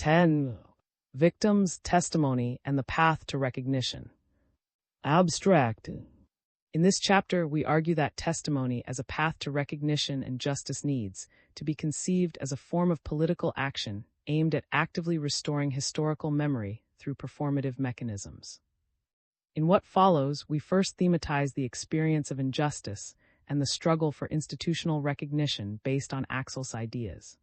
10. Victims' testimony and the path to recognition. Abstract. In this chapter, we argue that testimony as a path to recognition and justice needs to be conceived as a form of political action aimed at actively restoring historical memory through performative mechanisms. In what follows, we first thematize the experience of injustice and the struggle for institutional recognition based on Axel's ideas.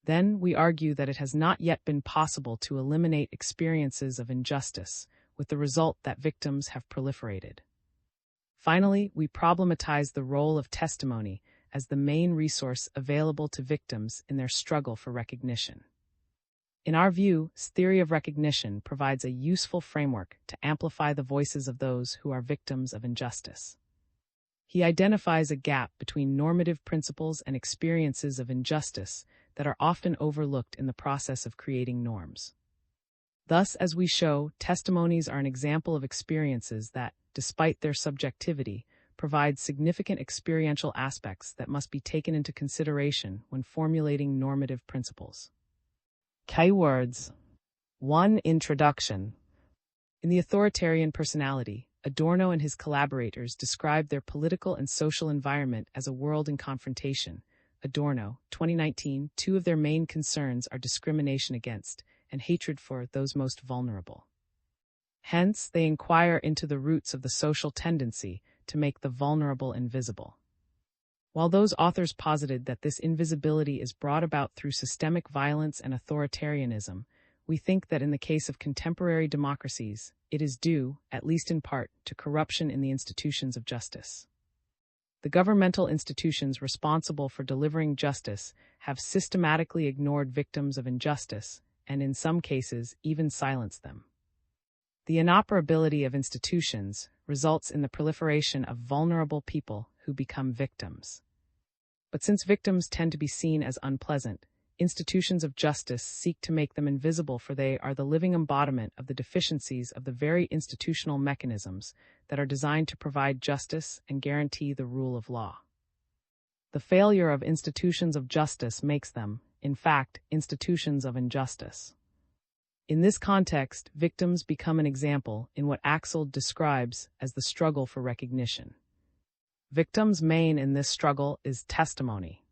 Then we argue that it has not yet been possible to eliminate experiences of injustice, with the result that victims have proliferated. Finally, we problematize the role of testimony as the main resource available to victims in their struggle for recognition. In our view, theory of recognition provides a useful framework to amplify the voices of those who are victims of injustice. He identifies a gap between normative principles and experiences of injustice that are often overlooked in the process of creating norms. Thus, as we show, testimonies are an example of experiences that, despite their subjectivity, provide significant experiential aspects that must be taken into consideration when formulating normative principles. Keywords. 1. Introduction. In The Authoritarian Personality, Adorno and his collaborators described their political and social environment as a world in confrontation. Adorno, 2019, two of their main concerns are discrimination against and hatred for those most vulnerable. Hence, they inquire into the roots of the social tendency to make the vulnerable invisible. While those authors posited that this invisibility is brought about through systemic violence and authoritarianism, we think that in the case of contemporary democracies, it is due, at least in part, to corruption in the institutions of justice. The governmental institutions responsible for delivering justice have systematically ignored victims of injustice and, in some cases, even silenced them. The inoperability of institutions results in the proliferation of vulnerable people who become victims. But since victims tend to be seen as unpleasant, institutions of justice seek to make them invisible, for they are the living embodiment of the deficiencies of the very institutional mechanisms that are designed to provide justice and guarantee the rule of law. The failure of institutions of justice makes them, in fact, institutions of injustice. In this context, victims become an example in what Axel describes as the struggle for recognition. Victims' main in this struggle is testimony.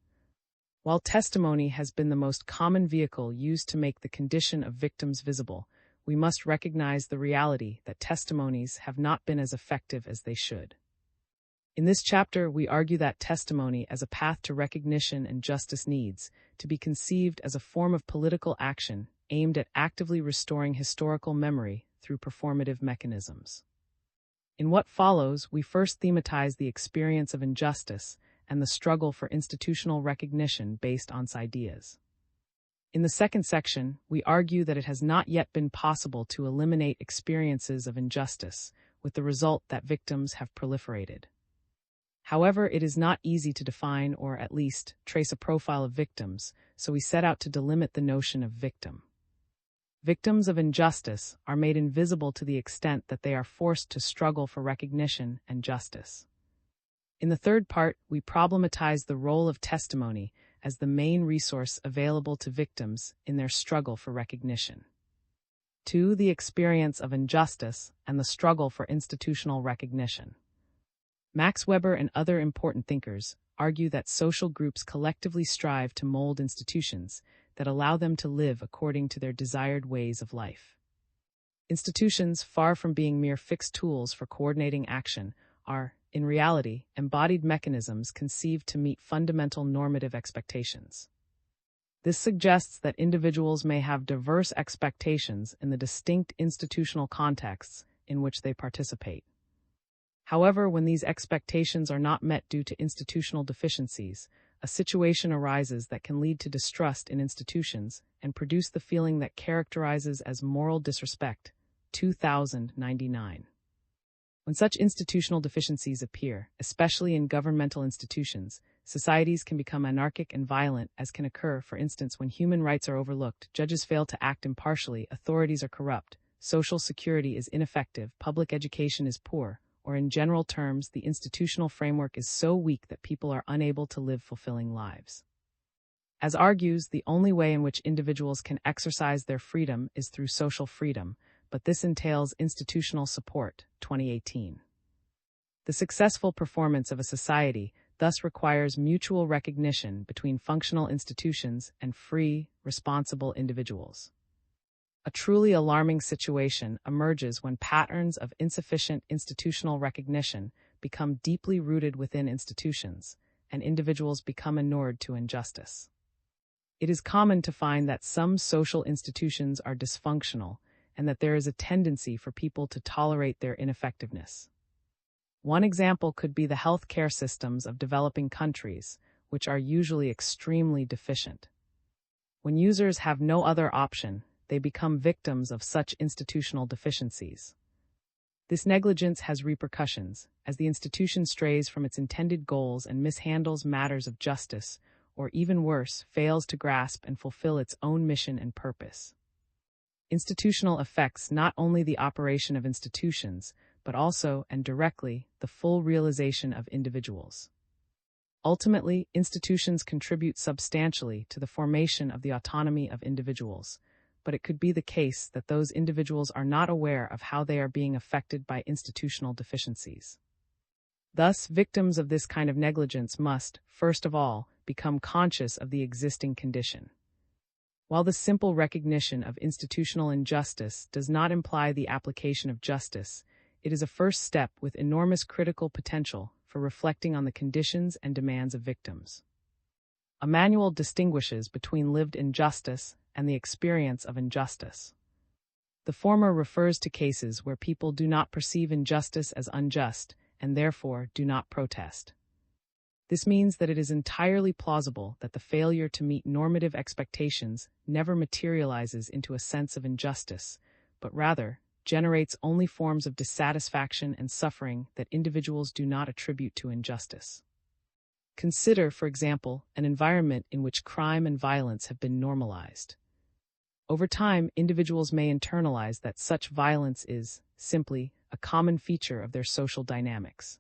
While testimony has been the most common vehicle used to make the condition of victims visible, we must recognize the reality that testimonies have not been as effective as they should. In this chapter, we argue that testimony as a path to recognition and justice needs to be conceived as a form of political action aimed at actively restoring historical memory through performative mechanisms. In what follows, we first thematize the experience of injustice and the struggle for institutional recognition based on ideas. In the second section, we argue that it has not yet been possible to eliminate experiences of injustice, with the result that victims have proliferated. However, it is not easy to define or, at least, trace a profile of victims, so we set out to delimit the notion of victim. Victims of injustice are made invisible to the extent that they are forced to struggle for recognition and justice. In the third part, we problematize the role of testimony as the main resource available to victims in their struggle for recognition. 2. The experience of injustice and the struggle for institutional recognition. Max Weber and other important thinkers argue that social groups collectively strive to mold institutions that allow them to live according to their desired ways of life. Institutions, far from being mere fixed tools for coordinating action, are, in reality, embodied mechanisms conceived to meet fundamental normative expectations. This suggests that individuals may have diverse expectations in the distinct institutional contexts in which they participate. However, when these expectations are not met due to institutional deficiencies, a situation arises that can lead to distrust in institutions and produce the feeling that characterizes as moral disrespect. 2099. When such institutional deficiencies appear, especially in governmental institutions, societies can become anarchic and violent, as can occur, for instance, when human rights are overlooked, judges fail to act impartially, authorities are corrupt, social security is ineffective, public education is poor, or in general terms, the institutional framework is so weak that people are unable to live fulfilling lives. As argues, the only way in which individuals can exercise their freedom is through social freedom, but this entails institutional support, 2018. The successful performance of a society thus requires mutual recognition between functional institutions and free, responsible individuals. A truly alarming situation emerges when patterns of insufficient institutional recognition become deeply rooted within institutions, and individuals become inured to injustice. It is common to find that some social institutions are dysfunctional and that there is a tendency for people to tolerate their ineffectiveness. One example could be the healthcare systems of developing countries, which are usually extremely deficient. When users have no other option, they become victims of such institutional deficiencies. This negligence has repercussions, as the institution strays from its intended goals and mishandles matters of justice, or even worse, fails to grasp and fulfill its own mission and purpose. Institutional affects not only the operation of institutions, but also, and directly, the full realization of individuals. Ultimately, institutions contribute substantially to the formation of the autonomy of individuals, but it could be the case that those individuals are not aware of how they are being affected by institutional deficiencies. Thus, victims of this kind of negligence must, first of all, become conscious of the existing condition. While the simple recognition of institutional injustice does not imply the application of justice, it is a first step with enormous critical potential for reflecting on the conditions and demands of victims. A manual distinguishes between lived injustice and the experience of injustice. The former refers to cases where people do not perceive injustice as unjust and therefore do not protest. This means that it is entirely plausible that the failure to meet normative expectations never materializes into a sense of injustice, but rather generates only forms of dissatisfaction and suffering that individuals do not attribute to injustice. Consider, for example, an environment in which crime and violence have been normalized. Over time, individuals may internalize that such violence is, simply, a common feature of their social dynamics.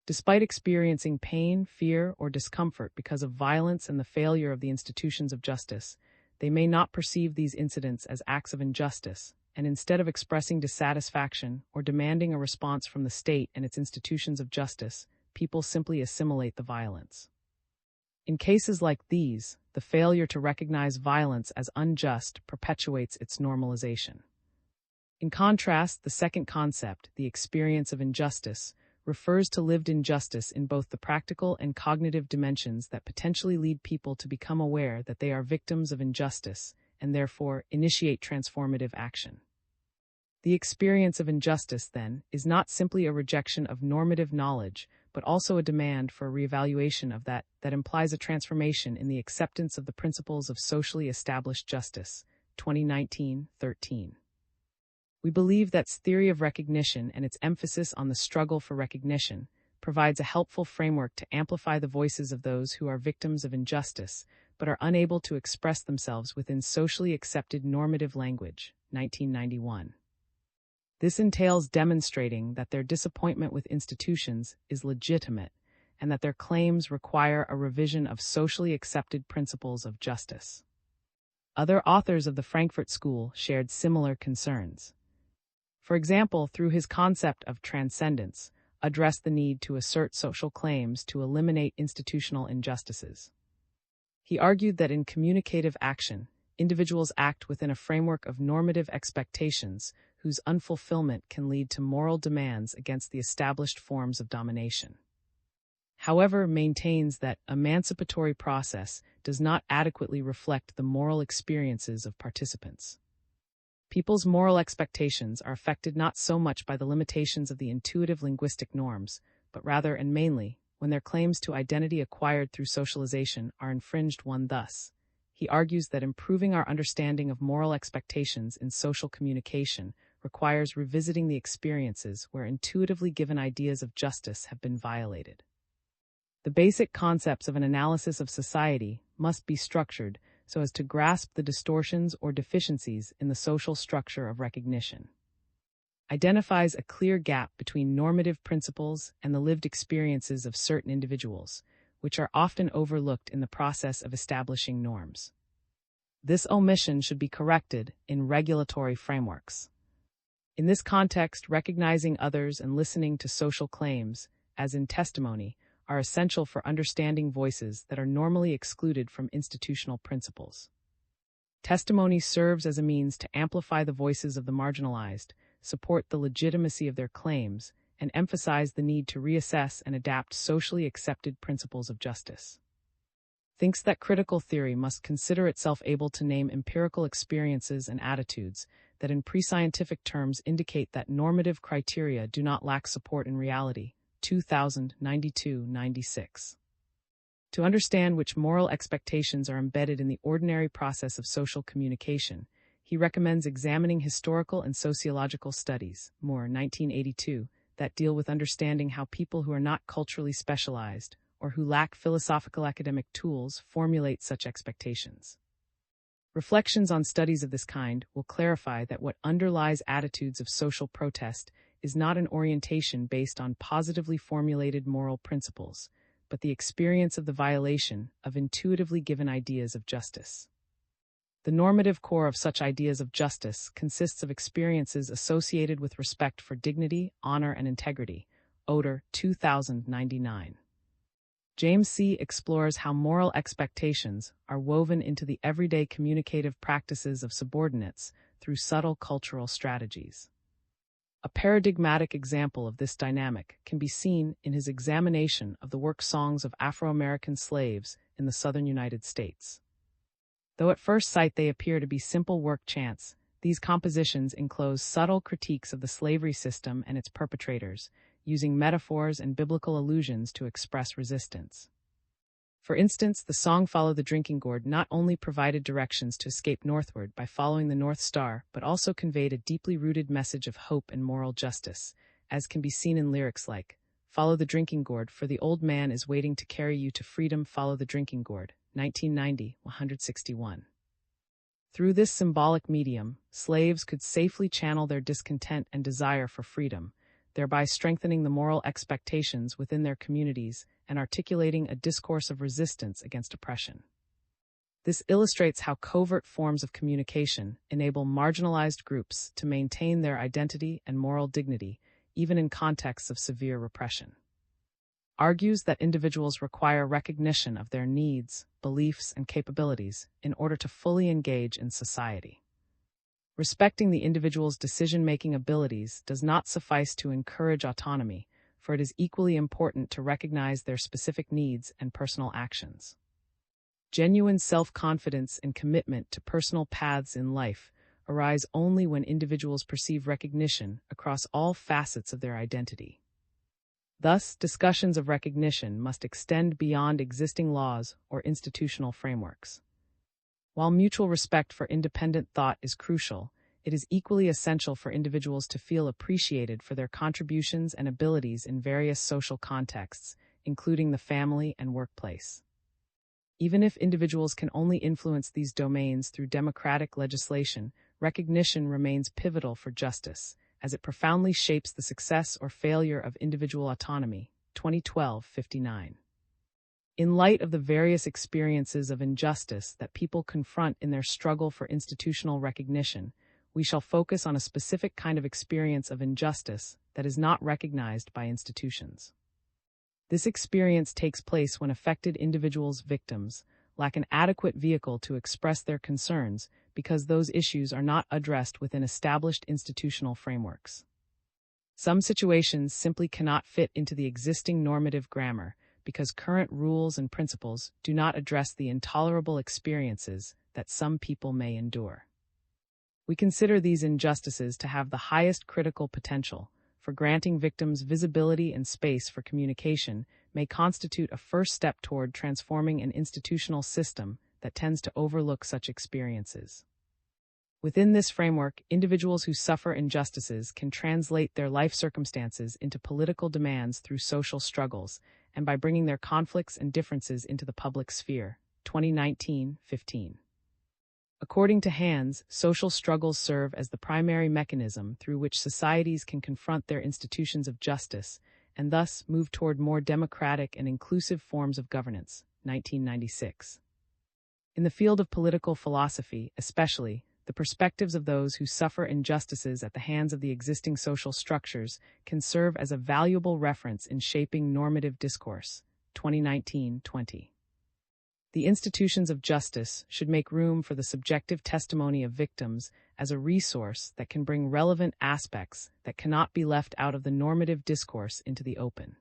Despite experiencing pain, fear, or discomfort because of violence and the failure of the institutions of justice, they may not perceive these incidents as acts of injustice, and instead of expressing dissatisfaction or demanding a response from the state and its institutions of justice, people simply assimilate the violence. In cases like these, the failure to recognize violence as unjust perpetuates its normalization. In contrast, the second concept, the experience of injustice, refers to lived injustice in both the practical and cognitive dimensions that potentially lead people to become aware that they are victims of injustice and therefore initiate transformative action. The experience of injustice, then, is not simply a rejection of normative knowledge, but also a demand for a reevaluation of that implies a transformation in the acceptance of the principles of socially established justice, 2019-13. We believe that theory of recognition and its emphasis on the struggle for recognition provides a helpful framework to amplify the voices of those who are victims of injustice but are unable to express themselves within socially accepted normative language, 1991. This entails demonstrating that their disappointment with institutions is legitimate and that their claims require a revision of socially accepted principles of justice. Other authors of the Frankfurt School shared similar concerns. For example, through his concept of transcendence, addressed the need to assert social claims to eliminate institutional injustices. He argued that in communicative action, individuals act within a framework of normative expectations whose unfulfillment can lead to moral demands against the established forms of domination. However, maintains that emancipatory process does not adequately reflect the moral experiences of participants. People's moral expectations are affected not so much by the limitations of the intuitive linguistic norms, but rather and mainly when their claims to identity acquired through socialization are infringed. Thus, he argues that improving our understanding of moral expectations in social communication requires revisiting the experiences where intuitively given ideas of justice have been violated. The basic concepts of an analysis of society must be structured so as to grasp the distortions or deficiencies in the social structure of recognition. Identifies a clear gap between normative principles and the lived experiences of certain individuals, which are often overlooked in the process of establishing norms. This omission should be corrected in regulatory frameworks. In this context, recognizing others and listening to social claims, as in testimony, are essential for understanding voices that are normally excluded from institutional principles. Testimony serves as a means to amplify the voices of the marginalized, support the legitimacy of their claims, and emphasize the need to reassess and adapt socially accepted principles of justice. Thinks that critical theory must consider itself able to name empirical experiences and attitudes that in pre-scientific terms indicate that normative criteria do not lack support in reality. 2092-96. To understand which moral expectations are embedded in the ordinary process of social communication, he recommends examining historical and sociological studies, Moore, 1982, that deal with understanding how people who are not culturally specialized or who lack philosophical academic tools formulate such expectations. Reflections on studies of this kind will clarify that what underlies attitudes of social protest is not an orientation based on positively formulated moral principles, but the experience of the violation of intuitively given ideas of justice. The normative core of such ideas of justice consists of experiences associated with respect for dignity, honor, and integrity. Oder, 2099. James C. explores how moral expectations are woven into the everyday communicative practices of subordinates through subtle cultural strategies. A paradigmatic example of this dynamic can be seen in his examination of the work songs of Afro-American slaves in the southern United States. Though at first sight they appear to be simple work chants, these compositions enclose subtle critiques of the slavery system and its perpetrators, using metaphors and biblical allusions to express resistance. For instance, the song Follow the Drinking Gourd not only provided directions to escape northward by following the North Star, but also conveyed a deeply rooted message of hope and moral justice, as can be seen in lyrics like, Follow the drinking gourd, for the old man is waiting to carry you to freedom, follow the drinking gourd, 1990, 161. Through this symbolic medium, slaves could safely channel their discontent and desire for freedom, thereby strengthening the moral expectations within their communities and articulating a discourse of resistance against oppression. This illustrates how covert forms of communication enable marginalized groups to maintain their identity and moral dignity, even in contexts of severe repression. Argues that individuals require recognition of their needs, beliefs, and capabilities in order to fully engage in society. Respecting the individual's decision-making abilities does not suffice to encourage autonomy, for it is equally important to recognize their specific needs and personal actions. Genuine self-confidence and commitment to personal paths in life arise only when individuals perceive recognition across all facets of their identity. Thus, discussions of recognition must extend beyond existing laws or institutional frameworks. While mutual respect for independent thought is crucial, it is equally essential for individuals to feel appreciated for their contributions and abilities in various social contexts, including the family and workplace. Even if individuals can only influence these domains through democratic legislation, recognition remains pivotal for justice, as it profoundly shapes the success or failure of individual autonomy. 2012-59. In light of the various experiences of injustice that people confront in their struggle for institutional recognition, we shall focus on a specific kind of experience of injustice that is not recognized by institutions. This experience takes place when affected individuals' victims lack an adequate vehicle to express their concerns because those issues are not addressed within established institutional frameworks. Some situations simply cannot fit into the existing normative grammar because current rules and principles do not address the intolerable experiences that some people may endure. We consider these injustices to have the highest critical potential, for granting victims visibility and space for communication may constitute a first step toward transforming an institutional system that tends to overlook such experiences. Within this framework, individuals who suffer injustices can translate their life circumstances into political demands through social struggles and by bringing their conflicts and differences into the public sphere. 2019-15. According to Hans, social struggles serve as the primary mechanism through which societies can confront their institutions of justice and thus move toward more democratic and inclusive forms of governance, 1996. In the field of political philosophy, especially, the perspectives of those who suffer injustices at the hands of the existing social structures can serve as a valuable reference in shaping normative discourse, 2019-20. The institutions of justice should make room for the subjective testimony of victims as a resource that can bring relevant aspects that cannot be left out of the normative discourse into the open.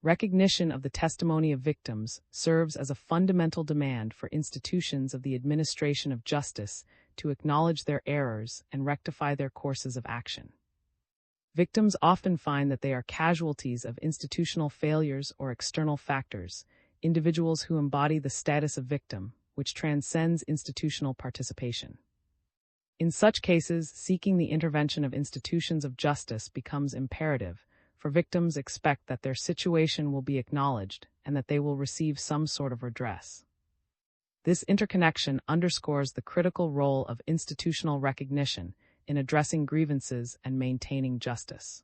Recognition of the testimony of victims serves as a fundamental demand for institutions of the administration of justice to acknowledge their errors and rectify their courses of action. Victims often find that they are casualties of institutional failures or external factors, individuals who embody the status of victim, which transcends institutional participation. In such cases, seeking the intervention of institutions of justice becomes imperative, for victims expect that their situation will be acknowledged and that they will receive some sort of redress. This interconnection underscores the critical role of institutional recognition in addressing grievances and maintaining justice.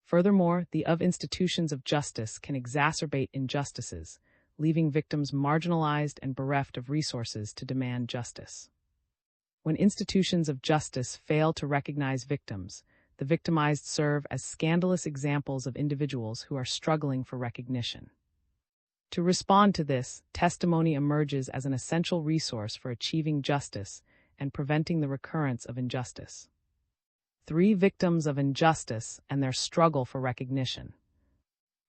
Furthermore, the institutions of justice can exacerbate injustices, leaving victims marginalized and bereft of resources to demand justice. When institutions of justice fail to recognize victims, the victimized serve as scandalous examples of individuals who are struggling for recognition. To respond to this, testimony emerges as an essential resource for achieving justice and preventing the recurrence of injustice. 3 victims of injustice and their struggle for recognition.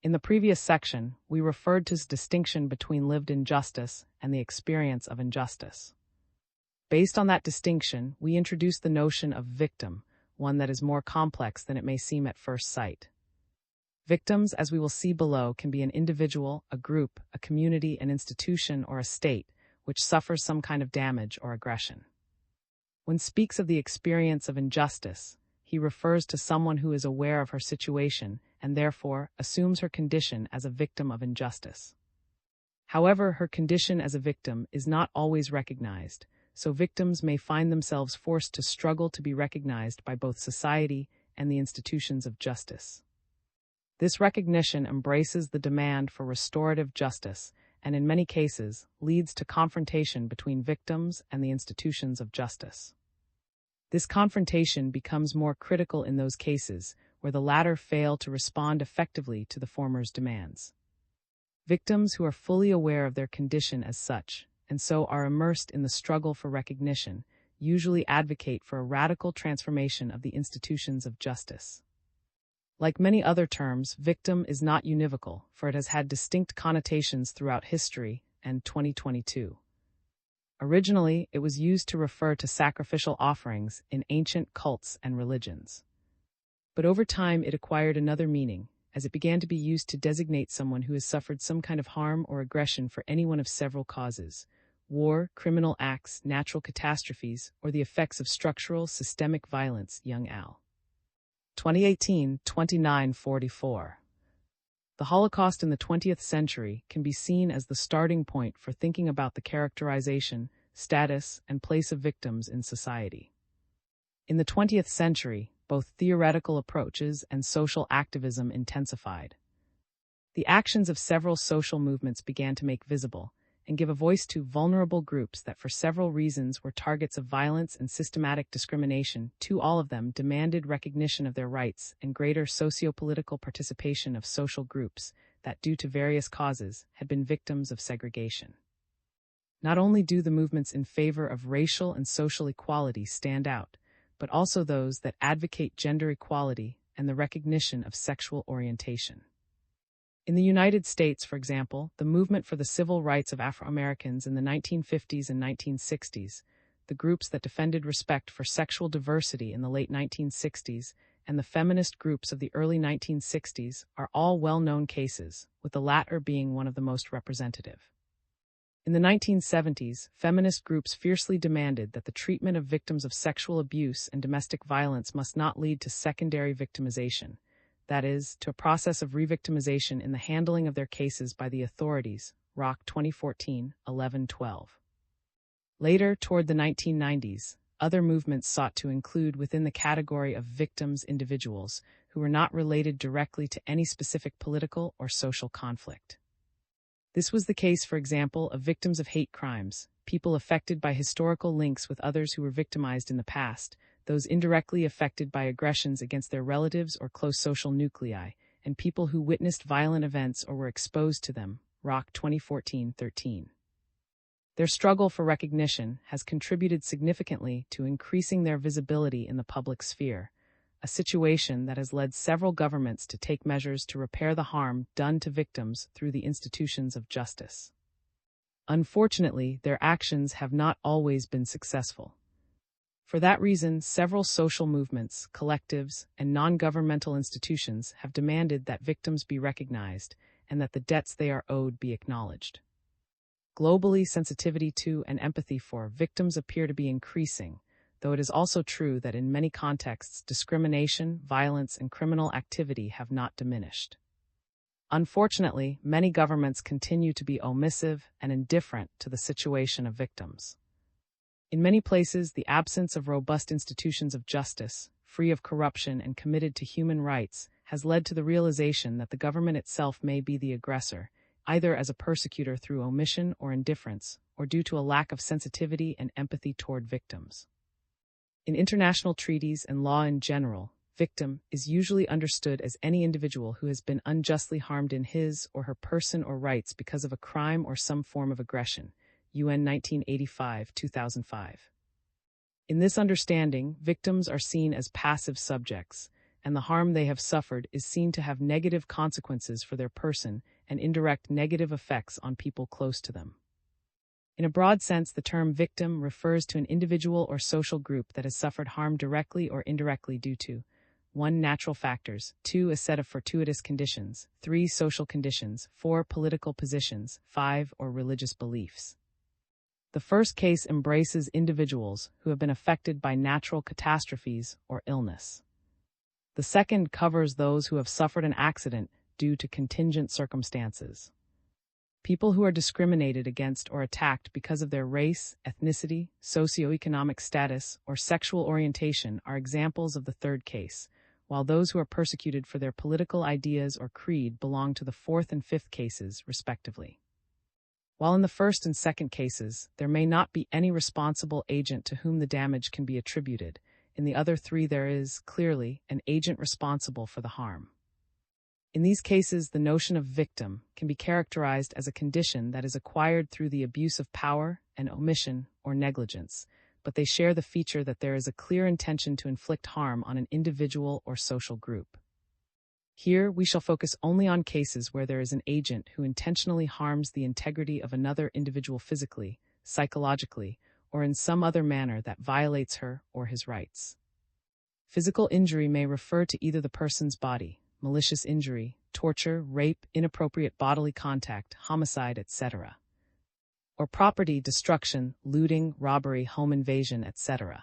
In the previous section, we referred to this distinction between lived injustice and the experience of injustice. Based on that distinction, we introduced the notion of victim, one that is more complex than it may seem at first sight. Victims, as we will see below, can be an individual, a group, a community, an institution, or a state, which suffers some kind of damage or aggression. When speaks of the experience of injustice, he refers to someone who is aware of her situation and therefore assumes her condition as a victim of injustice. However, her condition as a victim is not always recognized, so victims may find themselves forced to struggle to be recognized by both society and the institutions of justice. This recognition embraces the demand for restorative justice and in many cases leads to confrontation between victims and the institutions of justice. This confrontation becomes more critical in those cases where the latter fail to respond effectively to the former's demands. Victims who are fully aware of their condition as such, and so are immersed in the struggle for recognition, usually advocate for a radical transformation of the institutions of justice. Like many other terms, victim is not univocal, for it has had distinct connotations throughout history and 2022. Originally, it was used to refer to sacrificial offerings in ancient cults and religions. But over time, it acquired another meaning, as it began to be used to designate someone who has suffered some kind of harm or aggression for any one of several causes: war, criminal acts, natural catastrophes, or the effects of structural, systemic violence. Young Al. 2018, 2944. The Holocaust in the 20th century can be seen as the starting point for thinking about the characterization, status, and place of victims in society. In the 20th century, both theoretical approaches and social activism intensified. The actions of several social movements began to make visible and give a voice to vulnerable groups that for several reasons were targets of violence and systematic discrimination. All of them demanded recognition of their rights and greater socio-political participation of social groups that, due to various causes, had been victims of segregation. Not only do the movements in favor of racial and social equality stand out, but also those that advocate gender equality and the recognition of sexual orientation. In the United States, for example, the movement for the civil rights of Afro-Americans in the 1950s and 1960s, the groups that defended respect for sexual diversity in the late 1960s, and the feminist groups of the early 1960s are all well-known cases, with the latter being one of the most representative. In the 1970s, feminist groups fiercely demanded that the treatment of victims of sexual abuse and domestic violence must not lead to secondary victimization, that is, to a process of revictimization in the handling of their cases by the authorities. Rock 2014, 11-12. Later, toward the 1990s, other movements sought to include within the category of victims individuals who were not related directly to any specific political or social conflict. This was the case, for example, of victims of hate crimes, people affected by historical links with others who were victimized in the past, those indirectly affected by aggressions against their relatives or close social nuclei, and people who witnessed violent events or were exposed to them. Rock 2014-13. Their struggle for recognition has contributed significantly to increasing their visibility in the public sphere, a situation that has led several governments to take measures to repair the harm done to victims through the institutions of justice. Unfortunately, their actions have not always been successful. For that reason, several social movements, collectives, and non-governmental institutions have demanded that victims be recognized and that the debts they are owed be acknowledged. Globally, sensitivity to and empathy for victims appear to be increasing, though it is also true that in many contexts, discrimination, violence, and criminal activity have not diminished. Unfortunately, many governments continue to be omissive and indifferent to the situation of victims. In many places, the absence of robust institutions of justice, free of corruption and committed to human rights, has led to the realization that the government itself may be the aggressor, either as a persecutor through omission or indifference, or due to a lack of sensitivity and empathy toward victims. In international treaties and law in general, victim is usually understood as any individual who has been unjustly harmed in his or her person or rights because of a crime or some form of aggression. UN 1985-2005. In this understanding, victims are seen as passive subjects, and the harm they have suffered is seen to have negative consequences for their person and indirect negative effects on people close to them. In a broad sense, the term victim refers to an individual or social group that has suffered harm directly or indirectly due to 1. Natural factors, 2. A set of fortuitous conditions, 3. Social conditions, 4. Political positions, 5. Or religious beliefs. The first case embraces individuals who have been affected by natural catastrophes or illness. The second covers those who have suffered an accident due to contingent circumstances. People who are discriminated against or attacked because of their race, ethnicity, socioeconomic status, or sexual orientation are examples of the third case, while those who are persecuted for their political ideas or creed belong to the fourth and fifth cases, respectively. While in the first and second cases, there may not be any responsible agent to whom the damage can be attributed, in the other three there is, clearly, an agent responsible for the harm. In these cases, the notion of victim can be characterized as a condition that is acquired through the abuse of power and omission or negligence, but they share the feature that there is a clear intention to inflict harm on an individual or social group. Here, we shall focus only on cases where there is an agent who intentionally harms the integrity of another individual physically, psychologically, or in some other manner that violates her or his rights. Physical injury may refer to either the person's body, malicious injury, torture, rape, inappropriate bodily contact, homicide, etc., or property destruction, looting, robbery, home invasion, etc.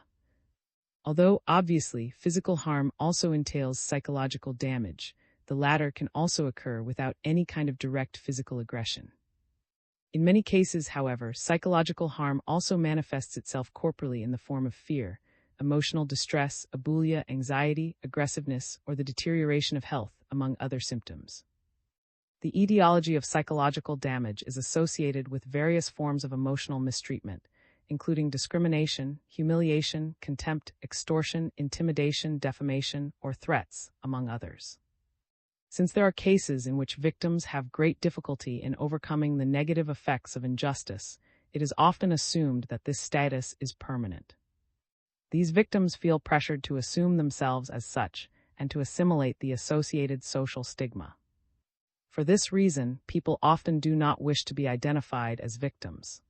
Although, obviously, physical harm also entails psychological damage, the latter can also occur without any kind of direct physical aggression. In many cases, however, psychological harm also manifests itself corporally in the form of fear, emotional distress, abulia, anxiety, aggressiveness, or the deterioration of health, among other symptoms. The etiology of psychological damage is associated with various forms of emotional mistreatment, including discrimination, humiliation, contempt, extortion, intimidation, defamation, or threats, among others. Since there are cases in which victims have great difficulty in overcoming the negative effects of injustice, it is often assumed that this status is permanent. These victims feel pressured to assume themselves as such and to assimilate the associated social stigma. For this reason, people often do not wish to be identified as victims.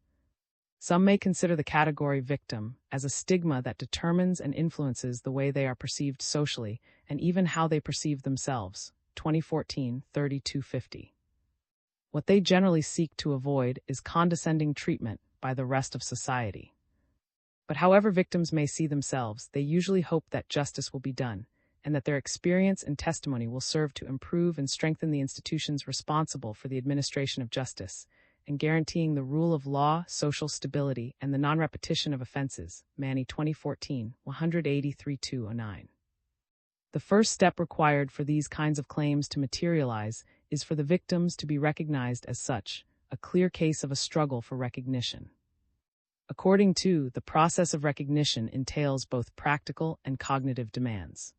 Some may consider the category victim as a stigma that determines and influences the way they are perceived socially and even how they perceive themselves. 2014-3250. What they generally seek to avoid is condescending treatment by the rest of society. But however victims may see themselves, they usually hope that justice will be done, and that their experience and testimony will serve to improve and strengthen the institutions responsible for the administration of justice, and guaranteeing the rule of law, social stability, and the non-repetition of offenses. Manny 2014, 183-209. The first step required for these kinds of claims to materialize is for the victims to be recognized as such, a clear case of a struggle for recognition. According to, the process of recognition entails both practical and cognitive demands.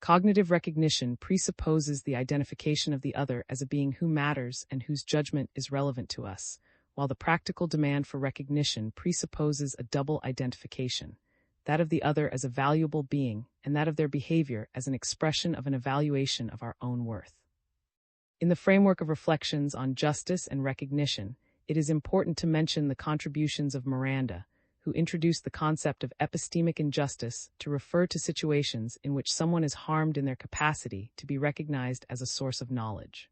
Cognitive recognition presupposes the identification of the other as a being who matters and whose judgment is relevant to us, while the practical demand for recognition presupposes a double identification, that of the other as a valuable being and that of their behavior as an expression of an evaluation of our own worth. In the framework of reflections on justice and recognition, it is important to mention the contributions of Miranda, who introduced the concept of epistemic injustice to refer to situations in which someone is harmed in their capacity to be recognized as a source of knowledge.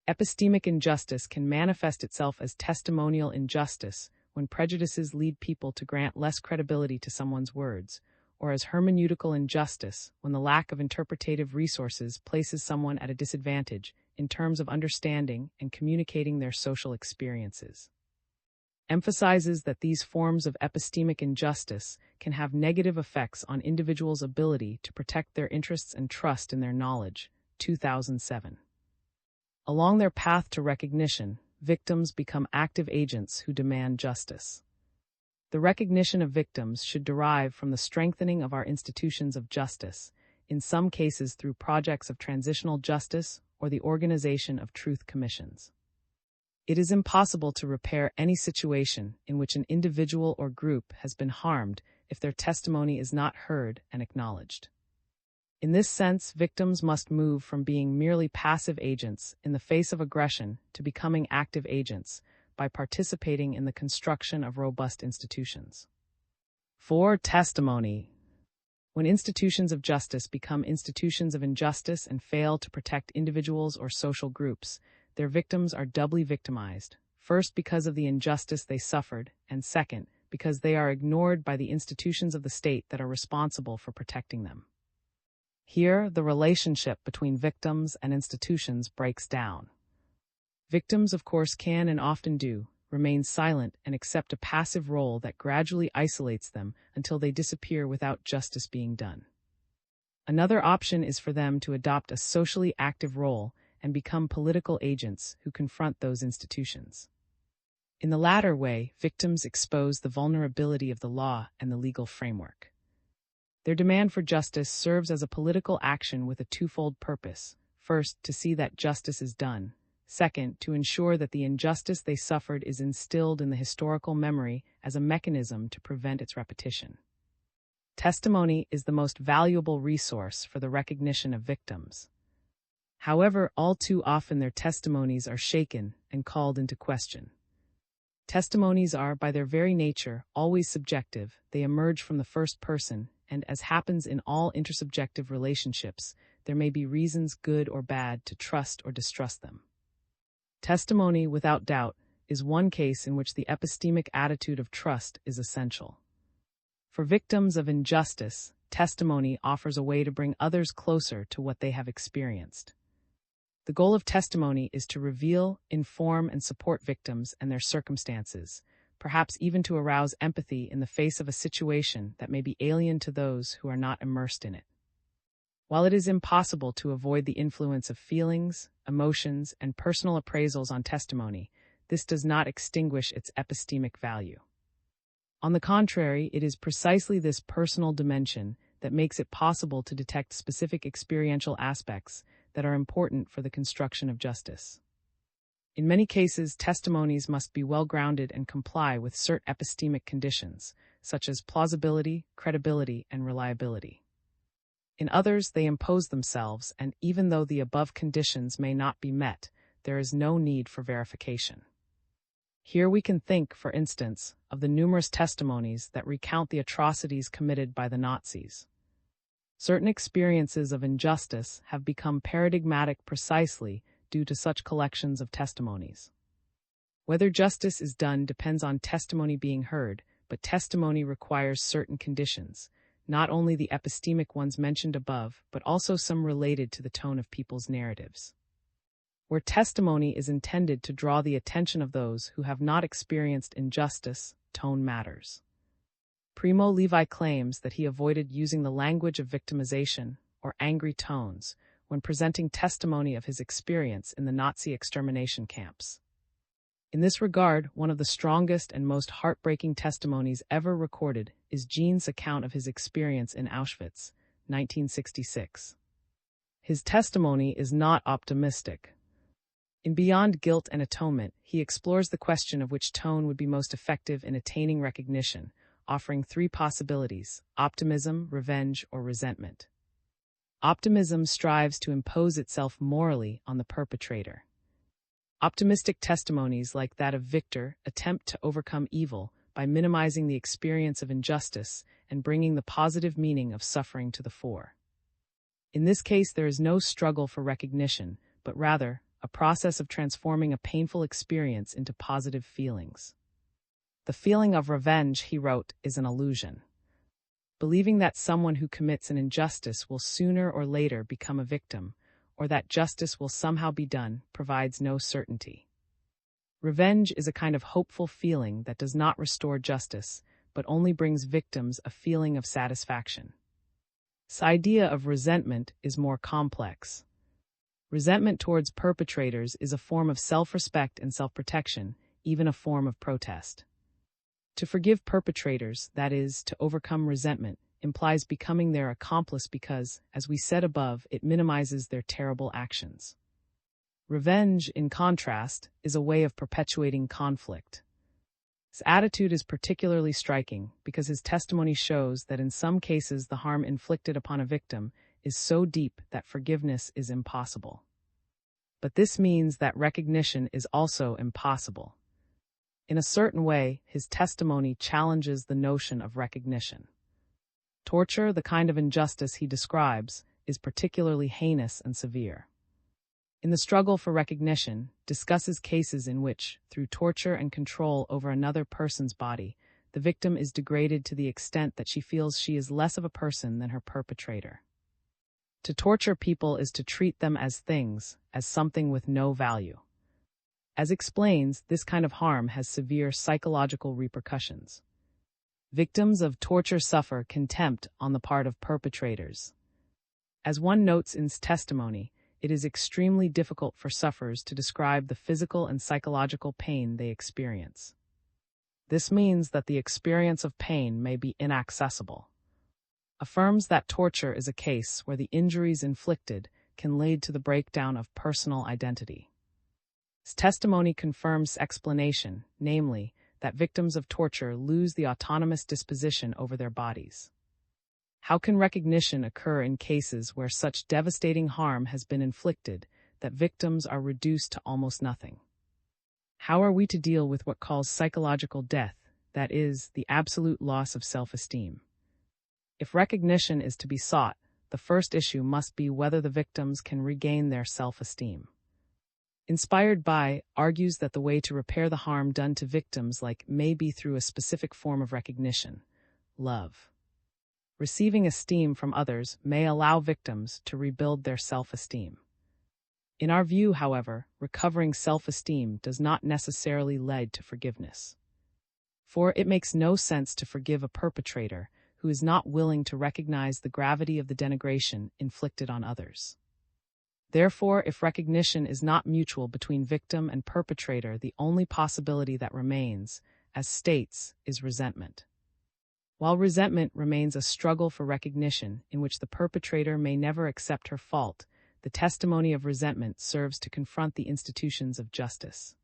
Epistemic injustice can manifest itself as testimonial injustice when prejudices lead people to grant less credibility to someone's words, or as hermeneutical injustice when the lack of interpretative resources places someone at a disadvantage in terms of understanding and communicating their social experiences. Emphasizes that these forms of epistemic injustice can have negative effects on individuals' ability to protect their interests and trust in their knowledge, 2007. Along their path to recognition, victims become active agents who demand justice. The recognition of victims should derive from the strengthening of our institutions of justice, in some cases through projects of transitional justice or the organization of truth commissions. It is impossible to repair any situation in which an individual or group has been harmed if their testimony is not heard and acknowledged. In this sense, victims must move from being merely passive agents in the face of aggression to becoming active agents by participating in the construction of robust institutions. 4. Testimony. When institutions of justice become institutions of injustice and fail to protect individuals or social groups, their victims are doubly victimized, first because of the injustice they suffered, and second, because they are ignored by the institutions of the state that are responsible for protecting them. Here, the relationship between victims and institutions breaks down. Victims, of course, can and often do remain silent and accept a passive role that gradually isolates them until they disappear without justice being done. Another option is for them to adopt a socially active role and become political agents who confront those institutions. In the latter way, victims expose the vulnerability of the law and the legal framework. Their demand for justice serves as a political action with a twofold purpose: first, to see that justice is done; second, to ensure that the injustice they suffered is instilled in the historical memory as a mechanism to prevent its repetition. Testimony is the most valuable resource for the recognition of victims. However, all too often their testimonies are shaken and called into question. Testimonies are, by their very nature, always subjective. They emerge from the first person, and as happens in all intersubjective relationships, there may be reasons, good or bad, to trust or distrust them. Testimony, without doubt, is one case in which the epistemic attitude of trust is essential. For victims of injustice, testimony offers a way to bring others closer to what they have experienced. The goal of testimony is to reveal, inform, and support victims and their circumstances, perhaps even to arouse empathy in the face of a situation that may be alien to those who are not immersed in it. While it is impossible to avoid the influence of feelings, emotions, and personal appraisals on testimony, this does not extinguish its epistemic value. On the contrary, it is precisely this personal dimension that makes it possible to detect specific experiential aspects that are important for the construction of justice. In many cases, testimonies must be well-grounded and comply with certain epistemic conditions, such as plausibility, credibility, and reliability. In others, they impose themselves, and even though the above conditions may not be met, there is no need for verification. Here we can think, for instance, of the numerous testimonies that recount the atrocities committed by the Nazis. Certain experiences of injustice have become paradigmatic precisely due to such collections of testimonies. Whether justice is done depends on testimony being heard, but testimony requires certain conditions, not only the epistemic ones mentioned above, but also some related to the tone of people's narratives. Where testimony is intended to draw the attention of those who have not experienced injustice, tone matters. Primo Levi claims that he avoided using the language of victimization, or angry tones when presenting testimony of his experience in the Nazi extermination camps. In this regard, one of the strongest and most heartbreaking testimonies ever recorded is Jean's account of his experience in Auschwitz, 1966. His testimony is not optimistic. In Beyond Guilt and Atonement, he explores the question of which tone would be most effective in attaining recognition, offering three possibilities: optimism, revenge, or resentment. Optimism strives to impose itself morally on the perpetrator. Optimistic testimonies like that of Victor attempt to overcome evil by minimizing the experience of injustice and bringing the positive meaning of suffering to the fore. In this case, there is no struggle for recognition, but rather a process of transforming a painful experience into positive feelings. The feeling of revenge, he wrote, is an illusion. Believing that someone who commits an injustice will sooner or later become a victim, or that justice will somehow be done, provides no certainty. Revenge is a kind of hopeful feeling that does not restore justice, but only brings victims a feeling of satisfaction. This idea of resentment is more complex. Resentment towards perpetrators is a form of self-respect and self-protection, even a form of protest. To forgive perpetrators, that is, to overcome resentment, implies becoming their accomplice because, as we said above, it minimizes their terrible actions. Revenge, in contrast, is a way of perpetuating conflict. His attitude is particularly striking because his testimony shows that in some cases the harm inflicted upon a victim is so deep that forgiveness is impossible. But this means that recognition is also impossible. In a certain way, his testimony challenges the notion of recognition. Torture, the kind of injustice he describes, is particularly heinous and severe. In The Struggle for Recognition, discusses cases in which, through torture and control over another person's body, the victim is degraded to the extent that she feels she is less of a person than her perpetrator. To torture people is to treat them as things, as something with no value. As explains, this kind of harm has severe psychological repercussions. Victims of torture suffer contempt on the part of perpetrators. As one notes in his testimony, it is extremely difficult for sufferers to describe the physical and psychological pain they experience. This means that the experience of pain may be inaccessible. Affirms that torture is a case where the injuries inflicted can lead to the breakdown of personal identity. His testimony confirms explanation, namely, that victims of torture lose the autonomous disposition over their bodies. How can recognition occur in cases where such devastating harm has been inflicted that victims are reduced to almost nothing? How are we to deal with what calls psychological death, that is, the absolute loss of self-esteem? If recognition is to be sought, the first issue must be whether the victims can regain their self-esteem. Inspired by, argues that the way to repair the harm done to victims may be through a specific form of recognition: love. Receiving esteem from others may allow victims to rebuild their self-esteem. In our view, however, recovering self-esteem does not necessarily lead to forgiveness. For it makes no sense to forgive a perpetrator who is not willing to recognize the gravity of the denigration inflicted on others. Therefore, if recognition is not mutual between victim and perpetrator, the only possibility that remains, as states, is resentment. While resentment remains a struggle for recognition in which the perpetrator may never accept her fault, the testimony of resentment serves to confront the institutions of justice.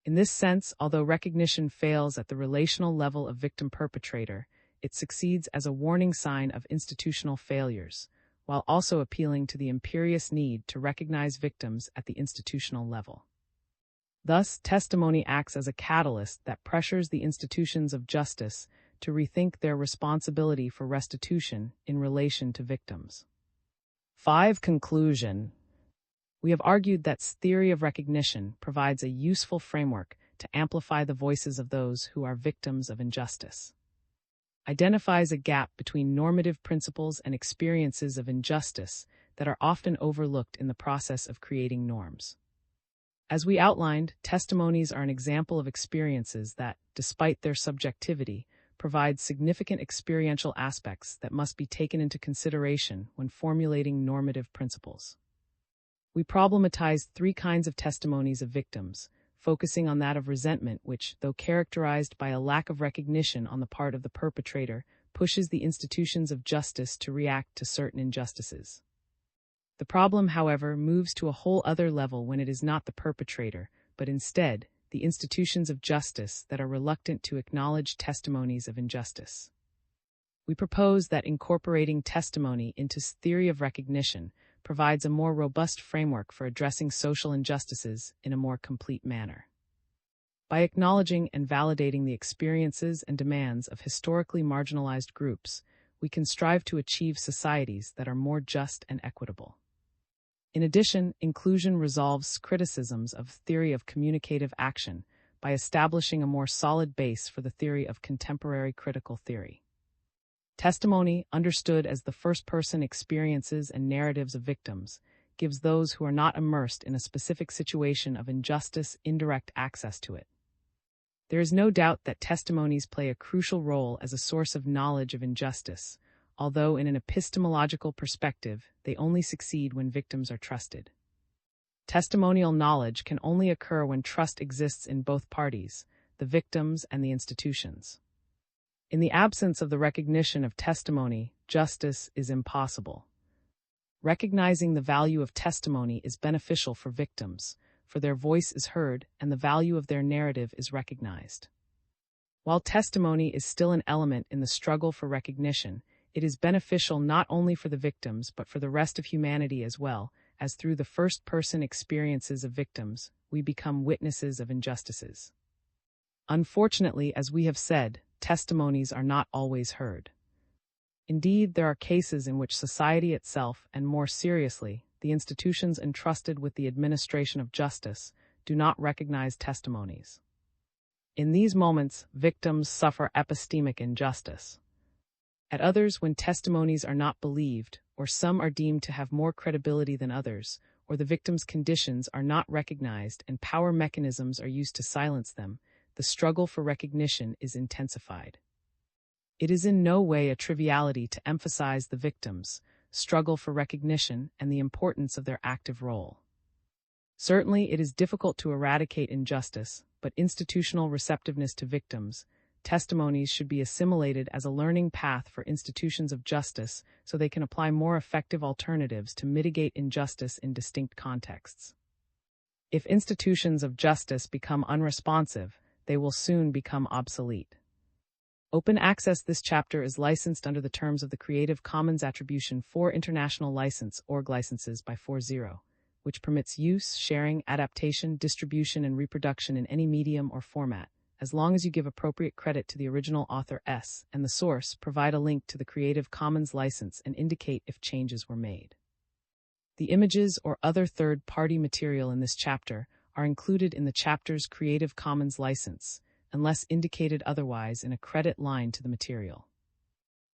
In this sense, although recognition fails at the relational level of victim-perpetrator, it succeeds as a warning sign of institutional failures, while also appealing to the imperious need to recognize victims at the institutional level. Thus, testimony acts as a catalyst that pressures the institutions of justice to rethink their responsibility for restitution in relation to victims. 5. Conclusion. We have argued that theory of recognition provides a useful framework to amplify the voices of those who are victims of injustice. Identifies a gap between normative principles and experiences of injustice that are often overlooked in the process of creating norms. As we outlined, testimonies are an example of experiences that, despite their subjectivity, provides significant experiential aspects that must be taken into consideration when formulating normative principles. We problematized three kinds of testimonies of victims, focusing on that of resentment, which, though characterized by a lack of recognition on the part of the perpetrator, pushes the institutions of justice to react to certain injustices. The problem, however, moves to a whole other level when it is not the perpetrator, but instead, the institutions of justice that are reluctant to acknowledge testimonies of injustice. We propose that incorporating testimony into theory of recognition provides a more robust framework for addressing social injustices in a more complete manner. By acknowledging and validating the experiences and demands of historically marginalized groups, we can strive to achieve societies that are more just and equitable. In addition, inclusion resolves criticisms of theory of communicative action by establishing a more solid base for the theory of contemporary critical theory. Testimony, understood as the first-person experiences and narratives of victims, gives those who are not immersed in a specific situation of injustice indirect access to it. There is no doubt that testimonies play a crucial role as a source of knowledge of injustice, although in an epistemological perspective, they only succeed when victims are trusted. Testimonial knowledge can only occur when trust exists in both parties, the victims and the institutions. In the absence of the recognition of testimony, justice is impossible. Recognizing the value of testimony is beneficial for victims, for their voice is heard and the value of their narrative is recognized. While testimony is still an element in the struggle for recognition, it is beneficial not only for the victims but for the rest of humanity as well, as through the first-person experiences of victims, we become witnesses of injustices. Unfortunately, as we have said, testimonies are not always heard. Indeed, there are cases in which society itself, and more seriously, the institutions entrusted with the administration of justice, do not recognize testimonies. In these moments, victims suffer epistemic injustice. At others, when testimonies are not believed, or some are deemed to have more credibility than others, or the victim's conditions are not recognized and power mechanisms are used to silence them, the struggle for recognition is intensified. It is in no way a triviality to emphasize the victims' struggle for recognition and the importance of their active role. Certainly, it is difficult to eradicate injustice, but institutional receptiveness to victims' testimonies should be assimilated as a learning path for institutions of justice so they can apply more effective alternatives to mitigate injustice in distinct contexts. If institutions of justice become unresponsive, they will soon become obsolete. Open access. This chapter is licensed under the terms of the Creative Commons Attribution 4 International License (org licenses by 4.0, which permits use, sharing, adaptation, distribution, and reproduction in any medium or format, as long as you give appropriate credit to the original author S and the source, provide a link to the Creative Commons license, and indicate if changes were made. The images or other third-party material in this chapter are included in the chapter's Creative Commons license, unless indicated otherwise in a credit line to the material.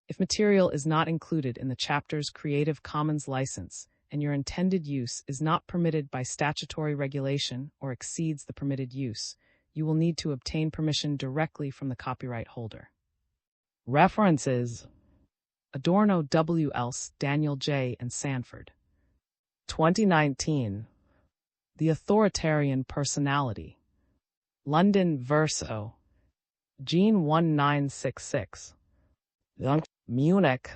If material is not included in the chapter's Creative Commons license and your intended use is not permitted by statutory regulation or exceeds the permitted use, you will need to obtain permission directly from the copyright holder. References: Adorno W. Else, Daniel J. and Sanford. 2019. The Authoritarian Personality. London, Verso. Gene 1966. Munich.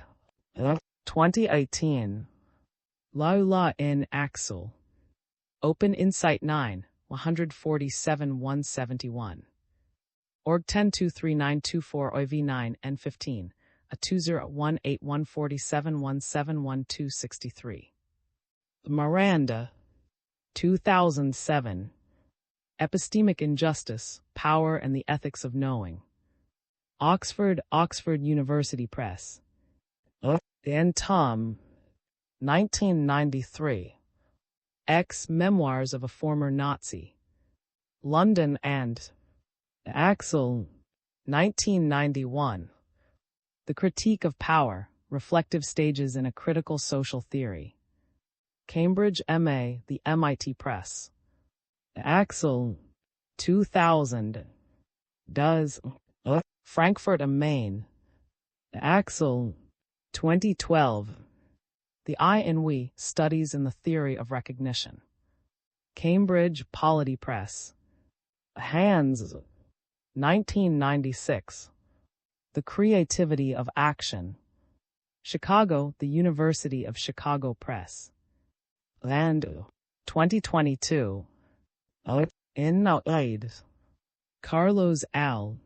2018. Laula in Axel. Open Insight 9, 147-171. Org 1023924 OIV9 N15, a 2018-147-171263. Miranda. 2007. Epistemic Injustice, Power and the Ethics of Knowing. Oxford University Press. Dan Tom. 1993. Memoirs of a Former Nazi. London and Axel. 1991. The Critique of Power, Reflective Stages in a Critical Social Theory. Cambridge, MA, the MIT Press. Axel. 2000. Does Frankfurt am Main. Axel, 2012. The I in We, Studies in the Theory of Recognition. Cambridge Polity Press. Hands, 1996. The Creativity of Action. Chicago, The University of Chicago Press. And 2022. In Aid. Carlos Al.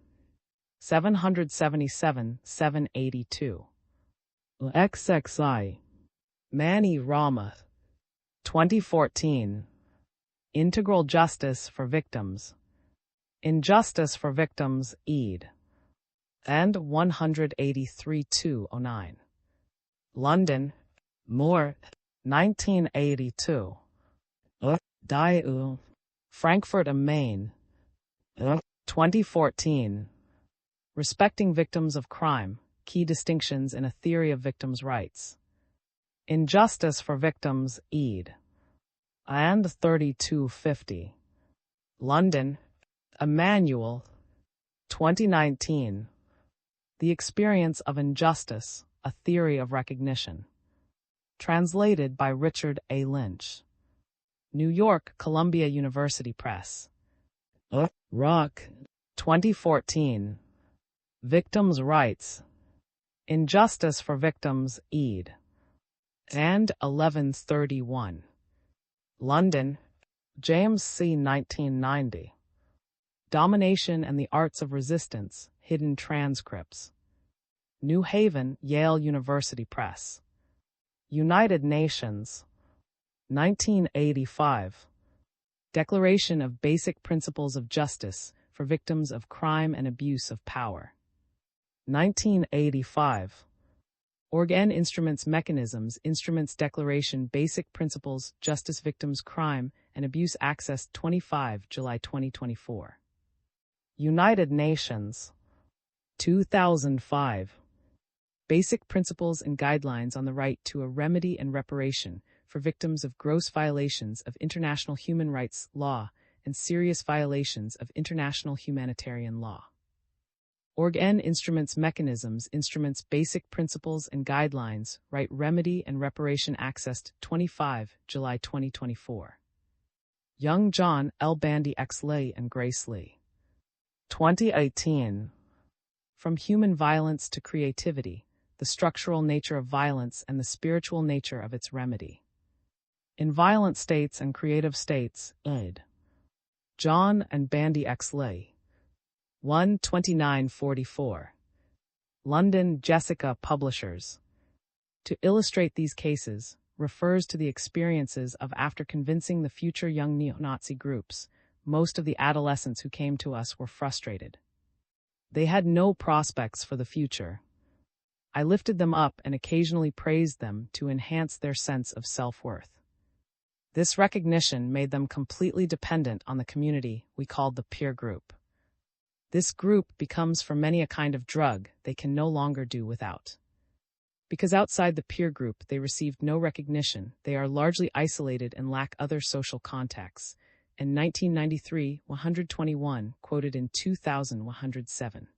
777-782. XXI. Mani Rama. 2014. Integral Justice for Victims. Injustice for Victims, ed. And 183-209. London, Moore, 1982. Frankfurt am Main. 2014. Respecting Victims of Crime, Key Distinctions in a Theory of Victims' Rights. Injustice for Victims, ed. And 3250. London, Emmanuel, 2019. The Experience of Injustice, A Theory of Recognition. Translated by Richard A. Lynch. New York, Columbia University Press. Rock, 2014. Victims' Rights. Injustice for Victims, ed. And 1131. London, James C. 1990. Domination and the Arts of Resistance, Hidden Transcripts. New Haven, Yale University Press. United Nations, 1985. Declaration of Basic Principles of Justice for Victims of Crime and Abuse of Power. 1985. Org-N Instruments Mechanisms Instruments Declaration Basic Principles Justice Victims Crime and Abuse Access 25 July 2024. United Nations, 2005. Basic Principles and Guidelines on the Right to a Remedy and Reparation for Victims of Gross Violations of International Human Rights Law and Serious Violations of International Humanitarian Law. Org-N Instruments Mechanisms Instruments Basic Principles and Guidelines Right Remedy and Reparation Accessed 25 July 2024. Young John L. Bandy X. Lay and Grace Lee. 2018. From Human Violence to Creativity, the Structural Nature of Violence and the Spiritual Nature of its Remedy. In Violent States and Creative States, ed. John and Bandy X. Lay. 12944. London, Jessica Publishers. To illustrate these cases, refers to the experiences of after convincing the future young neo-Nazi groups, most of the adolescents who came to us were frustrated. They had no prospects for the future. I lifted them up and occasionally praised them to enhance their sense of self-worth. This recognition made them completely dependent on the community we called the peer group. This group becomes for many a kind of drug they can no longer do without. Because outside the peer group they received no recognition, they are largely isolated and lack other social contacts. In 1993, 121, quoted in 2107.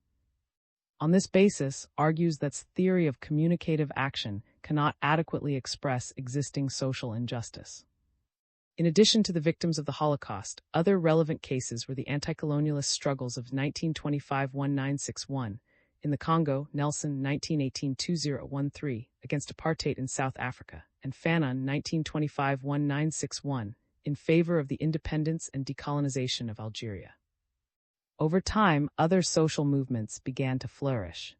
On this basis, argues that theory of communicative action cannot adequately express existing social injustice. In addition to the victims of the Holocaust, other relevant cases were the anti-colonialist struggles of 1925-1961, in the Congo, Nelson 1918-2013, against apartheid in South Africa, and Fanon 1925-1961, in favor of the independence and decolonization of Algeria. Over time, other social movements began to flourish.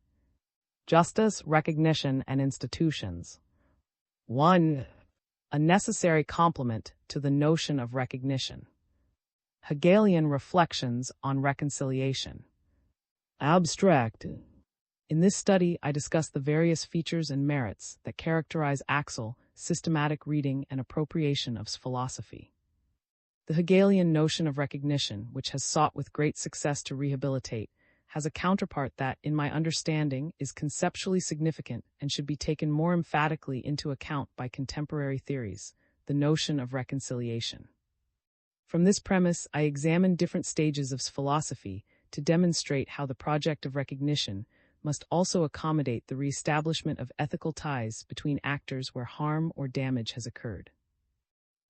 Justice, recognition, and institutions. 1. A necessary complement to the notion of recognition. Hegelian reflections on reconciliation. Abstract. In this study, I discuss the various features and merits that characterize Axel, systematic reading and appropriation of philosophy. The Hegelian notion of recognition, which has sought with great success to rehabilitate, has a counterpart that, in my understanding, is conceptually significant and should be taken more emphatically into account by contemporary theories, the notion of reconciliation. From this premise, I examine different stages of philosophy, to demonstrate how the project of recognition must also accommodate the reestablishment of ethical ties between actors where harm or damage has occurred.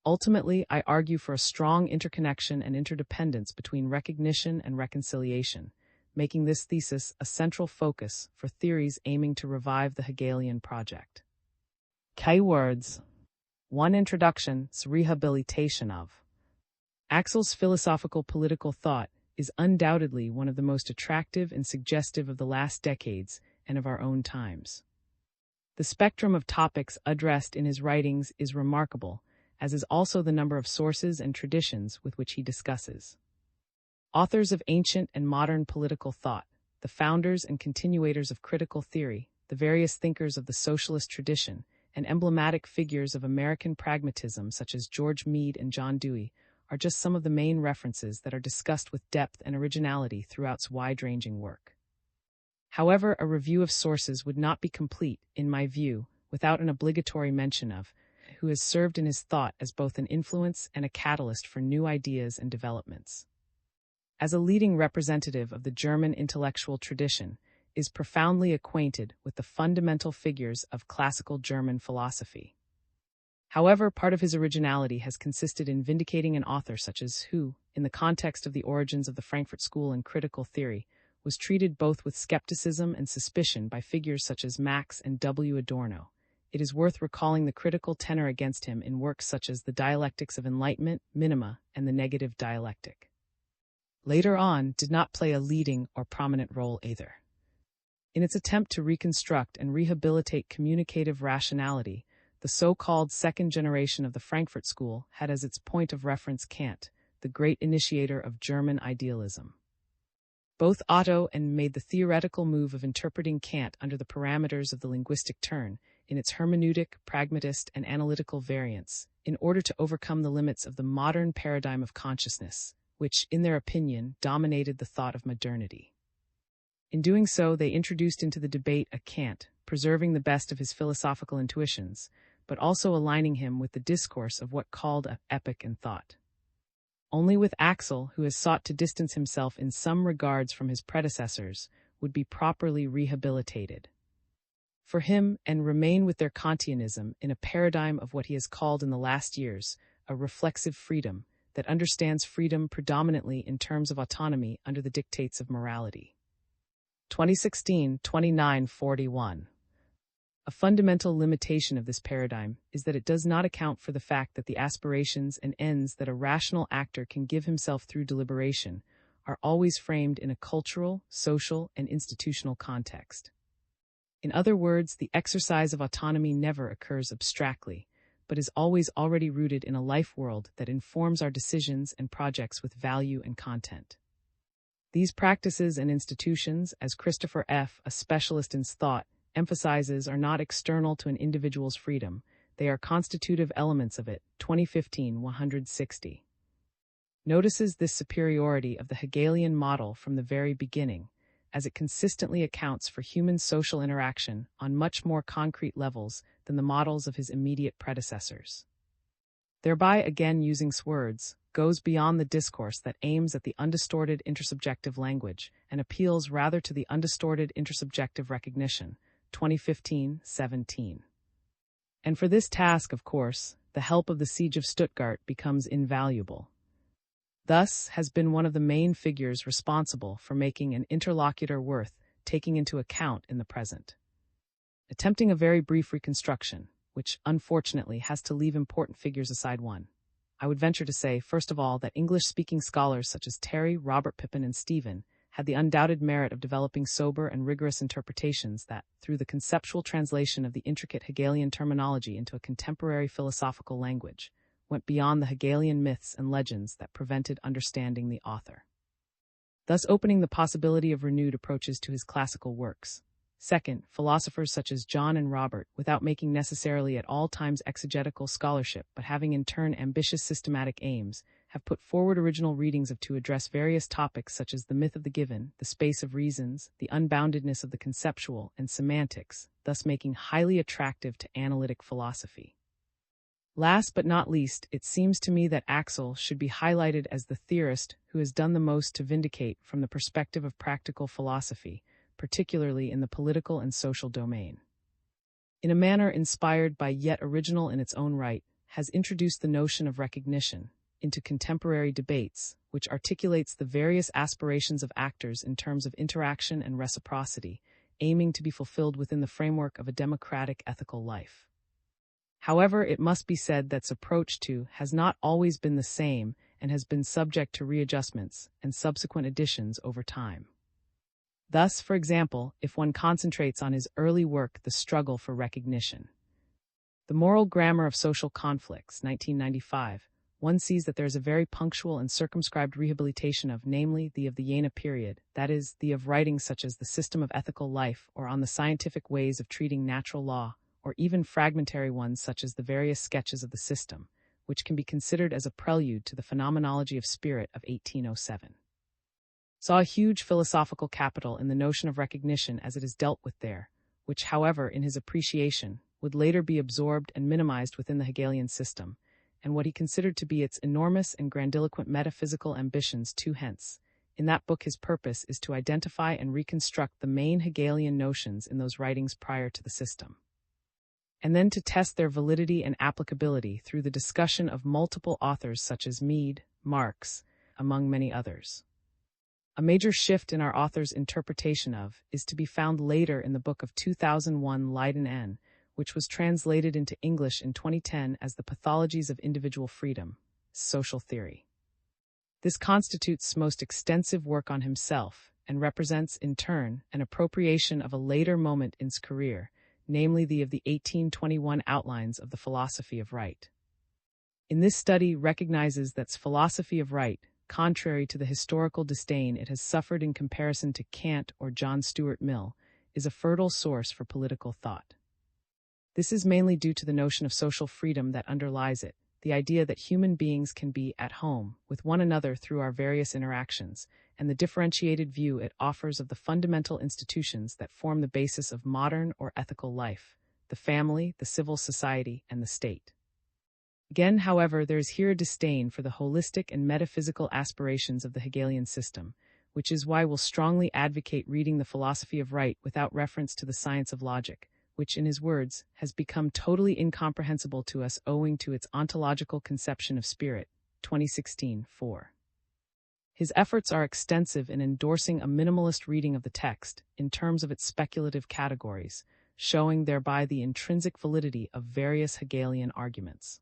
Ultimately, I argue for a strong interconnection and interdependence between recognition and reconciliation, making this thesis a central focus for theories aiming to revive the Hegelian project. Keywords. 1. Introduction, rehabilitation of. Axel's philosophical political thought is undoubtedly one of the most attractive and suggestive of the last decades and of our own times. The spectrum of topics addressed in his writings is remarkable, as is also the number of sources and traditions with which he discusses. Authors of ancient and modern political thought, the founders and continuators of critical theory, the various thinkers of the socialist tradition, and emblematic figures of American pragmatism such as George Meade and John Dewey are just some of the main references that are discussed with depth and originality throughout its wide-ranging work. However, a review of sources would not be complete, in my view, without an obligatory mention of who has served in his thought as both an influence and a catalyst for new ideas and developments. As a leading representative of the German intellectual tradition, is profoundly acquainted with the fundamental figures of classical German philosophy. However, part of his originality has consisted in vindicating an author such as who, in the context of the origins of the Frankfurt School and critical theory, was treated both with skepticism and suspicion by figures such as Marx and W. Adorno. It is worth recalling the critical tenor against him in works such as The Dialectics of Enlightenment, Minima, and The Negative Dialectic. Later on, did not play a leading or prominent role either. In its attempt to reconstruct and rehabilitate communicative rationality, the so-called second generation of the Frankfurt School had as its point of reference Kant, the great initiator of German idealism. Both Otto and made the theoretical move of interpreting Kant under the parameters of the linguistic turn, in its hermeneutic, pragmatist, and analytical variants, in order to overcome the limits of the modern paradigm of consciousness, which, in their opinion, dominated the thought of modernity. In doing so, they introduced into the debate a Kant, preserving the best of his philosophical intuitions, but also aligning him with the discourse of what called an epoch in thought. Only with Axel, who has sought to distance himself in some regards from his predecessors, would be properly rehabilitated. For him, and remain with their Kantianism in a paradigm of what he has called in the last years a reflexive freedom that understands freedom predominantly in terms of autonomy under the dictates of morality. 2016-2941. A fundamental limitation of this paradigm is that it does not account for the fact that the aspirations and ends that a rational actor can give himself through deliberation are always framed in a cultural, social, and institutional context. In other words, the exercise of autonomy never occurs abstractly, but is always already rooted in a life world that informs our decisions and projects with value and content. These practices and institutions, as Christopher F., a specialist in thought, emphasizes, are not external to an individual's freedom, they are constitutive elements of it. 2015-160. Notices this superiority of the Hegelian model from the very beginning, as it consistently accounts for human social interaction on much more concrete levels than the models of his immediate predecessors. Thereby, again using words, goes beyond the discourse that aims at the undistorted intersubjective language and appeals rather to the undistorted intersubjective recognition. 2015-17. And for this task, of course, the help of the Siege of Stuttgart becomes invaluable. Thus has been one of the main figures responsible for making an interlocutor worth taking into account in the present. Attempting a very brief reconstruction, which unfortunately has to leave important figures aside one, I would venture to say, first of all, that English-speaking scholars such as Terry, Robert Pippin, and Stephen had the undoubted merit of developing sober and rigorous interpretations that, through the conceptual translation of the intricate Hegelian terminology into a contemporary philosophical language, went beyond the Hegelian myths and legends that prevented understanding the author, thus opening the possibility of renewed approaches to his classical works. Second, philosophers such as John and Robert, without making necessarily at all times exegetical scholarship but having in turn ambitious systematic aims, have put forward original readings to address various topics such as the myth of the given, the space of reasons, the unboundedness of the conceptual, and semantics, thus making highly attractive to analytic philosophy. Last but not least, it seems to me that Axel should be highlighted as the theorist who has done the most to vindicate from the perspective of practical philosophy, particularly in the political and social domain. In a manner inspired by yet original in its own right, has introduced the notion of recognition into contemporary debates, which articulates the various aspirations of actors in terms of interaction and reciprocity, aiming to be fulfilled within the framework of a democratic ethical life. However, it must be said that its approach to has not always been the same and has been subject to readjustments and subsequent additions over time. Thus, for example, if one concentrates on his early work, The Struggle for Recognition, The Moral Grammar of Social Conflicts, 1995, one sees that there is a very punctual and circumscribed rehabilitation of, namely, the of the Jena period, that is, the of writings such as The System of Ethical Life or on the scientific ways of treating natural law, or even fragmentary ones such as the various sketches of the system, which can be considered as a prelude to the Phenomenology of Spirit of 1807. Saw a huge philosophical capital in the notion of recognition as it is dealt with there, which, however, in his appreciation, would later be absorbed and minimized within the Hegelian system, and what he considered to be its enormous and grandiloquent metaphysical ambitions too hence. In that book his purpose is to identify and reconstruct the main Hegelian notions in those writings prior to the system, and then to test their validity and applicability through the discussion of multiple authors such as Mead, Marx, among many others. A major shift in our author's interpretation of is to be found later in the book of 2001 Leiden N., which was translated into English in 2010 as The Pathologies of Individual Freedom, Social Theory. This constitutes most extensive work on himself and represents, in turn, an appropriation of a later moment in his career, namely the of the 1821 Outlines of the Philosophy of Right. In this study recognizes that philosophy of right, contrary to the historical disdain it has suffered in comparison to Kant or John Stuart Mill, is a fertile source for political thought. This is mainly due to the notion of social freedom that underlies it, the idea that human beings can be at home with one another through our various interactions, and the differentiated view it offers of the fundamental institutions that form the basis of modern or ethical life, the family, the civil society, and the state. Again, however, there is here a disdain for the holistic and metaphysical aspirations of the Hegelian system, which is why we'll strongly advocate reading The Philosophy of Right without reference to the science of logic, which, in his words, has become totally incomprehensible to us owing to its ontological conception of spirit, 2016, 4. His efforts are extensive in endorsing a minimalist reading of the text in terms of its speculative categories, showing thereby the intrinsic validity of various Hegelian arguments.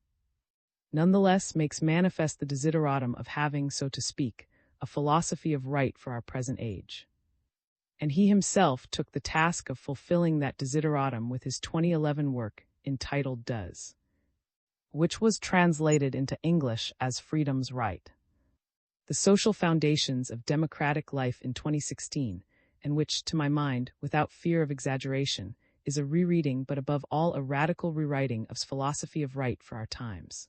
Nonetheless makes manifest the desideratum of having, so to speak, a philosophy of right for our present age. And he himself took the task of fulfilling that desideratum with his 2011 work entitled Does, which was translated into English as Freedom's Right, The Social Foundations of Democratic Life in 2016, and which, to my mind, without fear of exaggeration, is a rereading but above all a radical rewriting of philosophy of right for our times.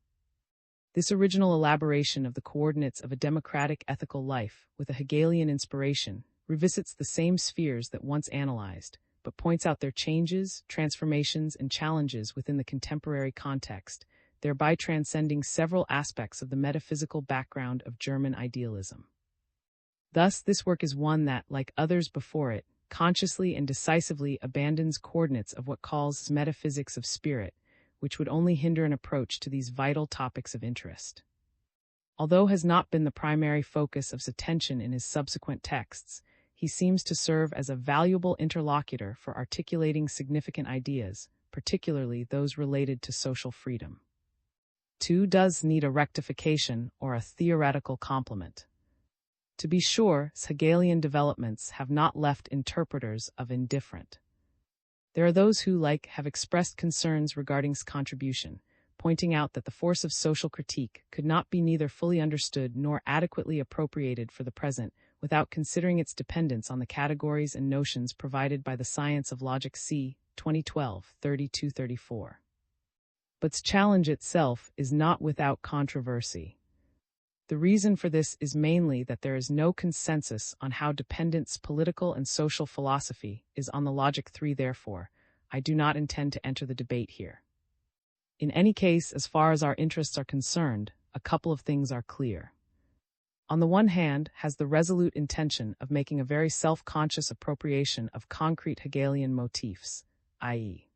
This original elaboration of the coordinates of a democratic ethical life with a Hegelian inspiration revisits the same spheres that once analyzed, but points out their changes, transformations, and challenges within the contemporary context, thereby transcending several aspects of the metaphysical background of German idealism. Thus, this work is one that, like others before it, consciously and decisively abandons coordinates of what calls metaphysics of spirit, which would only hinder an approach to these vital topics of interest. Although has not been the primary focus of his attention in his subsequent texts, he seems to serve as a valuable interlocutor for articulating significant ideas, particularly those related to social freedom. 2 does need a rectification or a theoretical complement. To be sure, Hegelian developments have not left interpreters of indifferent. There are those who, have expressed concerns regarding his contribution, pointing out that the force of social critique could not be neither fully understood nor adequately appropriated for the present without considering its dependence on the categories and notions provided by the science of logic c. 2012, 32-34. But its challenge itself is not without controversy. The reason for this is mainly that there is no consensus on how dependent political and social philosophy is on the logic 3. Therefore, I do not intend to enter the debate here. In any case, as far as our interests are concerned, a couple of things are clear. On the one hand, has the resolute intention of making a very self-conscious appropriation of concrete Hegelian motifs, i.e.,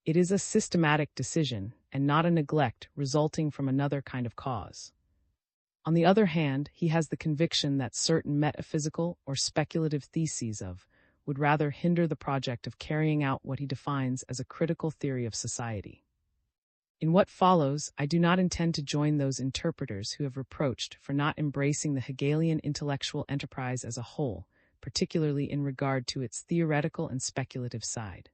it is a systematic decision and not a neglect resulting from another kind of cause. On the other hand, he has the conviction that certain metaphysical or speculative theses would rather hinder the project of carrying out what he defines as a critical theory of society. In what follows, I do not intend to join those interpreters who have reproached for not embracing the Hegelian intellectual enterprise as a whole, particularly in regard to its theoretical and speculative side.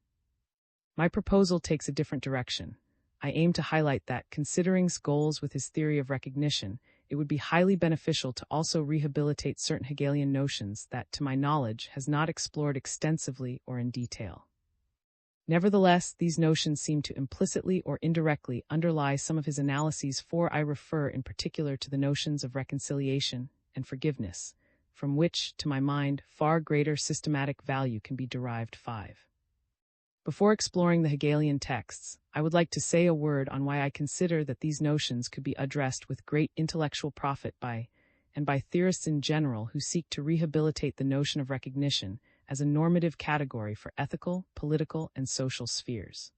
My proposal takes a different direction. I aim to highlight that, considering goals with his theory of recognition, it would be highly beneficial to also rehabilitate certain Hegelian notions that, to my knowledge, has not explored extensively or in detail. Nevertheless, these notions seem to implicitly or indirectly underlie some of his analyses, for I refer in particular to the notions of reconciliation and forgiveness, from which, to my mind, far greater systematic value can be derived. 5. Before exploring the Hegelian texts, I would like to say a word on why I consider that these notions could be addressed with great intellectual profit by theorists in general who seek to rehabilitate the notion of recognition as a normative category for ethical, political, and social spheres.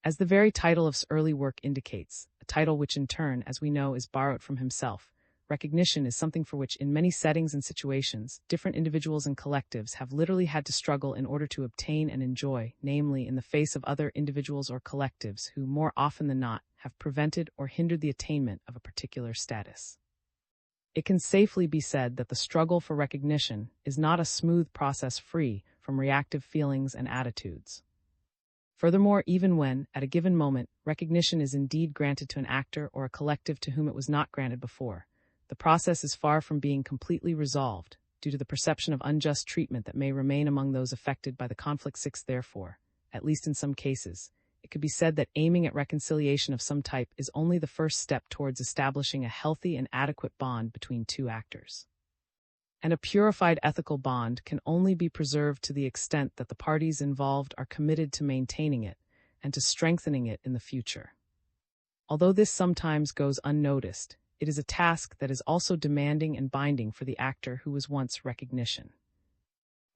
As the very title of his early work indicates, a title which in turn, as we know, is borrowed from himself, recognition is something for which in many settings and situations, different individuals and collectives have literally had to struggle in order to obtain and enjoy, namely in the face of other individuals or collectives who, more often than not, have prevented or hindered the attainment of a particular status. It can safely be said that the struggle for recognition is not a smooth process free from reactive feelings and attitudes. Furthermore, even when, at a given moment, recognition is indeed granted to an actor or a collective to whom it was not granted before, the process is far from being completely resolved due to the perception of unjust treatment that may remain among those affected by the conflict. 6. Therefore, at least in some cases, it could be said that aiming at reconciliation of some type is only the first step towards establishing a healthy and adequate bond between two actors. And a purified ethical bond can only be preserved to the extent that the parties involved are committed to maintaining it and to strengthening it in the future. Although this sometimes goes unnoticed, it is a task that is also demanding and binding for the actor who was once recognition.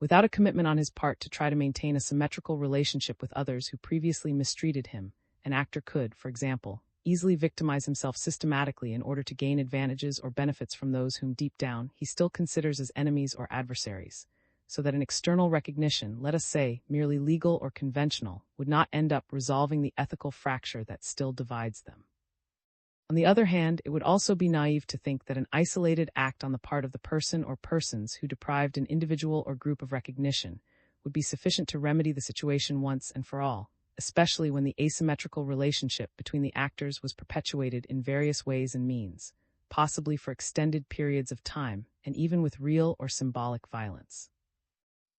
Without a commitment on his part to try to maintain a symmetrical relationship with others who previously mistreated him, an actor could, for example, easily victimize himself systematically in order to gain advantages or benefits from those whom deep down he still considers as enemies or adversaries, so that an external recognition, let us say, merely legal or conventional, would not end up resolving the ethical fracture that still divides them. On the other hand, it would also be naive to think that an isolated act on the part of the person or persons who deprived an individual or group of recognition would be sufficient to remedy the situation once and for all, especially when the asymmetrical relationship between the actors was perpetuated in various ways and means, possibly for extended periods of time, and even with real or symbolic violence.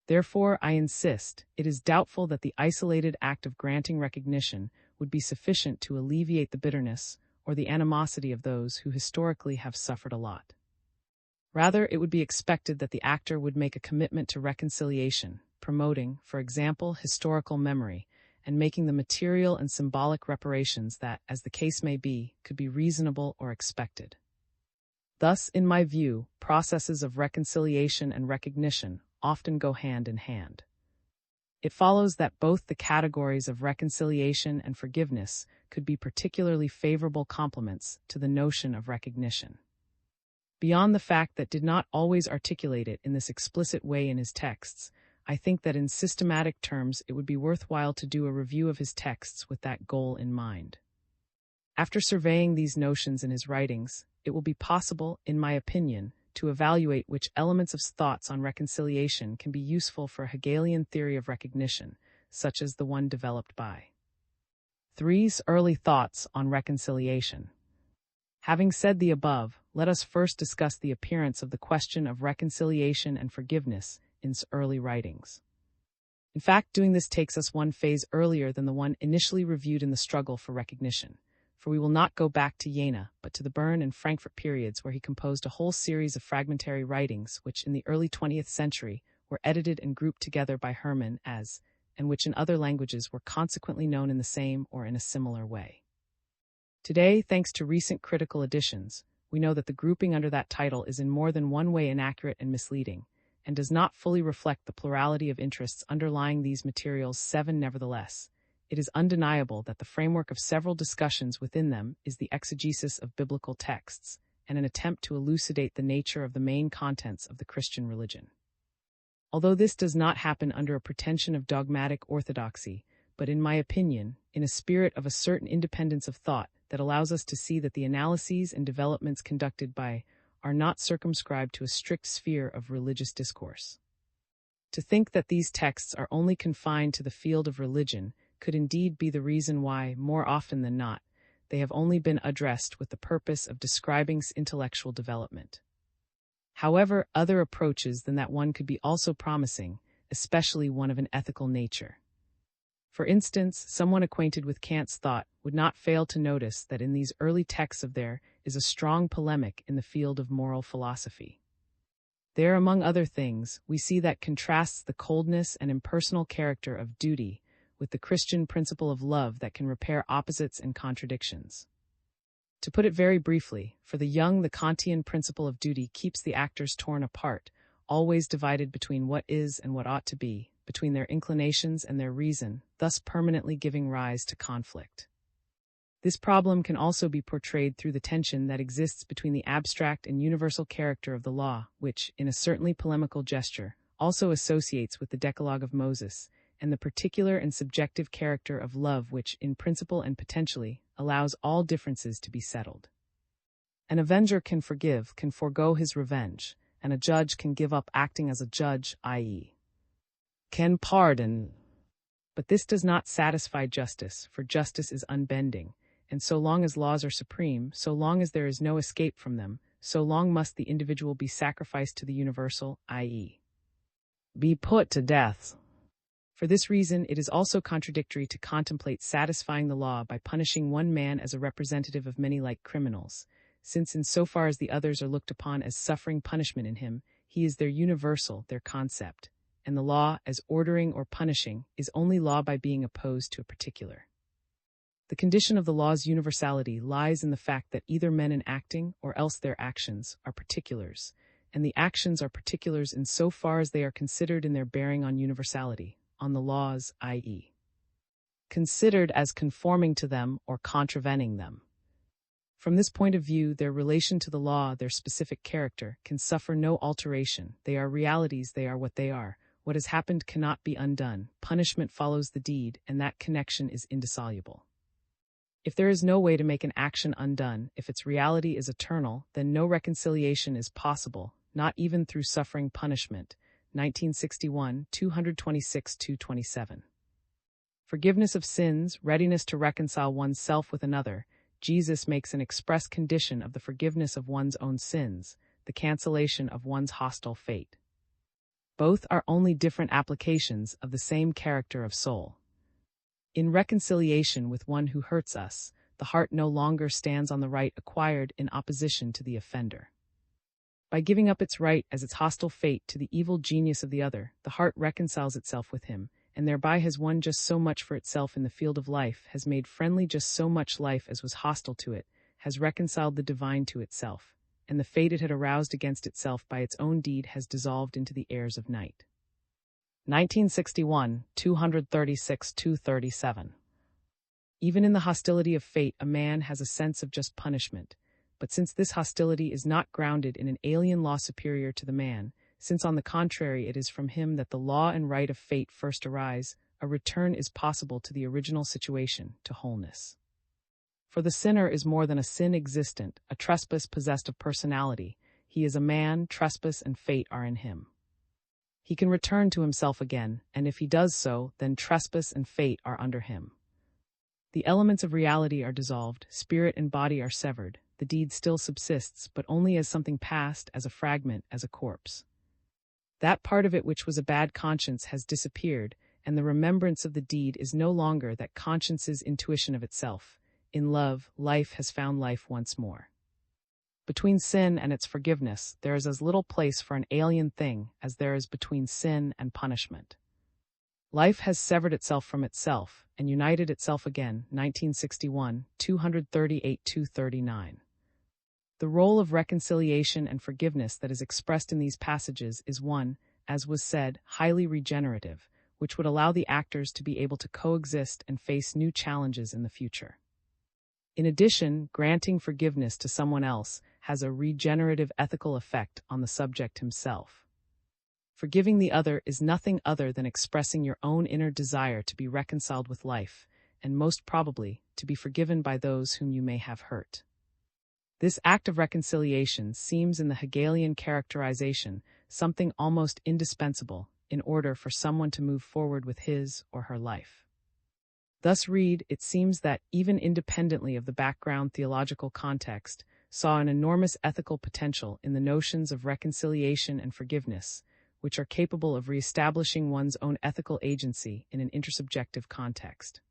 Therefore, I insist, it is doubtful that the isolated act of granting recognition would be sufficient to alleviate the bitterness or the animosity of those who historically have suffered a lot. Rather, it would be expected that the actor would make a commitment to reconciliation, promoting, for example, historical memory, and making the material and symbolic reparations that, as the case may be, could be reasonable or expected. Thus, in my view, processes of reconciliation and recognition often go hand in hand. It follows that both the categories of reconciliation and forgiveness could be particularly favorable complements to the notion of recognition. Beyond the fact that did not always articulate it in this explicit way in his texts, I think that in systematic terms it would be worthwhile to do a review of his texts with that goal in mind. After surveying these notions in his writings, it will be possible, in my opinion, to evaluate which elements of thoughts on reconciliation can be useful for a Hegelian theory of recognition, such as the one developed by 3's early thoughts on reconciliation. Having said the above, let us first discuss the appearance of the question of reconciliation and forgiveness in his early writings. In fact, doing this takes us one phase earlier than the one initially reviewed in the struggle for recognition, for we will not go back to Jena, but to the Bern and Frankfurt periods where he composed a whole series of fragmentary writings which in the early 20th century were edited and grouped together by Hermann as, and which in other languages were consequently known in the same or in a similar way. Today, thanks to recent critical editions, we know that the grouping under that title is in more than one way inaccurate and misleading, and does not fully reflect the plurality of interests underlying these materials. 7 Nevertheless, it is undeniable that the framework of several discussions within them is the exegesis of biblical texts, and an attempt to elucidate the nature of the main contents of the Christian religion. Although this does not happen under a pretension of dogmatic orthodoxy, but in my opinion, in a spirit of a certain independence of thought that allows us to see that the analyses and developments conducted by are not circumscribed to a strict sphere of religious discourse. To think that these texts are only confined to the field of religion could indeed be the reason why, more often than not, they have only been addressed with the purpose of describing intellectual development. However, other approaches than that one could be also promising, especially one of an ethical nature. For instance, someone acquainted with Kant's thought would not fail to notice that in these early texts of there is a strong polemic in the field of moral philosophy. There, among other things, we see that contrasts the coldness and impersonal character of duty with the Christian principle of love that can repair opposites and contradictions. To put it very briefly, for the young, the Kantian principle of duty keeps the actors torn apart, always divided between what is and what ought to be, between their inclinations and their reason, thus permanently giving rise to conflict. This problem can also be portrayed through the tension that exists between the abstract and universal character of the law, which, in a certainly polemical gesture, also associates with the Decalogue of Moses, and the particular and subjective character of love which, in principle and potentially, allows all differences to be settled. An avenger can forgive, can forego his revenge, and a judge can give up acting as a judge, i.e., can pardon. But this does not satisfy justice, for justice is unbending, and so long as laws are supreme, so long as there is no escape from them, so long must the individual be sacrificed to the universal, i.e., be put to death. For this reason, it is also contradictory to contemplate satisfying the law by punishing one man as a representative of many like criminals, since in so far as the others are looked upon as suffering punishment in him, he is their universal, their concept, and the law, as ordering or punishing, is only law by being opposed to a particular. The condition of the law's universality lies in the fact that either men in acting, or else their actions, are particulars, and the actions are particulars in so far as they are considered in their bearing on universality, on the laws, i.e., considered as conforming to them or contravening them. From this point of view, their relation to the law, their specific character, can suffer no alteration. They are realities, they are what they are. What has happened cannot be undone. Punishment follows the deed, and that connection is indissoluble. If there is no way to make an action undone, if its reality is eternal, then no reconciliation is possible, not even through suffering punishment. 1961, 226-227. Forgiveness of sins, readiness to reconcile oneself with another. Jesus makes an express condition of the forgiveness of one's own sins, the cancellation of one's hostile fate. Both are only different applications of the same character of soul. In reconciliation with one who hurts us, the heart no longer stands on the right acquired in opposition to the offender. By giving up its right as its hostile fate to the evil genius of the other, the heart reconciles itself with him, and thereby has won just so much for itself in the field of life, has made friendly just so much life as was hostile to it, has reconciled the divine to itself, and the fate it had aroused against itself by its own deed has dissolved into the airs of night. 1961, 236-237. Even in the hostility of fate, a man has a sense of just punishment. But since this hostility is not grounded in an alien law superior to the man, since on the contrary it is from him that the law and right of fate first arise, a return is possible to the original situation, to wholeness. For the sinner is more than a sin existent, a trespass possessed of personality. He is a man, trespass and fate are in him. He can return to himself again, and if he does so, then trespass and fate are under him. The elements of reality are dissolved, spirit and body are severed. The deed still subsists, but only as something past, as a fragment, as a corpse. That part of it which was a bad conscience has disappeared, and the remembrance of the deed is no longer that conscience's intuition of itself. In love, life has found life once more. Between sin and its forgiveness, there is as little place for an alien thing as there is between sin and punishment. Life has severed itself from itself and united itself again, 1961, 238-239. The role of reconciliation and forgiveness that is expressed in these passages is one, as was said, highly regenerative, which would allow the actors to be able to coexist and face new challenges in the future. In addition, granting forgiveness to someone else has a regenerative ethical effect on the subject himself. Forgiving the other is nothing other than expressing your own inner desire to be reconciled with life, and most probably, to be forgiven by those whom you may have hurt. This act of reconciliation seems in the Hegelian characterization something almost indispensable in order for someone to move forward with his or her life. Thus Reid, it seems that, even independently of the background theological context, saw an enormous ethical potential in the notions of reconciliation and forgiveness, which are capable of reestablishing one's own ethical agency in an intersubjective context.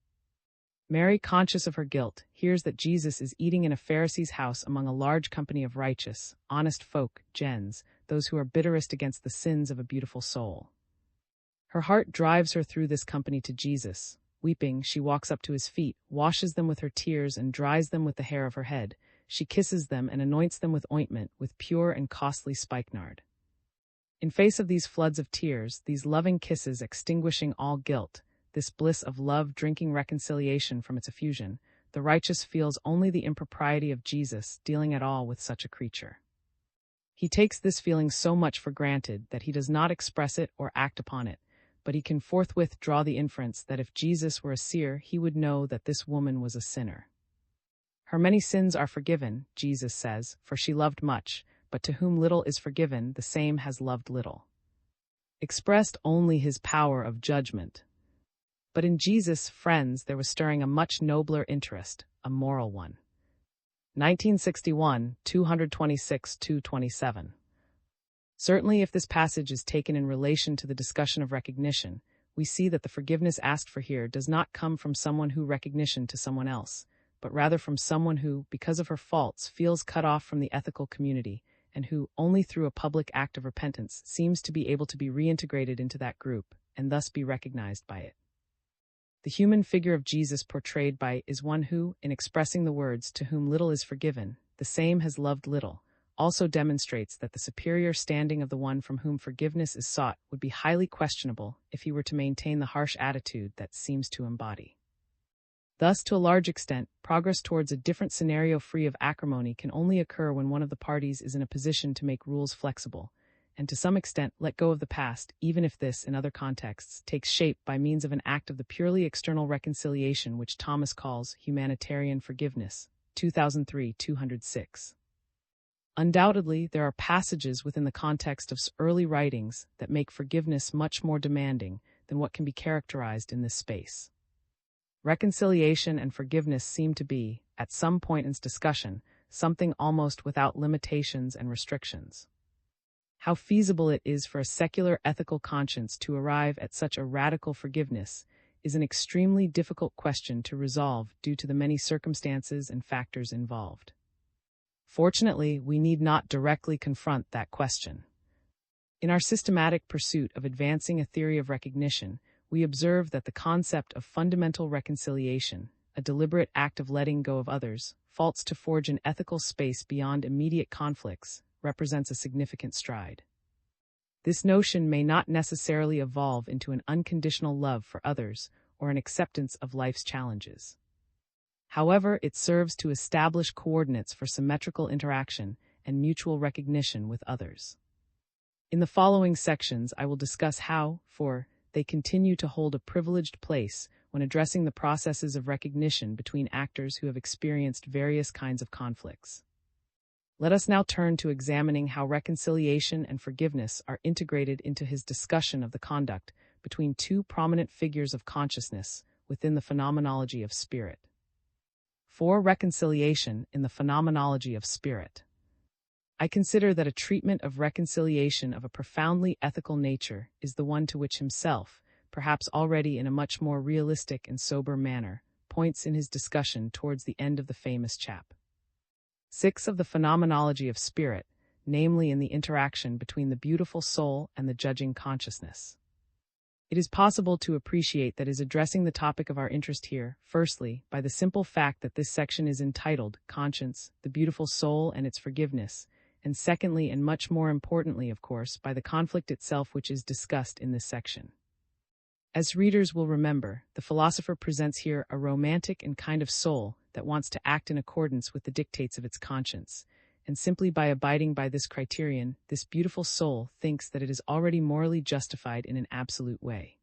Mary, conscious of her guilt, hears that Jesus is eating in a Pharisee's house among a large company of righteous, honest folk, gens, those who are bitterest against the sins of a beautiful soul. Her heart drives her through this company to Jesus. Weeping, she walks up to his feet, washes them with her tears and dries them with the hair of her head. She kisses them and anoints them with ointment, with pure and costly spikenard. In face of these floods of tears, these loving kisses extinguishing all guilt, this bliss of love drinking reconciliation from its effusion, the righteous feels only the impropriety of Jesus dealing at all with such a creature. He takes this feeling so much for granted that he does not express it or act upon it, but he can forthwith draw the inference that if Jesus were a seer, he would know that this woman was a sinner. Her many sins are forgiven, Jesus says, for she loved much, but to whom little is forgiven, the same has loved little. Expressed only his power of judgment. But in Jesus, friends, there was stirring a much nobler interest, a moral one. 1961, 226-227. Certainly, if this passage is taken in relation to the discussion of recognition, we see that the forgiveness asked for here does not come from someone who recognition to someone else, but rather from someone who, because of her faults, feels cut off from the ethical community, and who, only through a public act of repentance, seems to be able to be reintegrated into that group, and thus be recognized by it. The human figure of Jesus portrayed by is one who, in expressing the words, "To whom little is forgiven, the same has loved little," also demonstrates that the superior standing of the one from whom forgiveness is sought would be highly questionable if he were to maintain the harsh attitude that seems to embody. Thus, to a large extent, progress towards a different scenario free of acrimony can only occur when one of the parties is in a position to make rules flexible, and to some extent let go of the past, even if this, in other contexts, takes shape by means of an act of the purely external reconciliation which Thomas calls humanitarian forgiveness, 2003, 206. Undoubtedly, there are passages within the context of early writings that make forgiveness much more demanding than what can be characterized in this space. Reconciliation and forgiveness seem to be, at some point in its discussion, something almost without limitations and restrictions. How feasible it is for a secular ethical conscience to arrive at such a radical forgiveness is an extremely difficult question to resolve due to the many circumstances and factors involved. Fortunately, we need not directly confront that question. In our systematic pursuit of advancing a theory of recognition, we observe that the concept of fundamental reconciliation, a deliberate act of letting go of others, faults to forge an ethical space beyond immediate conflicts, represents a significant stride. This notion may not necessarily evolve into an unconditional love for others or an acceptance of life's challenges. However, it serves to establish coordinates for symmetrical interaction and mutual recognition with others. In the following sections, I will discuss how, they continue to hold a privileged place when addressing the processes of recognition between actors who have experienced various kinds of conflicts. Let us now turn to examining how reconciliation and forgiveness are integrated into his discussion of the conduct between two prominent figures of consciousness within the phenomenology of spirit. For reconciliation in the phenomenology of spirit. I consider that a treatment of reconciliation of a profoundly ethical nature is the one to which himself, perhaps already in a much more realistic and sober manner, points in his discussion towards the end of the famous chap. 6 of the phenomenology of spirit, namely in the interaction between the beautiful soul and the judging consciousness. It is possible to appreciate that is addressing the topic of our interest here, firstly, by the simple fact that this section is entitled Conscience, the Beautiful Soul and Its Forgiveness, and secondly, and much more importantly, of course, by the conflict itself which is discussed in this section. As readers will remember, the philosopher presents here a romantic and kind of soul that wants to act in accordance with the dictates of its conscience, and simply by abiding by this criterion, this beautiful soul thinks that it is already morally justified in an absolute way.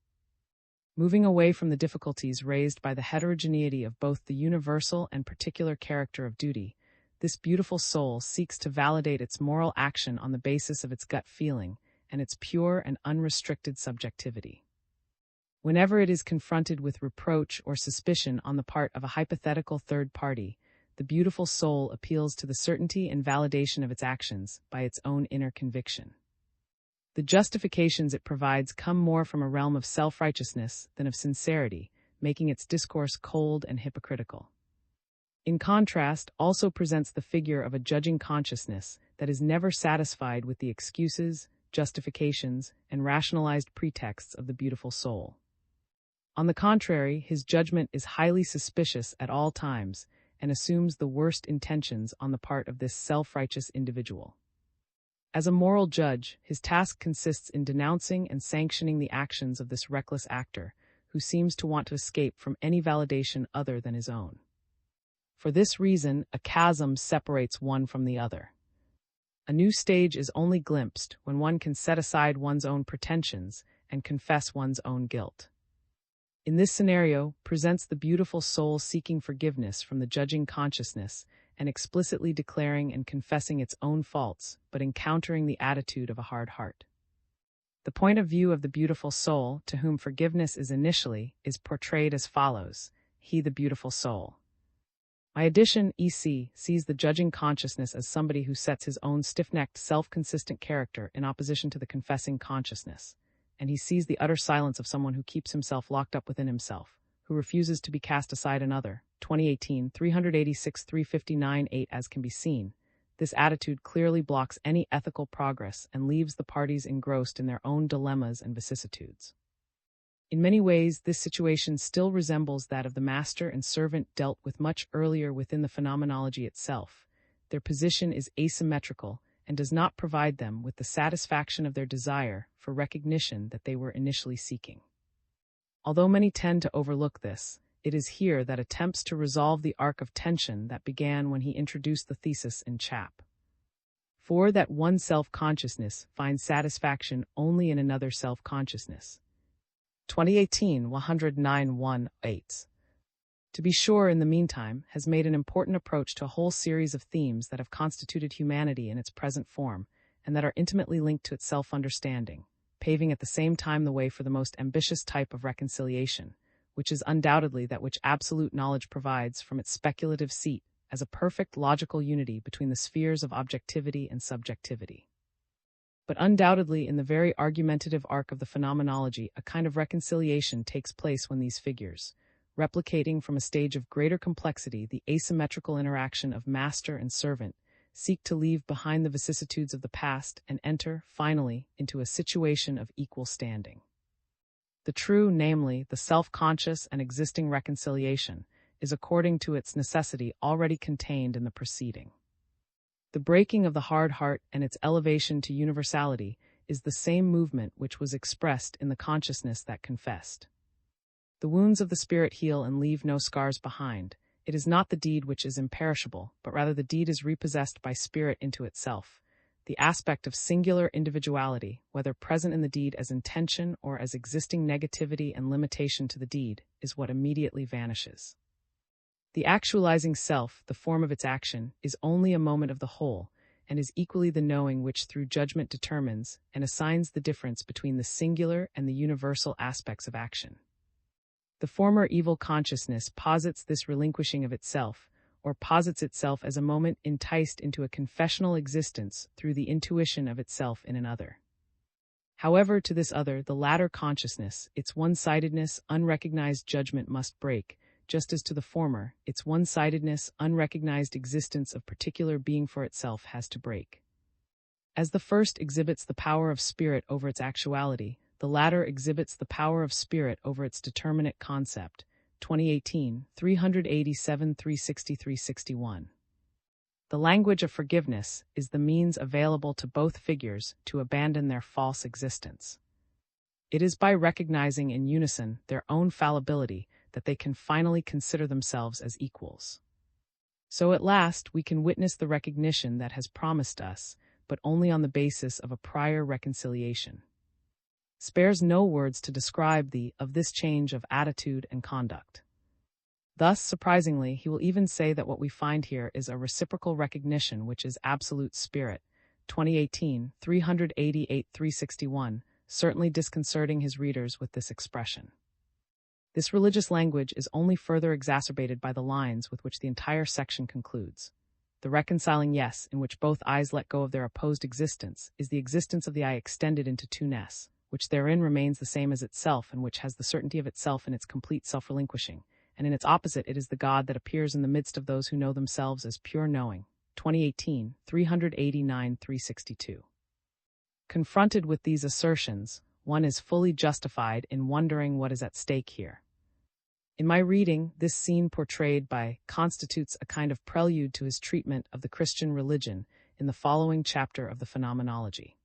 Moving away from the difficulties raised by the heterogeneity of both the universal and particular character of duty, this beautiful soul seeks to validate its moral action on the basis of its gut feeling and its pure and unrestricted subjectivity. Whenever it is confronted with reproach or suspicion on the part of a hypothetical third party, the beautiful soul appeals to the certainty and validation of its actions by its own inner conviction. The justifications it provides come more from a realm of self-righteousness than of sincerity, making its discourse cold and hypocritical. In contrast, also presents the figure of a judging consciousness that is never satisfied with the excuses, justifications, and rationalized pretexts of the beautiful soul. On the contrary, his judgment is highly suspicious at all times and assumes the worst intentions on the part of this self-righteous individual. As a moral judge, his task consists in denouncing and sanctioning the actions of this reckless actor, who seems to want to escape from any validation other than his own. For this reason, a chasm separates one from the other. A new stage is only glimpsed when one can set aside one's own pretensions and confess one's own guilt. In this scenario, presents the beautiful soul seeking forgiveness from the judging consciousness and explicitly declaring and confessing its own faults, but encountering the attitude of a hard heart. The point of view of the beautiful soul, to whom forgiveness is initially, is portrayed as follows: he, the beautiful soul. My edition, EC, sees the judging consciousness as somebody who sets his own stiff-necked, self-consistent character in opposition to the confessing consciousness, and he sees the utter silence of someone who keeps himself locked up within himself, who refuses to be cast aside another. 2018, 386, 359, 8. As can be seen, this attitude clearly blocks any ethical progress and leaves the parties engrossed in their own dilemmas and vicissitudes. In many ways, this situation still resembles that of the master and servant dealt with much earlier within the phenomenology itself. Their position is asymmetrical and does not provide them with the satisfaction of their desire for recognition that they were initially seeking. Although many tend to overlook this, it is here that attempts to resolve the arc of tension that began when he introduced the thesis in Chap. 4 that one self-consciousness finds satisfaction only in another self-consciousness. 2018, 109, 8. To be sure, in the meantime, has made an important approach to a whole series of themes that have constituted humanity in its present form, and that are intimately linked to its self-understanding, paving at the same time the way for the most ambitious type of reconciliation, which is undoubtedly that which absolute knowledge provides from its speculative seat as a perfect logical unity between the spheres of objectivity and subjectivity. But undoubtedly, in the very argumentative arc of the phenomenology, a kind of reconciliation takes place when these figures, replicating from a stage of greater complexity the asymmetrical interaction of master and servant, seek to leave behind the vicissitudes of the past and enter, finally, into a situation of equal standing. The true, namely, the self-conscious and existing reconciliation, is according to its necessity already contained in the preceding. The breaking of the hard heart and its elevation to universality is the same movement which was expressed in the consciousness that confessed. The wounds of the spirit heal and leave no scars behind. It is not the deed which is imperishable, but rather the deed is repossessed by spirit into itself. The aspect of singular individuality, whether present in the deed as intention or as existing negativity and limitation to the deed, is what immediately vanishes. The actualizing self, the form of its action, is only a moment of the whole, and is equally the knowing which through judgment determines and assigns the difference between the singular and the universal aspects of action. The former evil consciousness posits this relinquishing of itself, or posits itself as a moment enticed into a confessional existence through the intuition of itself in another. However, to this other, the latter consciousness, its one-sidedness, unrecognized judgment must break, just as to the former, its one-sidedness, unrecognized existence of particular being for itself has to break. As the first exhibits the power of spirit over its actuality, the the latter exhibits the power of spirit over its determinate concept. 2018, 387 363 61. The language of forgiveness is the means available to both figures to abandon their false existence. It is by recognizing in unison their own fallibility that they can finally consider themselves as equals. So at last we can witness the recognition that has promised us, but only on the basis of a prior reconciliation. Spares no words to describe this change of attitude and conduct. Thus, surprisingly, he will even say that what we find here is a reciprocal recognition which is absolute spirit. 2018, 388 361, certainly disconcerting his readers with this expression. This religious language is only further exacerbated by the lines with which the entire section concludes. The reconciling yes, in which both eyes let go of their opposed existence, is the existence of the eye extended into two-ness, which therein remains the same as itself and which has the certainty of itself in its complete self-relinquishing, and in its opposite it is the God that appears in the midst of those who know themselves as pure knowing. 2018, 389 362. Confronted with these assertions, one is fully justified in wondering what is at stake here. In my reading, this scene portrayed by constitutes a kind of prelude to his treatment of the Christian religion in the following chapter of the Phenomenology.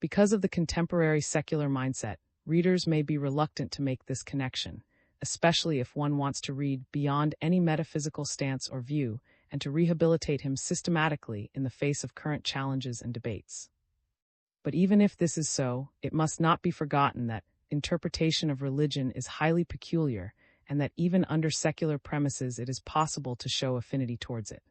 Because of the contemporary secular mindset, readers may be reluctant to make this connection, especially if one wants to read beyond any metaphysical stance or view and to rehabilitate him systematically in the face of current challenges and debates. But even if this is so, it must not be forgotten that interpretation of religion is highly peculiar and that even under secular premises it is possible to show affinity towards it.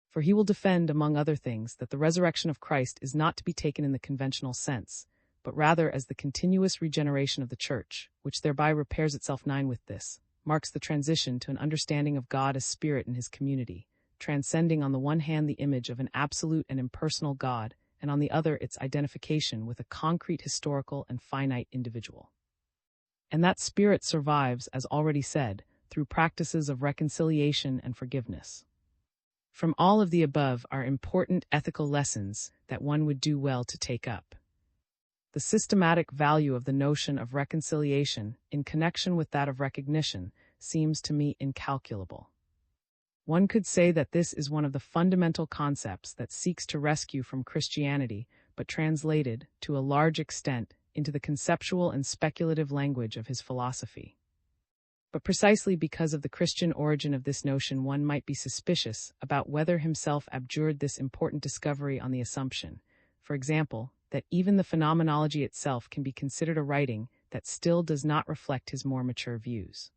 For he will defend, among other things, that the resurrection of Christ is not to be taken in the conventional sense, but rather as the continuous regeneration of the Church, which thereby repairs itself. 9 with this, marks the transition to an understanding of God as spirit in his community, transcending on the one hand the image of an absolute and impersonal God, and on the other its identification with a concrete historical and finite individual. And that spirit survives, as already said, through practices of reconciliation and forgiveness. From all of the above are important ethical lessons that one would do well to take up. The systematic value of the notion of reconciliation in connection with that of recognition seems to me incalculable. One could say that this is one of the fundamental concepts that seeks to rescue from Christianity, but translated, to a large extent, into the conceptual and speculative language of his philosophy. But precisely because of the Christian origin of this notion, one might be suspicious about whether himself abjured this important discovery on the assumption, for example, that even the Phenomenology itself can be considered a writing that still does not reflect his more mature views.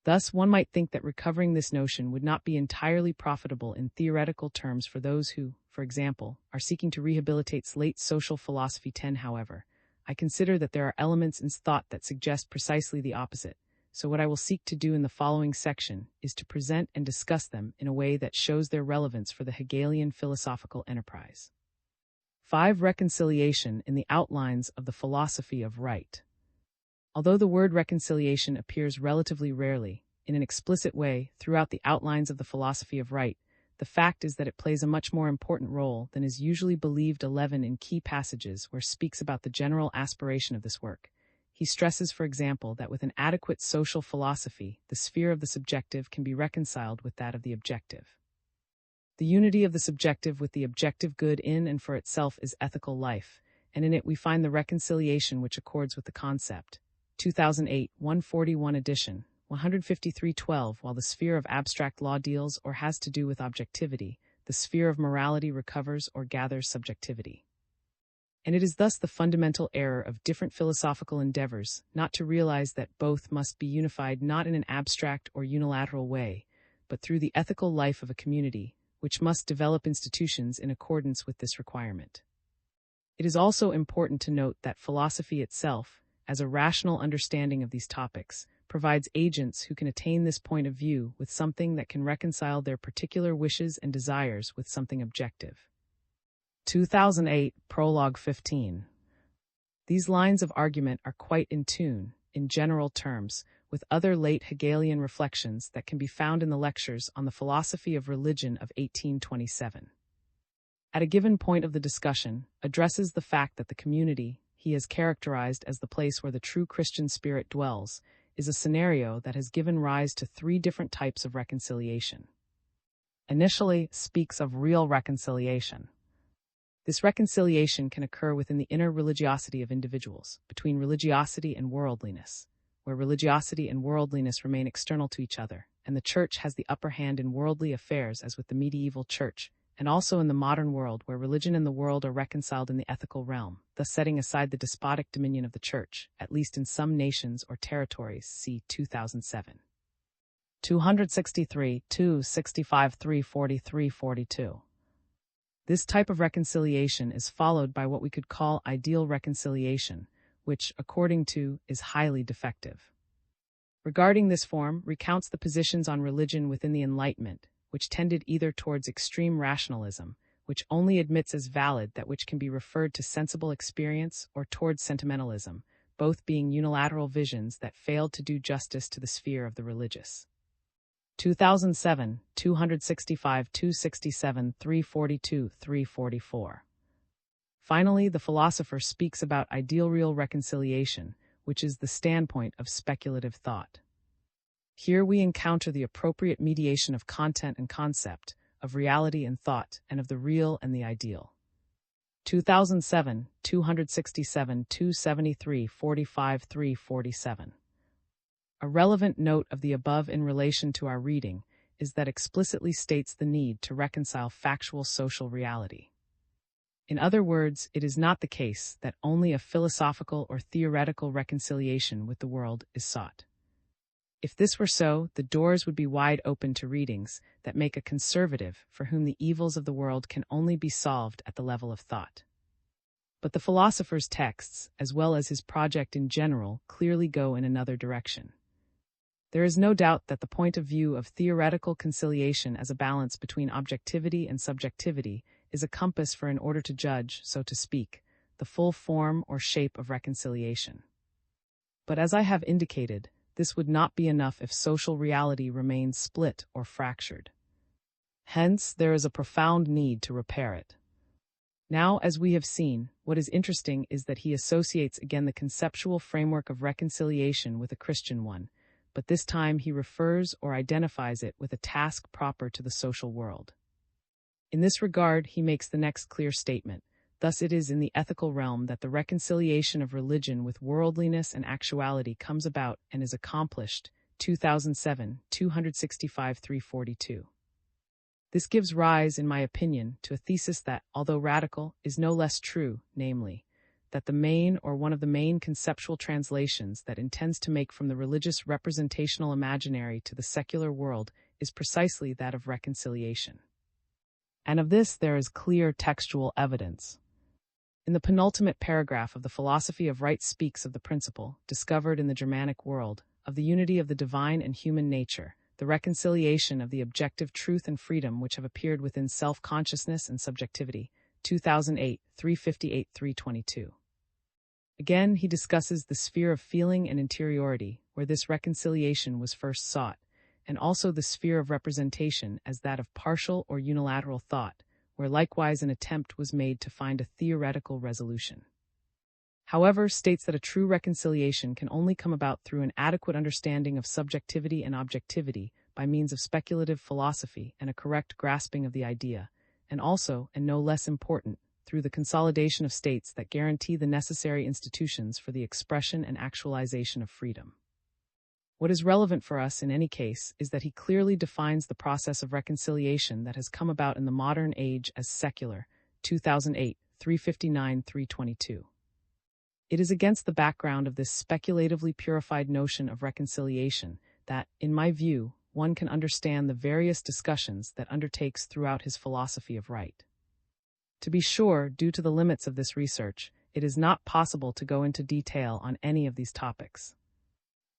Thus, one might think that recovering this notion would not be entirely profitable in theoretical terms for those who, for example, are seeking to rehabilitate Slate's social philosophy. 10. However, I consider that there are elements in thought that suggest precisely the opposite, so what I will seek to do in the following section is to present and discuss them in a way that shows their relevance for the Hegelian philosophical enterprise. 5. Reconciliation in the outlines of the philosophy of right. Although the word reconciliation appears relatively rarely, in an explicit way, throughout the outlines of the philosophy of right, the fact is that it plays a much more important role than is usually believed. 11. In key passages where speaks about the general aspiration of this work, he stresses, for example, that with an adequate social philosophy, the sphere of the subjective can be reconciled with that of the objective. The unity of the subjective with the objective good in and for itself is ethical life, and in it we find the reconciliation which accords with the concept. 2008, 141 edition, 153:12. While the sphere of abstract law deals or has to do with objectivity, the sphere of morality recovers or gathers subjectivity. And it is thus the fundamental error of different philosophical endeavors not to realize that both must be unified not in an abstract or unilateral way, but through the ethical life of a community, which must develop institutions in accordance with this requirement. It is also important to note that philosophy itself, as a rational understanding of these topics, provides agents who can attain this point of view with something that can reconcile their particular wishes and desires with something objective. 2008, Prologue 15. These lines of argument are quite in tune, in general terms, with other late Hegelian reflections that can be found in the lectures on the philosophy of religion of 1827. At a given point of the discussion, addresses the fact that the community, he has characterized as the place where the true Christian spirit dwells, is a scenario that has given rise to three different types of reconciliation. Initially, speaks of real reconciliation. This reconciliation can occur within the inner religiosity of individuals, between religiosity and worldliness, where religiosity and worldliness remain external to each other, and the Church has the upper hand in worldly affairs as with the medieval Church, and also in the modern world where religion and the world are reconciled in the ethical realm, thus setting aside the despotic dominion of the Church, at least in some nations or territories, see 2007. 263, 265, 343, 42. This type of reconciliation is followed by what we could call ideal reconciliation, which, according to, is highly defective. Regarding this form, recounts the positions on religion within the Enlightenment, which tended either towards extreme rationalism, which only admits as valid that which can be referred to sensible experience, or towards sentimentalism, both being unilateral visions that failed to do justice to the sphere of the religious. 2007, 265, 267, 342, 344. Finally, the philosopher speaks about ideal real reconciliation, which is the standpoint of speculative thought. Here we encounter the appropriate mediation of content and concept, of reality and thought, and of the real and the ideal. 2007, 267, 273, 45, 347. A relevant note of the above in relation to our reading is that explicitly states the need to reconcile factual social reality. In other words, it is not the case that only a philosophical or theoretical reconciliation with the world is sought. If this were so, the doors would be wide open to readings that make a conservative for whom the evils of the world can only be solved at the level of thought. But the philosopher's texts, as well as his project in general, clearly go in another direction. There is no doubt that the point of view of theoretical conciliation as a balance between objectivity and subjectivity is a compass for in order to judge, so to speak, the full form or shape of reconciliation. But as I have indicated, this would not be enough if social reality remains split or fractured. Hence, there is a profound need to repair it. Now, as we have seen, what is interesting is that he associates again the conceptual framework of reconciliation with a Christian one, but this time he refers or identifies it with a task proper to the social world. In this regard, he makes the next clear statement. Thus it is in the ethical realm that the reconciliation of religion with worldliness and actuality comes about and is accomplished. 2007, 265, 342. This gives rise, in my opinion, to a thesis that, although radical, is no less true, namely, that the main or one of the main conceptual translations that intends to make from the religious representational imaginary to the secular world is precisely that of reconciliation. And of this there is clear textual evidence. In the penultimate paragraph of the Philosophy of Right speaks of the principle, discovered in the Germanic world, of the unity of the divine and human nature, the reconciliation of the objective truth and freedom which have appeared within self-consciousness and subjectivity, 2008, 358, 322. Again, he discusses the sphere of feeling and interiority, where this reconciliation was first sought, and also the sphere of representation as that of partial or unilateral thought, where likewise an attempt was made to find a theoretical resolution. However, states that a true reconciliation can only come about through an adequate understanding of subjectivity and objectivity by means of speculative philosophy and a correct grasping of the idea, and also, and no less important, through the consolidation of states that guarantee the necessary institutions for the expression and actualization of freedom. What is relevant for us in any case is that he clearly defines the process of reconciliation that has come about in the modern age as secular, 2008, 359, 322. It is against the background of this speculatively purified notion of reconciliation that, in my view, one can understand the various discussions that undertakes throughout his philosophy of right. To be sure, due to the limits of this research, it is not possible to go into detail on any of these topics.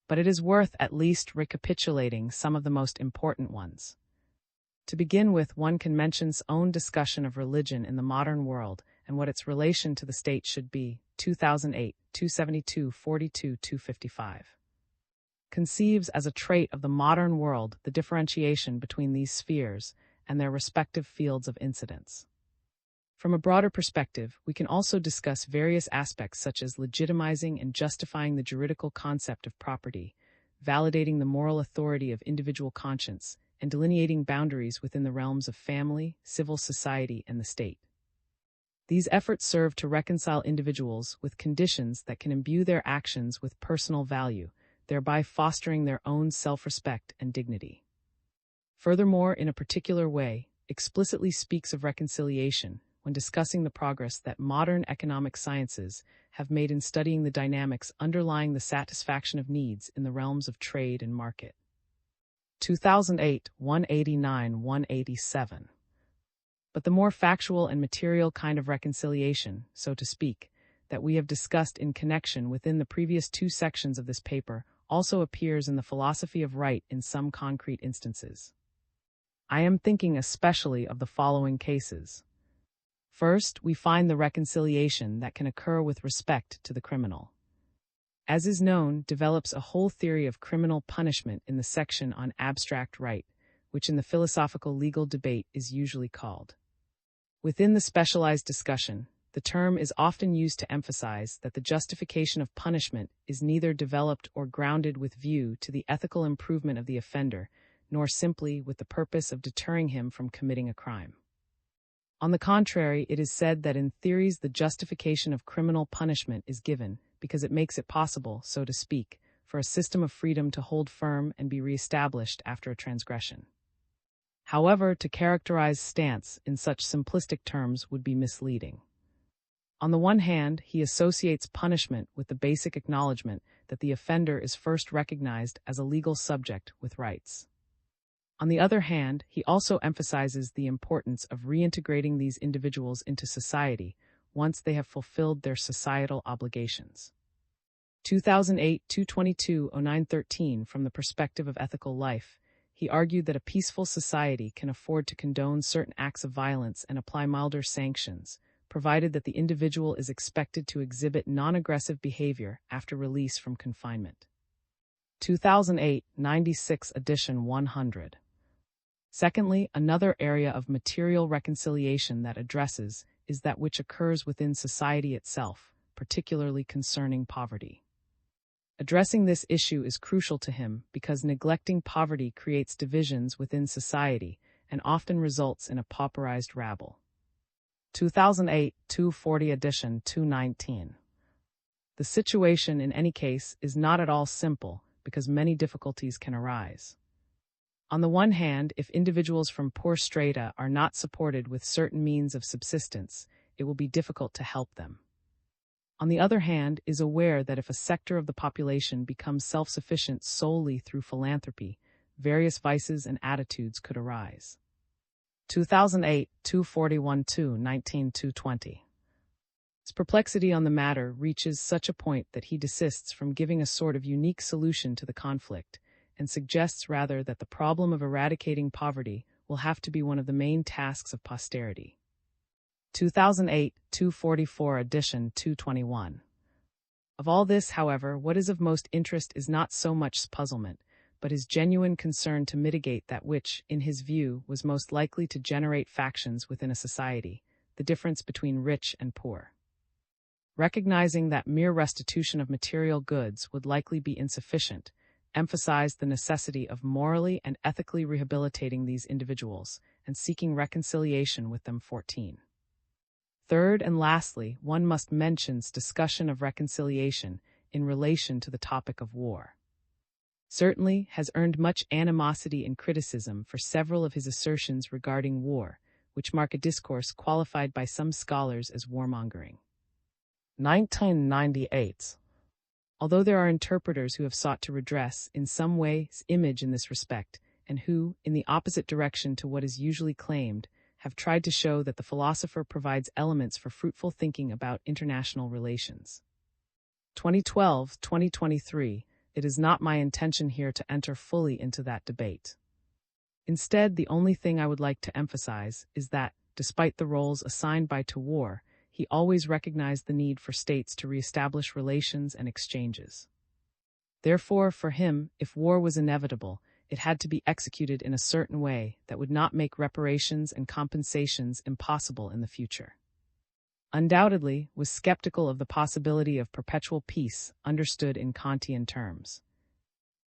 But it is worth at least recapitulating some of the most important ones. To begin with, one can mention his own discussion of religion in the modern world and what its relation to the state should be, 2008, 272, 42, 255. Conceives as a trait of the modern world the differentiation between these spheres and their respective fields of incidence. From a broader perspective, we can also discuss various aspects such as legitimizing and justifying the juridical concept of property, validating the moral authority of individual conscience, and delineating boundaries within the realms of family, civil society, and the state. These efforts serve to reconcile individuals with conditions that can imbue their actions with personal value, thereby fostering their own self-respect and dignity. Furthermore, in a particular way, explicitly speaks of reconciliation when discussing the progress that modern economic sciences have made in studying the dynamics underlying the satisfaction of needs in the realms of trade and market. 2008, 189-187. But the more factual and material kind of reconciliation, so to speak, that we have discussed in connection within the previous two sections of this paper also appears in the philosophy of right in some concrete instances. I am thinking especially of the following cases. First, we find the reconciliation that can occur with respect to the criminal. As is known, develops a whole theory of criminal punishment in the section on abstract right, which in the philosophical legal debate is usually called. Within the specialized discussion, the term is often used to emphasize that the justification of punishment is neither developed or grounded with view to the ethical improvement of the offender, nor simply with the purpose of deterring him from committing a crime. On the contrary, it is said that in theories the justification of criminal punishment is given because it makes it possible, so to speak, for a system of freedom to hold firm and be reestablished after a transgression. However, to characterize stance in such simplistic terms would be misleading. On the one hand, he associates punishment with the basic acknowledgement that the offender is first recognized as a legal subject with rights. On the other hand, he also emphasizes the importance of reintegrating these individuals into society once they have fulfilled their societal obligations. 2008, 222-0913. From the perspective of ethical life, he argued that a peaceful society can afford to condone certain acts of violence and apply milder sanctions, provided that the individual is expected to exhibit non-aggressive behavior after release from confinement. 2008, 96 edition 100. Secondly, another area of material reconciliation that addresses is that which occurs within society itself, particularly concerning poverty. Addressing this issue is crucial to him because neglecting poverty creates divisions within society and often results in a pauperized rabble. 2008, 240 edition 219. The situation in any case is not at all simple because many difficulties can arise. On the one hand, if individuals from poor strata are not supported with certain means of subsistence, it will be difficult to help them. On the other hand, is aware that if a sector of the population becomes self-sufficient solely through philanthropy, various vices and attitudes could arise. 2008, 241-219-220. His perplexity on the matter reaches such a point that he desists from giving a sort of unique solution to the conflict, and suggests rather that the problem of eradicating poverty will have to be one of the main tasks of posterity. 2008, 244 edition 221. Of all this, however, what is of most interest is not so much puzzlement, but his genuine concern to mitigate that which, in his view, was most likely to generate factions within a society, the difference between rich and poor. Recognizing that mere restitution of material goods would likely be insufficient, emphasized the necessity of morally and ethically rehabilitating these individuals and seeking reconciliation with them. 14. Third and lastly, one must mention discussion of reconciliation in relation to the topic of war. Certainly has earned much animosity and criticism for several of his assertions regarding war, which mark a discourse qualified by some scholars as warmongering. 1998. Although there are interpreters who have sought to redress, in some way, his image in this respect, and who, in the opposite direction to what is usually claimed, have tried to show that the philosopher provides elements for fruitful thinking about international relations. 2012-2023, it is not my intention here to enter fully into that debate. Instead, the only thing I would like to emphasize is that, despite the roles assigned by to war, he always recognized the need for states to reestablish relations and exchanges. Therefore, for him, if war was inevitable, it had to be executed in a certain way that would not make reparations and compensations impossible in the future. undoubtedly was skeptical of the possibility of perpetual peace understood in Kantian terms.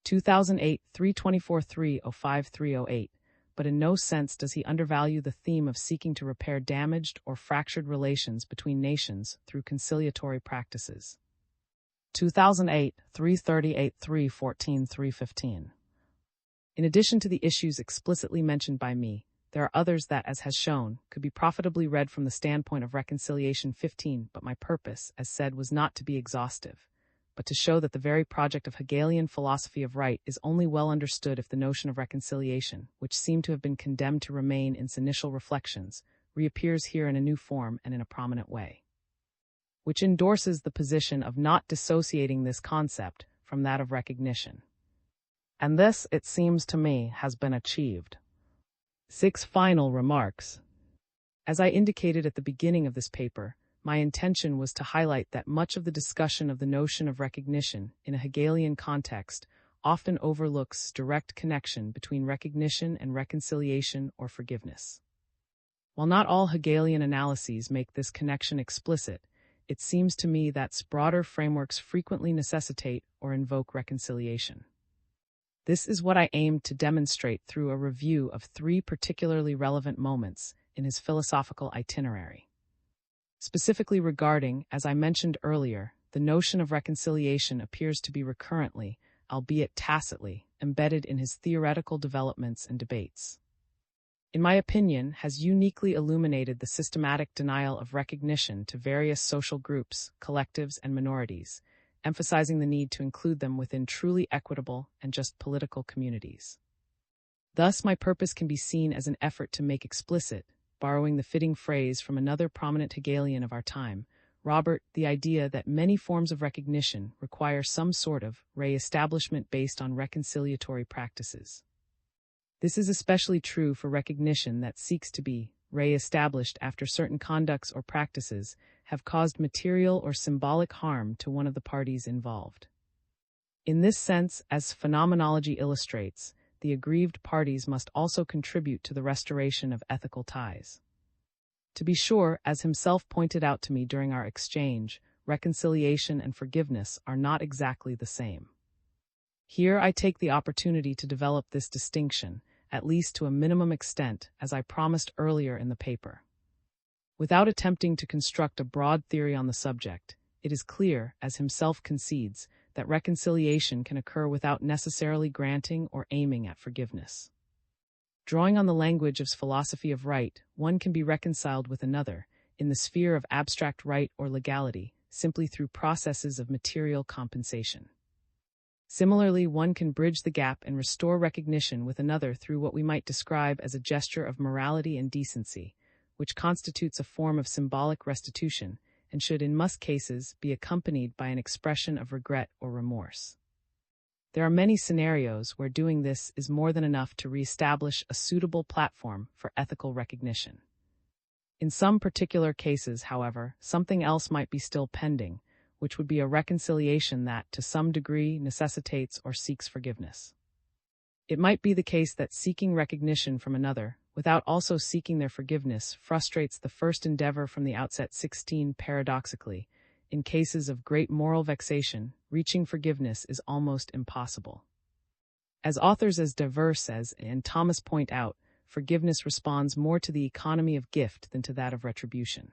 2008 324 305 308, but in no sense does he undervalue the theme of seeking to repair damaged or fractured relations between nations through conciliatory practices. 2008 338 314 315. In addition to the issues explicitly mentioned by me, there are others that, as has shown, could be profitably read from the standpoint of Reconciliation 15, but my purpose, as said, was not to be exhaustive, but to show that the very project of Hegelian philosophy of right is only well understood if the notion of reconciliation, which seemed to have been condemned to remain in its initial reflections, reappears here in a new form and in a prominent way, which endorses the position of not dissociating this concept from that of recognition. And this, it seems to me, has been achieved. 6 final remarks. As I indicated at the beginning of this paper, my intention was to highlight that much of the discussion of the notion of recognition in a Hegelian context often overlooks direct connection between recognition and reconciliation or forgiveness. While not all Hegelian analyses make this connection explicit, it seems to me that broader frameworks frequently necessitate or invoke reconciliation. This is what I aimed to demonstrate through a review of 3 particularly relevant moments in his philosophical itinerary. Specifically regarding, as I mentioned earlier, the notion of reconciliation appears to be recurrently, albeit tacitly, embedded in his theoretical developments and debates. In my opinion, has uniquely illuminated the systematic denial of recognition to various social groups, collectives, and minorities, emphasizing the need to include them within truly equitable and just political communities. Thus, my purpose can be seen as an effort to make explicit, borrowing the fitting phrase from another prominent Hegelian of our time, Robert, the idea that many forms of recognition require some sort of re-establishment based on reconciliatory practices. This is especially true for recognition that seeks to be re-established after certain conducts or practices have caused material or symbolic harm to one of the parties involved. In this sense, as phenomenology illustrates, the aggrieved parties must also contribute to the restoration of ethical ties. To be sure, as himself pointed out to me during our exchange, reconciliation and forgiveness are not exactly the same. Here I take the opportunity to develop this distinction, at least to a minimum extent, as I promised earlier in the paper. Without attempting to construct a broad theory on the subject, it is clear, as himself concedes, that reconciliation can occur without necessarily granting or aiming at forgiveness. Drawing on the language of philosophy of right, one can be reconciled with another, in the sphere of abstract right or legality, simply through processes of material compensation. Similarly, one can bridge the gap and restore recognition with another through what we might describe as a gesture of morality and decency, which constitutes a form of symbolic restitution and should in most cases be accompanied by an expression of regret or remorse. There are many scenarios where doing this is more than enough to re-establish a suitable platform for ethical recognition. In some particular cases, however, something else might be still pending, which would be a reconciliation that, to some degree, necessitates or seeks forgiveness. It might be the case that seeking recognition from another, without also seeking their forgiveness, frustrates the first endeavor from the outset. 16. Paradoxically, in cases of great moral vexation, reaching forgiveness is almost impossible. As authors as diverse as and Thomas point out, forgiveness responds more to the economy of gift than to that of retribution.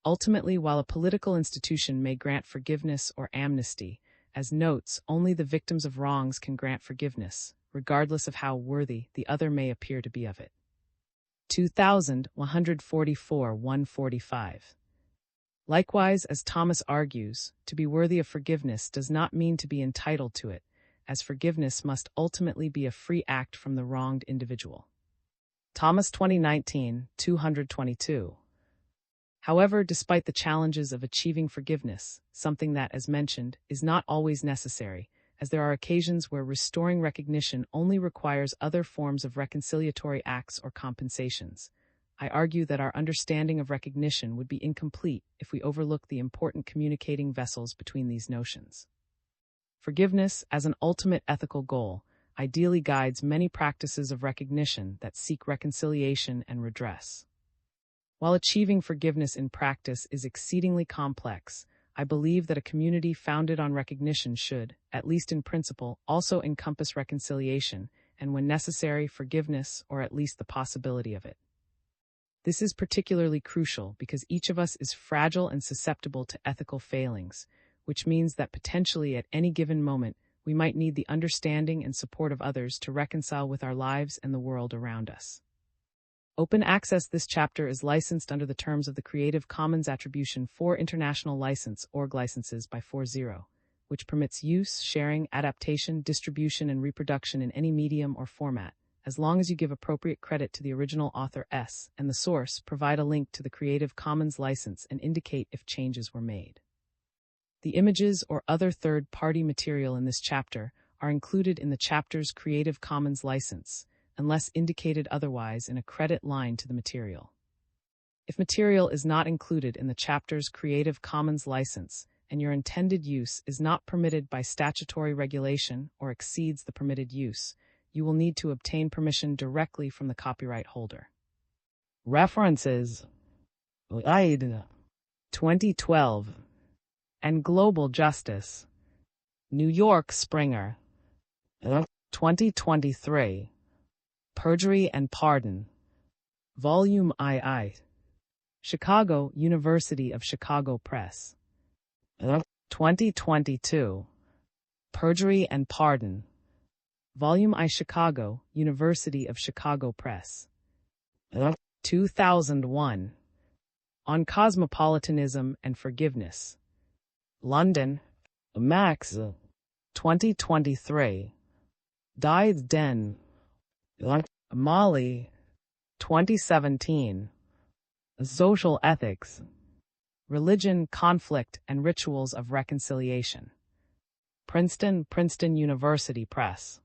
Ultimately, while a political institution may grant forgiveness or amnesty, as notes, only the victims of wrongs can grant forgiveness, regardless of how worthy the other may appear to be of it. 2144-145. Likewise, as Thomas argues, to be worthy of forgiveness does not mean to be entitled to it, as forgiveness must ultimately be a free act from the wronged individual. Thomas 2019, 222. However, despite the challenges of achieving forgiveness, something that, as mentioned, is not always necessary, as there are occasions where restoring recognition only requires other forms of reconciliatory acts or compensations, I argue that our understanding of recognition would be incomplete if we overlook the important communicating vessels between these notions. Forgiveness, as an ultimate ethical goal, ideally guides many practices of recognition that seek reconciliation and redress. While achieving forgiveness in practice is exceedingly complex, I believe that a community founded on recognition should, at least in principle, also encompass reconciliation, and when necessary, forgiveness, or at least the possibility of it. This is particularly crucial because each of us is fragile and susceptible to ethical failings, which means that potentially at any given moment, we might need the understanding and support of others to reconcile with our lives and the world around us. Open access. This chapter is licensed under the terms of the Creative Commons Attribution 4 International License, org licenses by 4.0, which permits use, sharing, adaptation, distribution, and reproduction in any medium or format, as long as you give appropriate credit to the original author S and the source, provide a link to the Creative Commons license, and indicate if changes were made. The images or other third-party material in this chapter are included in the chapter's Creative Commons license, unless indicated otherwise in a credit line to the material. If material is not included in the chapter's Creative Commons license and your intended use is not permitted by statutory regulation or exceeds the permitted use, you will need to obtain permission directly from the copyright holder. References: 2012 and Global Justice. New York: Springer. 2023. Perjury and Pardon. Volume II. Chicago, University of Chicago Press. 2022. Perjury and Pardon. Volume I, Chicago, University of Chicago Press. 2001. On Cosmopolitanism and Forgiveness. London, Max. 2023. Died Den. Mali. 2017. Social Ethics. Religion, Conflict, and Rituals of Reconciliation. Princeton University Press.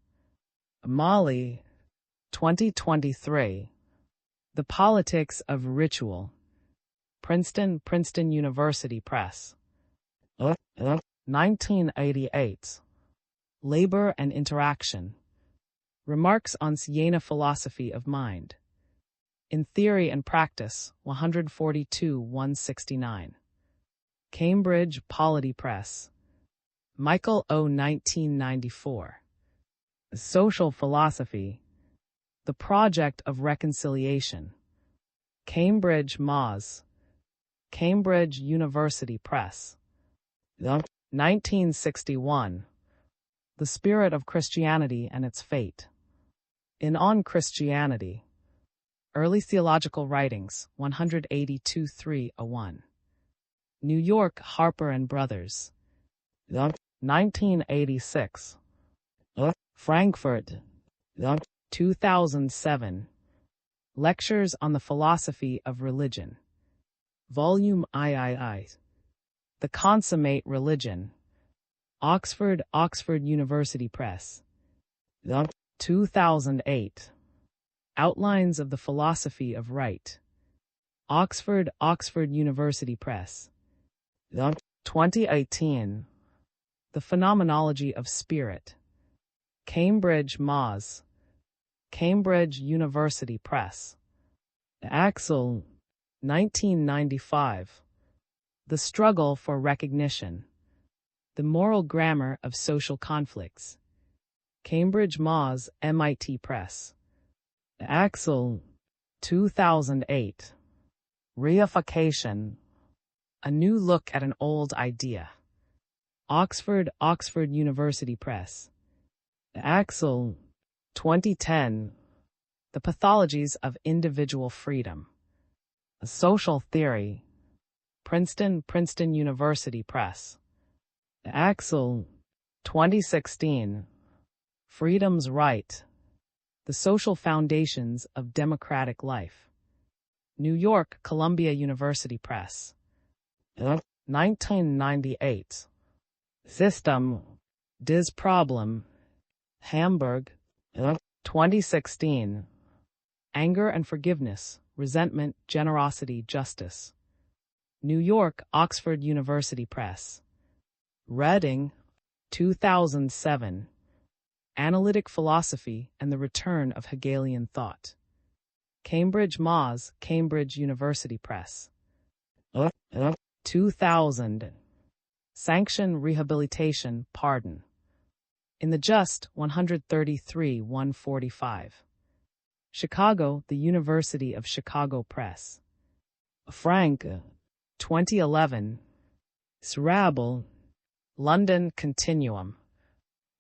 Mali. 2023. The Politics of Ritual. Princeton University Press. 1988. Labor and Interaction. Remarks on Siena Philosophy of Mind. In Theory and Practice, 142 169. Cambridge Polity Press. Michael O. 1994. Social Philosophy. The Project of Reconciliation. Cambridge Moz. Cambridge University Press. 1961. The Spirit of Christianity and Its Fate. In On Christianity. Early Theological Writings, 182 301. New York: Harper and Brothers. 1986. Frankfurt. 2007. Lectures on the Philosophy of Religion. Volume III. The Consummate Religion. Oxford University Press. 2008. Outlines of the Philosophy of Right. Oxford University Press. 2018. The Phenomenology of Spirit. Cambridge Moz. Cambridge University Press. Axel. 1995. The Struggle for Recognition. The Moral Grammar of Social Conflicts. Cambridge Moz, MIT Press. Axel. 2008. Reification. A New Look at an Old Idea. Oxford University Press. Axel. 2010. The Pathologies of Individual Freedom. A Social Theory. Princeton University Press. Axel. 2016. Freedom's Right. The Social Foundations of Democratic Life. New York: Columbia University Press. 1998. System des Problem. Hamburg. 2016. Anger and Forgiveness, Resentment, Generosity, Justice. New York: Oxford University Press. Reading. 2007. Analytic Philosophy and the Return of Hegelian Thought. Cambridge Moz, Cambridge University Press. 2000. Sanction, Rehabilitation, Pardon. In the Just, 133, 145. Chicago, The University of Chicago Press. Frank, 2011. Srabble, London Continuum.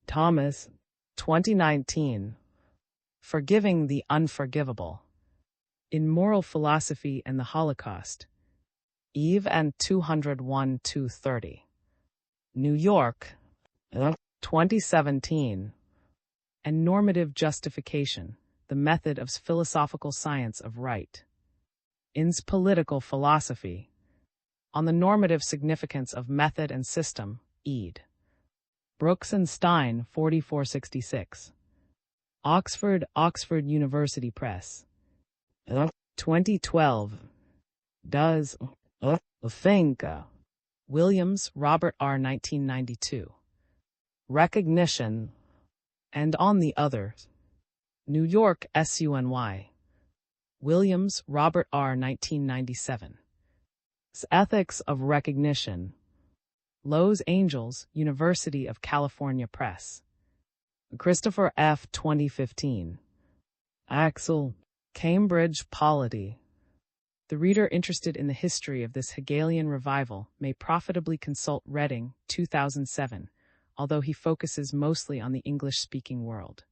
Thomas, 2019. Forgiving the Unforgivable. In Moral Philosophy and the Holocaust. Eve and 201-230. New York, 2017. And Normative Justification, the Method of Philosophical Science of Right. Ins Political Philosophy. On the Normative Significance of Method and System, ed. Brooks and Stein, 4466. Oxford, Oxford University Press. 2012. Does think. Williams, Robert R. 1992. Recognition. And on the Others. New York, SUNY. Williams, Robert R. 1997. Ethics of Recognition. Los Angeles, University of California Press. Christopher F. 2015. Axel, Cambridge Polity. The reader interested in the history of this Hegelian revival may profitably consult Reading, 2007, although he focuses mostly on the English-speaking world.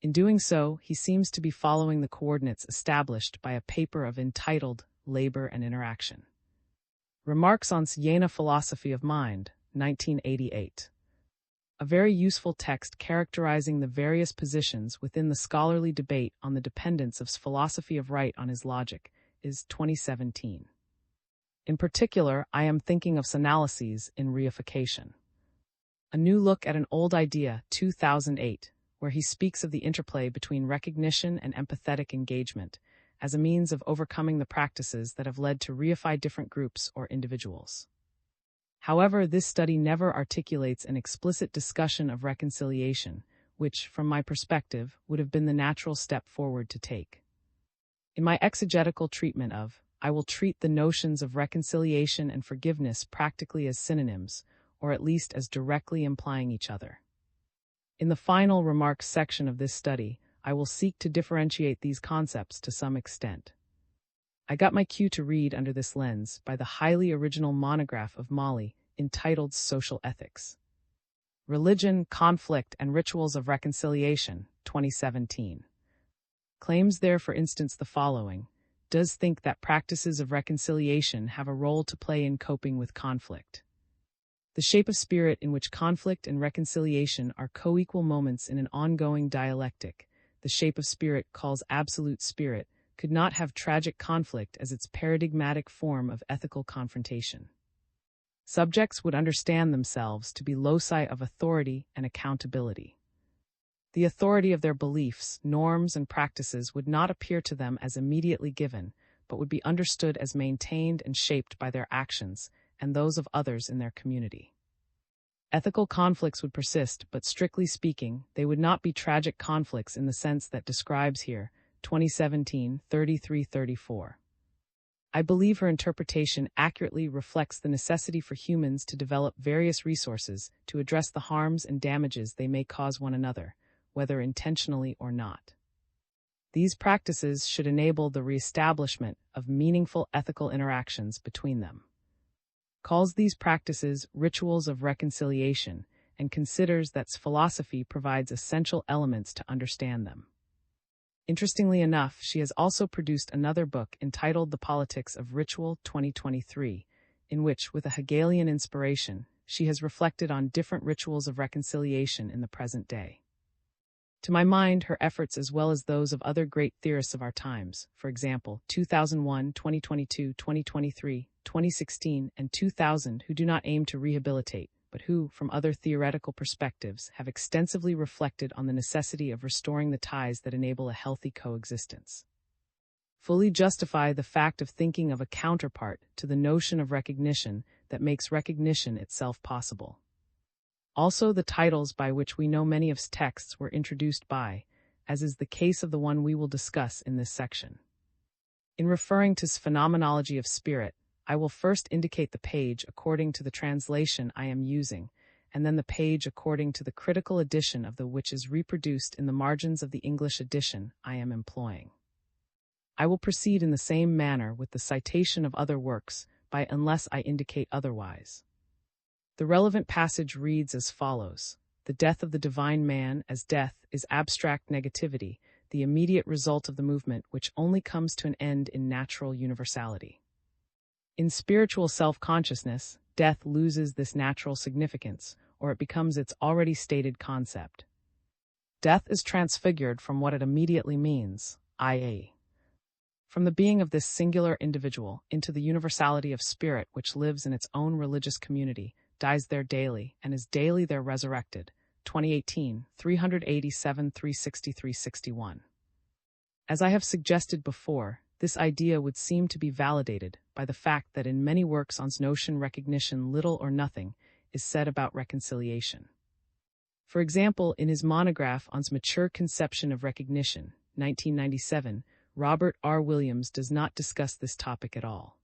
In doing so, he seems to be following the coordinates established by a paper entitled Labor and Interaction. Remarks on Siena Philosophy of Mind, 1988. A very useful text characterizing the various positions within the scholarly debate on the dependence of philosophy of right on his logic, is 2017. In particular, I am thinking of Analyses in Reification. A New Look at an Old Idea, 2008, where he speaks of the interplay between recognition and empathetic engagement as a means of overcoming the practices that have led to reify different groups or individuals. However, this study never articulates an explicit discussion of reconciliation, which, from my perspective, would have been the natural step forward to take. In my exegetical treatment of, I will treat the notions of reconciliation and forgiveness practically as synonyms, or at least as directly implying each other. In the final remarks section of this study, I will seek to differentiate these concepts to some extent. I got my cue to read under this lens by the highly original monograph of Mali entitled Social Ethics. Religion, Conflict, and Rituals of Reconciliation, 2017. Claims there, for instance, the following: does think that practices of reconciliation have a role to play in coping with conflict. The shape of spirit in which conflict and reconciliation are co-equal moments in an ongoing dialectic, the shape of spirit calls absolute spirit, could not have tragic conflict as its paradigmatic form of ethical confrontation. Subjects would understand themselves to be loci of authority and accountability. The authority of their beliefs, norms, and practices would not appear to them as immediately given, but would be understood as maintained and shaped by their actions and those of others in their community. Ethical conflicts would persist, but strictly speaking, they would not be tragic conflicts in the sense that describes here, 2017, 33-34. I believe her interpretation accurately reflects the necessity for humans to develop various resources to address the harms and damages they may cause one another, whether intentionally or not. These practices should enable the reestablishment of meaningful ethical interactions between them. Calls these practices rituals of reconciliation and considers that philosophy provides essential elements to understand them. Interestingly enough, she has also produced another book entitled The Politics of Ritual 2023, in which, with a Hegelian inspiration, she has reflected on different rituals of reconciliation in the present day. To my mind, her efforts, as well as those of other great theorists of our times, for example, 2001, 2022, 2023, 2016, and 2000, who do not aim to rehabilitate, but who, from other theoretical perspectives, have extensively reflected on the necessity of restoring the ties that enable a healthy coexistence, fully justify the fact of thinking of a counterpart to the notion of recognition that makes recognition itself possible. Also, the titles by which we know many of texts were introduced by, as is the case of the one we will discuss in this section. In referring to phenomenology of spirit, I will first indicate the page according to the translation I am using, and then the page according to the critical edition of the which is reproduced in the margins of the English edition I am employing. I will proceed in the same manner with the citation of other works, unless I indicate otherwise. The relevant passage reads as follows: "The death of the divine man as death is abstract negativity, the immediate result of the movement which only comes to an end in natural universality. In spiritual self-consciousness, death loses this natural significance, or it becomes its already stated concept. Death is transfigured from what it immediately means, i.e., from the being of this singular individual into the universality of spirit which lives in its own religious community, dies there daily, and is daily there resurrected." 2018, 387, 360-361. As I have suggested before, this idea would seem to be validated by the fact that in many works on notion recognition little or nothing is said about reconciliation. For example, in his monograph on Mature Conception of Recognition, 1997, Robert R. Williams does not discuss this topic at all.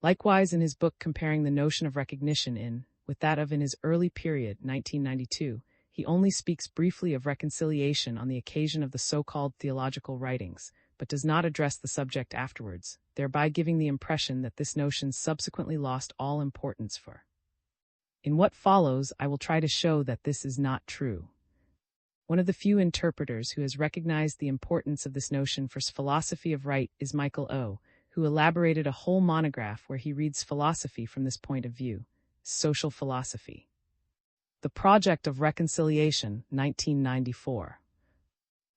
Likewise, in his book comparing the notion of recognition with that of in his early period, 1992, he only speaks briefly of reconciliation on the occasion of the so-called theological writings, but does not address the subject afterwards, thereby giving the impression that this notion subsequently lost all importance for. In what follows, I will try to show that this is not true. One of the few interpreters who has recognized the importance of this notion for philosophy of right is Michael O., who elaborated a whole monograph where he reads philosophy from this point of view, Social Philosophy. The Project of Reconciliation, 1994.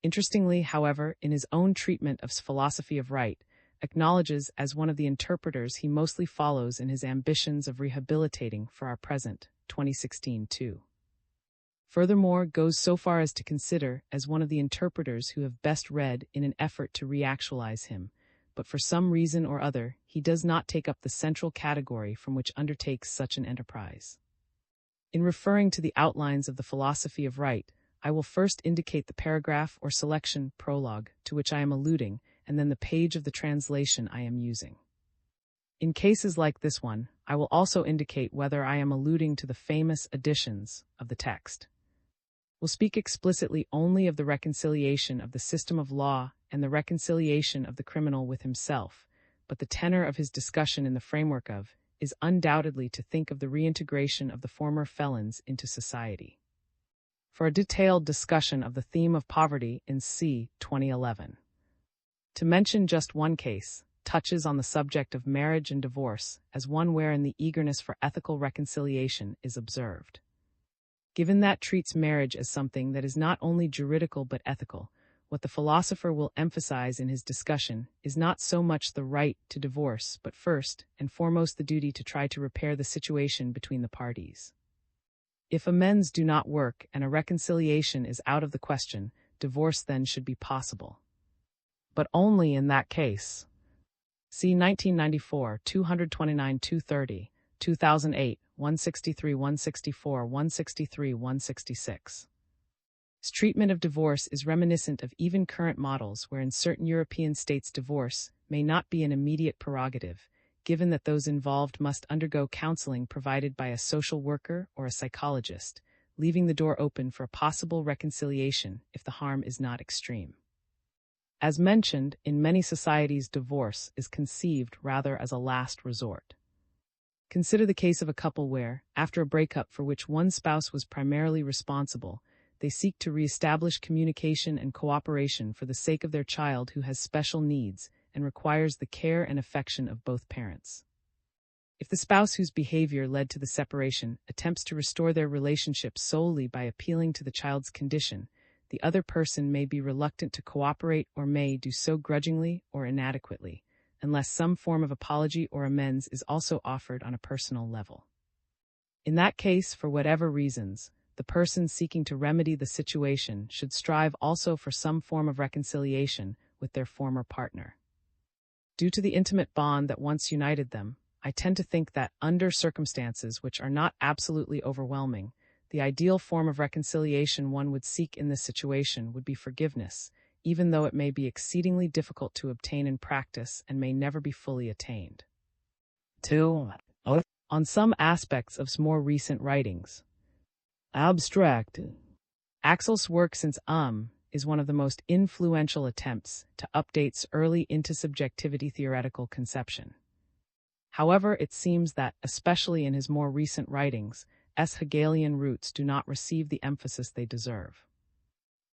Interestingly, however, in his own treatment of philosophy of right, acknowledges as one of the interpreters he mostly follows in his ambitions of rehabilitating for our present, 2016 too. Furthermore, goes so far as to consider as one of the interpreters who have best read in an effort to reactualize him, but for some reason or other, he does not take up the central category from which undertakes such an enterprise. In referring to the outlines of the philosophy of right, I will first indicate the paragraph or selection prologue to which I am alluding, and then the page of the translation I am using. In cases like this one, I will also indicate whether I am alluding to the famous editions of the text. We'll speak explicitly only of the reconciliation of the system of law and the reconciliation of the criminal with himself, but the tenor of his discussion in the framework of is undoubtedly to think of the reintegration of the former felons into society. For a detailed discussion of the theme of poverty in c. 2011. To mention just one case, touches on the subject of marriage and divorce as one wherein the eagerness for ethical reconciliation is observed. Given that treats marriage as something that is not only juridical but ethical, what the philosopher will emphasize in his discussion is not so much the right to divorce but first and foremost the duty to try to repair the situation between the parties. If amends do not work and a reconciliation is out of the question, divorce then should be possible. But only in that case. See 1994, 229-230, 2008, 163-164, 163-166. His treatment of divorce is reminiscent of even current models where in certain European states divorce may not be an immediate prerogative, given that those involved must undergo counseling provided by a social worker or a psychologist, leaving the door open for a possible reconciliation if the harm is not extreme. As mentioned, in many societies divorce is conceived rather as a last resort. Consider the case of a couple where, after a breakup for which one spouse was primarily responsible, they seek to reestablish communication and cooperation for the sake of their child who has special needs and requires the care and affection of both parents. If the spouse whose behavior led to the separation attempts to restore their relationship solely by appealing to the child's condition, the other person may be reluctant to cooperate or may do so grudgingly or inadequately, unless some form of apology or amends is also offered on a personal level. In that case, for whatever reasons, the person seeking to remedy the situation should strive also for some form of reconciliation with their former partner. Due to the intimate bond that once united them, I tend to think that under circumstances which are not absolutely overwhelming, the ideal form of reconciliation one would seek in this situation would be forgiveness, even though it may be exceedingly difficult to obtain in practice and may never be fully attained. 2. On some aspects of more recent writings. Abstract. Axel's work since is one of the most influential attempts to update's early intersubjectivity theoretical conception. However, it seems that, especially in his more recent writings, Hegelian roots do not receive the emphasis they deserve.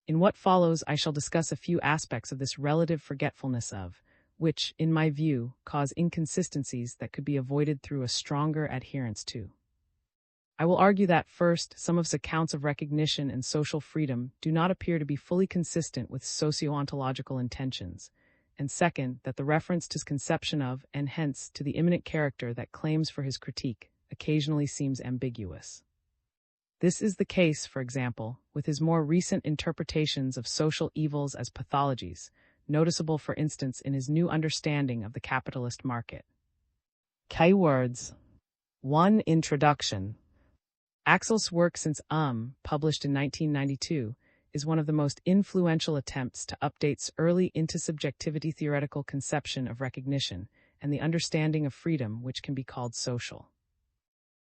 In what follows, I shall discuss a few aspects of this relative forgetfulness of, which, in my view, cause inconsistencies that could be avoided through a stronger adherence to. I will argue that, first, some of his accounts of recognition and social freedom do not appear to be fully consistent with socio-ontological intentions, and second, that the reference to his conception of, and hence to the immanent character that claims for his critique, occasionally seems ambiguous. This is the case, for example, with his more recent interpretations of social evils as pathologies, noticeable for instance in his new understanding of the capitalist market. Keywords. 1. Introduction. Axel's work since published in 1992, is one of the most influential attempts to update's early intersubjectivity theoretical conception of recognition and the understanding of freedom which can be called social.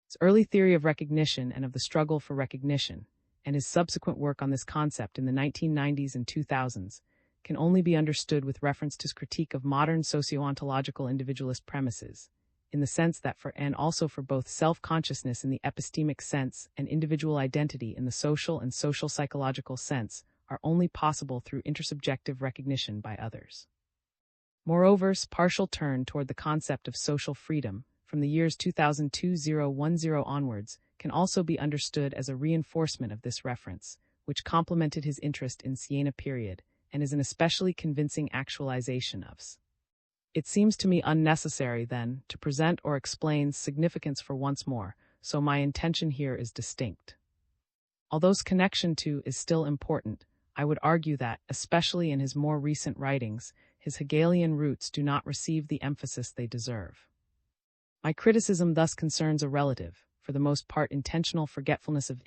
His early theory of recognition and of the struggle for recognition, and his subsequent work on this concept in the 1990s and 2000s, can only be understood with reference to his critique of modern socio-ontological individualist premises, in the sense that for and also for both self-consciousness in the epistemic sense and individual identity in the social and social psychological sense are only possible through intersubjective recognition by others. Moreover, his partial turn toward the concept of social freedom from the years 2002-010 onwards can also be understood as a reinforcement of this reference, which complemented his interest in Siena period and is an especially convincing actualization of. It seems to me unnecessary, then, to present or explain significance for once more, so my intention here is distinct. Although his connection to is still important, I would argue that, especially in his more recent writings, his Hegelian roots do not receive the emphasis they deserve. My criticism thus concerns a relative, for the most part intentional forgetfulness of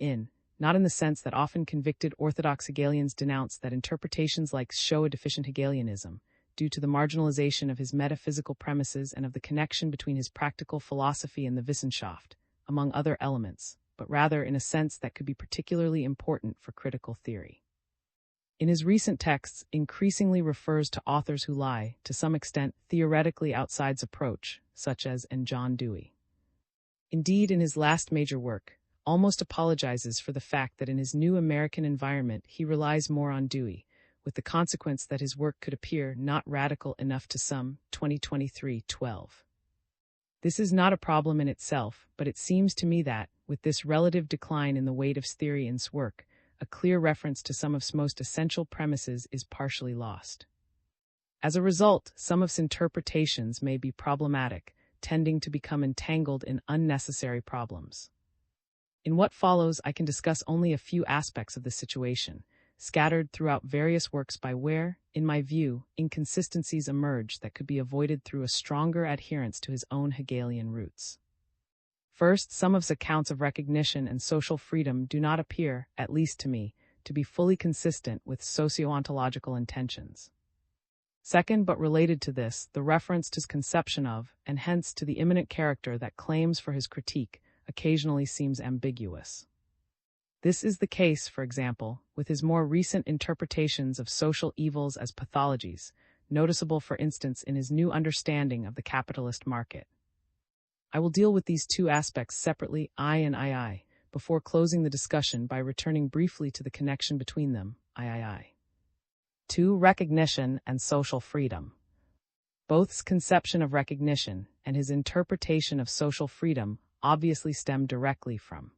not in the sense that often convicted orthodox Hegelians denounce that interpretations like show a deficient Hegelianism, due to the marginalization of his metaphysical premises and of the connection between his practical philosophy and the Wissenschaft, among other elements, but rather in a sense that could be particularly important for critical theory. In his recent texts, increasingly refers to authors who lie, to some extent, theoretically outside his approach, such as John Dewey. Indeed, in his last major work, almost apologizes for the fact that in his new American environment he relies more on Dewey, with the consequence that his work could appear not radical enough to some 2023-12. This is not a problem in itself, but it seems to me that, with this relative decline in the weight of his theory in his work, a clear reference to some of his most essential premises is partially lost. As a result, some of his interpretations may be problematic, tending to become entangled in unnecessary problems. In what follows, I can discuss only a few aspects of the situation, scattered throughout various works by where, in my view, inconsistencies emerge that could be avoided through a stronger adherence to his own Hegelian roots. First, some of his accounts of recognition and social freedom do not appear, at least to me, to be fully consistent with socio-ontological intentions. Second, but related to this, the reference to his conception of, and hence to the immanent character that claims for his critique, occasionally seems ambiguous. This is the case, for example, with his more recent interpretations of social evils as pathologies, noticeable for instance in his new understanding of the capitalist market. I will deal with these two aspects separately, I, before closing the discussion by returning briefly to the connection between them, I. 2. Recognition and social freedom. Both his conception of recognition and his interpretation of social freedom obviously stem directly from.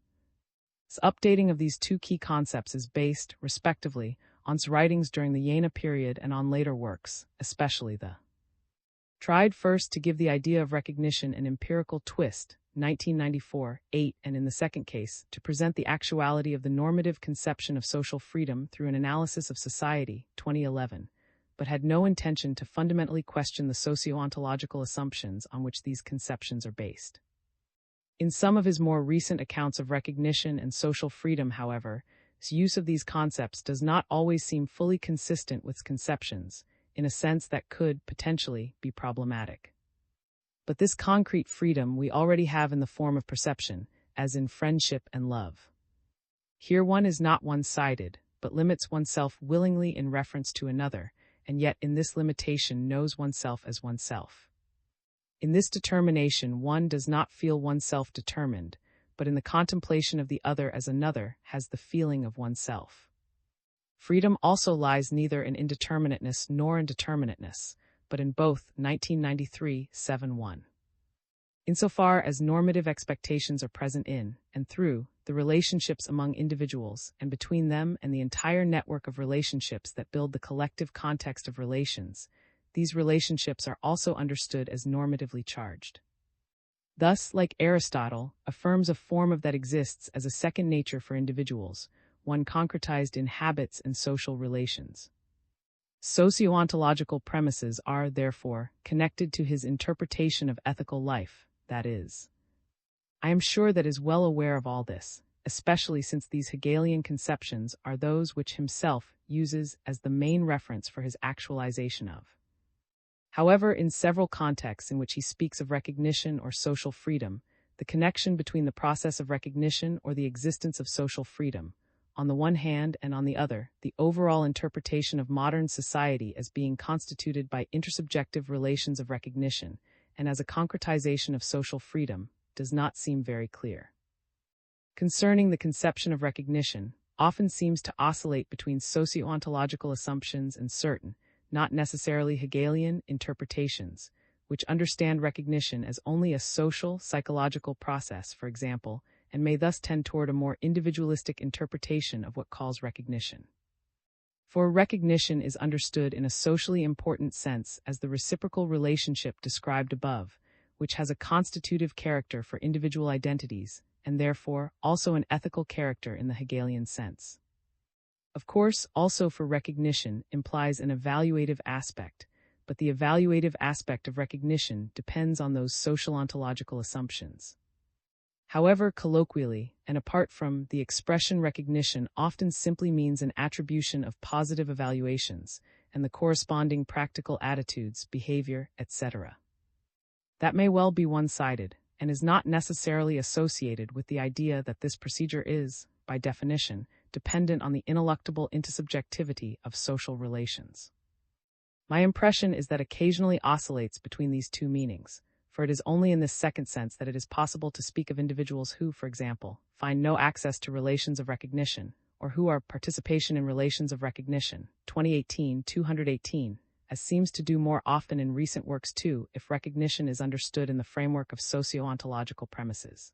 His updating of these two key concepts is based, respectively, on his writings during the Jena period and on later works, especially the tried first to give the idea of recognition an empirical twist, 1994-8, and in the second case, to present the actuality of the normative conception of social freedom through an analysis of society, 2011, but had no intention to fundamentally question the socio-ontological assumptions on which these conceptions are based. In some of his more recent accounts of recognition and social freedom, however, his use of these concepts does not always seem fully consistent with conceptions, in a sense that could, potentially, be problematic. But this concrete freedom we already have in the form of perception, as in friendship and love. Here one is not one-sided, but limits oneself willingly in reference to another, and yet in this limitation knows oneself as oneself. In this determination one does not feel oneself determined, but in the contemplation of the other as another has the feeling of oneself. Freedom also lies neither in indeterminateness nor in determinateness, but in both. 1993, 7-1. Insofar as normative expectations are present in, and through, the relationships among individuals and between them and the entire network of relationships that build the collective context of relations, these relationships are also understood as normatively charged. Thus, like Aristotle, affirms a form of that exists as a second nature for individuals, one concretized in habits and social relations. Socio-ontological premises are, therefore, connected to his interpretation of ethical life, that is. I am sure that is well aware of all this, especially since these Hegelian conceptions are those which himself uses as the main reference for his actualization of. However, in several contexts in which he speaks of recognition or social freedom, the connection between the process of recognition or the existence of social freedom, on the one hand, and on the other, the overall interpretation of modern society as being constituted by intersubjective relations of recognition, and as a concretization of social freedom, does not seem very clear. Concerning the conception of recognition, often seems to oscillate between socio-ontological assumptions and certain, not necessarily Hegelian, interpretations, which understand recognition as only a social, psychological process, for example, and may thus tend toward a more individualistic interpretation of what calls recognition. For recognition is understood in a socially important sense as the reciprocal relationship described above, which has a constitutive character for individual identities, and therefore also an ethical character in the Hegelian sense. Of course, also for recognition implies an evaluative aspect, but the evaluative aspect of recognition depends on those social ontological assumptions. However, colloquially, and apart from, the expression recognition often simply means an attribution of positive evaluations, and the corresponding practical attitudes, behavior, etc. That may well be one-sided, and is not necessarily associated with the idea that this procedure is, by definition, dependent on the ineluctable intersubjectivity of social relations. My impression is that occasionally oscillates between these two meanings, for it is only in this second sense that it is possible to speak of individuals who, for example, find no access to relations of recognition, or who are participation in relations of recognition, 2018, 218, as seems to do more often in recent works too, if recognition is understood in the framework of socio-ontological premises.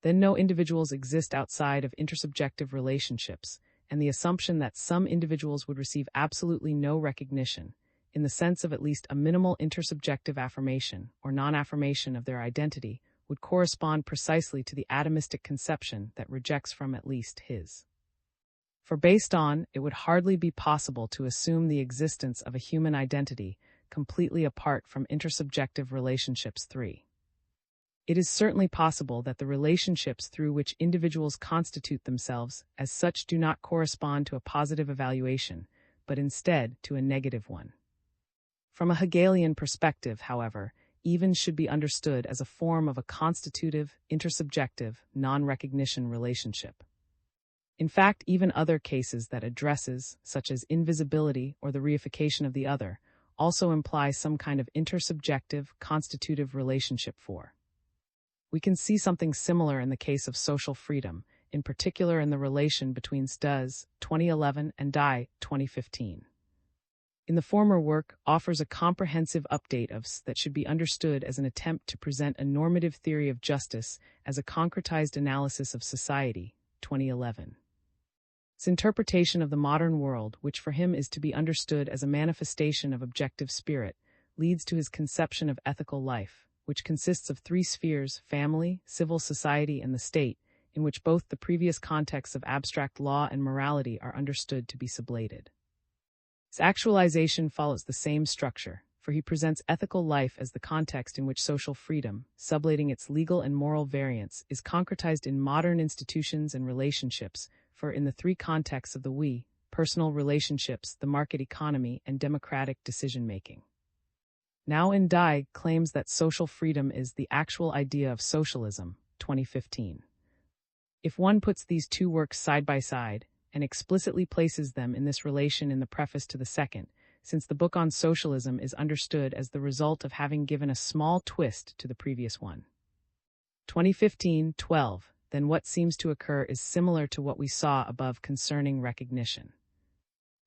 Then no individuals exist outside of intersubjective relationships, and the assumption that some individuals would receive absolutely no recognition, in the sense of at least a minimal intersubjective affirmation or non-affirmation of their identity, would correspond precisely to the atomistic conception that rejects from at least his. For based on, it would hardly be possible to assume the existence of a human identity completely apart from intersubjective relationships 3. It is certainly possible that the relationships through which individuals constitute themselves as such do not correspond to a positive evaluation, but instead to a negative one. From a Hegelian perspective, however, even should be understood as a form of a constitutive, intersubjective, non-recognition relationship. In fact, even other cases that addresses, such as invisibility or the reification of the other, also imply some kind of intersubjective, constitutive relationship for. We can see something similar in the case of social freedom, in particular in the relation between Stas, 2011, and Dai, 2015. In the former work, offers a comprehensive update of that should be understood as an attempt to present a normative theory of justice as a concretized analysis of society, 2011. Its interpretation of the modern world, which for him is to be understood as a manifestation of objective spirit, leads to his conception of ethical life, which consists of 3 spheres: family, civil society, and the state, in which both the previous contexts of abstract law and morality are understood to be sublated. Its actualization follows the same structure, for he presents ethical life as the context in which social freedom, sublating its legal and moral variance, is concretized in modern institutions and relationships, for in the three contexts of the we, personal relationships, the market economy, and democratic decision-making. Now in Dai claims that social freedom is the actual idea of socialism, 2015. If one puts these two works side by side, and explicitly places them in this relation in the preface to the second, since the book on socialism is understood as the result of having given a small twist to the previous one. 2015-12, then what seems to occur is similar to what we saw above concerning recognition.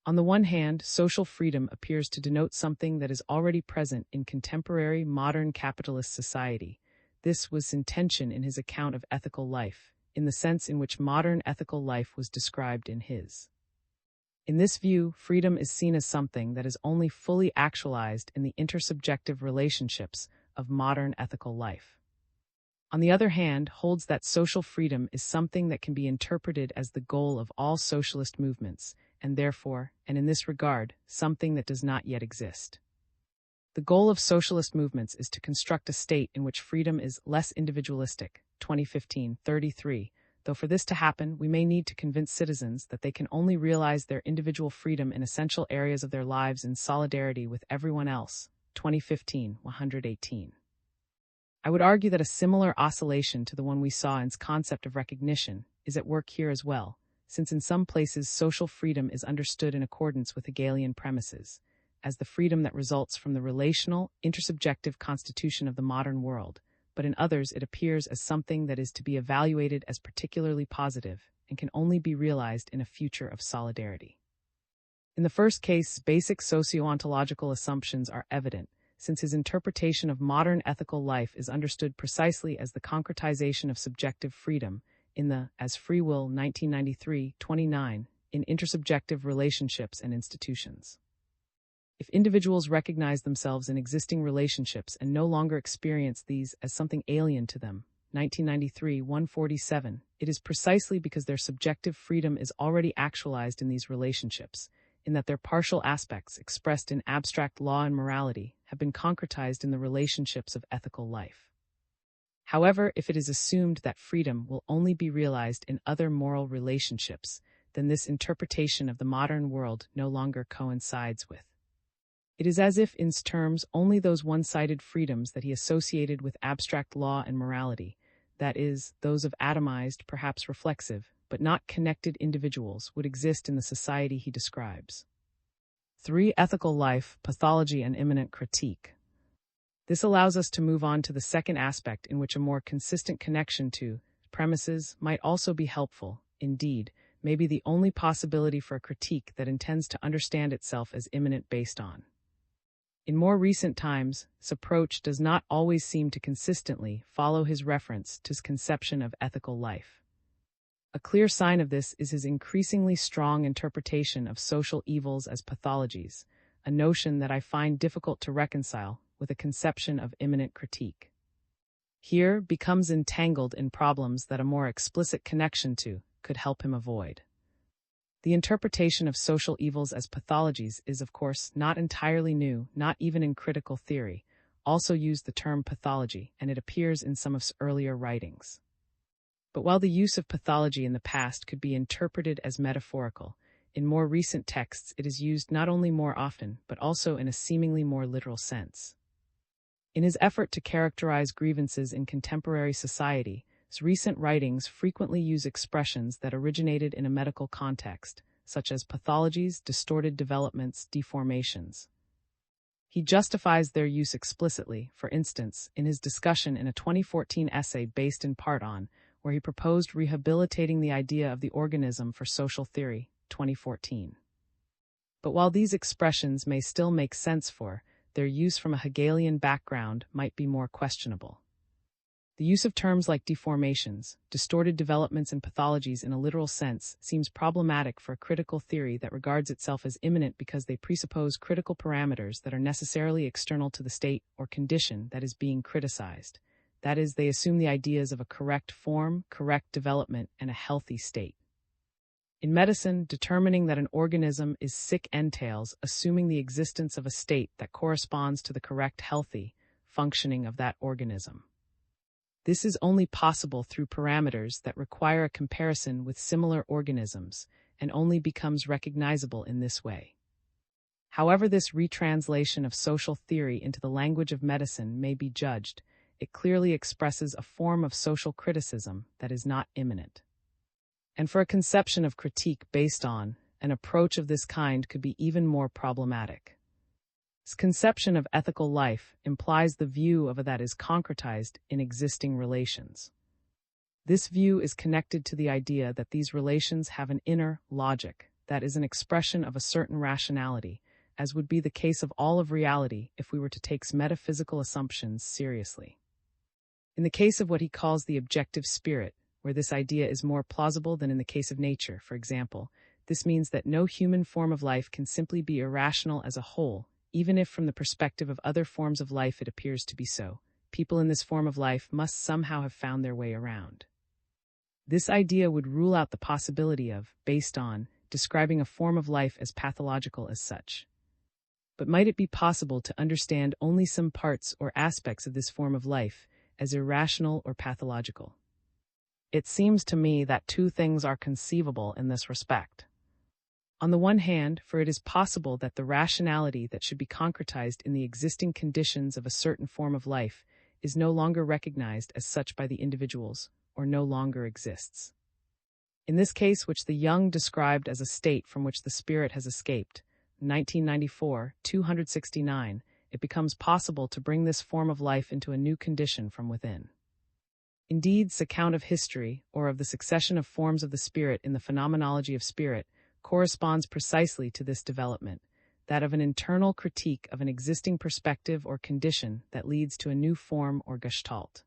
On the one hand, social freedom appears to denote something that is already present in contemporary modern capitalist society. This was in tension in his account of ethical life, in the sense in which modern ethical life was described in his. In this view, freedom is seen as something that is only fully actualized in the intersubjective relationships of modern ethical life. On the other hand, holds that social freedom is something that can be interpreted as the goal of all socialist movements, and therefore, and in this regard, something that does not yet exist. The goal of socialist movements is to construct a state in which freedom is less individualistic, 2015-33, though for this to happen, we may need to convince citizens that they can only realize their individual freedom in essential areas of their lives in solidarity with everyone else, 2015-118. I would argue that a similar oscillation to the one we saw in its concept of recognition is at work here as well, since in some places social freedom is understood in accordance with Hegelian premises, as the freedom that results from the relational, intersubjective constitution of the modern world, but in others it appears as something that is to be evaluated as particularly positive and can only be realized in a future of solidarity. In the first case, basic socio-ontological assumptions are evident, since his interpretation of modern ethical life is understood precisely as the concretization of subjective freedom in the As Free Will 1993-29 in intersubjective relationships and institutions. If individuals recognize themselves in existing relationships and no longer experience these as something alien to them, 1993-147, it is precisely because their subjective freedom is already actualized in these relationships, in that their partial aspects expressed in abstract law and morality have been concretized in the relationships of ethical life. However, if it is assumed that freedom will only be realized in other moral relationships, then this interpretation of the modern world no longer coincides with. It is as if, in terms, only those one-sided freedoms that he associated with abstract law and morality, that is, those of atomized, perhaps reflexive, but not connected individuals, would exist in the society he describes. 3. Ethical life, pathology, and immanent critique. This allows us to move on to the second aspect in which a more consistent connection to premises might also be helpful, indeed, may be the only possibility for a critique that intends to understand itself as immanent based on. In more recent times, this approach does not always seem to consistently follow his reference to his conception of ethical life. A clear sign of this is his increasingly strong interpretation of social evils as pathologies, a notion that I find difficult to reconcile with a conception of immanent critique. Here becomes entangled in problems that a more explicit connection to could help him avoid. The interpretation of social evils as pathologies is, of course, not entirely new, not even in critical theory, also used the term pathology, and it appears in some of his earlier writings. But while the use of pathology in the past could be interpreted as metaphorical, in more recent texts it is used not only more often, but also in a seemingly more literal sense. In his effort to characterize grievances in contemporary society, his recent writings frequently use expressions that originated in a medical context, such as pathologies, distorted developments, deformations. He justifies their use explicitly, for instance, in his discussion in a 2014 essay based in part on, where he proposed rehabilitating the idea of the organism for social theory, 2014. But while these expressions may still make sense for, their use from a Hegelian background might be more questionable. The use of terms like deformations, distorted developments, and pathologies in a literal sense seems problematic for a critical theory that regards itself as immanent because they presuppose critical parameters that are necessarily external to the state or condition that is being criticized. That is, they assume the ideas of a correct form, correct development, and a healthy state. In medicine, determining that an organism is sick entails assuming the existence of a state that corresponds to the correct healthy functioning of that organism. This is only possible through parameters that require a comparison with similar organisms and only becomes recognizable in this way. However this retranslation of social theory into the language of medicine may be judged, it clearly expresses a form of social criticism that is not immanent. And for a conception of critique based on an approach of this kind could be even more problematic. This conception of ethical life implies the view of a that is concretized in existing relations. This view is connected to the idea that these relations have an inner logic that is an expression of a certain rationality, as would be the case of all of reality if we were to take metaphysical assumptions seriously. In the case of what he calls the objective spirit, where this idea is more plausible than in the case of nature, for example, this means that no human form of life can simply be irrational as a whole, even if from the perspective of other forms of life it appears to be so. People in this form of life must somehow have found their way around. This idea would rule out the possibility of, based on, describing a form of life as pathological as such. But might it be possible to understand only some parts or aspects of this form of life as irrational or pathological? It seems to me that two things are conceivable in this respect. On the one hand, for it is possible that the rationality that should be concretized in the existing conditions of a certain form of life is no longer recognized as such by the individuals, or no longer exists. In this case, which the Jung described as a state from which the spirit has escaped, 1994, 269, it becomes possible to bring this form of life into a new condition from within. Indeed's account of history, or of the succession of forms of the spirit in the phenomenology of spirit, corresponds precisely to this development, that of an internal critique of an existing perspective or condition that leads to a new form or gestalt.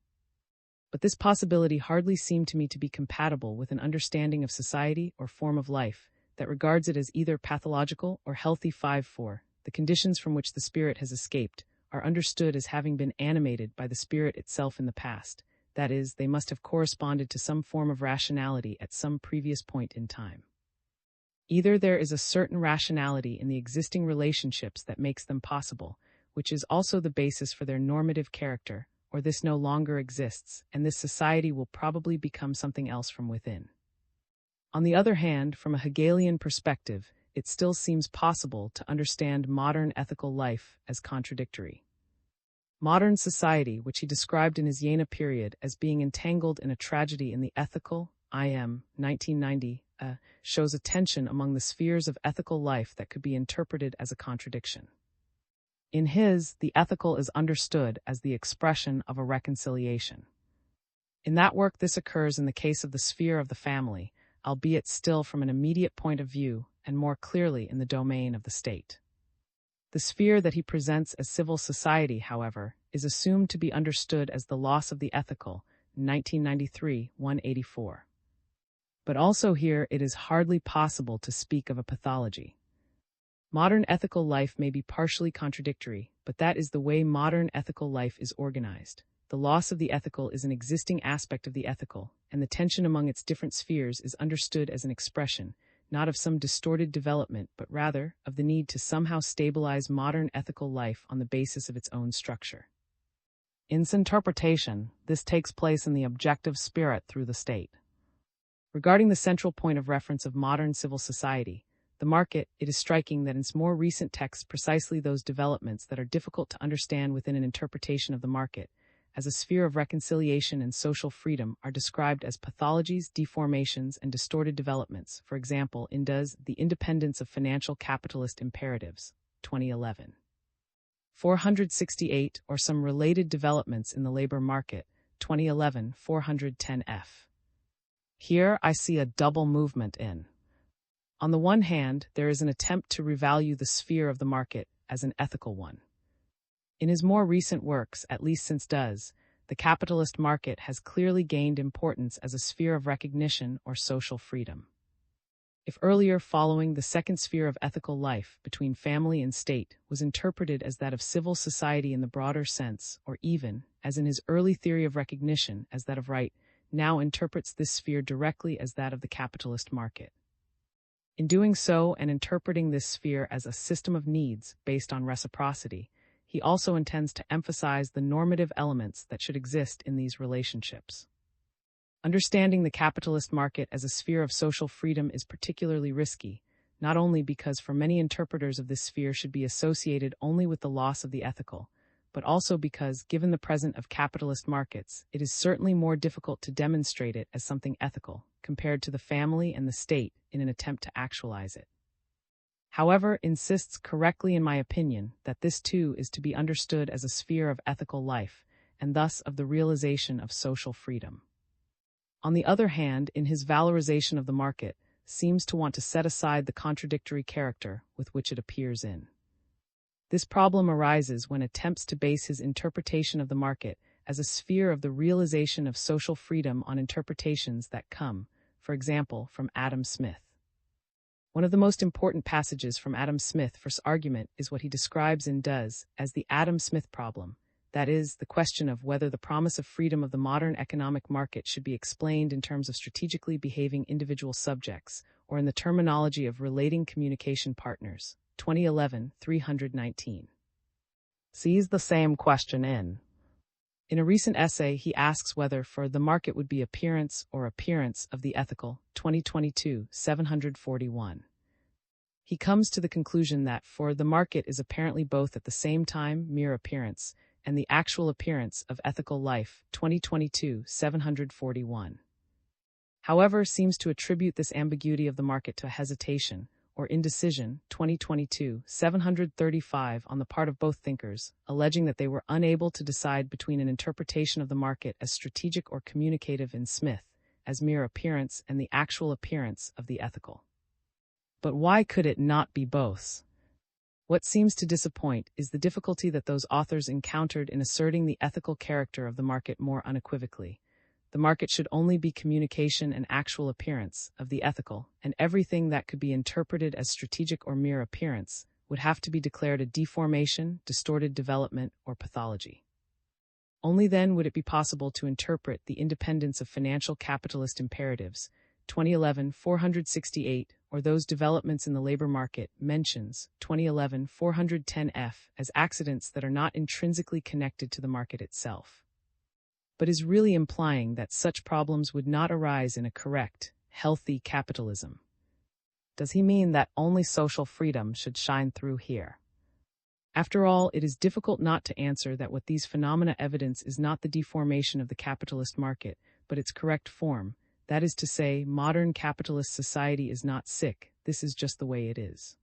But this possibility hardly seemed to me to be compatible with an understanding of society or form of life that regards it as either pathological or healthy. 5.4. The conditions from which the spirit has escaped are understood as having been animated by the spirit itself in the past, that is, they must have corresponded to some form of rationality at some previous point in time. Either there is a certain rationality in the existing relationships that makes them possible, which is also the basis for their normative character, or this no longer exists, and this society will probably become something else from within. On the other hand, from a Hegelian perspective, it still seems possible to understand modern ethical life as contradictory. Modern society, which he described in his Jena period as being entangled in a tragedy in the ethical, IM, 1990, shows a tension among the spheres of ethical life that could be interpreted as a contradiction. In his, the ethical is understood as the expression of a reconciliation. In that work this occurs in the case of the sphere of the family, albeit still from an immediate point of view and more clearly in the domain of the state. The sphere that he presents as civil society, however, is assumed to be understood as the loss of the ethical, 1993, 184. But also here it is hardly possible to speak of a pathology. Modern ethical life may be partially contradictory, but that is the way modern ethical life is organized. The loss of the ethical is an existing aspect of the ethical, and the tension among its different spheres is understood as an expression, not of some distorted development, but rather of the need to somehow stabilize modern ethical life on the basis of its own structure. In its interpretation, this takes place in the objective spirit through the state. Regarding the central point of reference of modern civil society, the market, it is striking that in its more recent texts precisely those developments that are difficult to understand within an interpretation of the market, as a sphere of reconciliation and social freedom, are described as pathologies, deformations, and distorted developments. For example, in Does the Independence of Financial Capitalist Imperatives, 2011. 468, or some related developments in the labor market, 2011, 410f. Here I see a double movement in. On the one hand, there is an attempt to revalue the sphere of the market as an ethical one. In his more recent works, at least since Does, the capitalist market has clearly gained importance as a sphere of recognition or social freedom. If earlier, following the second sphere of ethical life between family and state was interpreted as that of civil society in the broader sense, or even, as in his early theory of recognition, as that of right, now interprets this sphere directly as that of the capitalist market. In doing so and interpreting this sphere as a system of needs based on reciprocity, he also intends to emphasize the normative elements that should exist in these relationships. Understanding the capitalist market as a sphere of social freedom is particularly risky, not only because for many interpreters of this sphere should be associated only with the loss of the ethical, but also because, given the present of capitalist markets, it is certainly more difficult to demonstrate it as something ethical, compared to the family and the state in an attempt to actualize it. However, insists correctly in my opinion that this too is to be understood as a sphere of ethical life, and thus of the realization of social freedom. On the other hand, in his valorization of the market, seems to want to set aside the contradictory character with which it appears in. This problem arises when attempts to base his interpretation of the market as a sphere of the realization of social freedom on interpretations that come, for example, from Adam Smith. One of the most important passages from Adam Smith for argument is what he describes and does as the Adam Smith problem, that is, the question of whether the promise of freedom of the modern economic market should be explained in terms of strategically behaving individual subjects, or in the terminology of relating communication partners. 2011, 319. Sees the same question in. In a recent essay, he asks whether for the market would be appearance or appearance of the ethical, 2022, 741. He comes to the conclusion that for the market is apparently both at the same time mere appearance and the actual appearance of ethical life, 2022, 741. However, seems to attribute this ambiguity of the market to a hesitation, or indecision, 2022, 735 on the part of both thinkers, alleging that they were unable to decide between an interpretation of the market as strategic or communicative in Smith, as mere appearance, and the actual appearance of the ethical. But why could it not be both? What seems to disappoint is the difficulty that those authors encountered in asserting the ethical character of the market more unequivocally. The market should only be communication and actual appearance of the ethical, and everything that could be interpreted as strategic or mere appearance would have to be declared a deformation, distorted development, or pathology. Only then would it be possible to interpret the independence of financial capitalist imperatives, 2011, 468, or those developments in the labor market mentions, 2011, 410F, as accidents that are not intrinsically connected to the market itself, but is really implying that such problems would not arise in a correct, healthy capitalism. Does he mean that only social freedom should shine through here? After all, it is difficult not to answer that what these phenomena evidence is not the deformation of the capitalist market, but its correct form. That is to say, modern capitalist society is not sick, this is just the way it is.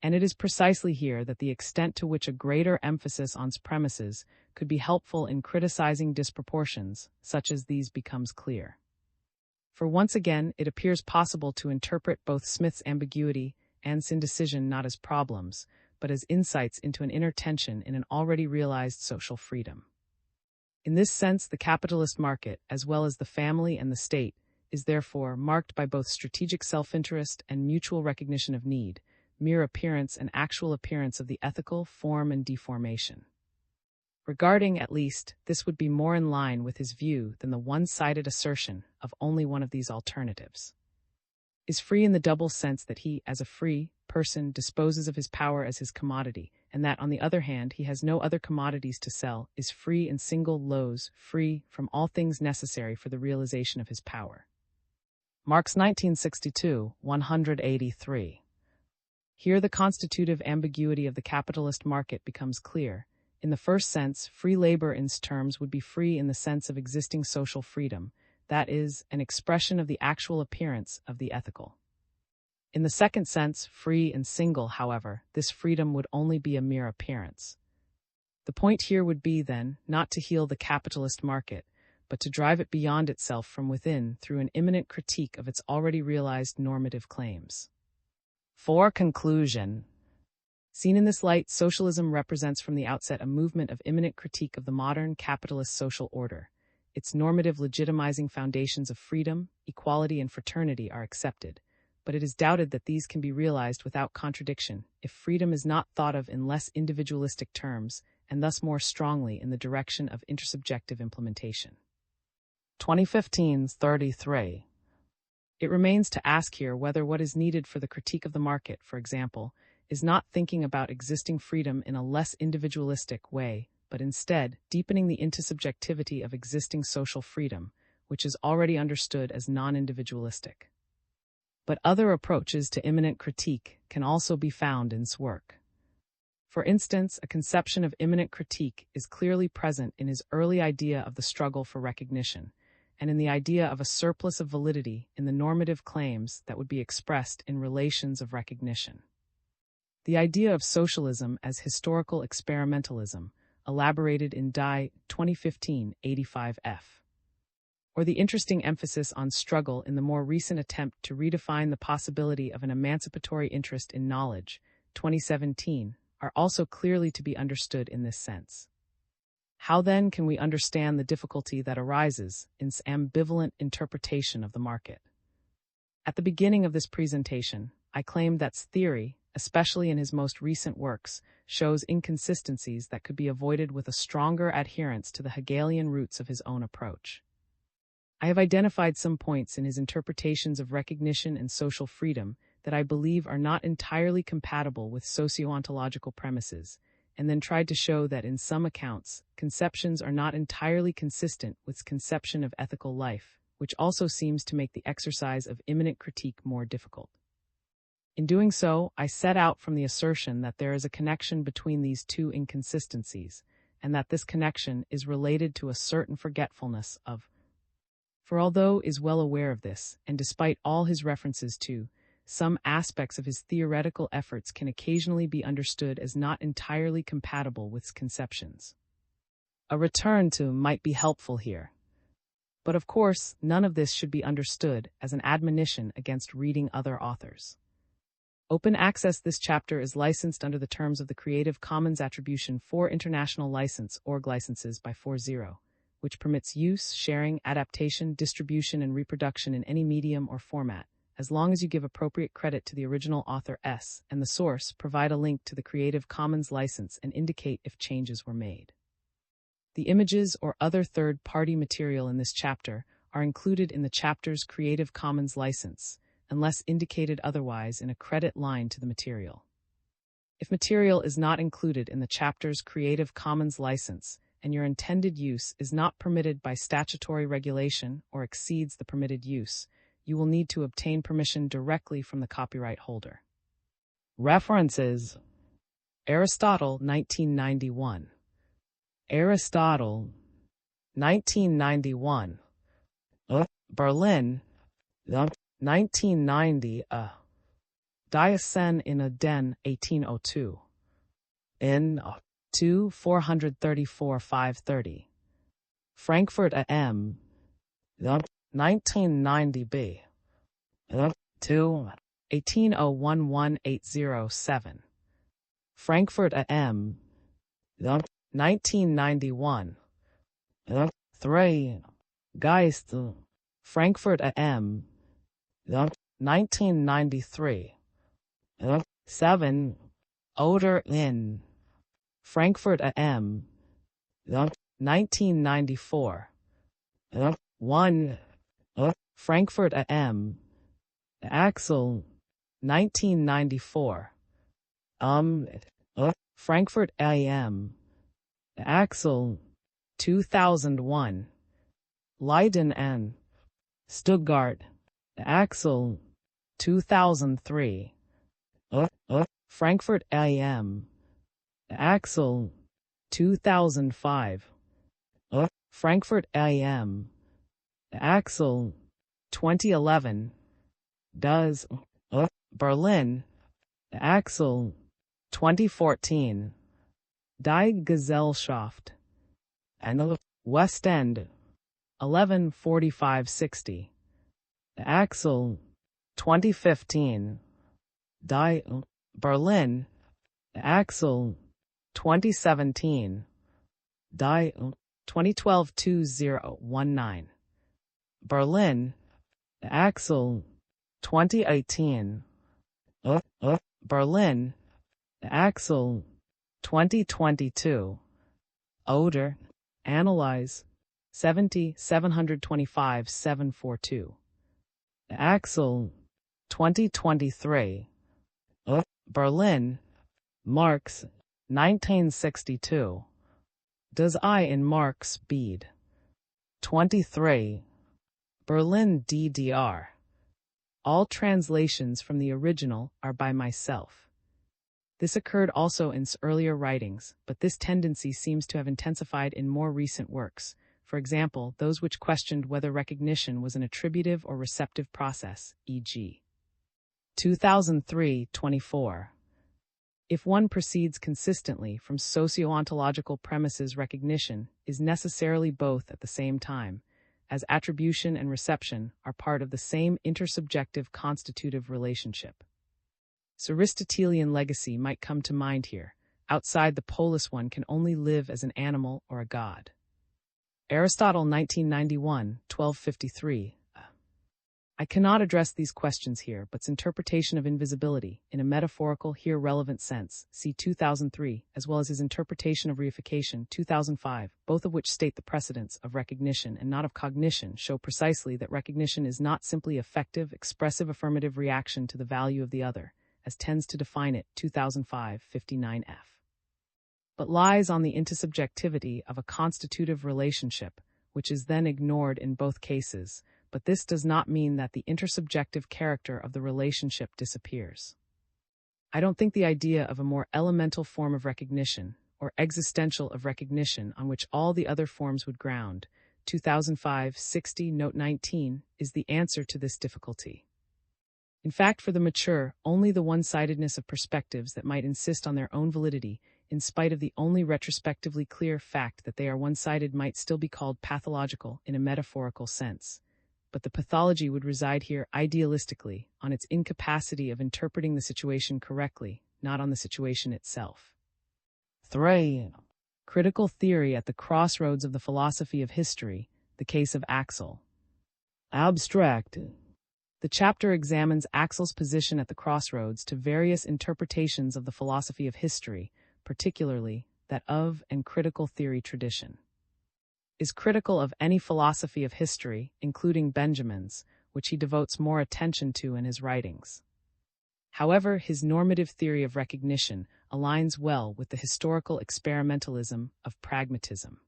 And it is precisely here that the extent to which a greater emphasis on premises could be helpful in criticizing disproportions, such as these, becomes clear. For once again, it appears possible to interpret both Smith's ambiguity and indecision not as problems, but as insights into an inner tension in an already realized social freedom. In this sense, the capitalist market, as well as the family and the state, is therefore marked by both strategic self-interest and mutual recognition of need, mere appearance and actual appearance of the ethical, form and deformation. Regarding, at least, this would be more in line with his view than the one-sided assertion of only one of these alternatives. Is free in the double sense that he, as a free person, disposes of his power as his commodity, and that, on the other hand, he has no other commodities to sell, is free in single lows, free from all things necessary for the realization of his power. Marx, 1962, 183. Here the constitutive ambiguity of the capitalist market becomes clear. In the first sense, free labor in terms would be free in the sense of existing social freedom, that is, an expression of the actual appearance of the ethical. In the second sense, free and single, however, this freedom would only be a mere appearance. The point here would be, then, not to heal the capitalist market, but to drive it beyond itself from within through an imminent critique of its already realized normative claims. For conclusion, seen in this light, socialism represents from the outset a movement of imminent critique of the modern capitalist social order. Its normative legitimizing foundations of freedom, equality, and fraternity are accepted, but it is doubted that these can be realized without contradiction if freedom is not thought of in less individualistic terms, and thus more strongly in the direction of intersubjective implementation. 2015's 33. It remains to ask here whether what is needed for the critique of the market, for example, is not thinking about existing freedom in a less individualistic way, but instead deepening the intersubjectivity of existing social freedom, which is already understood as non-individualistic. But other approaches to immanent critique can also be found in his work. For instance, a conception of immanent critique is clearly present in his early idea of the struggle for recognition, and in the idea of a surplus of validity in the normative claims that would be expressed in relations of recognition. The idea of socialism as historical experimentalism, elaborated in Die 2015 85F. Or the interesting emphasis on struggle in the more recent attempt to redefine the possibility of an emancipatory interest in knowledge, 2017, are also clearly to be understood in this sense. How then can we understand the difficulty that arises in this ambivalent interpretation of the market? At the beginning of this presentation, I claimed that theory, especially in his most recent works, shows inconsistencies that could be avoided with a stronger adherence to the Hegelian roots of his own approach. I have identified some points in his interpretations of recognition and social freedom that I believe are not entirely compatible with socio-ontological premises, and then tried to show that in some accounts, conceptions are not entirely consistent with conception of ethical life, which also seems to make the exercise of immanent critique more difficult. In doing so, I set out from the assertion that there is a connection between these two inconsistencies, and that this connection is related to a certain forgetfulness of. For although is well aware of this, and despite all his references to, some aspects of his theoretical efforts can occasionally be understood as not entirely compatible with conceptions. A return to might be helpful here. But of course, none of this should be understood as an admonition against reading other authors. Open access. This chapter is licensed under the terms of the Creative Commons Attribution 4 International License (ORG) licenses by 4.0, which permits use, sharing, adaptation, distribution, and reproduction in any medium or format, as long as you give appropriate credit to the original author S and the source, provide a link to the Creative Commons license, and indicate if changes were made. The images or other third-party material in this chapter are included in the chapter's Creative Commons license, unless indicated otherwise in a credit line to the material. If material is not included in the chapter's Creative Commons license, and your intended use is not permitted by statutory regulation or exceeds the permitted use, you will need to obtain permission directly from the copyright holder. References: Aristotle, 1991. Aristotle, 1991. Berlin, 1990. Die Scène in Eden, 1802. In 2 434 530. Frankfurt am. 1990b. 2 1811807. Frankfurt am. 1991. 3 Geist. Frankfurt am. 1993. 7 Oder in. Frankfurt am. 1994. 1 Frankfurt am. Axel. 1994. Frankfurt am. Axel. 2001. Leiden and Stuttgart. Axel. 2003. Frankfurt am. Axel. 2005. Frankfurt am. Axel. 2011. Does. Berlin. Axel. 2014. Die Gesellschaft. And West End. 114560. Axel. 2015. Die Berlin. Axel. 2017. Die 2012-2019. Berlin. Axel. 2018. Berlin. Axel. 2022. Oder. Analyze. 70 725 742. Axel, 2023. Berlin, Marx, 1962. Does I in Marx Bede? 23. Berlin, DDR. All translations from the original are by myself. This occurred also in earlier writings, but this tendency seems to have intensified in more recent works, for example, those which questioned whether recognition was an attributive or receptive process, e.g. 2003-24. If one proceeds consistently from socio-ontological premises, recognition is necessarily both at the same time, as attribution and reception are part of the same intersubjective constitutive relationship. Aristotelian legacy might come to mind here. Outside the polis, one can only live as an animal or a god. Aristotle, 1991, 1253. I cannot address these questions here, but interpretation of invisibility, in a metaphorical, here relevant sense, see 2003, as well as his interpretation of reification, 2005, both of which state the precedence of recognition and not of cognition, show precisely that recognition is not simply effective, expressive affirmative reaction to the value of the other, as tends to define it, 2005, 59f. But lies on the intersubjectivity of a constitutive relationship, which is then ignored in both cases, but this does not mean that the intersubjective character of the relationship disappears. I don't think the idea of a more elemental form of recognition, or existential of recognition on which all the other forms would ground, 2005, 60, note 19, is the answer to this difficulty. In fact, for the mature, only the one-sidedness of perspectives that might insist on their own validity, in spite of the only retrospectively clear fact that they are one-sided, might still be called pathological in a metaphorical sense. But the pathology would reside here idealistically, on its incapacity of interpreting the situation correctly, not on the situation itself. 3. Critical theory at the crossroads of the philosophy of history, the case of Axel. Abstract. The chapter examines Axel's position at the crossroads to various interpretations of the philosophy of history, particularly that of and critical theory tradition. Is critical of any philosophy of history, including Benjamin's, which he devotes more attention to in his writings. However, his normative theory of recognition aligns well with the historical experimentalism of pragmatism.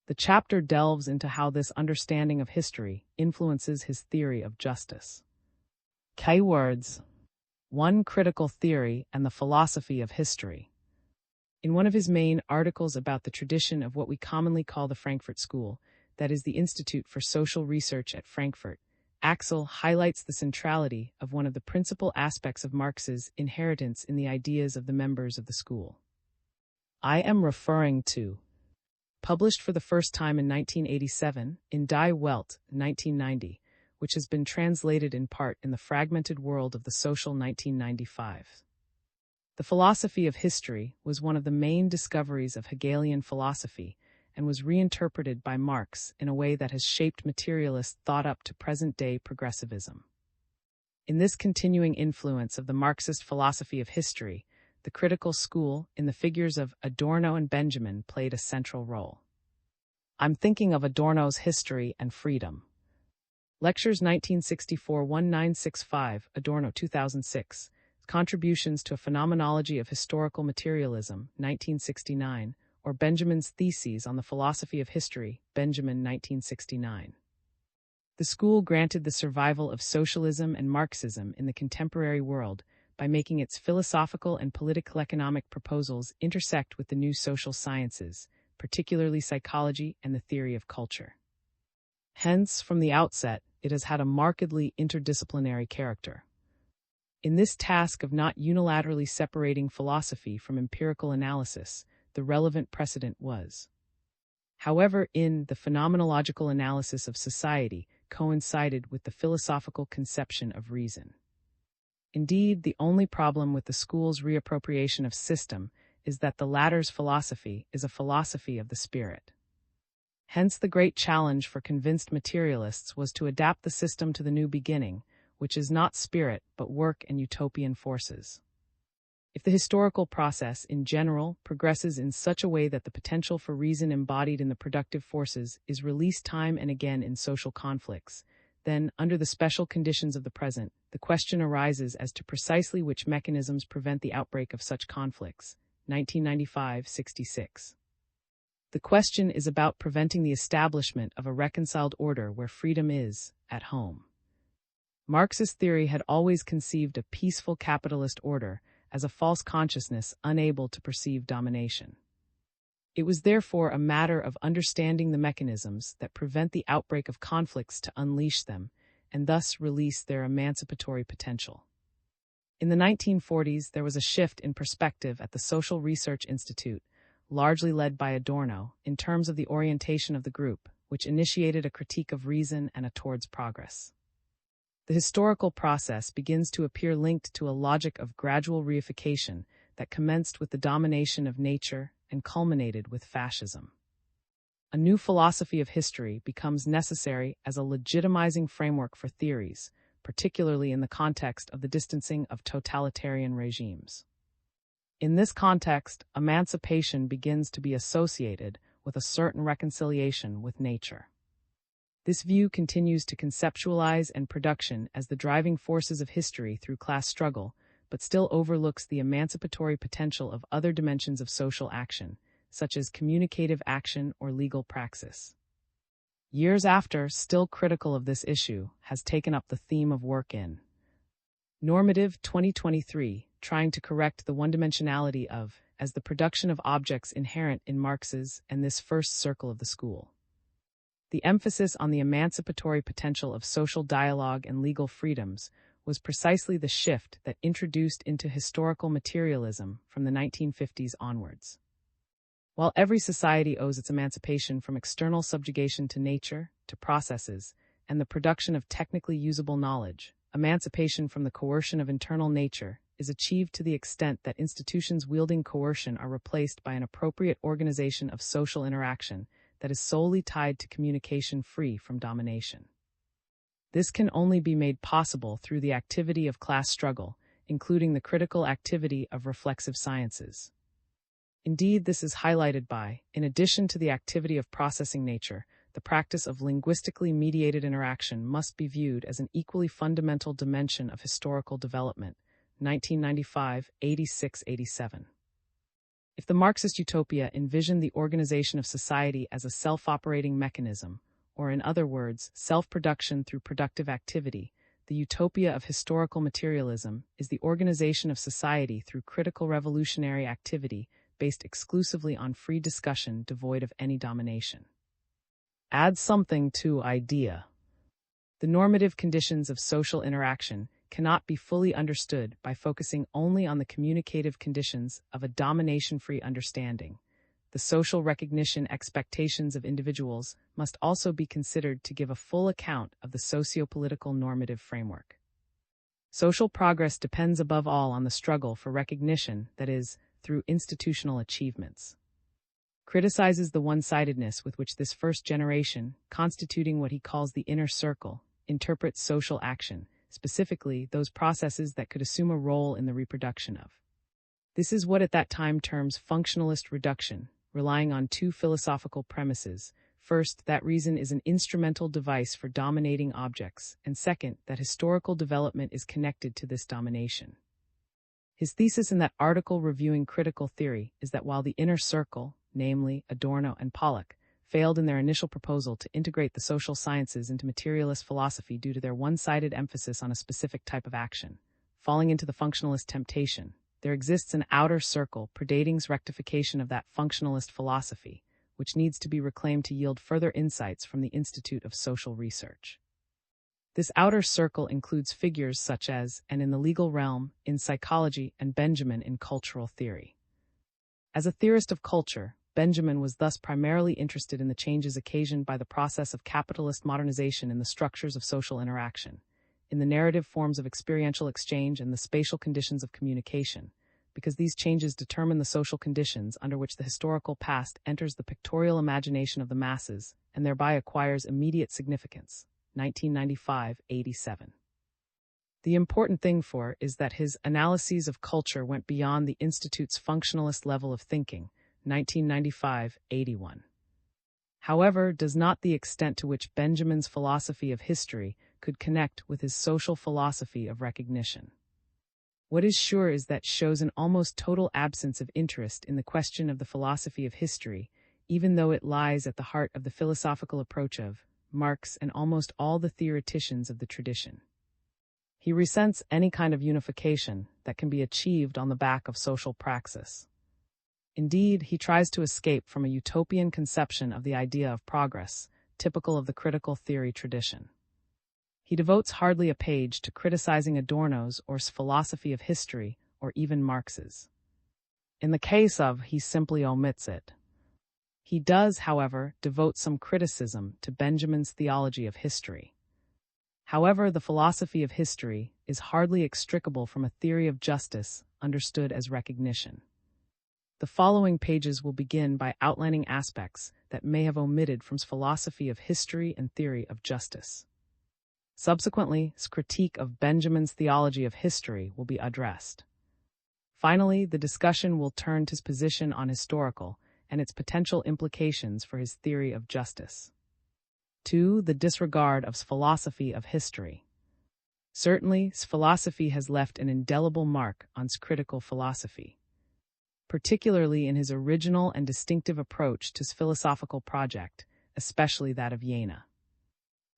The chapter delves into how this understanding of history influences his theory of justice. Keywords: 1. Critical theory and the philosophy of history. In one of his main articles about the tradition of what we commonly call the Frankfurt School, that is the Institute for Social Research at Frankfurt, Axel highlights the centrality of one of the principal aspects of Marx's inheritance in the ideas of the members of the school. I am referring to published for the first time in 1987 in Die Welt, 1990, which has been translated in part in The Fragmented World of the Social, 1995. The philosophy of history was one of the main discoveries of Hegelian philosophy and was reinterpreted by Marx in a way that has shaped materialist thought up to present-day progressivism. In this continuing influence of the Marxist philosophy of history, the critical school, in the figures of Adorno and Benjamin, played a central role. I'm thinking of Adorno's History and Freedom. Lectures 1964-1965, Adorno 2006, Contributions to a Phenomenology of Historical Materialism, 1969, or Benjamin's Theses on the Philosophy of History, Benjamin 1969. The school granted the survival of socialism and Marxism in the contemporary world by making its philosophical and political economic proposals intersect with the new social sciences, particularly psychology and the theory of culture. Hence, from the outset, it has had a markedly interdisciplinary character. In this task of not unilaterally separating philosophy from empirical analysis, the relevant precedent was. However, in the phenomenological analysis of society coincided with the philosophical conception of reason. Indeed, the only problem with the school's reappropriation of system is that the latter's philosophy is a philosophy of the spirit. Hence, the great challenge for convinced materialists was to adapt the system to the new beginning, which is not spirit but work and utopian forces. If the historical process, in general, progresses in such a way that the potential for reason embodied in the productive forces is released time and again in social conflicts, then, under the special conditions of the present, the question arises as to precisely which mechanisms prevent the outbreak of such conflicts. 1995-66. The question is about preventing the establishment of a reconciled order where freedom is at home. Marxist theory had always conceived a peaceful capitalist order as a false consciousness unable to perceive domination. It was therefore a matter of understanding the mechanisms that prevent the outbreak of conflicts to unleash them, and thus release their emancipatory potential. In the 1940s, there was a shift in perspective at the Social Research Institute, largely led by Adorno, in terms of the orientation of the group, which initiated a critique of reason and a towards progress. The historical process begins to appear linked to a logic of gradual reification that commenced with the domination of nature and culminated with fascism. A new philosophy of history becomes necessary as a legitimizing framework for theories, particularly in the context of the distancing of totalitarian regimes. In this context, emancipation begins to be associated with a certain reconciliation with nature. This view continues to conceptualize and production as the driving forces of history through class struggle, but still overlooks the emancipatory potential of other dimensions of social action, such as communicative action or legal praxis. Years after, still critical of this issue, has taken up the theme of work in Normative 2023, trying to correct the one-dimensionality of as the production of objects inherent in Marx's and this first circle of the school. The emphasis on the emancipatory potential of social dialogue and legal freedoms was precisely the shift that introduced into historical materialism from the 1950s onwards. While every society owes its emancipation from external subjugation to nature, to processes, and the production of technically usable knowledge, emancipation from the coercion of internal nature is achieved to the extent that institutions wielding coercion are replaced by an appropriate organization of social interaction that is solely tied to communication free from domination. This can only be made possible through the activity of class struggle, including the critical activity of reflexive sciences. Indeed, this is highlighted by, in addition to the activity of processing nature, the practice of linguistically mediated interaction must be viewed as an equally fundamental dimension of historical development. 1995, 86-87. If the Marxist utopia envisioned the organization of society as a self-operating mechanism, or in other words, self-production through productive activity, the utopia of historical materialism is the organization of society through critical revolutionary activity based exclusively on free discussion devoid of any domination. Add something to idea. The normative conditions of social interaction cannot be fully understood by focusing only on the communicative conditions of a domination-free understanding. The social recognition expectations of individuals must also be considered to give a full account of the socio-political normative framework. Social progress depends above all on the struggle for recognition, that is, through institutional achievements. Criticizes the one-sidedness with which this first generation, constituting what he calls the inner circle, interprets social action, specifically those processes that could assume a role in the reproduction of. This is what at that time terms functionalist reduction, relying on two philosophical premises. First, that reason is an instrumental device for dominating objects, and second, that historical development is connected to this domination. His thesis in that article reviewing critical theory is that while the inner circle, namely Adorno and Pollock, failed in their initial proposal to integrate the social sciences into materialist philosophy due to their one-sided emphasis on a specific type of action, falling into the functionalist temptation, there exists an outer circle predating's rectification of that functionalist philosophy, which needs to be reclaimed to yield further insights from the Institute of Social Research. This outer circle includes figures such as, and in the legal realm, in psychology, and Benjamin in cultural theory. As a theorist of culture, Benjamin was thus primarily interested in the changes occasioned by the process of capitalist modernization in the structures of social interaction, in the narrative forms of experiential exchange and the spatial conditions of communication, because these changes determine the social conditions under which the historical past enters the pictorial imagination of the masses and thereby acquires immediate significance. 1995-87. The important thing is that his analyses of culture went beyond the Institute's functionalist level of thinking, 1995-81. However, does not the extent to which Benjamin's philosophy of history could connect with his social philosophy of recognition. What is sure is that shows an almost total absence of interest in the question of the philosophy of history, even though it lies at the heart of the philosophical approach of Marx and almost all the theoreticians of the tradition. He resents any kind of unification that can be achieved on the back of social praxis. Indeed, he tries to escape from a utopian conception of the idea of progress, typical of the critical theory tradition. He devotes hardly a page to criticizing Adorno's or philosophy of history, or even Marx's. In the case of, he simply omits it. He does, however, devote some criticism to Benjamin's theology of history. However, the philosophy of history is hardly extricable from a theory of justice understood as recognition. The following pages will begin by outlining aspects that may have omitted from philosophy of history and theory of justice. Subsequently, his critique of Benjamin's theology of history will be addressed. Finally, the discussion will turn to his position on historical and its potential implications for his theory of justice. 2. The disregard of philosophy of history. Certainly, philosophy has left an indelible mark on critical philosophy, particularly in his original and distinctive approach to his philosophical project, especially that of Jena.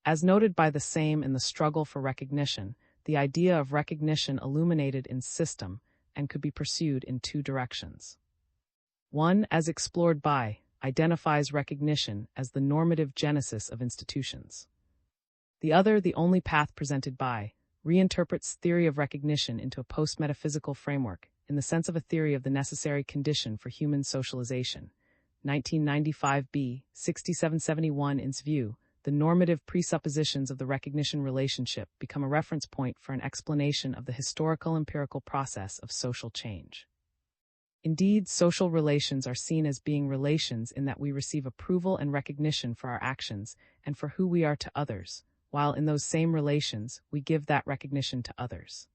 As noted by the same in the struggle for recognition, the idea of recognition illuminated in system and could be pursued in two directions. One, as explored by, identifies recognition as the normative genesis of institutions. The other, the only path presented by, reinterprets theory of recognition into a post-metaphysical framework in the sense of a theory of the necessary condition for human socialization. 1995b, 6771 in's view, the normative presuppositions of the recognition relationship become a reference point for an explanation of the historical empirical process of social change. Indeed, social relations are seen as being relations in that we receive approval and recognition for our actions and for who we are to others, while in those same relations we give that recognition to others.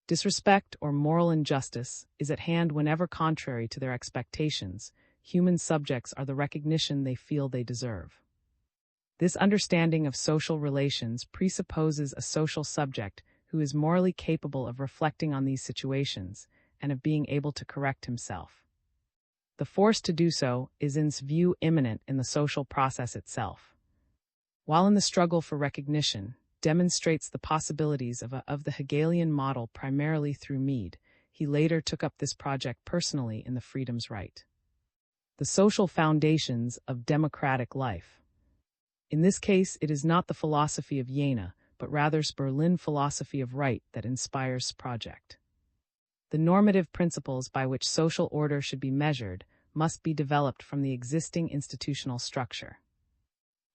Disrespect or moral injustice is at hand whenever, contrary to their expectations, human subjects are the recognition they feel they deserve. This understanding of social relations presupposes a social subject who is morally capable of reflecting on these situations and of being able to correct himself. The force to do so is in view immanent in the social process itself. While in the struggle for recognition, demonstrates the possibilities of the Hegelian model primarily through Mead, he later took up this project personally in The Freedom's Right. The social foundations of democratic life. In this case, it is not the philosophy of Jena, but rather Berlin philosophy of right that inspires project. The normative principles by which social order should be measured must be developed from the existing institutional structure.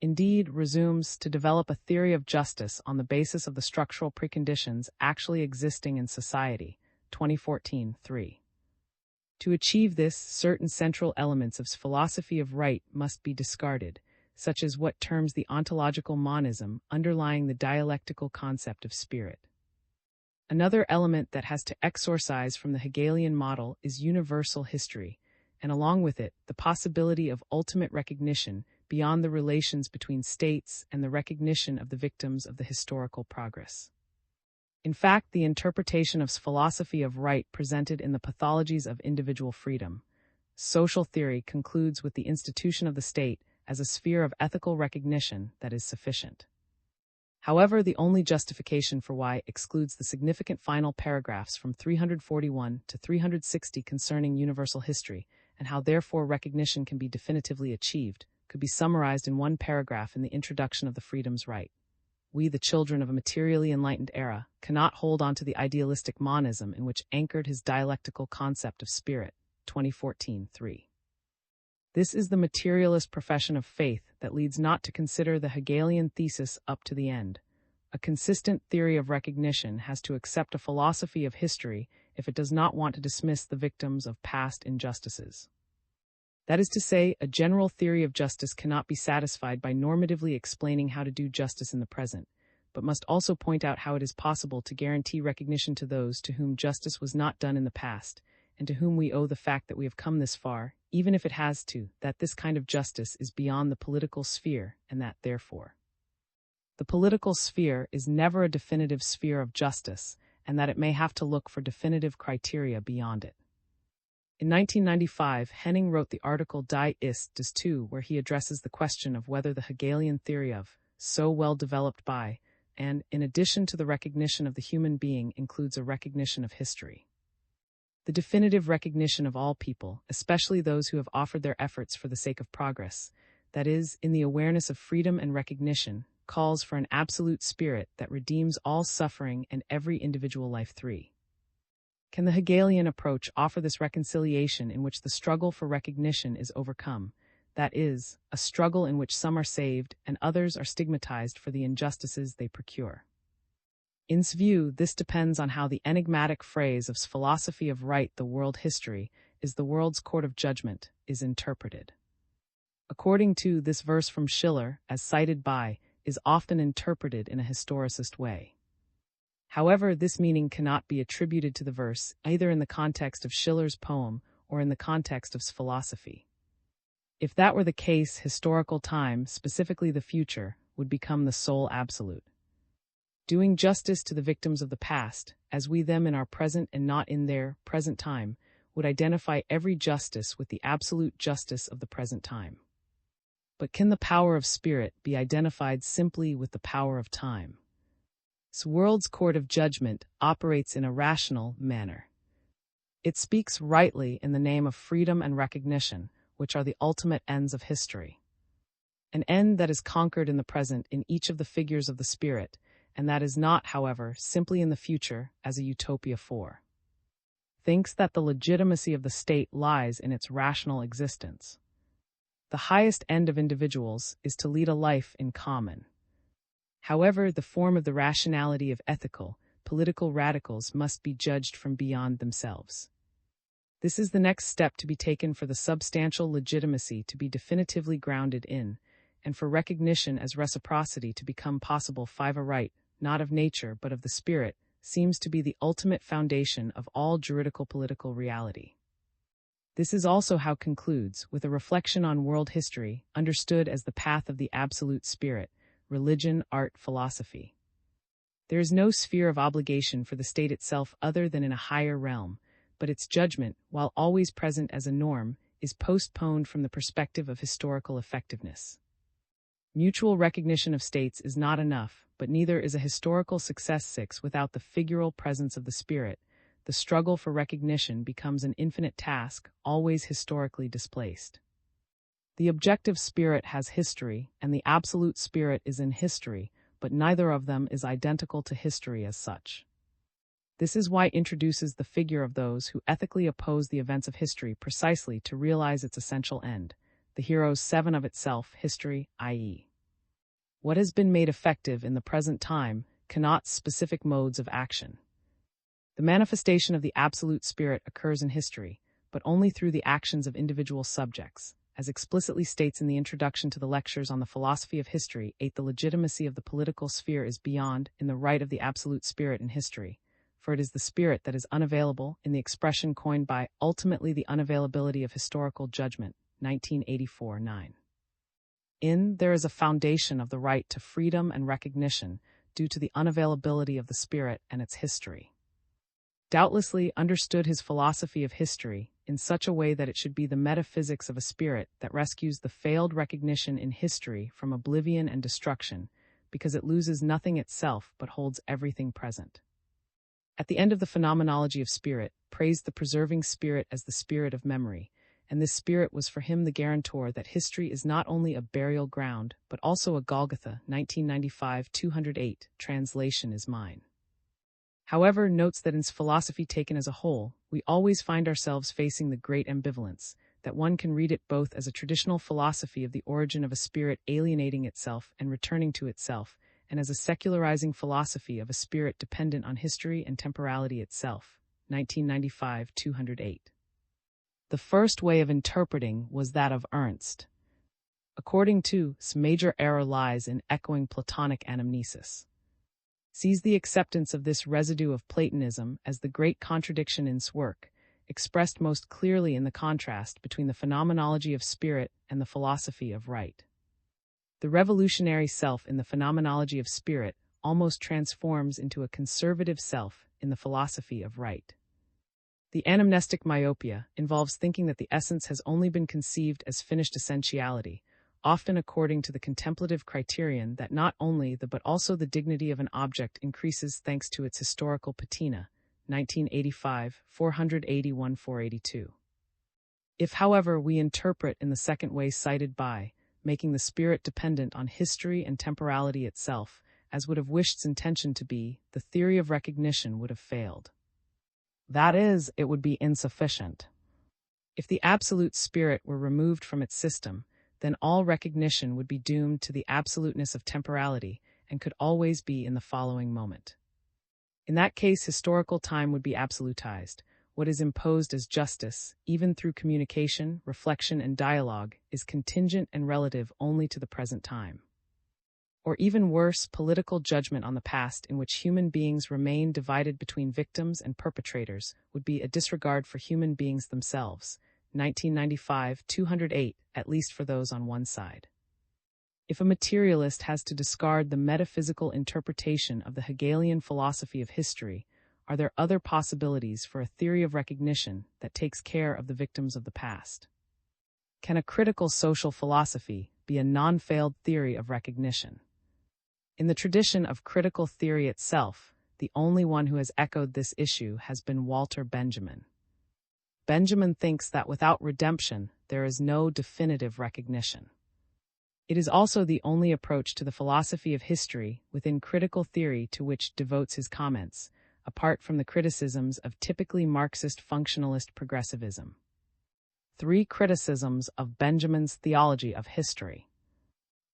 Indeed, resumes to develop a theory of justice on the basis of the structural preconditions actually existing in society, 2014-3. To achieve this, certain central elements of philosophy of right must be discarded, such as what terms the ontological monism underlying the dialectical concept of spirit. Another element that has to exorcise from the Hegelian model is universal history, and along with it, the possibility of ultimate recognition beyond the relations between states and the recognition of the victims of the historical progress. In fact, the interpretation of philosophy of right presented in the Pathologies of Individual Freedom, social theory concludes with the institution of the state as a sphere of ethical recognition that is sufficient. However, the only justification for why excludes the significant final paragraphs from 341 to 360 concerning universal history, and how therefore recognition can be definitively achieved, could be summarized in one paragraph in the introduction of The Freedom's Right. We, the children of a materially enlightened era, cannot hold on to the idealistic monism in which anchored his dialectical concept of spirit, 2014-3. This is the materialist profession of faith that leads not to consider the Hegelian thesis up to the end. A consistent theory of recognition has to accept a philosophy of history if it does not want to dismiss the victims of past injustices. That is to say, a general theory of justice cannot be satisfied by normatively explaining how to do justice in the present, but must also point out how it is possible to guarantee recognition to those to whom justice was not done in the past, and to whom we owe the fact that we have come this far, even if it has to, that this kind of justice is beyond the political sphere, and that, therefore, The political sphere is never a definitive sphere of justice, and that it may have to look for definitive criteria beyond it. In 1995, Henning wrote the article Die ist das Tu, where he addresses the question of whether the Hegelian theory of so well developed by, and in addition to the recognition of the human being, includes a recognition of history. The definitive recognition of all people, especially those who have offered their efforts for the sake of progress, that is, in the awareness of freedom and recognition, calls for an absolute spirit that redeems all suffering and every individual life. 3. Can the Hegelian approach offer this reconciliation in which the struggle for recognition is overcome, that is, a struggle in which some are saved and others are stigmatized for the injustices they procure? In his view, this depends on how the enigmatic phrase of his philosophy of right, the world history, is the world's court of judgment, is interpreted. According to this verse from Schiller, as cited by, is often interpreted in a historicist way. However, this meaning cannot be attributed to the verse, either in the context of Schiller's poem or in the context of his philosophy. If that were the case, historical time, specifically the future, would become the sole absolute. Doing justice to the victims of the past, as we them in our present and not in their present time, would identify every justice with the absolute justice of the present time. But can the power of spirit be identified simply with the power of time? This world's court of judgment operates in a rational manner. It speaks rightly in the name of freedom and recognition, which are the ultimate ends of history. An end that is conquered in the present in each of the figures of the spirit, and that is not, however, simply in the future as a utopia for. Thinks that the legitimacy of the state lies in its rational existence. The highest end of individuals is to lead a life in common. However, the form of the rationality of ethical, political radicals must be judged from beyond themselves. This is the next step to be taken for the substantial legitimacy to be definitively grounded in, and for recognition as reciprocity to become possible. 5. A right, not of nature but of the spirit, seems to be the ultimate foundation of all juridical political reality. This is also how concludes, with a reflection on world history, understood as the path of the absolute spirit, religion, art, philosophy. There is no sphere of obligation for the state itself other than in a higher realm, but its judgment, while always present as a norm, is postponed from the perspective of historical effectiveness. Mutual recognition of states is not enough, but neither is a historical success. 6. Without the figural presence of the spirit, the struggle for recognition becomes an infinite task, always historically displaced. The objective spirit has history, and the absolute spirit is in history, but neither of them is identical to history as such. This is why it introduces the figure of those who ethically oppose the events of history precisely to realize its essential end, the hero's 7 of itself, history, i.e. what has been made effective in the present time, cannot specific modes of action. The manifestation of the absolute spirit occurs in history, but only through the actions of individual subjects, as explicitly states in the introduction to the lectures on the philosophy of history. 8. The legitimacy of the political sphere is beyond, in the right of the absolute spirit in history, for it is the spirit that is unavailable, in the expression coined by ultimately the unavailability of historical judgment, 1984-9. There is a foundation of the right to freedom and recognition due to the unavailability of the spirit and its history. Doubtlessly understood his philosophy of history in such a way that it should be the metaphysics of a spirit that rescues the failed recognition in history from oblivion and destruction, because it loses nothing itself but holds everything present. At the end of the Phenomenology of Spirit, praised the preserving spirit as the spirit of memory, and this spirit was for him the guarantor that history is not only a burial ground, but also a Golgotha, 1995-208, translation is mine. However, notes that in philosophy taken as a whole, we always find ourselves facing the great ambivalence, that one can read it both as a traditional philosophy of the origin of a spirit alienating itself and returning to itself, and as a secularizing philosophy of a spirit dependent on history and temporality itself, 1995-208. The first way of interpreting was that of Ernst. According to, his major error lies in echoing Platonic anamnesis. Sees the acceptance of this residue of Platonism as the great contradiction in his work, expressed most clearly in the contrast between the phenomenology of spirit and the philosophy of right. The revolutionary self in the phenomenology of spirit almost transforms into a conservative self in the philosophy of right. The anamnestic myopia involves thinking that the essence has only been conceived as finished essentiality, often according to the contemplative criterion that not only the but also the dignity of an object increases thanks to its historical patina, 1985, 481-482. If, however, we interpret in the second way cited by, making the spirit dependent on history and temporality itself, as would have wished its intention to be, the theory of recognition would have failed. That is, it would be insufficient. If the absolute spirit were removed from its system, then all recognition would be doomed to the absoluteness of temporality and could always be in the following moment. In that case, historical time would be absolutized. What is imposed as justice, even through communication, reflection, and dialogue, is contingent and relative only to the present time. Or even worse, political judgment on the past in which human beings remain divided between victims and perpetrators would be a disregard for human beings themselves, 1995, 208, at least for those on one side. If a materialist has to discard the metaphysical interpretation of the Hegelian philosophy of history, are there other possibilities for a theory of recognition that takes care of the victims of the past? Can a critical social philosophy be a non-failed theory of recognition? In the tradition of critical theory itself, the only one who has echoed this issue has been Walter Benjamin. Benjamin thinks that without redemption, there is no definitive recognition. It is also the only approach to the philosophy of history within critical theory to which devotes his comments, apart from the criticisms of typically Marxist functionalist progressivism. 3 criticisms of Benjamin's theology of history.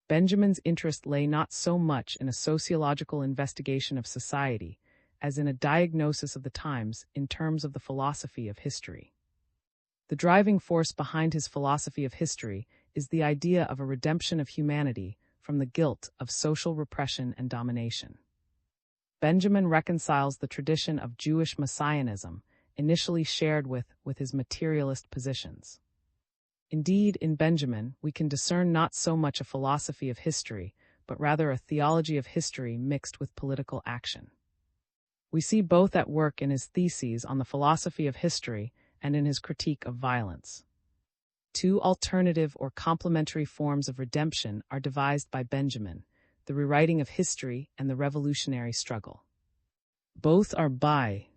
Benjamin's interest lay not so much in a sociological investigation of society as in a diagnosis of the times in terms of the philosophy of history. The driving force behind his philosophy of history is the idea of a redemption of humanity from the guilt of social repression and domination. Benjamin reconciles the tradition of Jewish messianism, initially shared with his materialist positions. Indeed, in Benjamin, we can discern not so much a philosophy of history, but rather a theology of history mixed with political action. We see both at work in his theses on the philosophy of history and in his critique of violence. 2 alternative or complementary forms of redemption are devised by Benjamin, the rewriting of history and the revolutionary struggle. Both are by.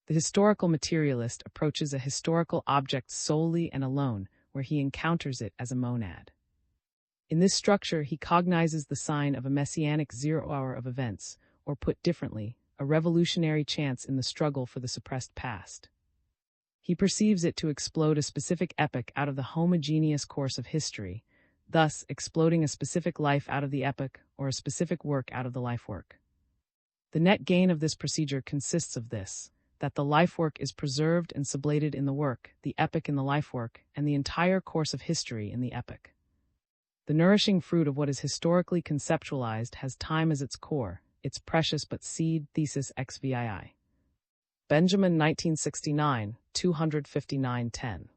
The historical materialist approaches a historical object solely and alone, where he encounters it as a monad. In this structure, he cognizes the sign of a messianic 0 hour of events, or put differently, a revolutionary chance in the struggle for the suppressed past. He perceives it to explode a specific epoch out of the homogeneous course of history, thus exploding a specific life out of the epoch or a specific work out of the life work. The net gain of this procedure consists of this, that the life work is preserved and sublated in the work, the epoch in the life work, and the entire course of history in the epoch. The nourishing fruit of what is historically conceptualized has time as its core, its precious but seed thesis XVII. Benjamin, 1969, 259-10.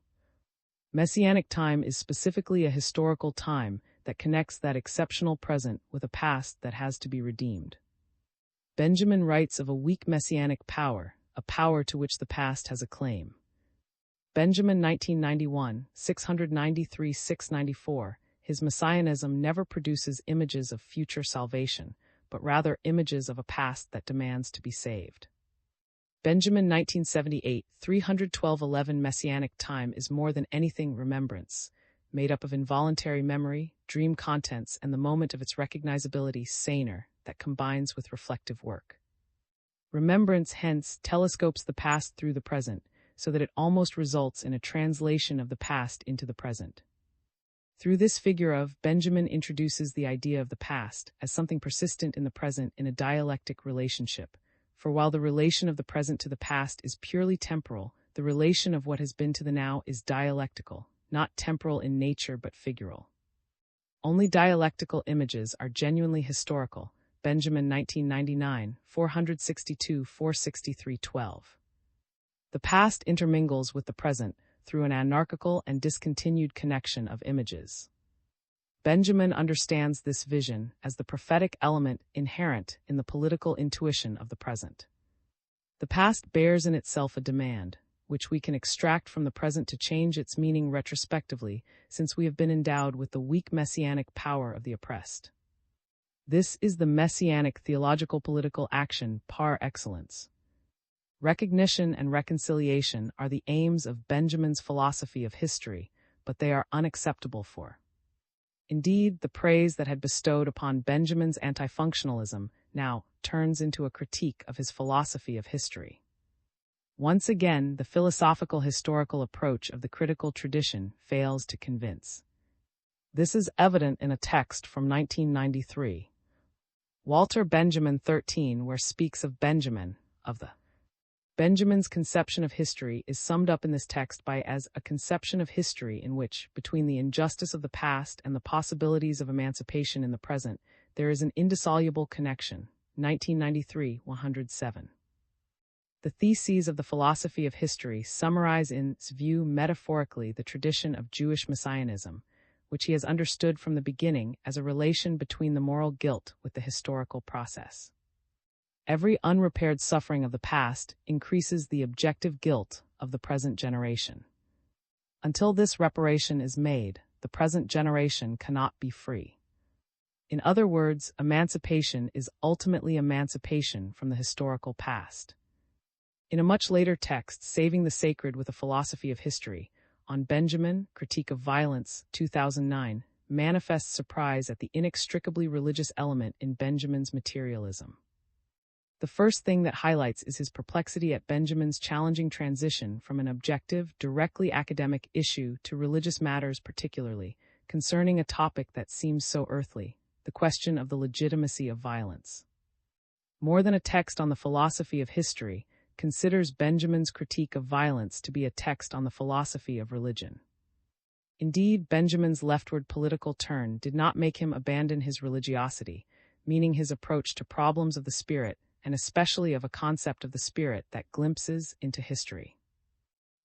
Messianic time is specifically a historical time that connects that exceptional present with a past that has to be redeemed. Benjamin writes of a weak messianic power, a power to which the past has a claim. Benjamin, 1991, 693-694, his messianism never produces images of future salvation, but rather images of a past that demands to be saved. Benjamin, 1978, 312-11 Messianic time is more than anything remembrance, made up of involuntary memory, dream contents, and the moment of its recognizability, seiner, that combines with reflective work. Remembrance, hence, telescopes the past through the present, so that it almost results in a translation of the past into the present. Through this figure of, Benjamin introduces the idea of the past as something persistent in the present in a dialectic relationship, for while the relation of the present to the past is purely temporal, the relation of what has been to the now is dialectical, not temporal in nature but figural. Only dialectical images are genuinely historical. Benjamin, 1999, 462-463-12. The past intermingles with the present through an anarchical and discontinued connection of images. Benjamin understands this vision as the prophetic element inherent in the political intuition of the present. The past bears in itself a demand, which we can extract from the present to change its meaning retrospectively, since we have been endowed with the weak messianic power of the oppressed. This is the messianic theological political action par excellence. Recognition and reconciliation are the aims of Benjamin's philosophy of history, but they are unacceptable for. Indeed, the praise that had bestowed upon Benjamin's anti-functionalism now turns into a critique of his philosophy of history. Once again, the philosophical historical approach of the critical tradition fails to convince. This is evident in a text from 1993. Walter Benjamin 13, where speaks of Benjamin, of the Benjamin's conception of history is summed up in this text by as a conception of history in which, between the injustice of the past and the possibilities of emancipation in the present, there is an indissoluble connection. 1993, 107. The theses of the philosophy of history summarize in his view metaphorically the tradition of Jewish messianism, which he has understood from the beginning as a relation between the moral guilt with the historical process. Every unrepaired suffering of the past increases the objective guilt of the present generation. Until this reparation is made, the present generation cannot be free. In other words, emancipation is ultimately emancipation from the historical past. In a much later text, Saving the Sacred with a Philosophy of History, on Benjamin, Critique of Violence, 2009, manifests surprise at the inextricably religious element in Benjamin's materialism. The first thing that highlights is his perplexity at Benjamin's challenging transition from an objective, directly academic issue to religious matters, particularly concerning a topic that seems so earthly, the question of the legitimacy of violence. More than a text on the philosophy of history, considers Benjamin's Critique of Violence to be a text on the philosophy of religion. Indeed, Benjamin's leftward political turn did not make him abandon his religiosity, meaning his approach to problems of the spirit, and especially of a concept of the spirit that glimpses into history.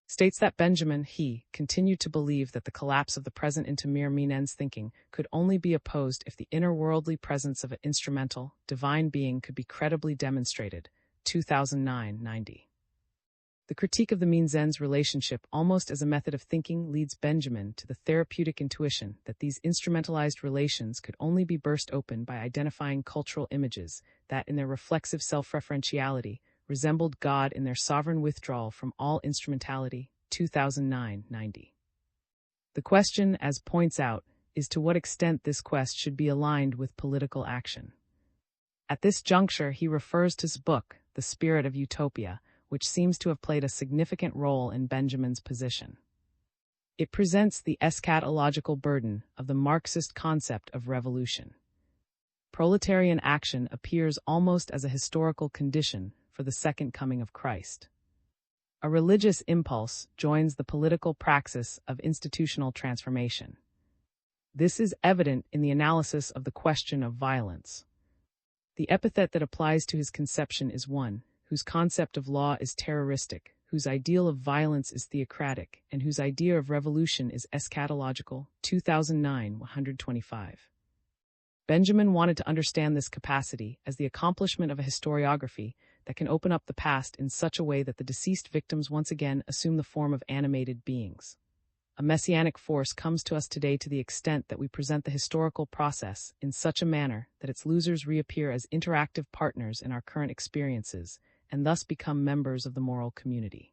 States that Benjamin, he, continued to believe that the collapse of the present into mere mean-ends thinking could only be opposed if the inner worldly presence of an instrumental, divine being could be credibly demonstrated. 2009-90. The critique of the means-ends relationship almost as a method of thinking leads Benjamin to the therapeutic intuition that these instrumentalized relations could only be burst open by identifying cultural images that, in their reflexive self-referentiality, resembled God in their sovereign withdrawal from all instrumentality. 2009-90. The question, as points out, is to what extent this quest should be aligned with political action. At this juncture, he refers to his book, The Spirit of Utopia, which seems to have played a significant role in Benjamin's position. It presents the eschatological burden of the Marxist concept of revolution. Proletarian action appears almost as a historical condition for the second coming of Christ. A religious impulse joins the political praxis of institutional transformation. This is evident in the analysis of the question of violence. The epithet that applies to his conception is one whose concept of law is terroristic, whose ideal of violence is theocratic, and whose idea of revolution is eschatological. 2009, 125. Benjamin wanted to understand this capacity as the accomplishment of a historiography that can open up the past in such a way that the deceased victims once again assume the form of animated beings. A messianic force comes to us today to the extent that we present the historical process in such a manner that its losers reappear as interactive partners in our current experiences, and thus become members of the moral community.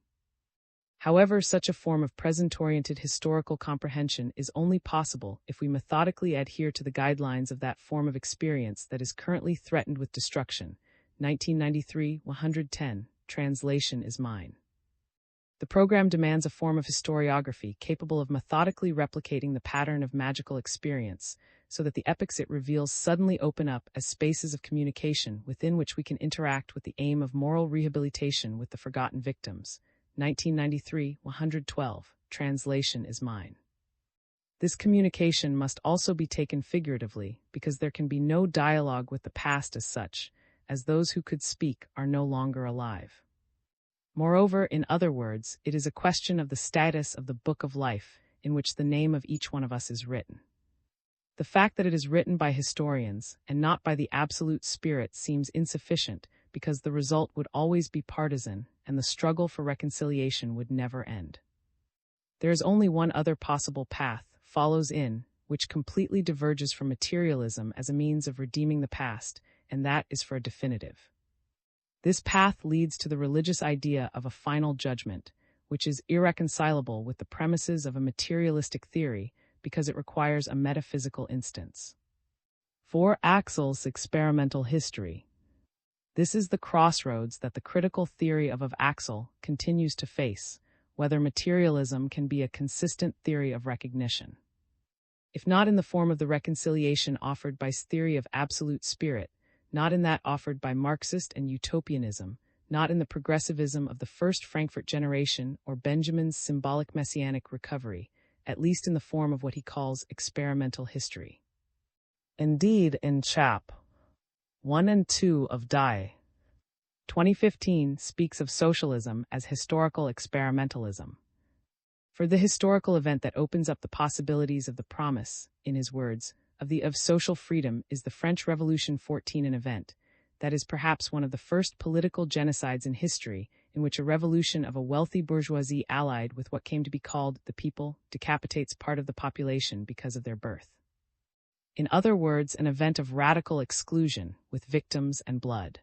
However, such a form of present-oriented historical comprehension is only possible if we methodically adhere to the guidelines of that form of experience that is currently threatened with destruction. 1993, 110, Translation is mine. The program demands a form of historiography capable of methodically replicating the pattern of magical experience, so that the epochs it reveals suddenly open up as spaces of communication within which we can interact with the aim of moral rehabilitation with the forgotten victims. 1993, 112, Translation is mine. This communication must also be taken figuratively, because there can be no dialogue with the past as such, as those who could speak are no longer alive. Moreover, in other words, it is a question of the status of the book of life in which the name of each one of us is written. The fact that it is written by historians and not by the absolute spirit seems insufficient because the result would always be partisan and the struggle for reconciliation would never end. There is only one other possible path, follows in, which completely diverges from materialism as a means of redeeming the past, and that is for a definitive. This path leads to the religious idea of a final judgment, which is irreconcilable with the premises of a materialistic theory because it requires a metaphysical instance. For Axel's experimental history, this is the crossroads that the critical theory of Axel continues to face, whether materialism can be a consistent theory of recognition. If not in the form of the reconciliation offered by theory of absolute spirit, not in that offered by Marxist and utopianism, not in the progressivism of the first Frankfurt generation or Benjamin's symbolic messianic recovery, at least in the form of what he calls experimental history. Indeed, in Chap. 1 and 2 of Die. 2015 speaks of socialism as historical experimentalism. For the historical event that opens up the possibilities of the promise, in his words, of social freedom is the French Revolution 14, an event that is perhaps one of the first political genocides in history in which a revolution of a wealthy bourgeoisie allied with what came to be called the people decapitates part of the population because of their birth. In other words, an event of radical exclusion with victims and blood.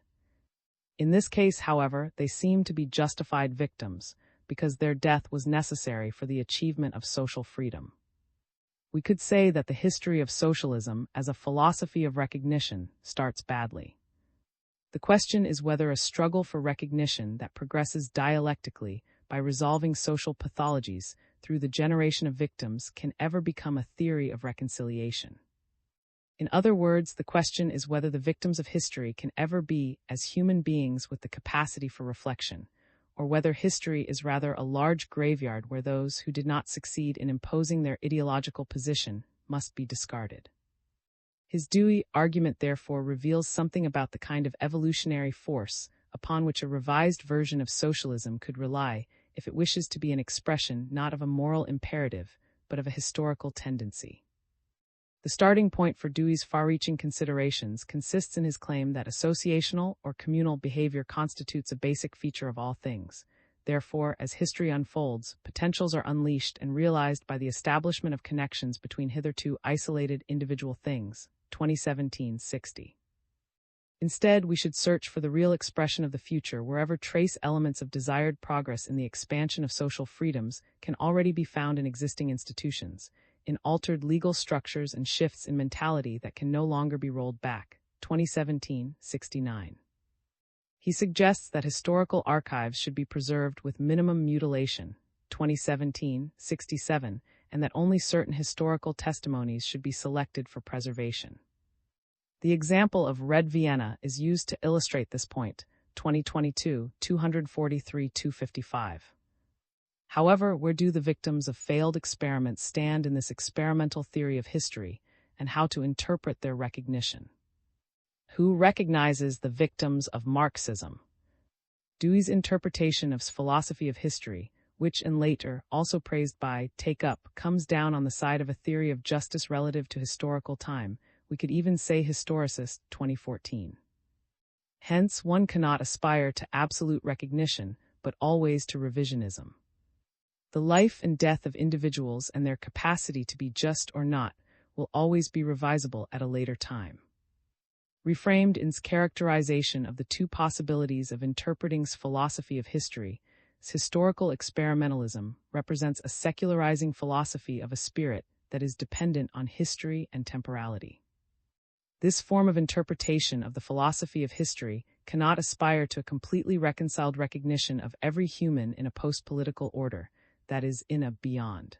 In this case, however, they seem to be justified victims because their death was necessary for the achievement of social freedom. We could say that the history of socialism as a philosophy of recognition starts badly. The question is whether a struggle for recognition that progresses dialectically by resolving social pathologies through the generation of victims can ever become a theory of reconciliation. In other words, the question is whether the victims of history can ever be as human beings with the capacity for reflection, or whether history is rather a large graveyard where those who did not succeed in imposing their ideological position must be discarded. His Dewey argument therefore reveals something about the kind of evolutionary force upon which a revised version of socialism could rely if it wishes to be an expression not of a moral imperative, but of a historical tendency. The starting point for Dewey's far-reaching considerations consists in his claim that associational or communal behavior constitutes a basic feature of all things. Therefore, as history unfolds, potentials are unleashed and realized by the establishment of connections between hitherto isolated individual things. 2017-60. Instead, we should search for the real expression of the future wherever trace elements of desired progress in the expansion of social freedoms can already be found in existing institutions, in altered legal structures and shifts in mentality that can no longer be rolled back. 2017-69. He suggests that historical archives should be preserved with minimum mutilation. 2017-67, and that only certain historical testimonies should be selected for preservation. The example of Red Vienna is used to illustrate this point. 2022, 243-255. However, where do the victims of failed experiments stand in this experimental theory of history, and how to interpret their recognition? Who recognizes the victims of Marxism? Dewey's interpretation of philosophy of history, which and later, also praised by Take Up, comes down on the side of a theory of justice relative to historical time, we could even say historicist. 2014. Hence, one cannot aspire to absolute recognition, but always to revisionism. The life and death of individuals and their capacity to be just or not will always be revisable at a later time. Reframed in its characterization of the two possibilities of interpreting's philosophy of history, historical experimentalism represents a secularizing philosophy of a spirit that is dependent on history and temporality. This form of interpretation of the philosophy of history cannot aspire to a completely reconciled recognition of every human in a post-political order, that is, in a beyond.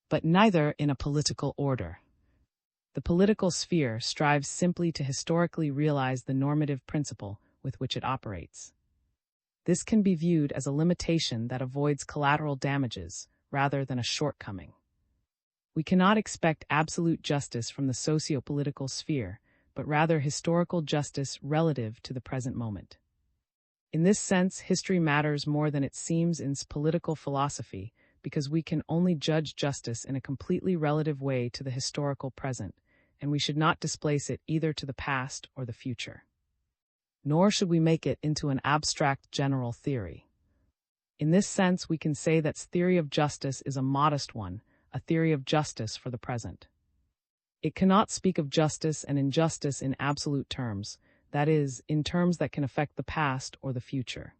But neither in a political order. The political sphere strives simply to historically realize the normative principle with which it operates. This can be viewed as a limitation that avoids collateral damages rather than a shortcoming. We cannot expect absolute justice from the socio-political sphere, but rather historical justice relative to the present moment. In this sense, history matters more than it seems in political philosophy, because we can only judge justice in a completely relative way to the historical present, and we should not displace it either to the past or the future. Nor should we make it into an abstract general theory. In this sense, we can say that theory of justice is a modest one, a theory of justice for the present. It cannot speak of justice and injustice in absolute terms, that is, in terms that can affect the past or the future.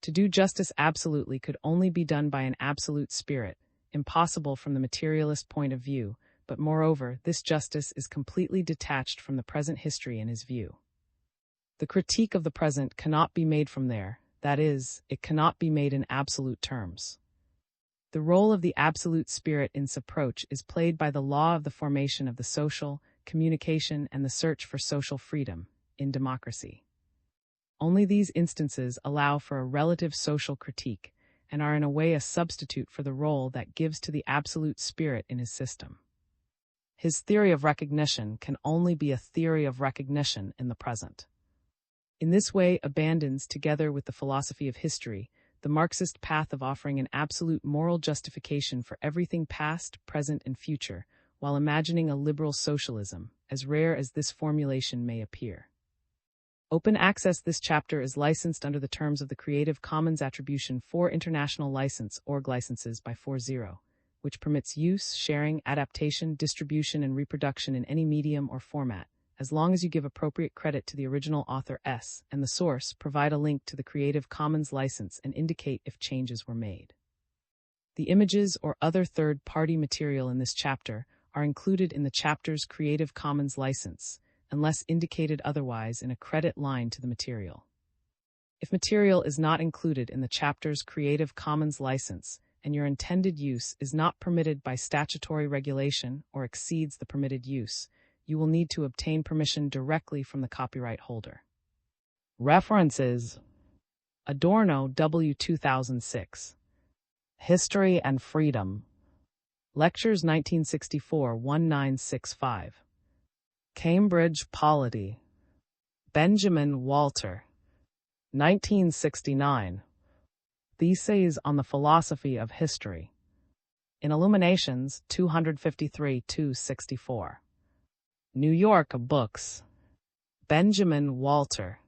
To do justice absolutely could only be done by an absolute spirit, impossible from the materialist point of view, but moreover, this justice is completely detached from the present history in his view. The critique of the present cannot be made from there, that is, it cannot be made in absolute terms. The role of the absolute spirit in this approach is played by the law of the formation of the social, communication, and the search for social freedom, in democracy. Only these instances allow for a relative social critique, and are in a way a substitute for the role that gives to the absolute spirit in his system. His theory of recognition can only be a theory of recognition in the present. In this way abandons, together with the philosophy of history, the Marxist path of offering an absolute moral justification for everything past, present, and future, while imagining a liberal socialism, as rare as this formulation may appear. Open access. This chapter is licensed under the terms of the Creative Commons Attribution 4 International License (org licenses by 4.0, which permits use, sharing, adaptation, distribution, and reproduction in any medium or format, as long as you give appropriate credit to the original author S and the source, provide a link to the Creative Commons license, and indicate if changes were made. The images or other third-party material in this chapter are included in the chapter's Creative Commons license, unless indicated otherwise in a credit line to the material. If material is not included in the chapter's Creative Commons license and your intended use is not permitted by statutory regulation or exceeds the permitted use, you will need to obtain permission directly from the copyright holder. References: Adorno W. 2006. History and Freedom. Lectures 1964-1965. Cambridge Polity. Benjamin Walter. 1969. Theses on the Philosophy of History. In Illuminations 253-264. New York Books. Benjamin Walter.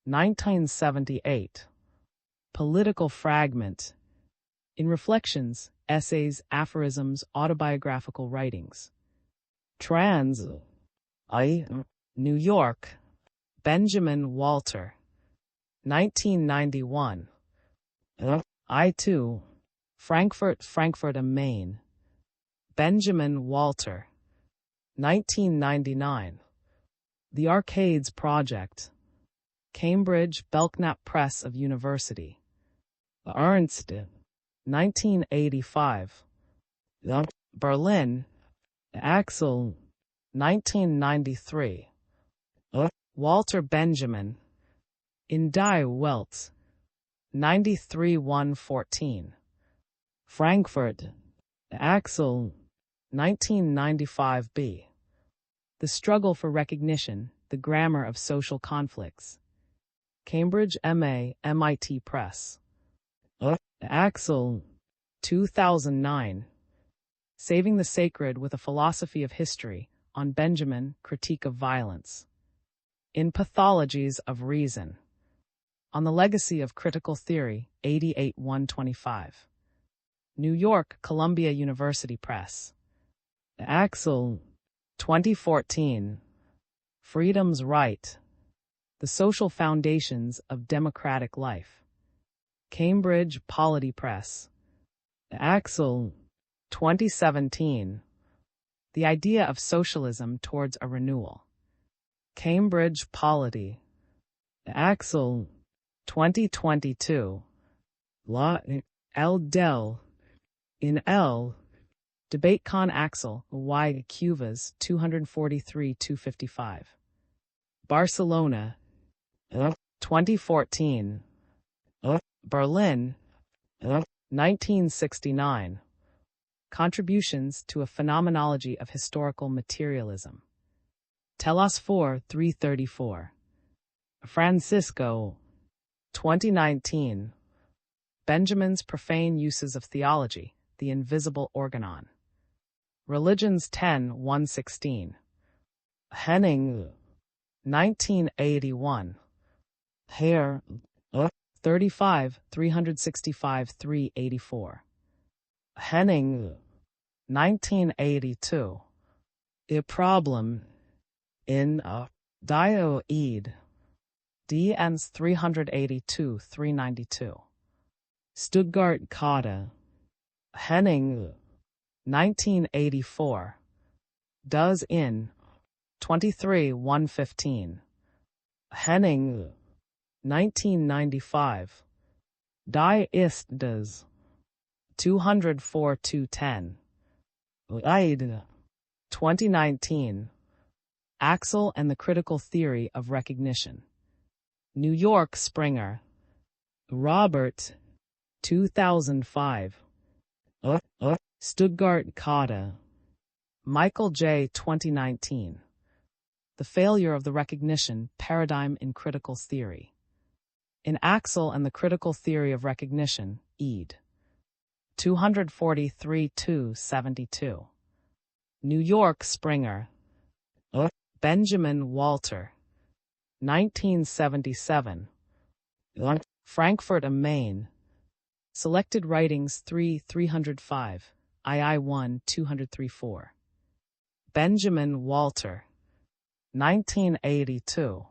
1978. Political Fragment. In Reflections, Essays, Aphorisms, Autobiographical Writings. Trans. I. New York. Benjamin Walter. 1991. I2. Frankfurt am Main. Benjamin Walter. 1999. The Arcades Project. Cambridge, Belknap Press of University. Ernst. 1985. Berlin. Axel. 1993. Walter Benjamin. In Die Welt. 93-114. Frankfurt. Axel. 1995b. The Struggle for Recognition, The Grammar of Social Conflicts. Cambridge MA, MIT Press. Axel. 2009. Saving the Sacred with a Philosophy of History, on Benjamin, Critique of Violence. In Pathologies of Reason. On the Legacy of Critical Theory, 88-125. New York, Columbia University Press. Axel. 2014. Freedom's Right. The Social Foundations of Democratic Life. Cambridge Polity Press. Axel. 2017. The Idea of Socialism Towards a Renewal. Cambridge Polity. Axel. 2022. La L. Del. In L. Debate Con Axel, Y. Cuvas, 243-255. Barcelona. 2014. Berlin. 1969. Contributions to a Phenomenology of Historical Materialism. Telos 4, 334. Francisco. 2019. Benjamin's Profane Uses of Theology, The Invisible Organon. Religions 10 116. Henning, 1981. Hare, 35 365 384. Henning, 1982. A problem in a dioid. DNs 382 392. Stuttgart Kata. Henning, 1984. Does in 23 115. Henning, 1995. Die ist das 204 210. Eid, 2019. Axel and the Critical Theory of Recognition. New York Springer. Robert, 2005. Stuttgart Kata. Michael J. 2019. The Failure of the Recognition Paradigm in Critical Theory. In Axel and the Critical Theory of Recognition, ed. 243 272. New York Springer. Benjamin Walter. 1977. Frankfurt am Main. Selected Writings 3 305. II 1 234. Benjamin Walter. 1982.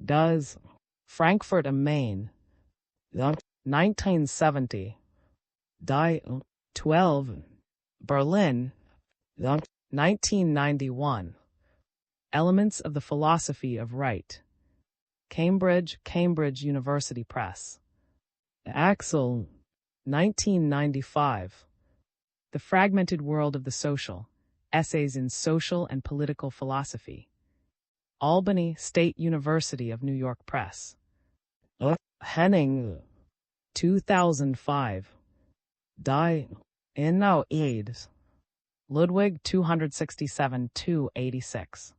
Does Frankfurt am Main. 1970. Die 12. Berlin. 1991. Elements of the Philosophy of Right. Cambridge University Press. Axel. 1995. The Fragmented World of the Social. Essays in Social and Political Philosophy. Albany State University of New York Press. Henning. 2005. Die in no aids. Ludwig 267 286.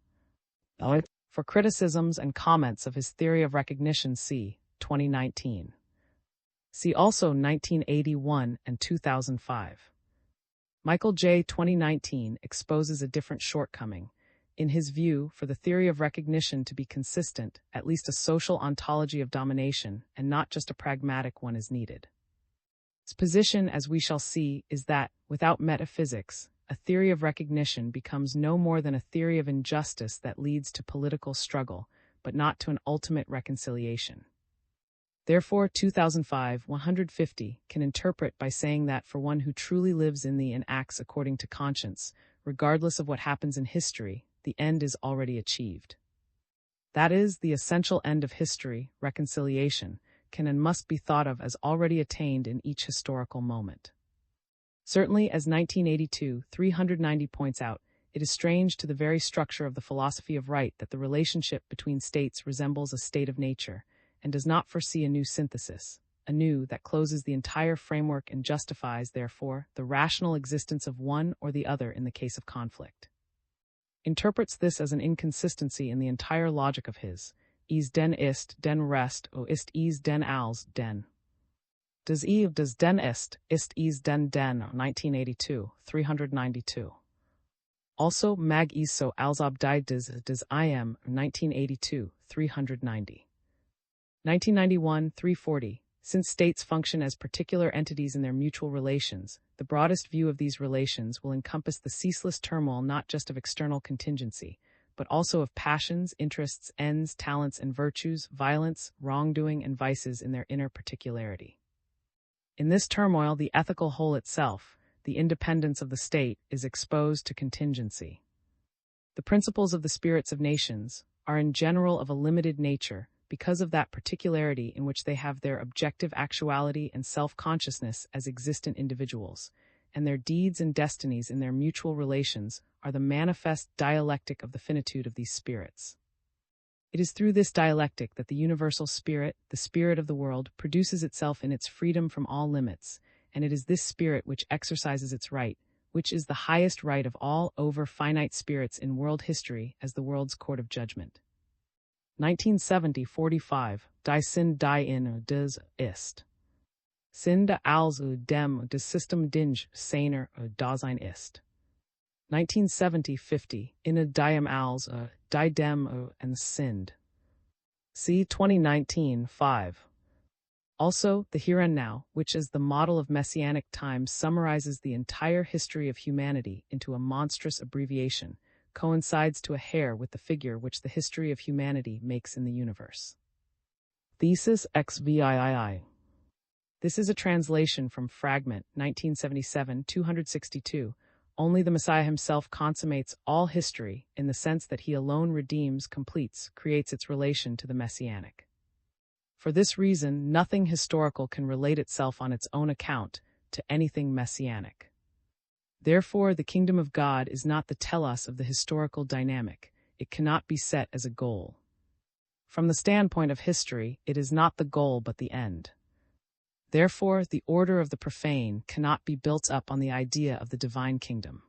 For criticisms and comments of his theory of recognition, see 2019. See also 1981 and 2005. Michael J. 2019 exposes a different shortcoming. In his view, for the theory of recognition to be consistent, at least a social ontology of domination, and not just a pragmatic one, is needed. His position, as we shall see, is that, without metaphysics, a theory of recognition becomes no more than a theory of injustice that leads to political struggle, but not to an ultimate reconciliation. Therefore, 2005 150 can interpret by saying that for one who truly lives in the and acts according to conscience, regardless of what happens in history, the end is already achieved. That is, the essential end of history, reconciliation, can and must be thought of as already attained in each historical moment. Certainly, as 1982 390 points out, it is strange to the very structure of the philosophy of right that the relationship between states resembles a state of nature, and does not foresee a new synthesis, anew that closes the entire framework and justifies, therefore, the rational existence of one or the other in the case of conflict. Interprets this as an inconsistency in the entire logic of his, is den ist, den Rest, o ist is den als den. Des Eve des den ist is den 1982, 392. Also mag is so als ob die des I am, 1982, 390. 1991, 340. Since states function as particular entities in their mutual relations, the broadest view of these relations will encompass the ceaseless turmoil not just of external contingency, but also of passions, interests, ends, talents, and virtues, violence, wrongdoing, and vices in their inner particularity. In this turmoil, the ethical whole itself, the independence of the state, is exposed to contingency. The principles of the spirits of nations are in general of a limited nature, because of that particularity in which they have their objective actuality and self-consciousness as existent individuals, and their deeds and destinies in their mutual relations are the manifest dialectic of the finitude of these spirits. It is through this dialectic that the universal spirit, the spirit of the world, produces itself in its freedom from all limits, and it is this spirit which exercises its right, which is the highest right of all over finite spirits in world history as the world's court of judgment. 1970-45, Die Sind die in des ist. Sind als dem des System dinge seiner Dasein ist. 1970-50, Ina Diem Als, Didem and Sind. See 2019-5. Also, The Here and Now, which as the model of messianic times summarizes the entire history of humanity into a monstrous abbreviation, coincides to a hair with the figure which the history of humanity makes in the universe. Thesis XVII. This is a translation from Fragment, 1977, 262. Only the Messiah himself consummates all history in the sense that he alone redeems, completes, creates its relation to the messianic. For this reason, nothing historical can relate itself on its own account to anything messianic. Therefore, the kingdom of God is not the telos of the historical dynamic. It cannot be set as a goal. From the standpoint of history, it is not the goal but the end. Therefore, the order of the profane cannot be built up on the idea of the divine kingdom.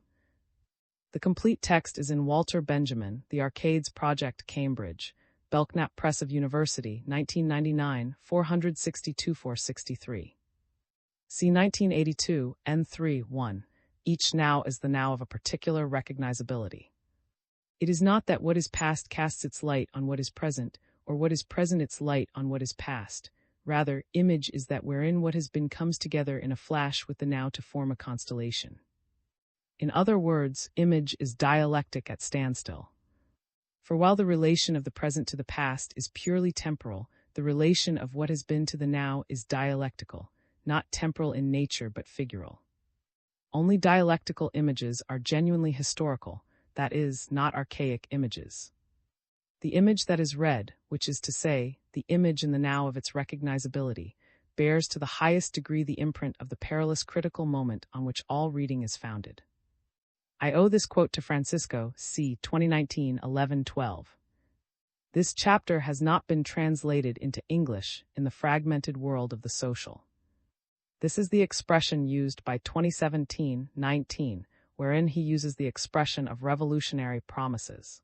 The complete text is in Walter Benjamin, The Arcades Project, Cambridge, Belknap Press of University, 1999, 462-463. See 1982, N3, 1. Each now is the now of a particular recognizability. It is not that what is past casts its light on what is present, or what is present its light on what is past. Rather, image is that wherein what has been comes together in a flash with the now to form a constellation. In other words, image is dialectic at standstill. For while the relation of the present to the past is purely temporal, the relation of what has been to the now is dialectical, not temporal in nature but figural. Only dialectical images are genuinely historical, that is, not archaic images. The image that is read, which is to say, the image in the now of its recognizability, bears to the highest degree the imprint of the perilous critical moment on which all reading is founded. I owe this quote to Francisco, c. 2019, 11-12. This chapter has not been translated into English in the fragmented world of the social. This is the expression used by 2017-19, wherein he uses the expression of revolutionary promises.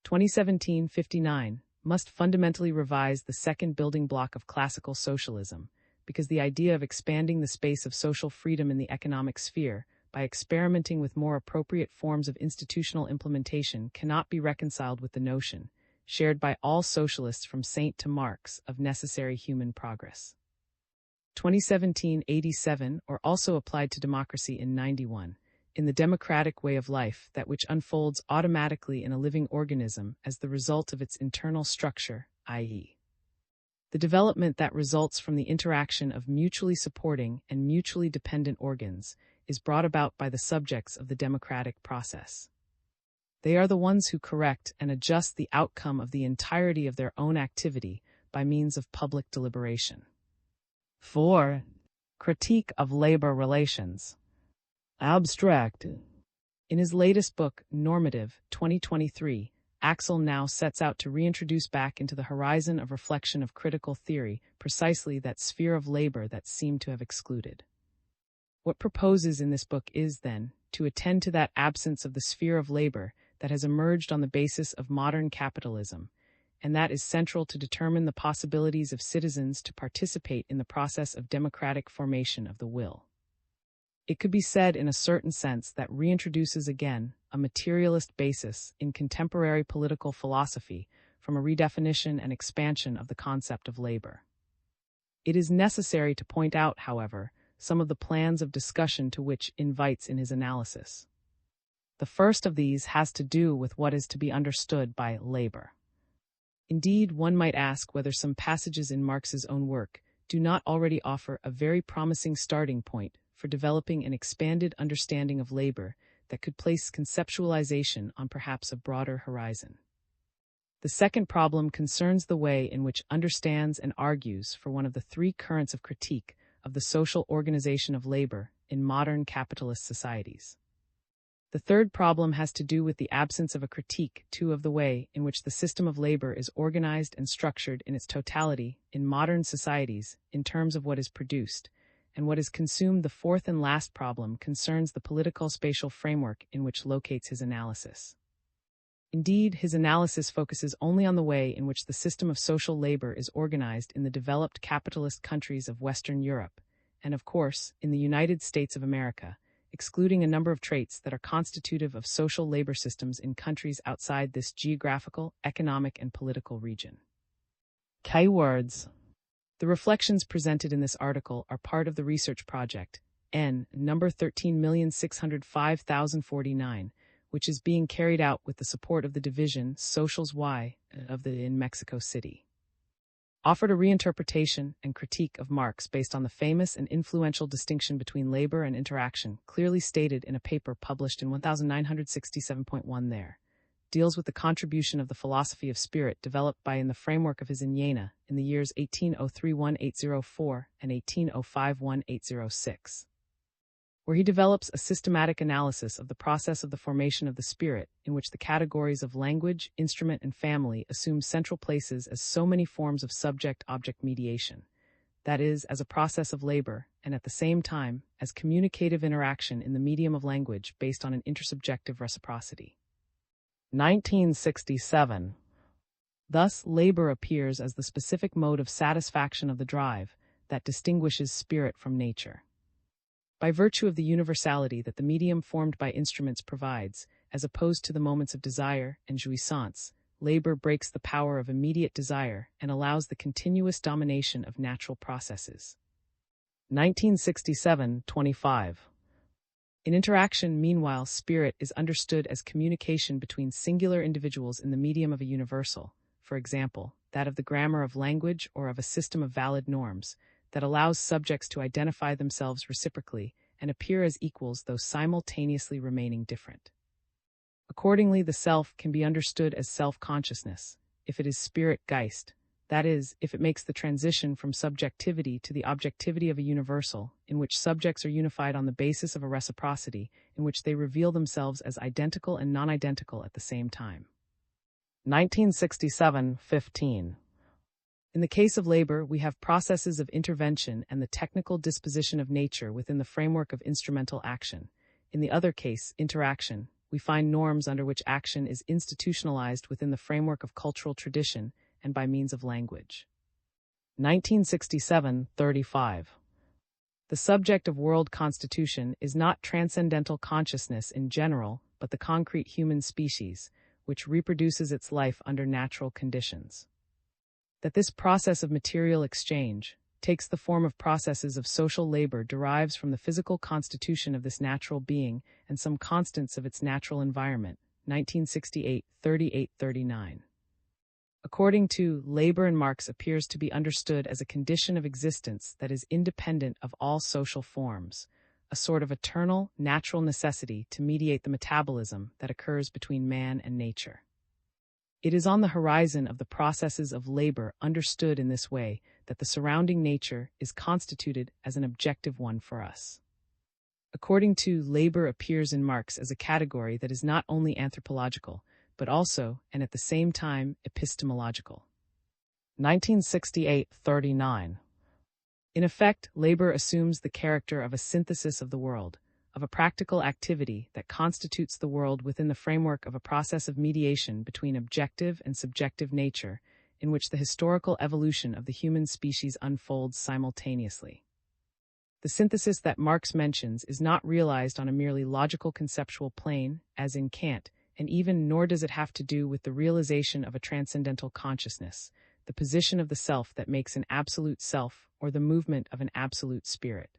2017-59 must fundamentally revise the second building block of classical socialism, because the idea of expanding the space of social freedom in the economic sphere by experimenting with more appropriate forms of institutional implementation cannot be reconciled with the notion, shared by all socialists from Saint to Marx, of necessary human progress. 2017-87 or also applied to democracy in 91, in the democratic way of life, that which unfolds automatically in a living organism as the result of its internal structure, i.e., the development that results from the interaction of mutually supporting and mutually dependent organs, is brought about by the subjects of the democratic process. They are the ones who correct and adjust the outcome of the entirety of their own activity by means of public deliberation. 4. Critique of labor relations. Abstract. In his latest book, Normative, 2023, Axel now sets out to reintroduce back into the horizon of reflection of critical theory precisely that sphere of labor that seemed to have excluded. What proposes in this book is, then, to attend to that absence of the sphere of labor that has emerged on the basis of modern capitalism, and that is central to determine the possibilities of citizens to participate in the process of democratic formation of the will. It could be said in a certain sense that reintroduces again a materialist basis in contemporary political philosophy from a redefinition and expansion of the concept of labor. It is necessary to point out, however, some of the plans of discussion to which invites in his analysis. The first of these has to do with what is to be understood by labor. Indeed, one might ask whether some passages in Marx's own work do not already offer a very promising starting point for developing an expanded understanding of labor that could place conceptualization on perhaps a broader horizon. The second problem concerns the way in which understands and argues for one of the three currents of critique of the social organization of labor in modern capitalist societies. The third problem has to do with the absence of a critique, too, of the way in which the system of labor is organized and structured in its totality in modern societies in terms of what is produced and what is consumed. The fourth and last problem concerns the political spatial framework in which locates his analysis. Indeed, his analysis focuses only on the way in which the system of social labor is organized in the developed capitalist countries of Western Europe, and of course, in the United States of America, excluding a number of traits that are constitutive of social labor systems in countries outside this geographical, economic, and political region. Keywords. The reflections presented in this article are part of the research project, N number 13,605,049, which is being carried out with the support of the division Socials Y of the in Mexico City. Offered a reinterpretation and critique of Marx based on the famous and influential distinction between labor and interaction, clearly stated in a paper published in 1967.1 there. Deals with the contribution of the philosophy of spirit developed by in the framework of his in Jena in the years 1803-1804 and 1805-1806. Where he develops a systematic analysis of the process of the formation of the spirit, in which the categories of language, instrument, and family assume central places as so many forms of subject-object mediation, that is, as a process of labor, and at the same time, as communicative interaction in the medium of language based on an intersubjective reciprocity. 1967. Thus, labor appears as the specific mode of satisfaction of the drive that distinguishes spirit from nature. By virtue of the universality that the medium formed by instruments provides, as opposed to the moments of desire and jouissance, labor breaks the power of immediate desire and allows the continuous domination of natural processes. 1967-25. In interaction, meanwhile, spirit is understood as communication between singular individuals in the medium of a universal, for example, that of the grammar of language or of a system of valid norms, that allows subjects to identify themselves reciprocally and appear as equals though simultaneously remaining different. Accordingly, the self can be understood as self-consciousness, if it is spirit Geist, that is, if it makes the transition from subjectivity to the objectivity of a universal, in which subjects are unified on the basis of a reciprocity, in which they reveal themselves as identical and non-identical at the same time. 1967-15. In the case of labor, we have processes of intervention and the technical disposition of nature within the framework of instrumental action. In the other case, interaction, we find norms under which action is institutionalized within the framework of cultural tradition and by means of language. 1967-35. The subject of world constitution is not transcendental consciousness in general, but the concrete human species, which reproduces its life under natural conditions. That this process of material exchange takes the form of processes of social labor derives from the physical constitution of this natural being and some constants of its natural environment. 1968, 38-39. According to labor in Marx appears to be understood as a condition of existence that is independent of all social forms, a sort of eternal, natural necessity to mediate the metabolism that occurs between man and nature. It is on the horizon of the processes of labor understood in this way that the surrounding nature is constituted as an objective one for us. According to labor appears in Marx as a category that is not only anthropological, but also, and at the same time, epistemological. 1968-39. In effect, labor assumes the character of a synthesis of the world, of a practical activity that constitutes the world within the framework of a process of mediation between objective and subjective nature, in which the historical evolution of the human species unfolds simultaneously. The synthesis that Marx mentions is not realized on a merely logical conceptual plane, as in Kant, and even nor does it have to do with the realization of a transcendental consciousness, the position of the self that makes an absolute self, or the movement of an absolute spirit.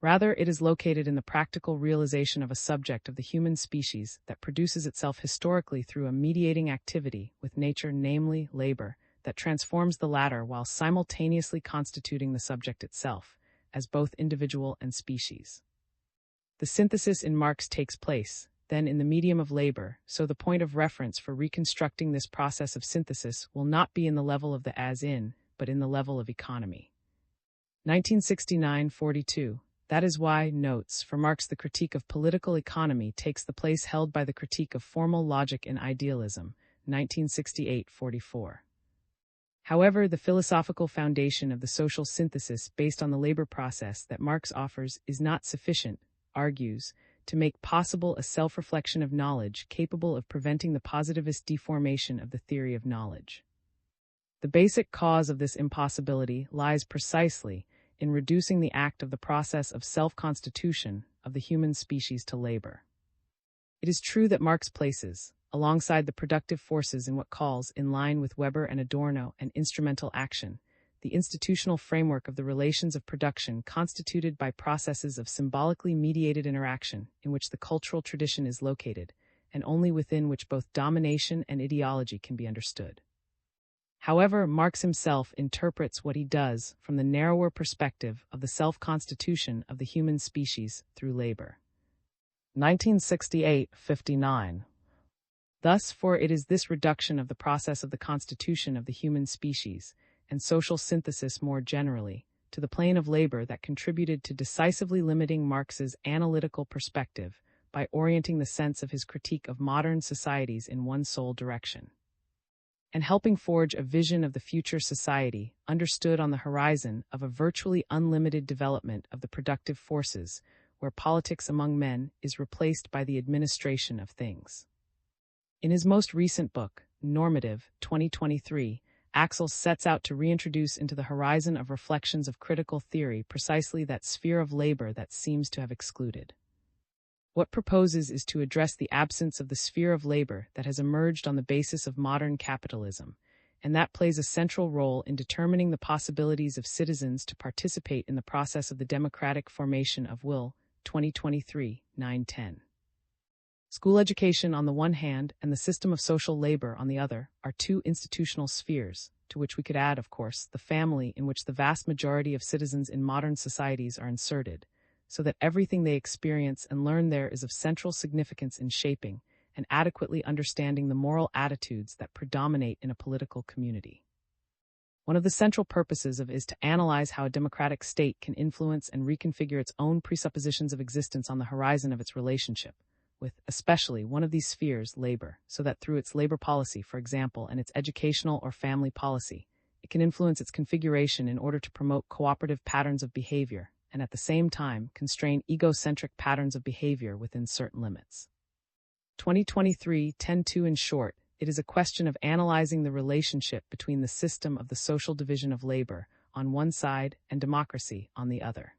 Rather, it is located in the practical realization of a subject of the human species that produces itself historically through a mediating activity with nature, namely labor, that transforms the latter while simultaneously constituting the subject itself, as both individual and species. The synthesis in Marx takes place, then, in the medium of labor, so the point of reference for reconstructing this process of synthesis will not be in the level of the as-in, but in the level of economy. 1969-42. That is why, notes, for Marx the critique of political economy takes the place held by the critique of formal logic and idealism, 1968-44. However, the philosophical foundation of the social synthesis based on the labor process that Marx offers is not sufficient, argues, to make possible a self-reflection of knowledge capable of preventing the positivist deformation of the theory of knowledge. The basic cause of this impossibility lies precisely in reducing the act of the process of self-constitution of the human species to labor. It is true that Marx places, alongside the productive forces in what calls, in line with Weber and Adorno, an instrumental action, the institutional framework of the relations of production constituted by processes of symbolically mediated interaction in which the cultural tradition is located, and only within which both domination and ideology can be understood. However, Marx himself interprets what he does from the narrower perspective of the self-constitution of the human species through labor. 1968-59. Thus, for it is this reduction of the process of the constitution of the human species, and social synthesis more generally, to the plane of labor that contributed to decisively limiting Marx's analytical perspective by orienting the sense of his critique of modern societies in one sole direction, and helping forge a vision of the future society understood on the horizon of a virtually unlimited development of the productive forces, where politics among men is replaced by the administration of things. In his most recent book, Normative, 2023, Axel sets out to reintroduce into the horizon of reflections of critical theory precisely that sphere of labor that seems to have excluded. What proposes is to address the absence of the sphere of labor that has emerged on the basis of modern capitalism, and that plays a central role in determining the possibilities of citizens to participate in the process of the democratic formation of will, 2023, 910. School education on the one hand and the system of social labor on the other are two institutional spheres, to which we could add, of course, the family in which the vast majority of citizens in modern societies are inserted, so that everything they experience and learn there is of central significance in shaping and adequately understanding the moral attitudes that predominate in a political community. One of the central purposes of is to analyze how a democratic state can influence and reconfigure its own presuppositions of existence on the horizon of its relationship with, especially, one of these spheres, labor, so that through its labor policy, for example, and its educational or family policy, it can influence its configuration in order to promote cooperative patterns of behavior, and at the same time constrain egocentric patterns of behavior within certain limits. 2023-10-2. In short, it is a question of analyzing the relationship between the system of the social division of labor on one side and democracy on the other.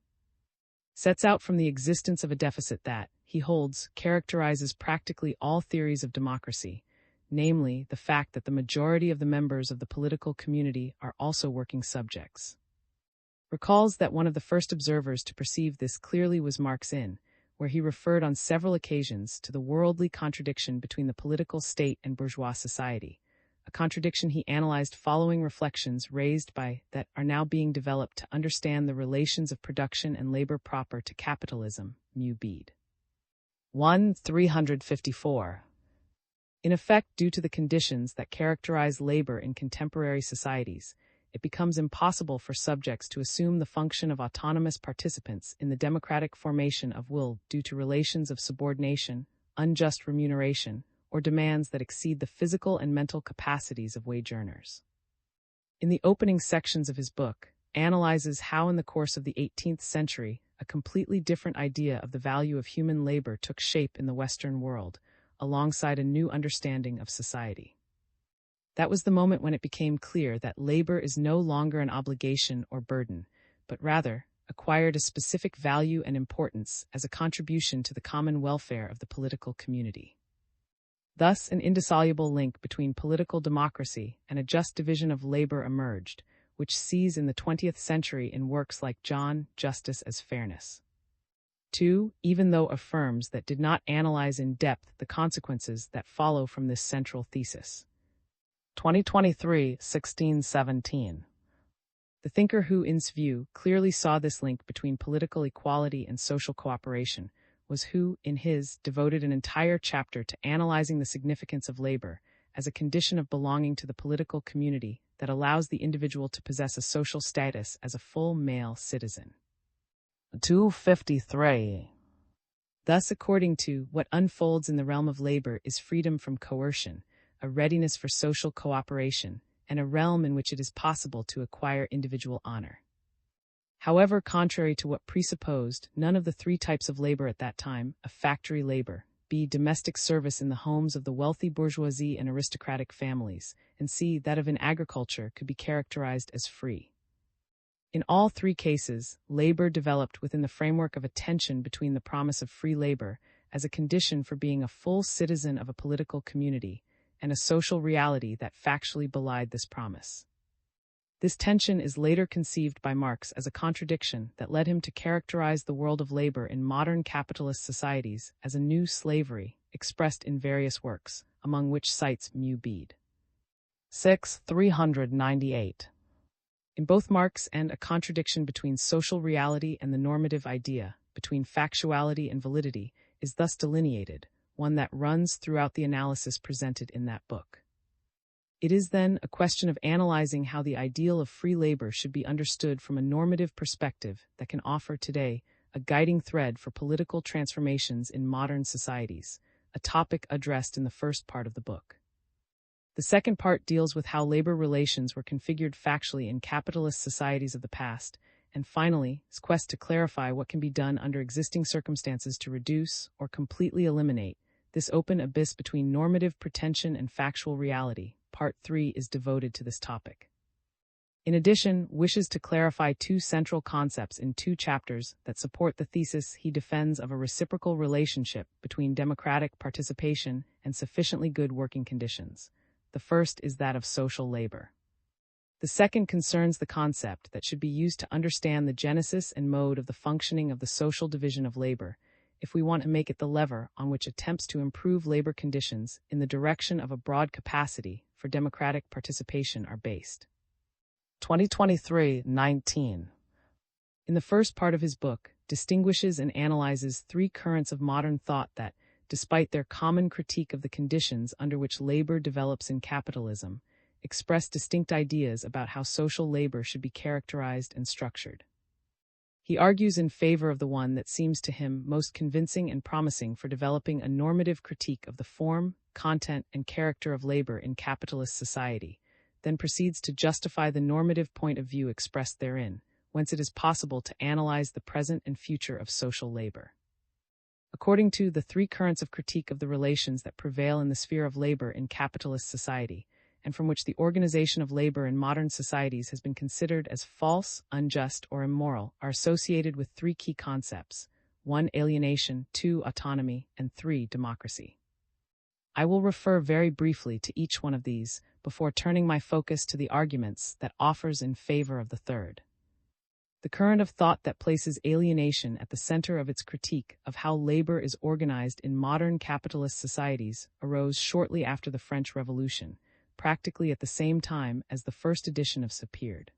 Sets out from the existence of a deficit that, he holds, characterizes practically all theories of democracy, namely the fact that the majority of the members of the political community are also working subjects. Recalls that one of the first observers to perceive this clearly was Marx, where he referred on several occasions to the worldly contradiction between the political state and bourgeois society, a contradiction he analyzed following reflections raised by that are now being developed to understand the relations of production and labor proper to capitalism, Mu Bede. 1-354. In effect, due to the conditions that characterize labor in contemporary societies, it becomes impossible for subjects to assume the function of autonomous participants in the democratic formation of will due to relations of subordination, unjust remuneration, or demands that exceed the physical and mental capacities of wage earners. In the opening sections of his book, analyzes how in the course of the 18th century a completely different idea of the value of human labor took shape in the Western world, alongside a new understanding of society. That was the moment when it became clear that labor is no longer an obligation or burden, but rather acquired a specific value and importance as a contribution to the common welfare of the political community. Thus, an indissoluble link between political democracy and a just division of labor emerged, which sees in the 20th century in works like John, Justice as Fairness. 2. Even though affirms that did not analyze in depth the consequences that follow from this central thesis. 2023-16-17. The thinker who, in his view, clearly saw this link between political equality and social cooperation was who, in his, devoted an entire chapter to analyzing the significance of labor as a condition of belonging to the political community that allows the individual to possess a social status as a full male citizen. 253. Thus, according to what unfolds in the realm of labor is freedom from coercion, a readiness for social cooperation, and a realm in which it is possible to acquire individual honor. However, contrary to what presupposed, none of the three types of labor at that time, a factory labor, B. domestic service in the homes of the wealthy bourgeoisie and aristocratic families, and C. that of in agriculture, could be characterized as free. In all three cases, labor developed within the framework of a tension between the promise of free labor as a condition for being a full citizen of a political community and a social reality that factually belied this promise. This tension is later conceived by Marx as a contradiction that led him to characterize the world of labor in modern capitalist societies as a new slavery, expressed in various works, among which cites Mu Bede. 398. In both Marx and A Contradiction Between Social Reality and the Normative Idea, between factuality and validity, is thus delineated, one that runs throughout the analysis presented in that book. It is then a question of analyzing how the ideal of free labor should be understood from a normative perspective that can offer today a guiding thread for political transformations in modern societies, a topic addressed in the first part of the book. The second part deals with how labor relations were configured factually in capitalist societies of the past, and finally, his quest to clarify what can be done under existing circumstances to reduce or completely eliminate this open abyss between normative pretension and factual reality. Part 3 is devoted to this topic. In addition, wishes to clarify two central concepts in two chapters that support the thesis he defends of a reciprocal relationship between democratic participation and sufficiently good working conditions. The first is that of social labor. The second concerns the concept that should be used to understand the genesis and mode of the functioning of the social division of labor, if we want to make it the lever on which attempts to improve labor conditions in the direction of a broad capacity for democratic participation are based. 2023-19. In the first part of his book, distinguishes and analyzes three currents of modern thought that, despite their common critique of the conditions under which labor develops in capitalism, express distinct ideas about how social labor should be characterized and structured. He argues in favor of the one that seems to him most convincing and promising for developing a normative critique of the form, content, and character of labor in capitalist society, then proceeds to justify the normative point of view expressed therein, whence it is possible to analyze the present and future of social labor. According to the three currents of critique of the relations that prevail in the sphere of labor in capitalist society, and from which the organization of labor in modern societies has been considered as false, unjust, or immoral, are associated with three key concepts: 1. Alienation, 2. Autonomy, and 3. Democracy. I will refer very briefly to each one of these before turning my focus to the arguments that offers in favor of the third. The current of thought that places alienation at the center of its critique of how labor is organized in modern capitalist societies arose shortly after the French Revolution, practically at the same time as the first edition of appeared.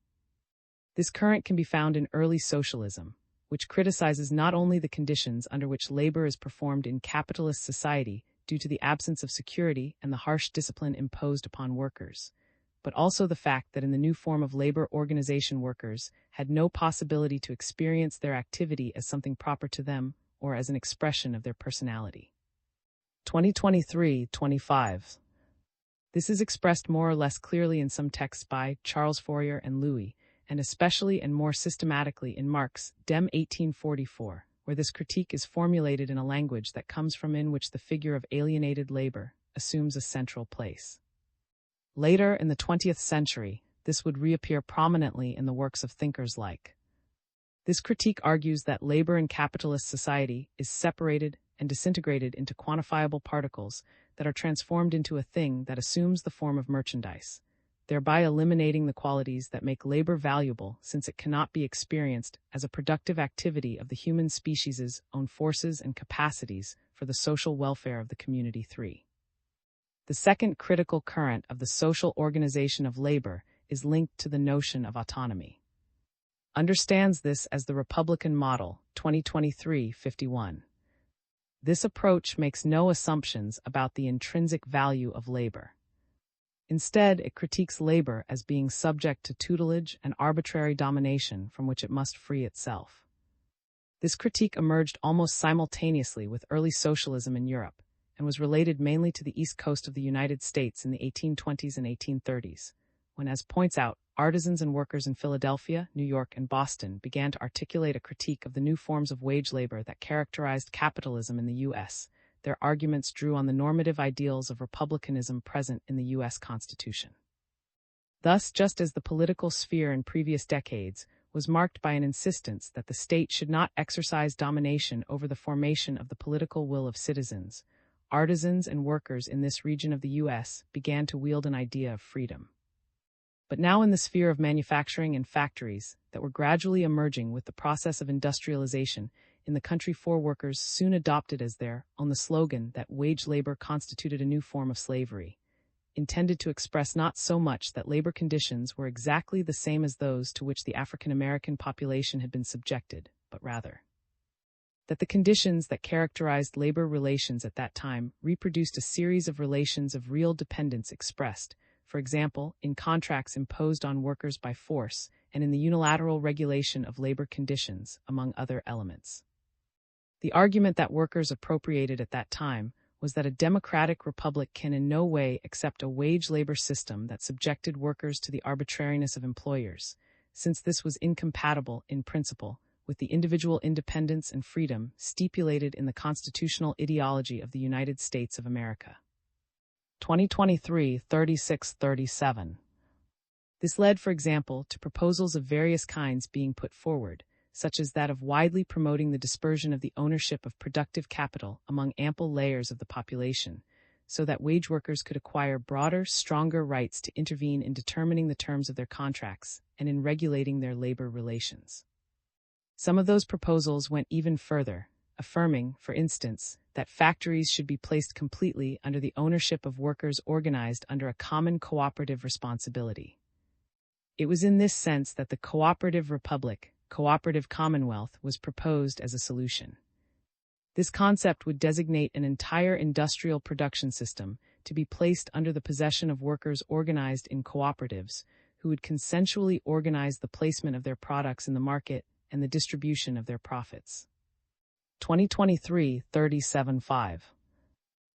This current can be found in early socialism, which criticizes not only the conditions under which labor is performed in capitalist society due to the absence of security and the harsh discipline imposed upon workers, but also the fact that in the new form of labor organization workers had no possibility to experience their activity as something proper to them or as an expression of their personality. 2023-25. This is expressed more or less clearly in some texts by Charles Fourier and Louis, and especially and more systematically in Marx' Dem 1844, where this critique is formulated in a language that comes from in which the figure of alienated labor assumes a central place. Later in the 20th century, this would reappear prominently in the works of thinkers like. This critique argues that labor in capitalist society is separated and disintegrated into quantifiable particles that are transformed into a thing that assumes the form of merchandise, thereby eliminating the qualities that make labor valuable since it cannot be experienced as a productive activity of the human species' own forces and capacities for the social welfare of the community. 3. The second critical current of the social organization of labor is linked to the notion of autonomy. Understands this as the Republican model, 2023-51. This approach makes no assumptions about the intrinsic value of labor. Instead, it critiques labor as being subject to tutelage and arbitrary domination from which it must free itself. This critique emerged almost simultaneously with early socialism in Europe, and was related mainly to the East Coast of the United States in the 1820s and 1830s, when, as points out, artisans and workers in Philadelphia, New York, and Boston began to articulate a critique of the new forms of wage labor that characterized capitalism in the U.S. Their arguments drew on the normative ideals of republicanism present in the U.S. Constitution. Thus, just as the political sphere in previous decades was marked by an insistence that the state should not exercise domination over the formation of the political will of citizens. Artisans and workers in this region of the U.S. began to wield an idea of freedom. But now in the sphere of manufacturing and factories that were gradually emerging with the process of industrialization in the country, workers soon adopted as their own the slogan that wage labor constituted a new form of slavery, intended to express not so much that labor conditions were exactly the same as those to which the African American population had been subjected, but rather that the conditions that characterized labor relations at that time reproduced a series of relations of real dependence expressed, for example, in contracts imposed on workers by force and in the unilateral regulation of labor conditions, among other elements. The argument that workers appropriated at that time was that a democratic republic can in no way accept a wage labor system that subjected workers to the arbitrariness of employers, since this was incompatible, in principle, with the individual independence and freedom stipulated in the constitutional ideology of the United States of America. 2023 36-37. This led, for example, to proposals of various kinds being put forward, such as that of widely promoting the dispersion of the ownership of productive capital among ample layers of the population, so that wage workers could acquire broader, stronger rights to intervene in determining the terms of their contracts and in regulating their labor relations. Some of those proposals went even further, affirming, for instance, that factories should be placed completely under the ownership of workers organized under a common cooperative responsibility. It was in this sense that the cooperative republic, cooperative commonwealth, was proposed as a solution. This concept would designate an entire industrial production system to be placed under the possession of workers organized in cooperatives, who would consensually organize the placement of their products in the market and the distribution of their profits. 2023 37-5.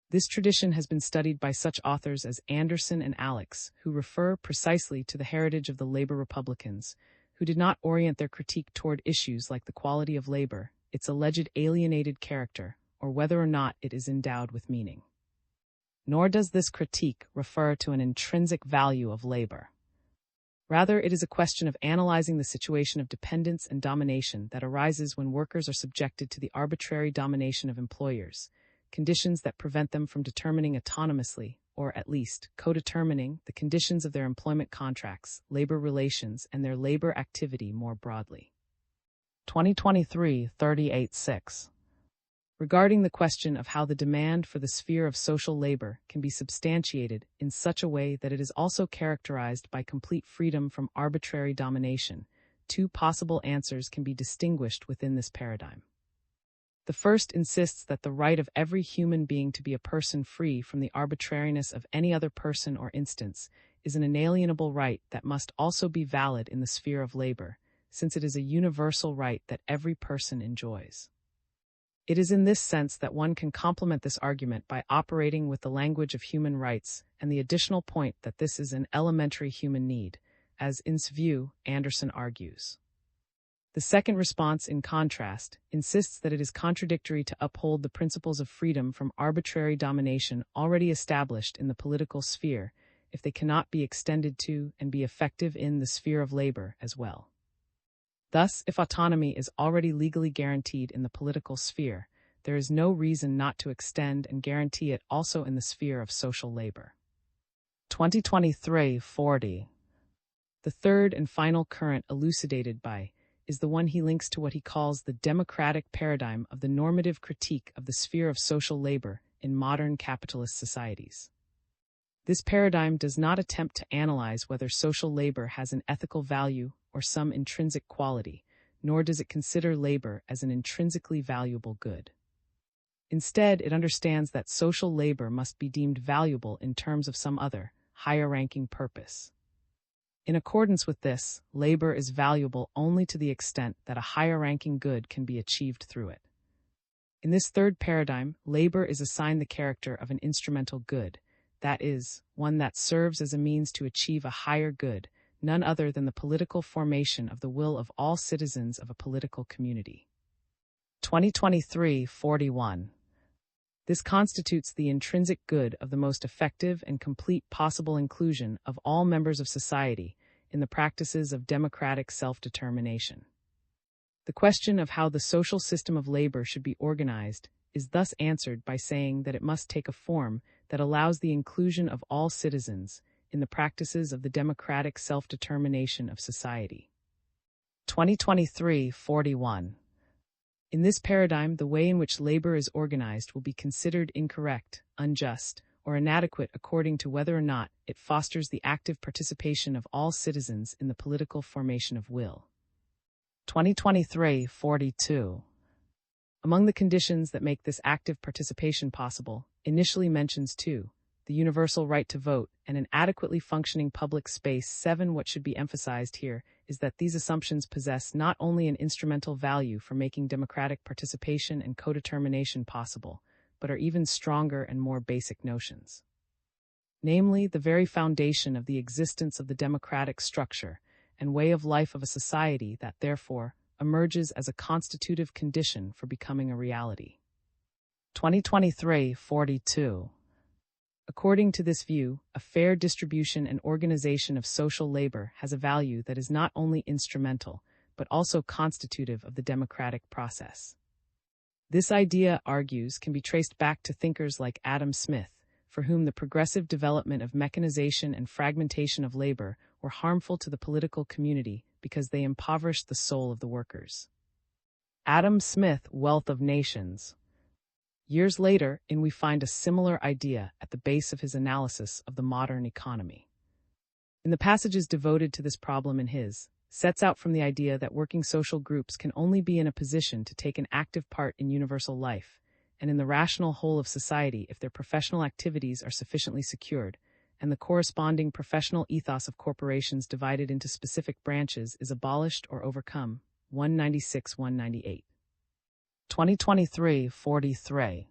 This tradition has been studied by such authors as Anderson and Alex, who refer precisely to the heritage of the labor Republicans, who did not orient their critique toward issues like the quality of labor, its alleged alienated character, or whether or not it is endowed with meaning. Nor does this critique refer to an intrinsic value of labor. Rather, it is a question of analyzing the situation of dependence and domination that arises when workers are subjected to the arbitrary domination of employers, conditions that prevent them from determining autonomously, or at least co-determining, the conditions of their employment contracts, labor relations, and their labor activity more broadly. 2023 38-6. Regarding the question of how the demand for the sphere of social labor can be substantiated in such a way that it is also characterized by complete freedom from arbitrary domination, two possible answers can be distinguished within this paradigm. The first insists that the right of every human being to be a person free from the arbitrariness of any other person or instance is an inalienable right that must also be valid in the sphere of labor, since it is a universal right that every person enjoys. It is in this sense that one can complement this argument by operating with the language of human rights and the additional point that this is an elementary human need, as in his view, Anderson argues. The second response, in contrast, insists that it is contradictory to uphold the principles of freedom from arbitrary domination already established in the political sphere if they cannot be extended to and be effective in the sphere of labor as well. Thus, if autonomy is already legally guaranteed in the political sphere, there is no reason not to extend and guarantee it also in the sphere of social labor. 2023-40. The third and final current elucidated by is the one he links to what he calls the democratic paradigm of the normative critique of the sphere of social labor in modern capitalist societies. This paradigm does not attempt to analyze whether social labor has an ethical value or some intrinsic quality, nor does it consider labor as an intrinsically valuable good. Instead, it understands that social labor must be deemed valuable in terms of some other, higher-ranking purpose. In accordance with this, labor is valuable only to the extent that a higher-ranking good can be achieved through it. In this third paradigm, labor is assigned the character of an instrumental good, that is, one that serves as a means to achieve a higher good, none other than the political formation of the will of all citizens of a political community. 2023-41. This constitutes the intrinsic good of the most effective and complete possible inclusion of all members of society in the practices of democratic self-determination. The question of how the social system of labor should be organized is thus answered by saying that it must take a form that allows the inclusion of all citizens in the practices of the democratic self-determination of society. 2023-41. In this paradigm, the way in which labor is organized will be considered incorrect, unjust, or inadequate according to whether or not it fosters the active participation of all citizens in the political formation of will. 2023-42. Among the conditions that make this active participation possible, initially mentions 2, the universal right to vote, and an adequately functioning public space. 7. What should be emphasized here is that these assumptions possess not only an instrumental value for making democratic participation and codetermination possible, but are even stronger and more basic notions. Namely, the very foundation of the existence of the democratic structure and way of life of a society that, therefore, emerges as a constitutive condition for becoming a reality. 2023-42. According to this view, a fair distribution and organization of social labor has a value that is not only instrumental, but also constitutive of the democratic process. This idea, argues, can be traced back to thinkers like Adam Smith, for whom the progressive development of mechanization and fragmentation of labor were harmful to the political community because they impoverished the soul of the workers. Adam Smith, Wealth of Nations. Years later, we find a similar idea at the base of his analysis of the modern economy. In the passages devoted to this problem in his, sets out from the idea that working social groups can only be in a position to take an active part in universal life, and in the rational whole of society if their professional activities are sufficiently secured, and the corresponding professional ethos of corporations divided into specific branches is abolished or overcome. 196-198. 2023-43.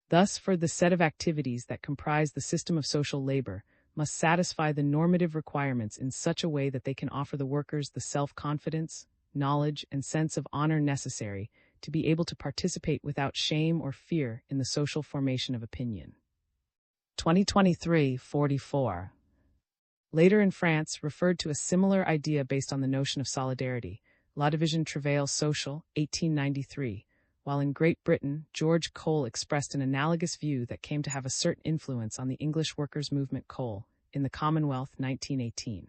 Thus, for the set of activities that comprise the system of social labor, must satisfy the normative requirements in such a way that they can offer the workers the self-confidence, knowledge, and sense of honor necessary to be able to participate without shame or fear in the social formation of opinion. 2023-44. Later in France, referred to a similar idea based on the notion of solidarity, La Division Travail Social, 1893, while in Great Britain, George Cole expressed an analogous view that came to have a certain influence on the English workers' movement. Cole, in the Commonwealth, 1918.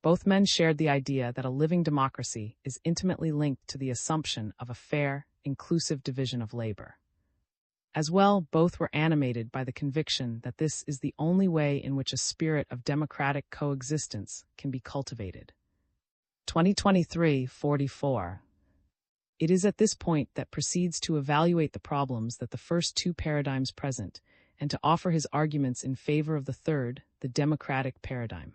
Both men shared the idea that a living democracy is intimately linked to the assumption of a fair, inclusive division of labor. As well, both were animated by the conviction that this is the only way in which a spirit of democratic coexistence can be cultivated. 2023-44. It is at this point that proceeds to evaluate the problems that the first 2 paradigms present, and to offer his arguments in favor of the third, the democratic paradigm.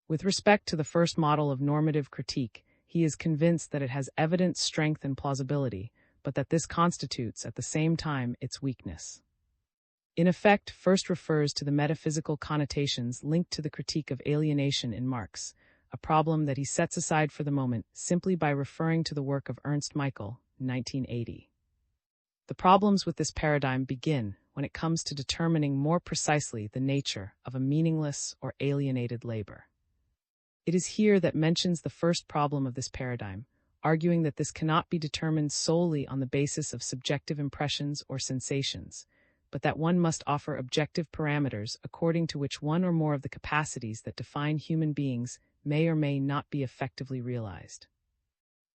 With respect to the first model of normative critique, he is convinced that it has evident strength and plausibility, but that this constitutes at the same time its weakness. In effect, first refers to the metaphysical connotations linked to the critique of alienation in Marx, a problem that he sets aside for the moment simply by referring to the work of Ernst Michael, 1980. The problems with this paradigm begin when it comes to determining more precisely the nature of a meaningless or alienated labor. It is here that mentions the first problem of this paradigm, arguing that this cannot be determined solely on the basis of subjective impressions or sensations, but that one must offer objective parameters according to which one or more of the capacities that define human beings may or may not be effectively realized.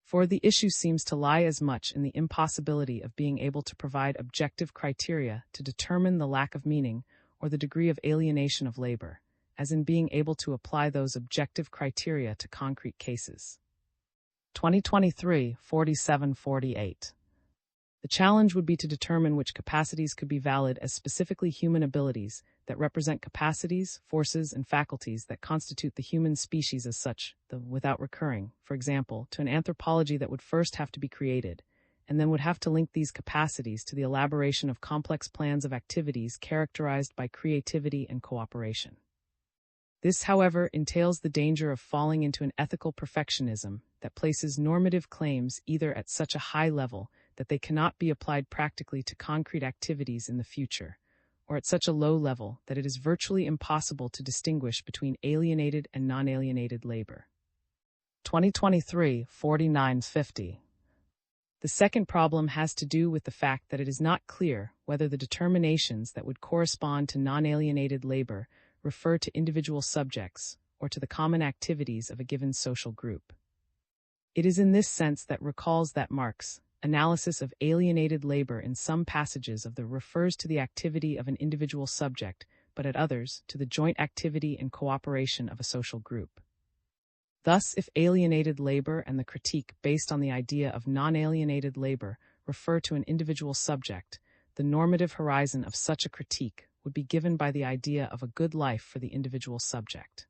For the issue seems to lie as much in the impossibility of being able to provide objective criteria to determine the lack of meaning or the degree of alienation of labor, as in being able to apply those objective criteria to concrete cases. 2023-47-48. The challenge would be to determine which capacities could be valid as specifically human abilities that represent capacities, forces, and faculties that constitute the human species as such, without recurring, for example, to an anthropology that would first have to be created, and then would have to link these capacities to the elaboration of complex plans of activities characterized by creativity and cooperation. This, however, entails the danger of falling into an ethical perfectionism that places normative claims either at such a high level that they cannot be applied practically to concrete activities in the future, or at such a low level that it is virtually impossible to distinguish between alienated and non-alienated labor. 2023, 4950. The second problem has to do with the fact that it is not clear whether the determinations that would correspond to non-alienated labor refer to individual subjects or to the common activities of a given social group. It is in this sense that recalls that Marx' analysis of alienated labor in some passages of the refers to the activity of an individual subject, but at others to the joint activity and cooperation of a social group. Thus, if alienated labor and the critique based on the idea of non-alienated labor refer to an individual subject, the normative horizon of such a critique would be given by the idea of a good life for the individual subject.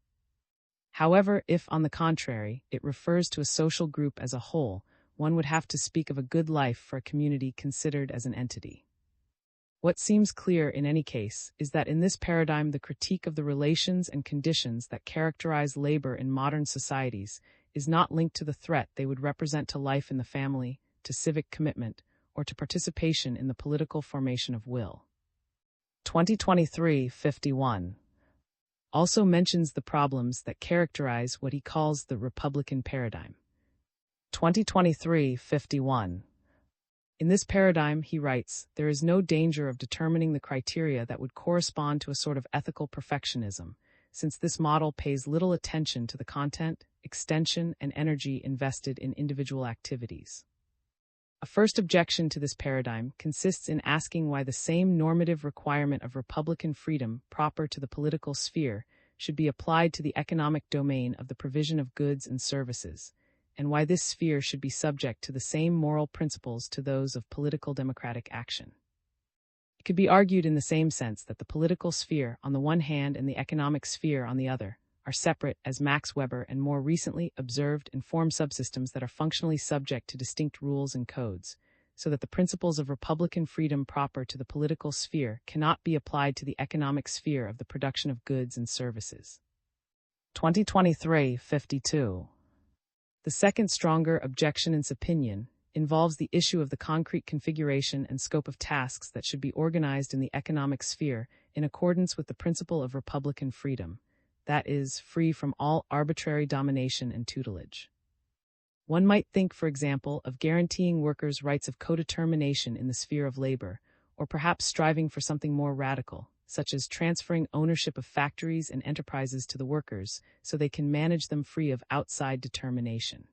However, if, on the contrary, it refers to a social group as a whole, one would have to speak of a good life for a community considered as an entity. What seems clear in any case is that in this paradigm the critique of the relations and conditions that characterize labor in modern societies is not linked to the threat they would represent to life in the family, to civic commitment, or to participation in the political formation of will. 2023-51 also mentions the problems that characterize what he calls the Republican paradigm. 2023-51. In this paradigm, he writes, there is no danger of determining the criteria that would correspond to a sort of ethical perfectionism, since this model pays little attention to the content, extension, and energy invested in individual activities. A first objection to this paradigm consists in asking why the same normative requirement of Republican freedom proper to the political sphere should be applied to the economic domain of the provision of goods and services, and why this sphere should be subject to the same moral principles to those of political democratic action. It could be argued in the same sense that the political sphere on the one hand and the economic sphere on the other are separate, as Max Weber and more recently observed, and form subsystems that are functionally subject to distinct rules and codes, so that the principles of Republican freedom proper to the political sphere cannot be applied to the economic sphere of the production of goods and services. 2023-52. The second stronger objection in his opinion involves the issue of the concrete configuration and scope of tasks that should be organized in the economic sphere in accordance with the principle of Republican freedom, that is, free from all arbitrary domination and tutelage. One might think, for example, of guaranteeing workers' rights of codetermination in the sphere of labor, or perhaps striving for something more radical, such as transferring ownership of factories and enterprises to the workers so they can manage them free of outside determination.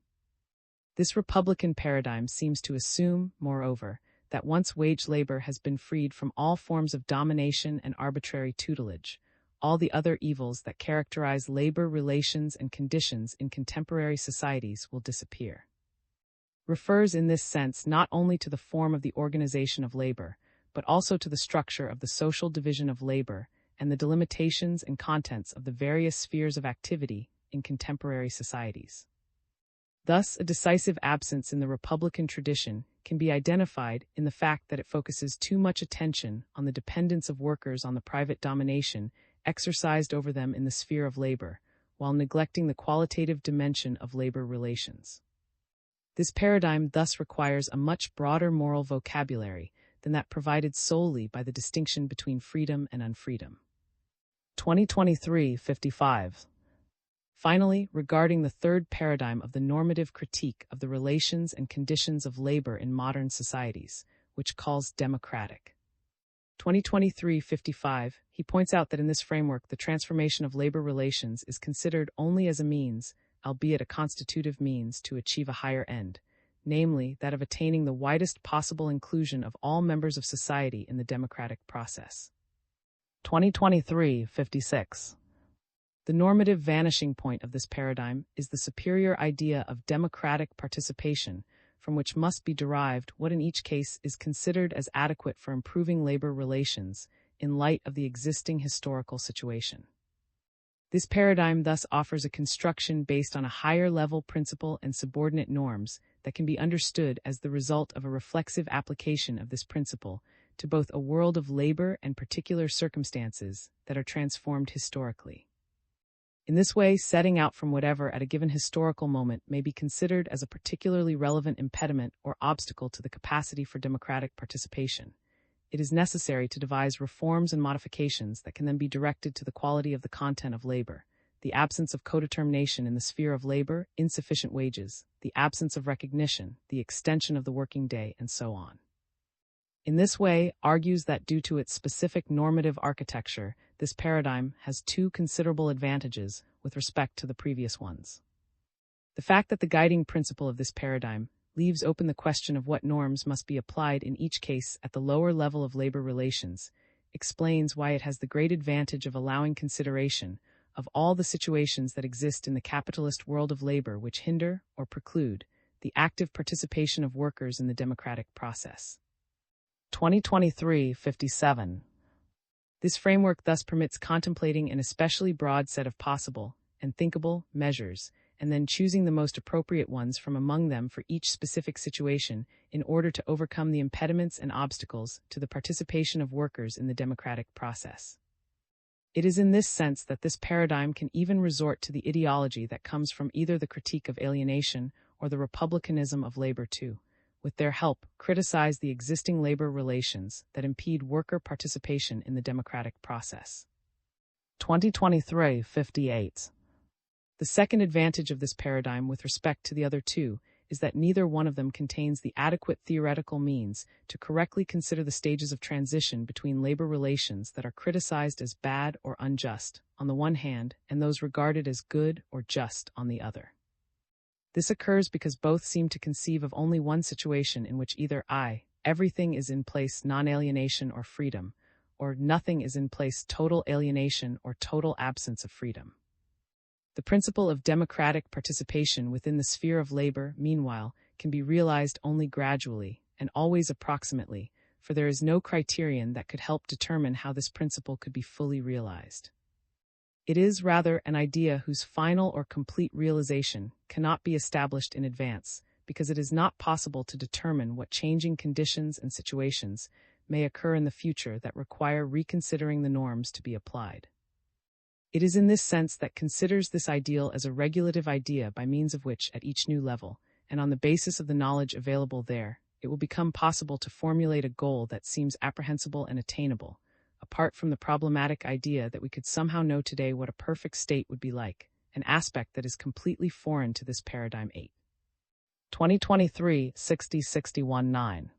This Republican paradigm seems to assume, moreover, that once wage labor has been freed from all forms of domination and arbitrary tutelage, all the other evils that characterize labor relations and conditions in contemporary societies will disappear. Refers in this sense not only to the form of the organization of labor, but also to the structure of the social division of labor and the delimitations and contents of the various spheres of activity in contemporary societies. Thus, a decisive absence in the Republican tradition can be identified in the fact that it focuses too much attention on the dependence of workers on the private domination exercised over them in the sphere of labor, while neglecting the qualitative dimension of labor relations. This paradigm thus requires a much broader moral vocabulary than that provided solely by the distinction between freedom and unfreedom. 2023-55. Finally, regarding the third paradigm of the normative critique of the relations and conditions of labor in modern societies, which calls democratic. 2023-55, he points out that in this framework the transformation of labor relations is considered only as a means, albeit a constitutive means, to achieve a higher end, namely that of attaining the widest possible inclusion of all members of society in the democratic process. 2023-56. The normative vanishing point of this paradigm is the superior idea of democratic participation, from which must be derived what in each case is considered as adequate for improving labor relations in light of the existing historical situation. This paradigm thus offers a construction based on a higher-level principle and subordinate norms that can be understood as the result of a reflexive application of this principle to both a world of labor and particular circumstances that are transformed historically. In this way, setting out from whatever at a given historical moment may be considered as a particularly relevant impediment or obstacle to the capacity for democratic participation. it is necessary to devise reforms and modifications that can then be directed to the quality of the content of labor, the absence of codetermination in the sphere of labor, insufficient wages, the absence of recognition, the extension of the working day, and so on. In this way, argues that due to its specific normative architecture, this paradigm has two considerable advantages with respect to the previous ones. The fact that the guiding principle of this paradigm leaves open the question of what norms must be applied in each case at the lower level of labor relations explains why it has the great advantage of allowing consideration of all the situations that exist in the capitalist world of labor which hinder or preclude the active participation of workers in the democratic process. 2023-57. This framework thus permits contemplating an especially broad set of possible and thinkable measures, and then choosing the most appropriate ones from among them for each specific situation in order to overcome the impediments and obstacles to the participation of workers in the democratic process. It is in this sense that this paradigm can even resort to the ideology that comes from either the critique of alienation or the republicanism of labor to, with their help, criticize the existing labor relations that impede worker participation in the democratic process. 2023-58. The second advantage of this paradigm with respect to the other two is that neither one of them contains the adequate theoretical means to correctly consider the stages of transition between labor relations that are criticized as bad or unjust on the one hand and those regarded as good or just on the other. This occurs because both seem to conceive of only one situation in which either everything is in place non-alienation or freedom, or nothing is in place total alienation or total absence of freedom. The principle of democratic participation within the sphere of labor, meanwhile, can be realized only gradually and always approximately, for there is no criterion that could help determine how this principle could be fully realized. It is rather an idea whose final or complete realization cannot be established in advance, because it is not possible to determine what changing conditions and situations may occur in the future that require reconsidering the norms to be applied. It is in this sense that considers this ideal as a regulative idea by means of which, at each new level, and on the basis of the knowledge available there, it will become possible to formulate a goal that seems apprehensible and attainable, apart from the problematic idea that we could somehow know today what a perfect state would be like, an aspect that is completely foreign to this paradigm 8. 2023-60-61-9.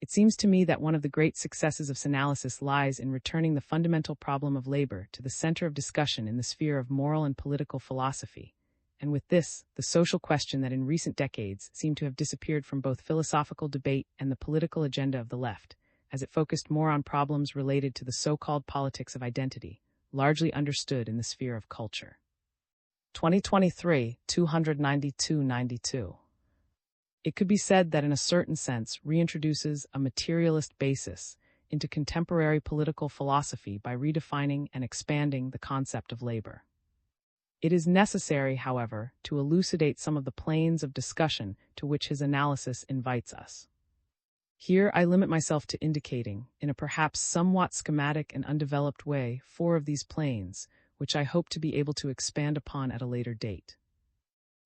It seems to me that one of the great successes of Sanalysis lies in returning the fundamental problem of labor to the center of discussion in the sphere of moral and political philosophy, and with this, the social question that in recent decades seemed to have disappeared from both philosophical debate and the political agenda of the left, as it focused more on problems related to the so-called politics of identity, largely understood in the sphere of culture. 2023-292-92. It could be said that in a certain sense reintroduces a materialist basis into contemporary political philosophy by redefining and expanding the concept of labor. It is necessary, however, to elucidate some of the planes of discussion to which his analysis invites us. Here I limit myself to indicating, in a perhaps somewhat schematic and undeveloped way, 4 of these planes, which I hope to be able to expand upon at a later date.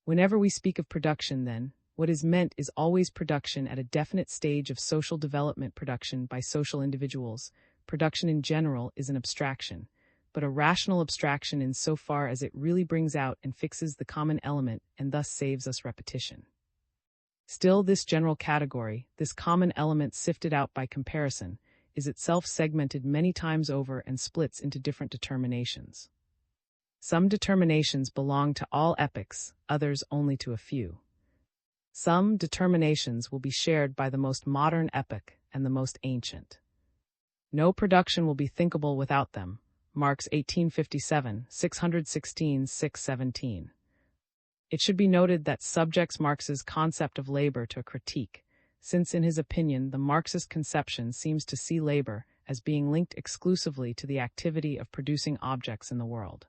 Whenever we speak of production, then, what is meant is always production at a definite stage of social development. Production by social individuals. Production in general is an abstraction, but a rational abstraction in so far as it really brings out and fixes the common element and thus saves us repetition. Still, this general category, this common element sifted out by comparison, is itself segmented many times over and splits into different determinations. Some determinations belong to all epochs, others only to a few. Some determinations will be shared by the most modern epoch and the most ancient. No production will be thinkable without them. Marx 1857, 616, 617. It should be noted that subjects Marx's concept of labor to a critique, since in his opinion the Marxist conception seems to see labor as being linked exclusively to the activity of producing objects in the world.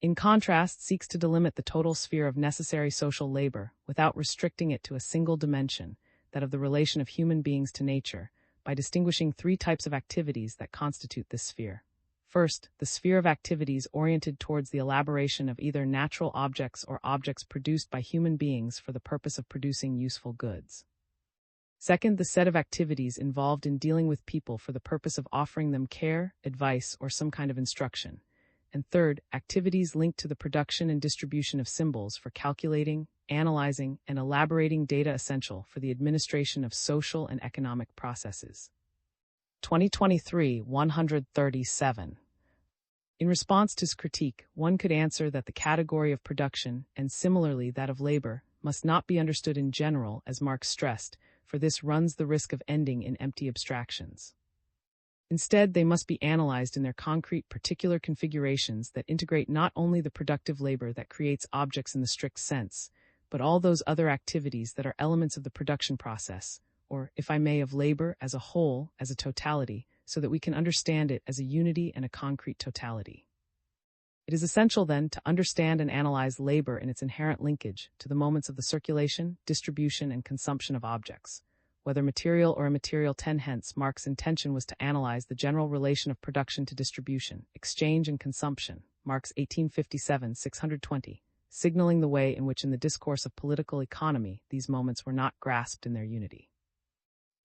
In contrast, seeks to delimit the total sphere of necessary social labor without restricting it to a single dimension, that of the relation of human beings to nature, by distinguishing 3 types of activities that constitute this sphere. First, the sphere of activities oriented towards the elaboration of either natural objects or objects produced by human beings for the purpose of producing useful goods. Second, the set of activities involved in dealing with people for the purpose of offering them care, advice, or some kind of instruction. And third, activities linked to the production and distribution of symbols for calculating, analyzing, and elaborating data essential for the administration of social and economic processes. 2023 137. In response to his critique, one could answer that the category of production, and similarly that of labor, must not be understood in general, as Marx stressed, for this runs the risk of ending in empty abstractions. Instead, they must be analyzed in their concrete particular configurations that integrate not only the productive labor that creates objects in the strict sense, but all those other activities that are elements of the production process, or, if I may, of labor as a whole, as a totality, so that we can understand it as a unity and a concrete totality. It is essential, then, to understand and analyze labor in its inherent linkage to the moments of the circulation, distribution, and consumption of objects, whether material or immaterial. Hence, Marx's intention was to analyze the general relation of production to distribution, exchange, and consumption, Marx 1857, 620, signaling the way in which in the discourse of political economy these moments were not grasped in their unity.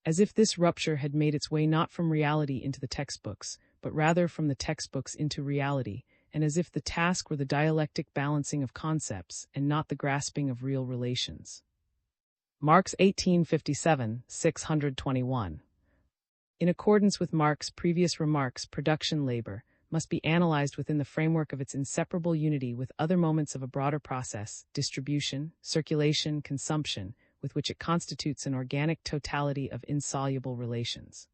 As if this rupture had made its way not from reality into the textbooks, but rather from the textbooks into reality, and as if the task were the dialectic balancing of concepts and not the grasping of real relations. Marx 1857, 621. In accordance with Marx's previous remarks, production labor must be analyzed within the framework of its inseparable unity with other moments of a broader process, distribution, circulation, consumption, with which it constitutes an organic totality of insoluble relations.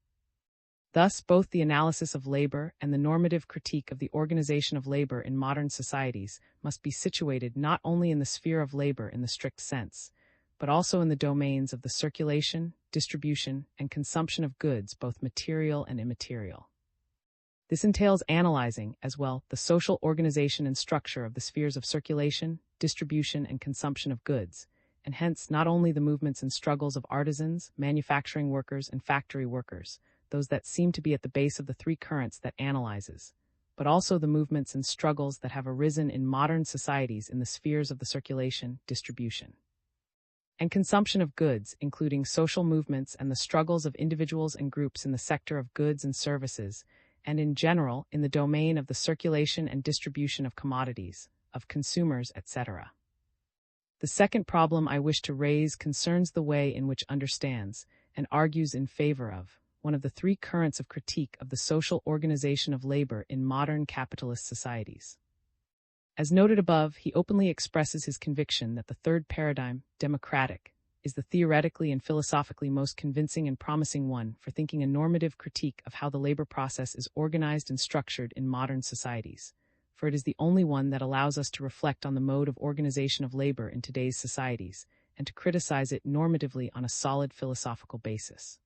Thus, both the analysis of labor and the normative critique of the organization of labor in modern societies must be situated not only in the sphere of labor in the strict sense, but also in the domains of the circulation, distribution, and consumption of goods, both material and immaterial. This entails analyzing, as well, the social organization and structure of the spheres of circulation, distribution, and consumption of goods, and hence not only the movements and struggles of artisans, manufacturing workers, and factory workers, those that seem to be at the base of the three currents that analyzes, but also the movements and struggles that have arisen in modern societies in the spheres of the circulation, distribution, and consumption of goods, including social movements and the struggles of individuals and groups in the sector of goods and services, and in general in the domain of the circulation and distribution of commodities, of consumers, etc. The second problem I wish to raise concerns the way in which understands and argues in favor of one of the three currents of critique of the social organization of labor in modern capitalist societies. As noted above, he openly expresses his conviction that the third paradigm, democratic, is the theoretically and philosophically most convincing and promising one for thinking a normative critique of how the labor process is organized and structured in modern societies, for it is the only one that allows us to reflect on the mode of organization of labor in today's societies and to criticize it normatively on a solid philosophical basis.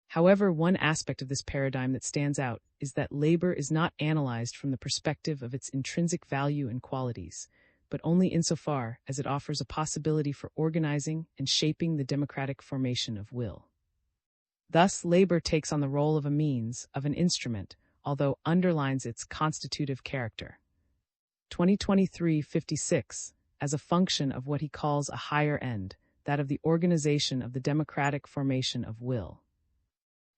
However, one aspect of this paradigm that stands out is that labor is not analyzed from the perspective of its intrinsic value and qualities, but only insofar as it offers a possibility for organizing and shaping the democratic formation of will. Thus, labor takes on the role of a means, of an instrument, although underlines its constitutive character. 2023-56, as a function of what he calls a higher end, that of the organization of the democratic formation of will.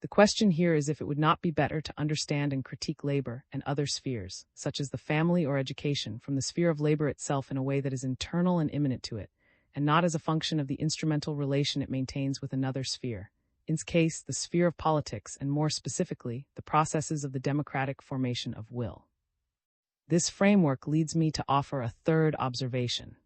The question here is if it would not be better to understand and critique labor and other spheres, such as the family or education, from the sphere of labor itself in a way that is internal and immanent to it, and not as a function of the instrumental relation it maintains with another sphere, in this case the sphere of politics and more specifically the processes of the democratic formation of will. This framework leads me to offer a third observation.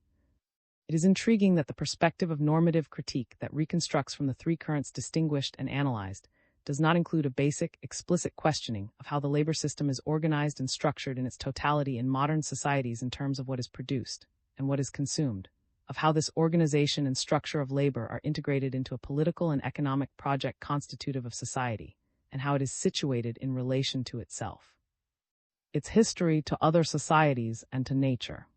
It is intriguing that the perspective of normative critique that reconstructs from the three currents distinguished and analyzed does not include a basic, explicit questioning of how the labor system is organized and structured in its totality in modern societies in terms of what is produced and what is consumed, of how this organization and structure of labor are integrated into a political and economic project constitutive of society, and how it is situated in relation to itself, its history, to other societies, and to nature.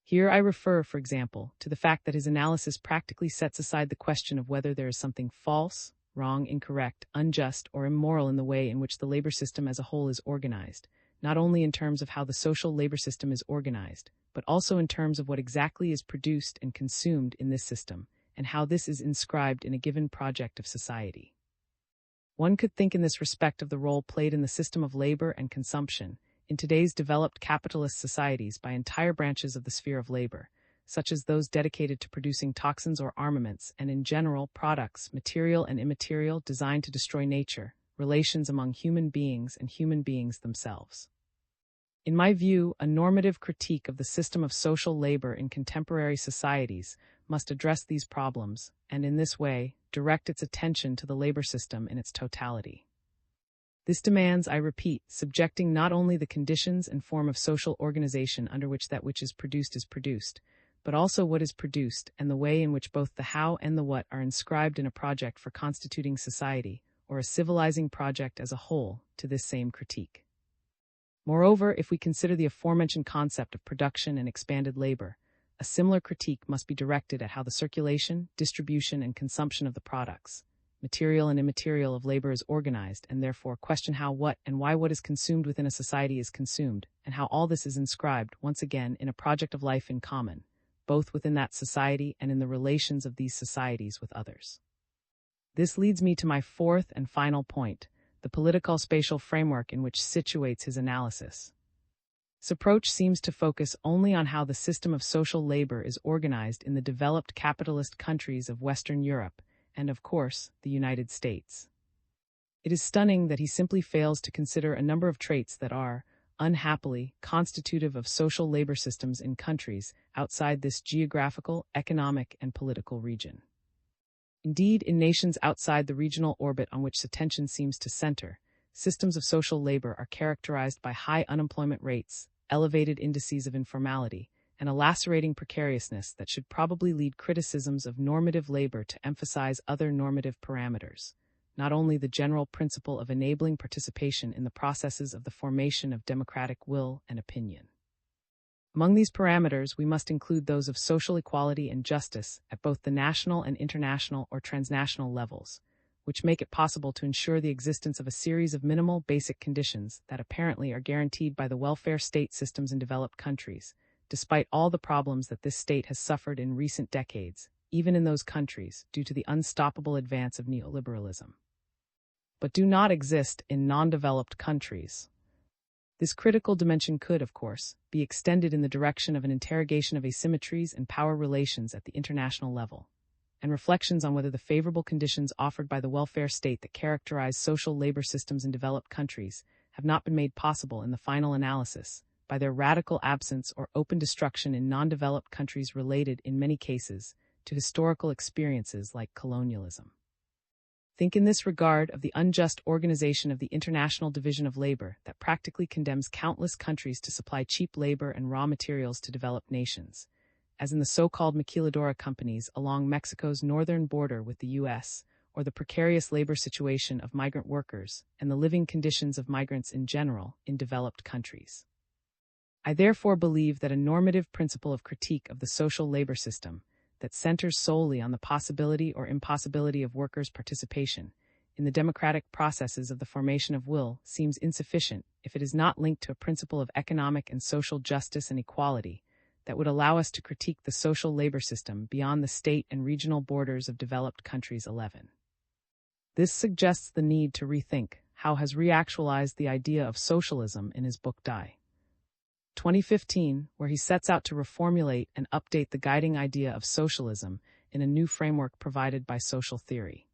Here I refer, for example, to the fact that his analysis practically sets aside the question of whether there is something false, wrong, incorrect, unjust, or immoral in the way in which the labor system as a whole is organized, not only in terms of how the social labor system is organized, but also in terms of what exactly is produced and consumed in this system, and how this is inscribed in a given project of society. One could think in this respect of the role played in the system of labor and consumption in today's developed capitalist societies by entire branches of the sphere of labor, such as those dedicated to producing toxins or armaments, and in general products, material and immaterial, designed to destroy nature, relations among human beings and human beings themselves. In my view, a normative critique of the system of social labor in contemporary societies must address these problems, and in this way, direct its attention to the labor system in its totality. This demands, I repeat, subjecting not only the conditions and form of social organization under which that which is produced, but also what is produced and the way in which both the how and the what are inscribed in a project for constituting society, or a civilizing project as a whole, to this same critique. Moreover, if we consider the aforementioned concept of production and expanded labor, a similar critique must be directed at how the circulation, distribution, and consumption of the products, material and immaterial, of labor is organized, and therefore question how what and why what is consumed within a society is consumed, and how all this is inscribed, once again, in a project of life in common, both within that society and in the relations of these societies with others. This leads me to my fourth and final point, the political-spatial framework in which situates his analysis. This approach seems to focus only on how the system of social labor is organized in the developed capitalist countries of Western Europe and, of course, the United States. It is stunning that he simply fails to consider a number of traits that are, unhappily, constitutive of social labor systems in countries outside this geographical, economic, and political region. Indeed, in nations outside the regional orbit on which attention seems to center, systems of social labor are characterized by high unemployment rates, elevated indices of informality, and a lacerating precariousness that should probably lead criticisms of normative labor to emphasize other normative parameters, not only the general principle of enabling participation in the processes of the formation of democratic will and opinion. Among these parameters, we must include those of social equality and justice at both the national and international or transnational levels, which make it possible to ensure the existence of a series of minimal basic conditions that apparently are guaranteed by the welfare state systems in developed countries, despite all the problems that this state has suffered in recent decades, even in those countries, due to the unstoppable advance of neoliberalism, but do not exist in non-developed countries. This critical dimension could, of course, be extended in the direction of an interrogation of asymmetries and power relations at the international level, and reflections on whether the favorable conditions offered by the welfare state that characterize social labor systems in developed countries have not been made possible in the final analysis by their radical absence or open destruction in non-developed countries related, in many cases, to historical experiences like colonialism. Think in this regard of the unjust organization of the International Division of Labor that practically condemns countless countries to supply cheap labor and raw materials to developed nations, as in the so-called maquiladora companies along Mexico's northern border with the U.S., or the precarious labor situation of migrant workers and the living conditions of migrants in general in developed countries. I therefore believe that a normative principle of critique of the social labor system that centers solely on the possibility or impossibility of workers' participation in the democratic processes of the formation of will seems insufficient if it is not linked to a principle of economic and social justice and equality that would allow us to critique the social labor system beyond the state and regional borders of developed countries. 11. This suggests the need to rethink how has reactualized the idea of socialism in his book Die. 2015, where he sets out to reformulate and update the guiding idea of socialism in a new framework provided by social theory.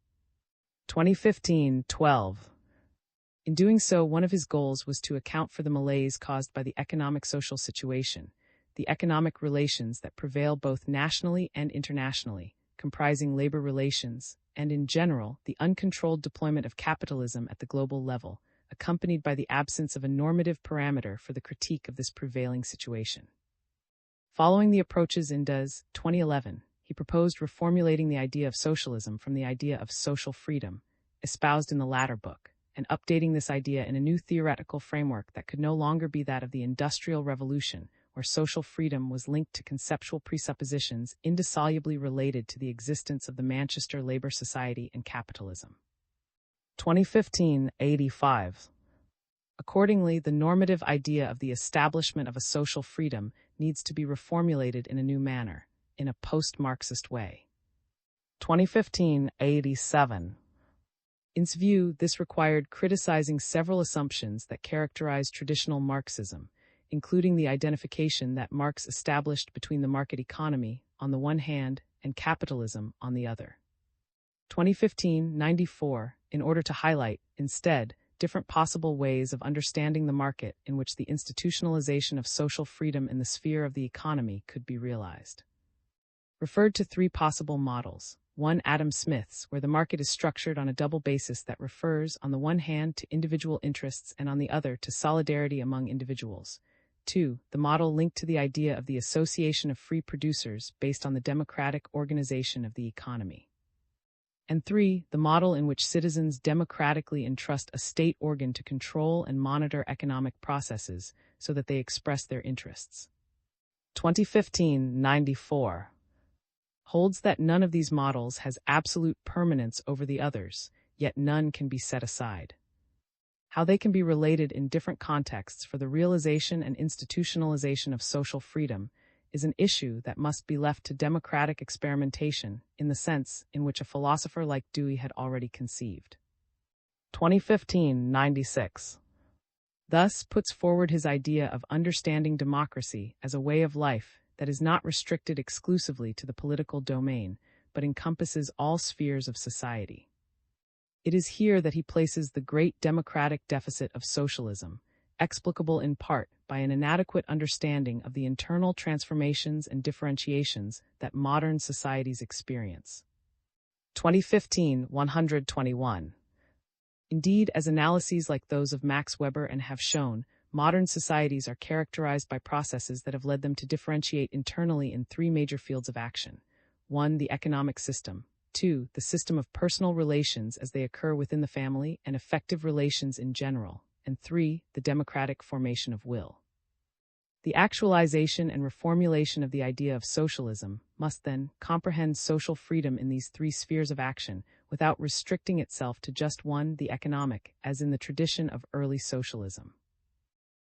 2015-12. In doing so, one of his goals was to account for the malaise caused by the economic social situation, the economic relations that prevail both nationally and internationally, comprising labor relations, and in general, the uncontrolled deployment of capitalism at the global level, accompanied by the absence of a normative parameter for the critique of this prevailing situation. Following the approaches in Does 2011, he proposed reformulating the idea of socialism from the idea of social freedom, espoused in the latter book, and updating this idea in a new theoretical framework that could no longer be that of the Industrial Revolution, where social freedom was linked to conceptual presuppositions indissolubly related to the existence of the Manchester Labour Society and capitalism. 2015-85. Accordingly, the normative idea of the establishment of a social freedom needs to be reformulated in a new manner, in a post-Marxist way. 2015, 87. In its view, this required criticizing several assumptions that characterize traditional Marxism, including the identification that Marx established between the market economy, on the one hand, and capitalism, on the other. 2015, 94, in order to highlight, instead, different possible ways of understanding the market in which the institutionalization of social freedom in the sphere of the economy could be realized. Referred to three possible models. One, Adam Smith's, where the market is structured on a double basis that refers, on the one hand, to individual interests and on the other to solidarity among individuals. 2, the model linked to the idea of the association of free producers based on the democratic organization of the economy. And 3, the model in which citizens democratically entrust a state organ to control and monitor economic processes so that they express their interests. 2015, 94. Holds that none of these models has absolute permanence over the others, yet none can be set aside. How they can be related in different contexts for the realization and institutionalization of social freedom is an issue that must be left to democratic experimentation in the sense in which a philosopher like Dewey had already conceived. 2015, 96. Thus puts forward his idea of understanding democracy as a way of life that is not restricted exclusively to the political domain, but encompasses all spheres of society. It is here that he places the great democratic deficit of socialism, explicable in part by an inadequate understanding of the internal transformations and differentiations that modern societies experience. 2015, 121. Indeed, as analyses like those of Max Weber and have shown, modern societies are characterized by processes that have led them to differentiate internally in three major fields of action. 1, the economic system. 2, the system of personal relations as they occur within the family and effective relations in general. And 3, the democratic formation of will. The actualization and reformulation of the idea of socialism must then comprehend social freedom in these three spheres of action without restricting itself to just one, the economic, as in the tradition of early socialism.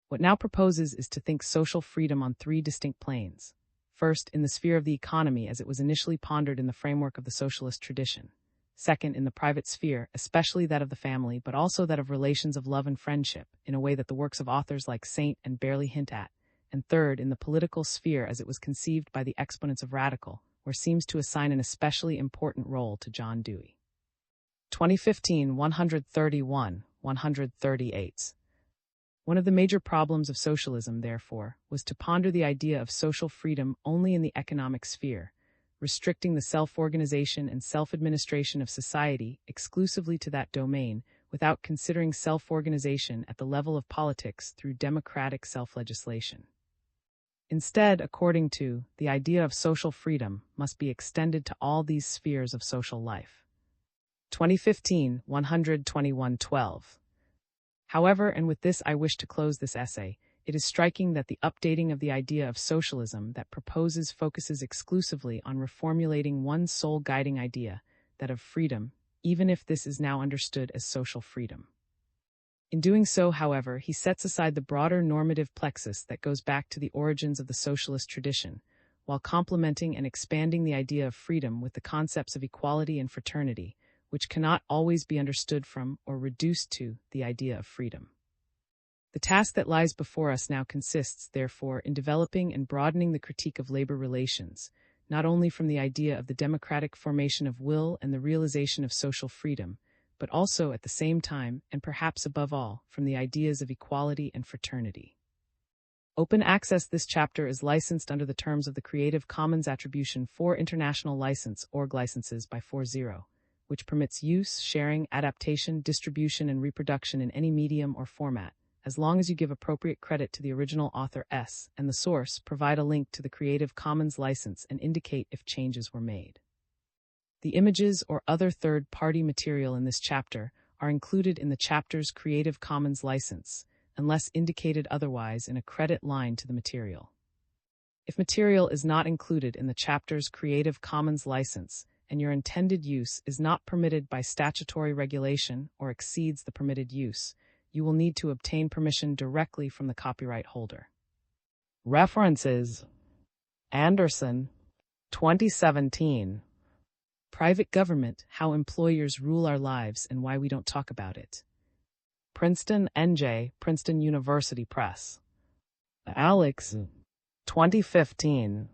What now proposes is to think social freedom on three distinct planes. First, in the sphere of the economy as it was initially pondered in the framework of the socialist tradition. Second, in the private sphere, especially that of the family, but also that of relations of love and friendship, in a way that the works of authors like Saint and Barely hint at. And third, in the political sphere as it was conceived by the exponents of radical, where seems to assign an especially important role to John Dewey. 2015, 131, 138. One of the major problems of socialism, therefore, was to ponder the idea of social freedom only in the economic sphere, restricting the self-organization and self-administration of society exclusively to that domain without considering self-organization at the level of politics through democratic self-legislation. Instead, according to, the idea of social freedom must be extended to all these spheres of social life. 2015, 121-12. However, and with this I wish to close this essay, it is striking that the updating of the idea of socialism that proposes focuses exclusively on reformulating one sole guiding idea, that of freedom, even if this is now understood as social freedom. In doing so, however, he sets aside the broader normative plexus that goes back to the origins of the socialist tradition, while complementing and expanding the idea of freedom with the concepts of equality and fraternity, which cannot always be understood from or reduced to the idea of freedom. The task that lies before us now consists, therefore, in developing and broadening the critique of labor relations, not only from the idea of the democratic formation of will and the realization of social freedom, but also at the same time, and perhaps above all, from the ideas of equality and fraternity. Open access. This chapter is licensed under the terms of the Creative Commons Attribution 4 International License, org licenses by 4.0, which permits use, sharing, adaptation, distribution, and reproduction in any medium or format, as long as you give appropriate credit to the original author S and the source, provide a link to the Creative Commons license, and indicate if changes were made. The images or other third-party material in this chapter are included in the chapter's Creative Commons license, unless indicated otherwise in a credit line to the material. If material is not included in the chapter's Creative Commons license, and your intended use is not permitted by statutory regulation or exceeds the permitted use, you will need to obtain permission directly from the copyright holder. References: Anderson, 2017. Private Government, How Employers Rule Our Lives and Why We Don't Talk About It. Princeton, NJ, Princeton University Press. Alex, 2015.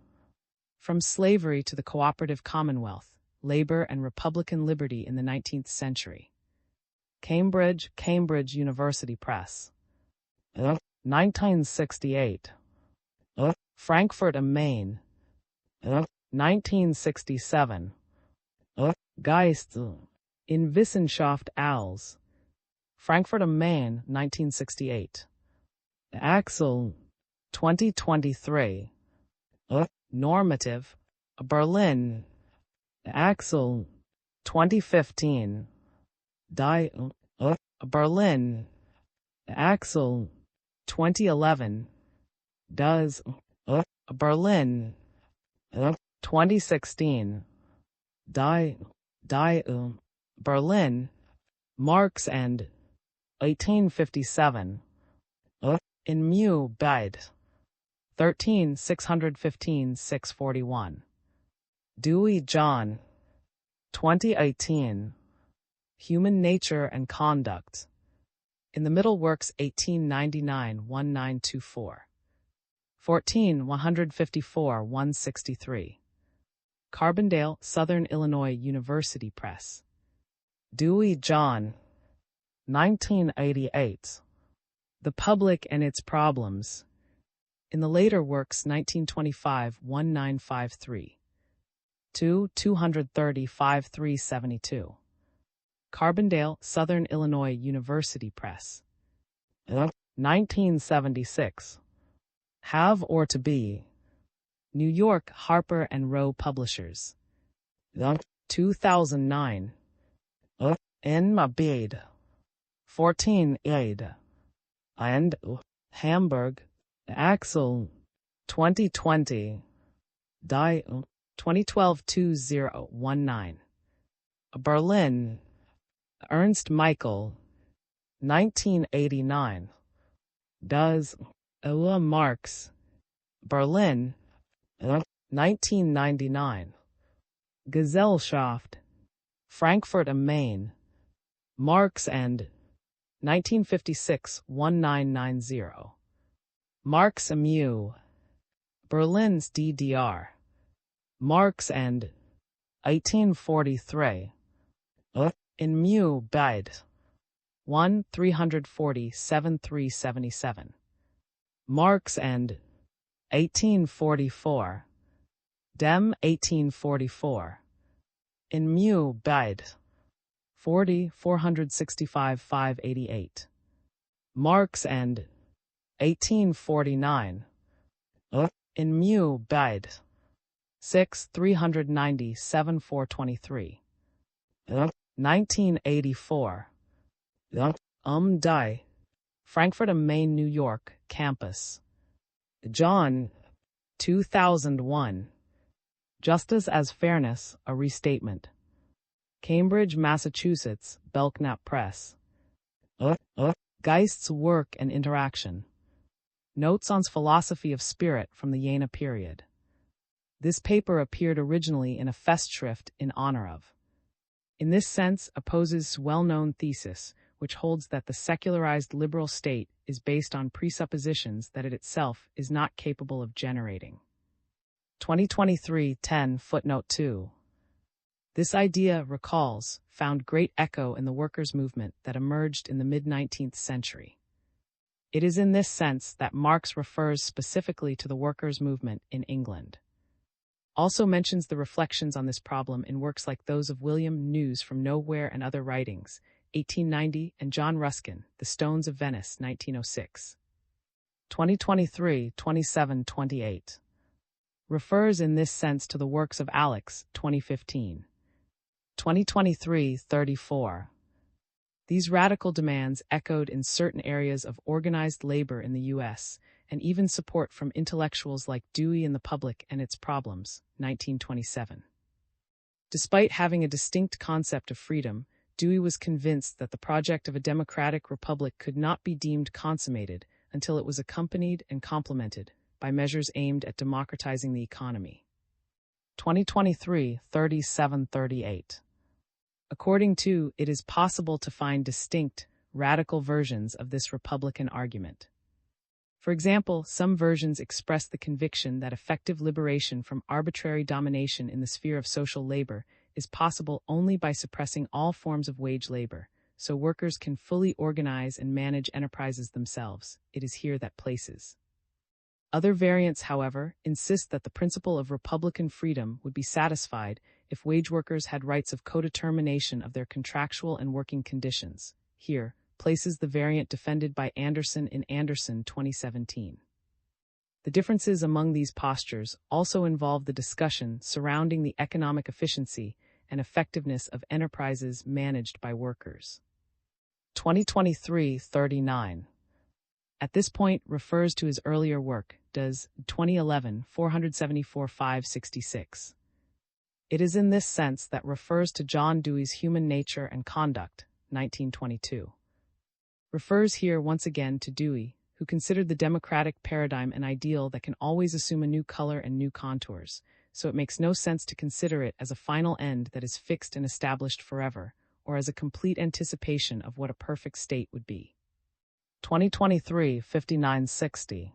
From Slavery to the Cooperative Commonwealth, Labor and Republican Liberty in the 19th Century. Cambridge, Cambridge University Press. 1968. Frankfurt am Main. 1967. Geist in Wissenschaft als. Frankfurt am Main, 1968. Axel, 2023. Normative, Berlin. Axel, 2015. Die, Berlin. Axel, 2011. Does, Berlin. 2016. Die, Berlin. Marx and 1857. In Mu Bide. 13 615 641. Dewey, John. 2018. Human Nature and Conduct. In the Middle Works 1899-1924. 14 154 163. Carbondale, Southern Illinois University Press. Dewey, John. 1988. The Public and Its Problems. In the later works 1925-1953. 230-5372. Carbondale, Southern Illinois University Press. 1976. Have or to Be. New York, Harper and Row Publishers. 2009. In my bed. 14 aid. And Hamburg. Axel. 2020. Die. 2012-2019. Berlin. Ernst Michael. 1989. Does. Marx. Berlin. 1999. Gesellschaft. Frankfurt am Main. Marx and 1956-1990. Marx Mu. Berlin's DDR. Marx and 1843. In Mu Bide. 1 340-7377. Marx and 1844. Dem 1844. In Mu Bide. 40 465-588. Marx and 1849. In Mu Bide. 6 390-7423. 1984. Die. Frankfurt am Main, New York, Campus. John. 2001. Justice as Fairness, a Restatement. Cambridge, Massachusetts, Belknap Press. Geist's Work and Interaction. Notes on Philosophy of Spirit from the Jena period. This paper appeared originally in a Festschrift in honor of. In this sense, opposes well-known thesis, which holds that the secularized liberal state is based on presuppositions that it itself is not capable of generating. 2023-10 footnote 2. This idea, recalls, found great echo in the workers' movement that emerged in the mid-19th century. It is in this sense that Marx refers specifically to the workers' movement in England. Also mentions the reflections on this problem in works like those of William News from Nowhere and Other Writings, 1890, and John Ruskin, The Stones of Venice, 1906. 2023-27-28. Refers in this sense to the works of Alex, 2015. 2023-34. These radical demands echoed in certain areas of organized labor in the U.S., and even support from intellectuals like Dewey in The Public and Its Problems, 1927. Despite having a distinct concept of freedom, Dewey was convinced that the project of a democratic republic could not be deemed consummated until it was accompanied and complemented by measures aimed at democratizing the economy. 2023, 37-38. According to, it is possible to find distinct, radical versions of this Republican argument. For example, some versions express the conviction that effective liberation from arbitrary domination in the sphere of social labor is possible only by suppressing all forms of wage labor, so workers can fully organize and manage enterprises themselves. It is here that places. Other variants, however, insist that the principle of Republican freedom would be satisfied if wage workers had rights of codetermination of their contractual and working conditions. Here places the variant defended by Anderson in Anderson 2017. The differences among these postures also involve the discussion surrounding the economic efficiency and effectiveness of enterprises managed by workers. 2023-39. At this point refers to his earlier work, does 2011, 474-566. It is in this sense that refers to John Dewey's Human Nature and Conduct, 1922. Refers here once again to Dewey, who considered the democratic paradigm an ideal that can always assume a new color and new contours, so it makes no sense to consider it as a final end that is fixed and established forever, or as a complete anticipation of what a perfect state would be. 2023, 59-60.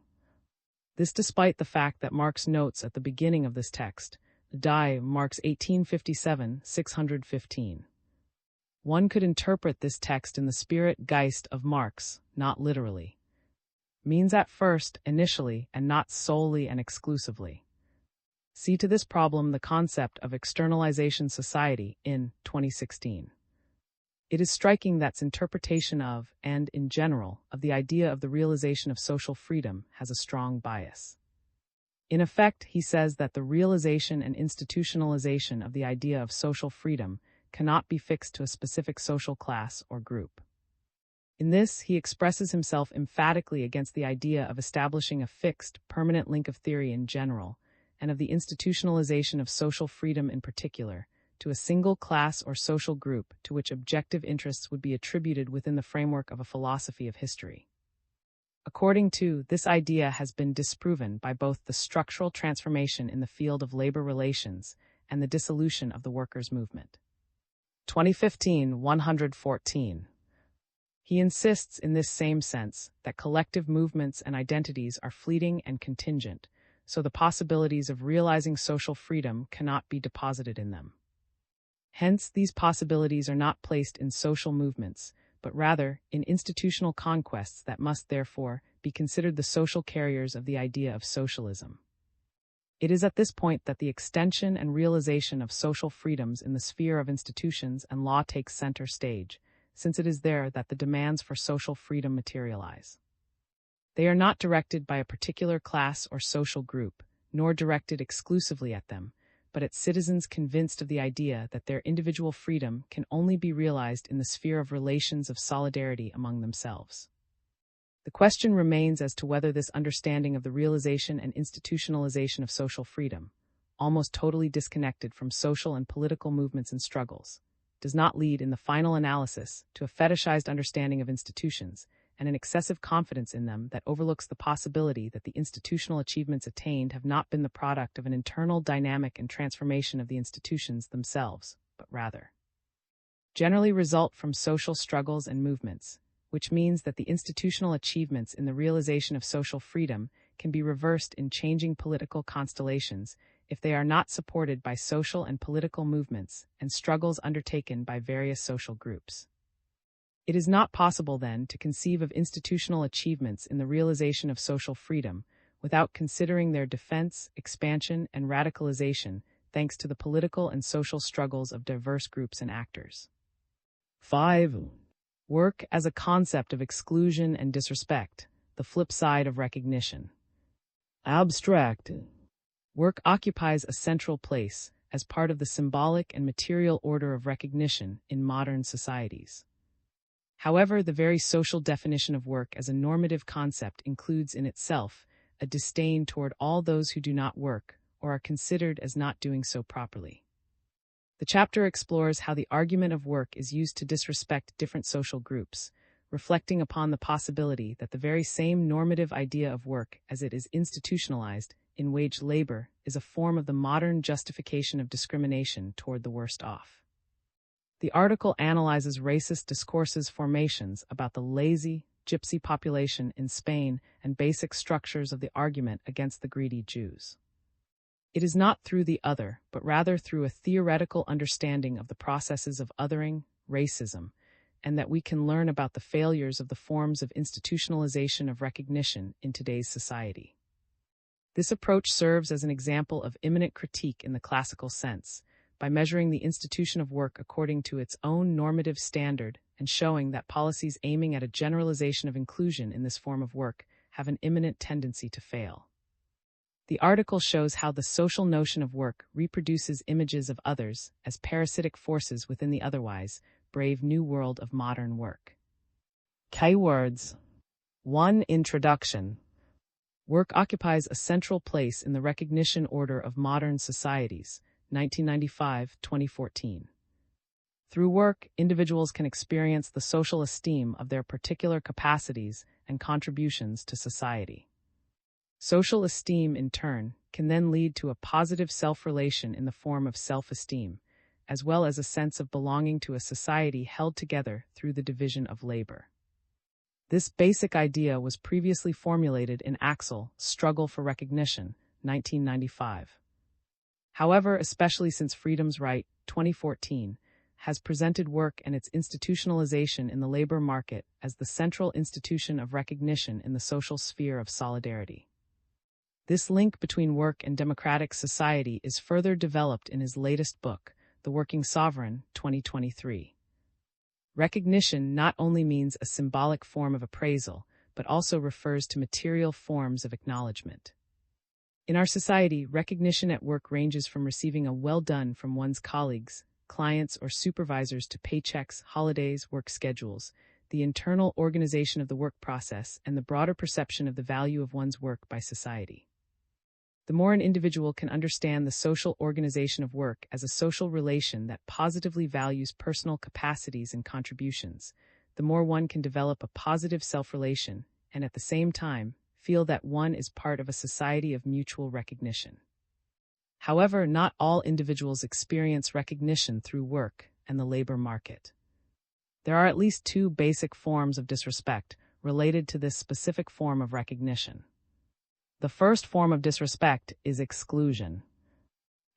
This despite the fact that Marx notes at the beginning of this text, Die Marx 1857, 615. One could interpret this text in the spirit Geist of Marx, not literally. Means at first, initially, and not solely and exclusively. See to this problem the concept of externalization society in 2016. It is striking that interpretation of, and in general, of the idea of the realization of social freedom has a strong bias. In effect, he says that the realization and institutionalization of the idea of social freedom cannot be fixed to a specific social class or group. In this, he expresses himself emphatically against the idea of establishing a fixed, permanent link of theory in general, and of the institutionalization of social freedom in particular, to a single class or social group to which objective interests would be attributed within the framework of a philosophy of history. According to, this idea has been disproven by both the structural transformation in the field of labor relations and the dissolution of the workers' movement. 2015, 114. He insists in this same sense that collective movements and identities are fleeting and contingent, so the possibilities of realizing social freedom cannot be deposited in them. Hence, these possibilities are not placed in social movements, but rather in institutional conquests that must therefore be considered the social carriers of the idea of socialism. It is at this point that the extension and realization of social freedoms in the sphere of institutions and law takes center stage, since it is there that the demands for social freedom materialize. They are not directed by a particular class or social group, nor directed exclusively at them, but at citizens convinced of the idea that their individual freedom can only be realized in the sphere of relations of solidarity among themselves. The question remains as to whether this understanding of the realization and institutionalization of social freedom, almost totally disconnected from social and political movements and struggles, does not lead in the final analysis to a fetishized understanding of institutions and an excessive confidence in them that overlooks the possibility that the institutional achievements attained have not been the product of an internal dynamic and transformation of the institutions themselves, but rather generally result from social struggles and movements, which means that the institutional achievements in the realization of social freedom can be reversed in changing political constellations if they are not supported by social and political movements and struggles undertaken by various social groups. It is not possible, then, to conceive of institutional achievements in the realization of social freedom without considering their defense, expansion, and radicalization thanks to the political and social struggles of diverse groups and actors. 5. Work as a concept of exclusion and disrespect, the flip side of recognition. Abstract. Work occupies a central place as part of the symbolic and material order of recognition in modern societies. However, the very social definition of work as a normative concept includes in itself a disdain toward all those who do not work or are considered as not doing so properly. The chapter explores how the argument of work is used to disrespect different social groups, reflecting upon the possibility that the very same normative idea of work as it is institutionalized in wage labor is a form of the modern justification of discrimination toward the worst off. The article analyzes racist discourses formations about the lazy, gypsy population in Spain and basic structures of the argument against the greedy Jews. It is not through the other, but rather through a theoretical understanding of the processes of othering, racism, and that we can learn about the failures of the forms of institutionalization of recognition in today's society. This approach serves as an example of immanent critique in the classical sense, by measuring the institution of work according to its own normative standard and showing that policies aiming at a generalization of inclusion in this form of work have an imminent tendency to fail. The article shows how the social notion of work reproduces images of others as parasitic forces within the otherwise brave new world of modern work. Keywords. 1. Introduction. Work occupies a central place in the recognition order of modern societies, 1995-2014. Through work, individuals can experience the social esteem of their particular capacities and contributions to society. Social esteem, in turn, can then lead to a positive self-relation in the form of self-esteem, as well as a sense of belonging to a society held together through the division of labor. This basic idea was previously formulated in Axel, Struggle for Recognition, 1995. However, especially since Freedom's Right, 2014, has presented work and its institutionalization in the labor market as the central institution of recognition in the social sphere of solidarity. This link between work and democratic society is further developed in his latest book, The Working Sovereign, 2023. Recognition not only means a symbolic form of appraisal, but also refers to material forms of acknowledgement. In our society, recognition at work ranges from receiving a well done from one's colleagues, clients, or supervisors to paychecks, holidays, work schedules, the internal organization of the work process, and the broader perception of the value of one's work by society. The more an individual can understand the social organization of work as a social relation that positively values personal capacities and contributions, the more one can develop a positive self-relation and at the same time feel that one is part of a society of mutual recognition. However, not all individuals experience recognition through work and the labor market. There are at least two basic forms of disrespect related to this specific form of recognition. The first form of disrespect is exclusion.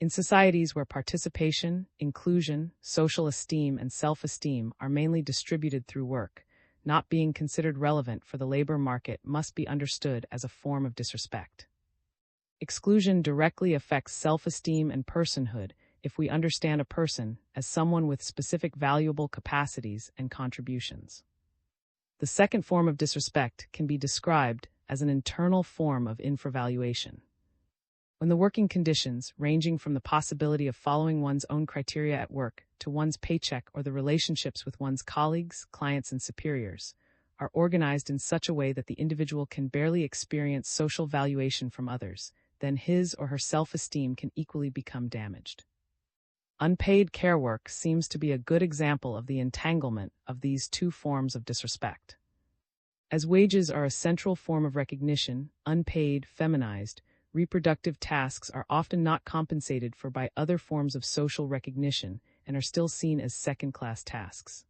In societies where participation, inclusion, social esteem, and self-esteem are mainly distributed through work, not being considered relevant for the labor market must be understood as a form of disrespect. Exclusion directly affects self-esteem and personhood if we understand a person as someone with specific valuable capacities and contributions. The second form of disrespect can be described as an internal form of infravaluation. When the working conditions, ranging from the possibility of following one's own criteria at work to one's paycheck or the relationships with one's colleagues, clients, and superiors, are organized in such a way that the individual can barely experience social valuation from others, then his or her self-esteem can equally become damaged. Unpaid care work seems to be a good example of the entanglement of these two forms of disrespect. As wages are a central form of recognition, unpaid, feminized, reproductive tasks are often not compensated for by other forms of social recognition and are still seen as second-class tasks.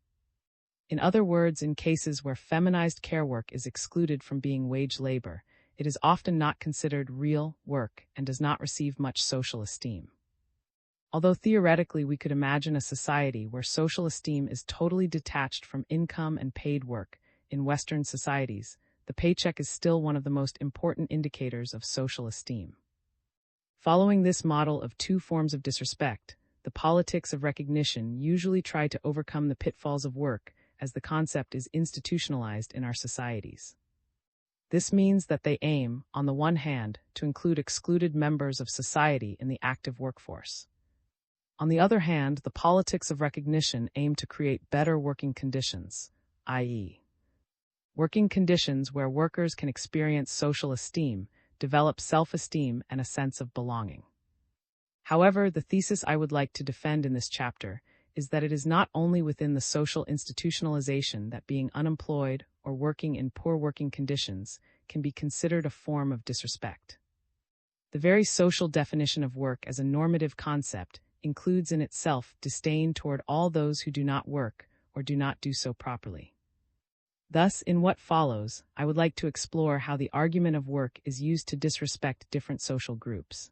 In other words, in cases where feminized care work is excluded from being wage labor, it is often not considered real work and does not receive much social esteem. Although theoretically we could imagine a society where social esteem is totally detached from income and paid work, in Western societies, the paycheck is still one of the most important indicators of social esteem. Following this model of two forms of disrespect, the politics of recognition usually try to overcome the pitfalls of work as the concept is institutionalized in our societies. This means that they aim, on the one hand, to include excluded members of society in the active workforce. On the other hand, the politics of recognition aim to create better working conditions, i.e., working conditions where workers can experience social esteem, develop self-esteem, and a sense of belonging. However, the thesis I would like to defend in this chapter is that it is not only within the social institutionalization that being unemployed or working in poor working conditions can be considered a form of disrespect. The very social definition of work as a normative concept includes in itself disdain toward all those who do not work or do not do so properly. Thus, in what follows, I would like to explore how the argument of work is used to disrespect different social groups.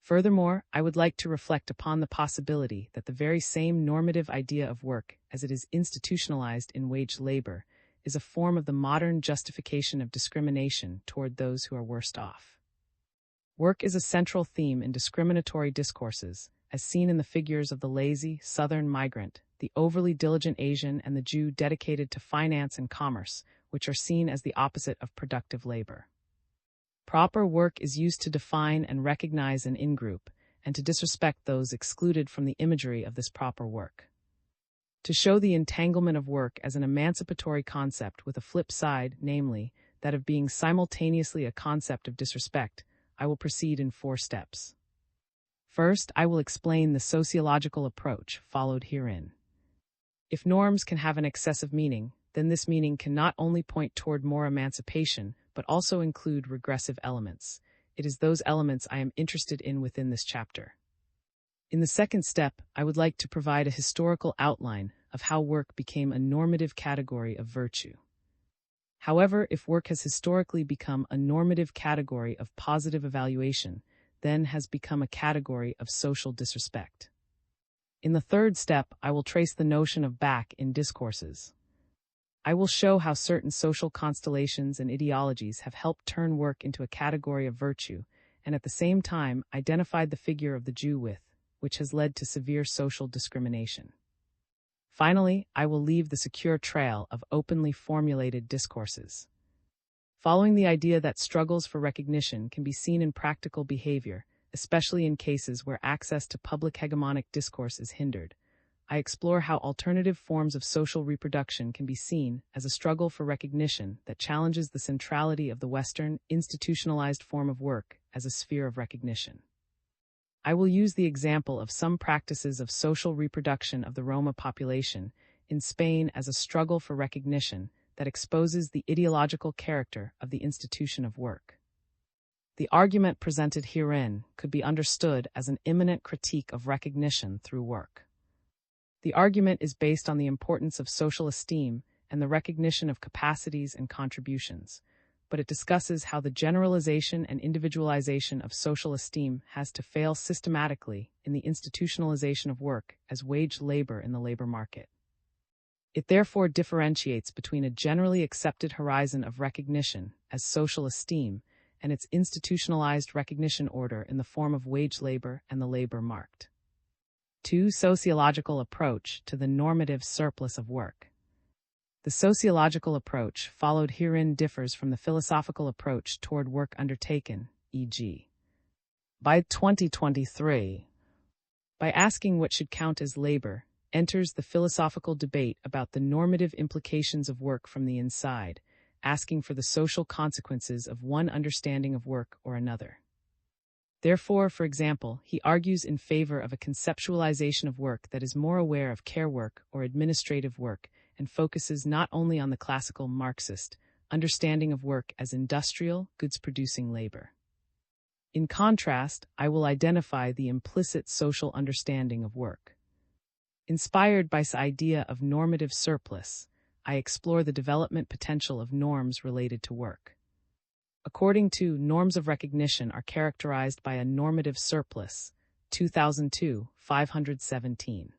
Furthermore, I would like to reflect upon the possibility that the very same normative idea of work, as it is institutionalized in wage labor, is a form of the modern justification of discrimination toward those who are worst off. Work is a central theme in discriminatory discourses, as seen in the figures of the lazy, southern migrant, the overly diligent Asian, and the Jew dedicated to finance and commerce, which are seen as the opposite of productive labor. Proper work is used to define and recognize an in-group, and to disrespect those excluded from the imagery of this proper work. To show the entanglement of work as an emancipatory concept with a flip side, namely, that of being simultaneously a concept of disrespect, I will proceed in 4 steps. First, I will explain the sociological approach followed herein. If norms can have an excessive meaning, then this meaning can not only point toward more emancipation, but also include regressive elements. It is those elements I am interested in within this chapter. In the second step, I would like to provide a historical outline of how work became a normative category of virtue. However, if work has historically become a normative category of positive evaluation, then has become a category of social disrespect. In the third step, I will trace the notion of back in discourses. I will show how certain social constellations and ideologies have helped turn work into a category of virtue, and at the same time identified the figure of the Jew which has led to severe social discrimination. Finally, I will leave the secure trail of openly formulated discourses. Following the idea that struggles for recognition can be seen in practical behavior, especially in cases where access to public hegemonic discourse is hindered, I explore how alternative forms of social reproduction can be seen as a struggle for recognition that challenges the centrality of the Western, institutionalized form of work as a sphere of recognition. I will use the example of some practices of social reproduction of the Roma population in Spain as a struggle for recognition that exposes the ideological character of the institution of work. The argument presented herein could be understood as an imminent critique of recognition through work. The argument is based on the importance of social esteem and the recognition of capacities and contributions, but it discusses how the generalization and individualization of social esteem has to fail systematically in the institutionalization of work as wage labor in the labor market. It therefore differentiates between a generally accepted horizon of recognition as social esteem and its institutionalized recognition order in the form of wage labor and the labor market. 2. Sociological approach to the normative surplus of work. The sociological approach followed herein differs from the philosophical approach toward work undertaken, e.g. by 2023. By asking what should count as labor, enters the philosophical debate about the normative implications of work from the inside, asking for the social consequences of one understanding of work or another. Therefore, for example, he argues in favor of a conceptualization of work that is more aware of care work or administrative work and focuses not only on the classical Marxist understanding of work as industrial, goods-producing labor. In contrast, I will identify the implicit social understanding of work. Inspired by this idea of normative surplus, I explore the development potential of norms related to work. According to Norms of Recognition are characterized by a normative surplus, 2002, 517.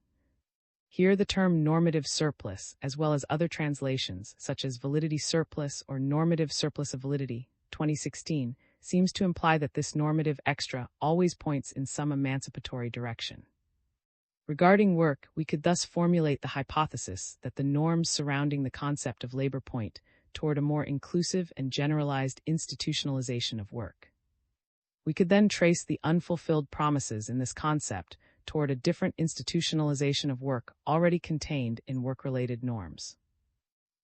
Here the term normative surplus, as well as other translations, such as validity surplus or normative surplus of validity, 2016, seems to imply that this normative extra always points in some emancipatory direction. Regarding work, we could thus formulate the hypothesis that the norms surrounding the concept of labor point toward a more inclusive and generalized institutionalization of work. We could then trace the unfulfilled promises in this concept toward a different institutionalization of work already contained in work-related norms.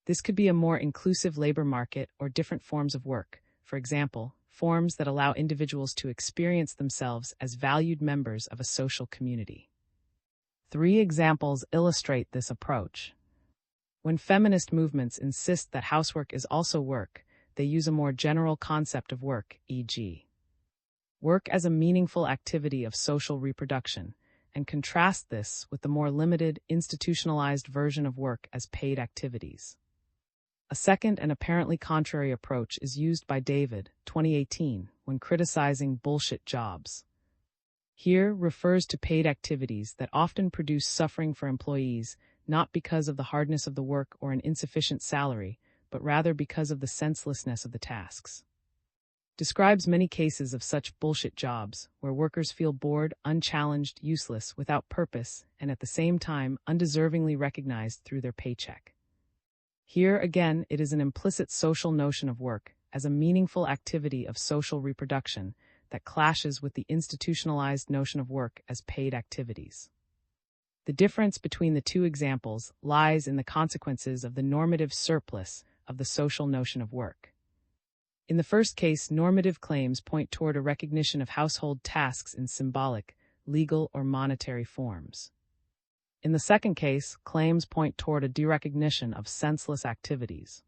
This could be a more inclusive labor market or different forms of work, for example, forms that allow individuals to experience themselves as valued members of a social community. 3 examples illustrate this approach. When feminist movements insist that housework is also work, they use a more general concept of work, e.g. work as a meaningful activity of social reproduction, and contrast this with the more limited, institutionalized version of work as paid activities. A second and apparently contrary approach is used by David, 2018, when criticizing bullshit jobs. Here refers to paid activities that often produce suffering for employees, not because of the hardness of the work or an insufficient salary, but rather because of the senselessness of the tasks. Describes many cases of such bullshit jobs, where workers feel bored, unchallenged, useless, without purpose, and at the same time undeservingly recognized through their paycheck. Here again, it is an implicit social notion of work as a meaningful activity of social reproduction that clashes with the institutionalized notion of work as paid activities. The difference between the two examples lies in the consequences of the normative surplus of the social notion of work. In the first case, normative claims point toward a recognition of household tasks in symbolic, legal, or monetary forms. In the second case, claims point toward a derecognition of senseless activities.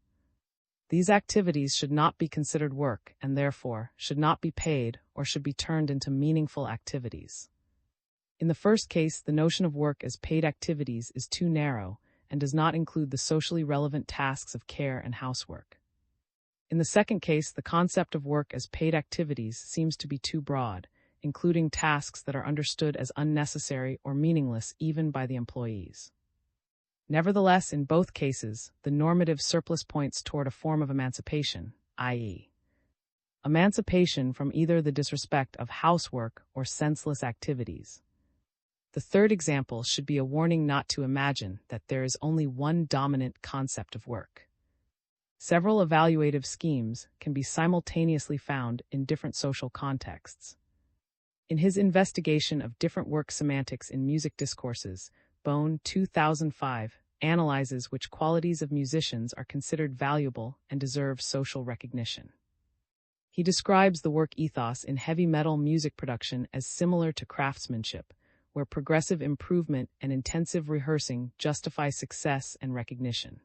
These activities should not be considered work and therefore should not be paid or should be turned into meaningful activities. In the first case, the notion of work as paid activities is too narrow and does not include the socially relevant tasks of care and housework. In the second case, the concept of work as paid activities seems to be too broad, including tasks that are understood as unnecessary or meaningless even by the employees. Nevertheless, in both cases, the normative surplus points toward a form of emancipation, i.e., emancipation from either the disrespect of housework or senseless activities. The third example should be a warning not to imagine that there is only one dominant concept of work. Several evaluative schemes can be simultaneously found in different social contexts. In his investigation of different work semantics in music discourses, Bone, 2005, analyzes which qualities of musicians are considered valuable and deserve social recognition. He describes the work ethos in heavy metal music production as similar to craftsmanship, where progressive improvement and intensive rehearsing justify success and recognition.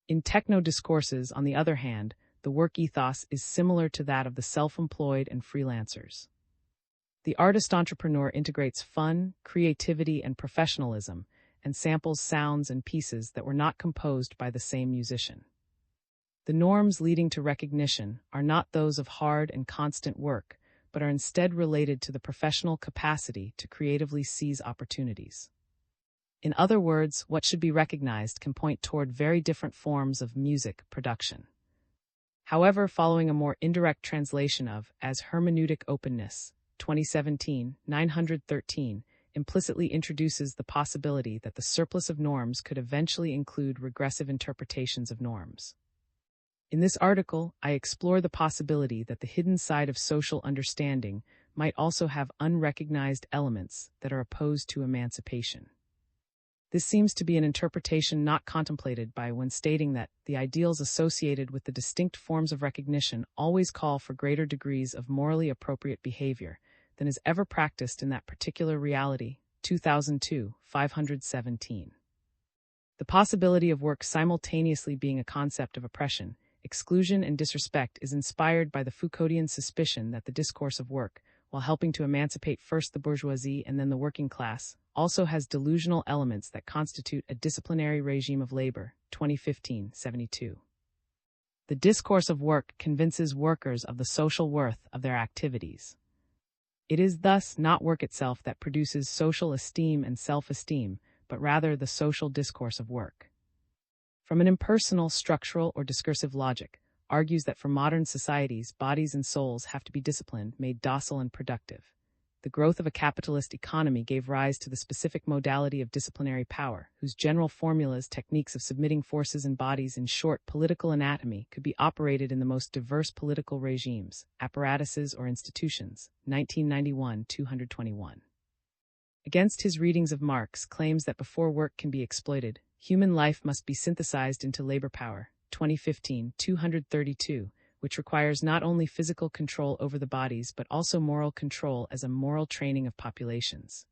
In techno discourses, on the other hand, the work ethos is similar to that of the self-employed and freelancers. The artist-entrepreneur integrates fun, creativity, and professionalism, and samples sounds and pieces that were not composed by the same musician. The norms leading to recognition are not those of hard and constant work, but are instead related to the professional capacity to creatively seize opportunities. In other words, what should be recognized can point toward very different forms of music production. However, following a more indirect translation of as hermeneutic openness, 2017, 913, implicitly introduces the possibility that the surplus of norms could eventually include regressive interpretations of norms. In this article, I explore the possibility that the hidden side of social understanding might also have unrecognized elements that are opposed to emancipation. This seems to be an interpretation not contemplated by when stating that the ideals associated with the distinct forms of recognition always call for greater degrees of morally appropriate behavior than is ever practiced in that particular reality, 2002, 517. The possibility of work simultaneously being a concept of oppression, exclusion, and disrespect is inspired by the Foucauldian suspicion that the discourse of work, while helping to emancipate first the bourgeoisie and then the working class, also has delusional elements that constitute a disciplinary regime of labor, 2015, 72. The discourse of work convinces workers of the social worth of their activities. It is thus not work itself that produces social esteem and self-esteem, but rather the social discourse of work. From an impersonal, structural, or discursive logic, argues that for modern societies, bodies and souls have to be disciplined, made docile and productive. The growth of a capitalist economy gave rise to the specific modality of disciplinary power, whose general formulas, techniques of submitting forces and bodies, in short, political anatomy, could be operated in the most diverse political regimes, apparatuses, or institutions. 1991, 221. Against his readings of Marx, claims that before work can be exploited, human life must be synthesized into labor power. 2015, 232, which requires not only physical control over the bodies but also moral control as a moral training of populations.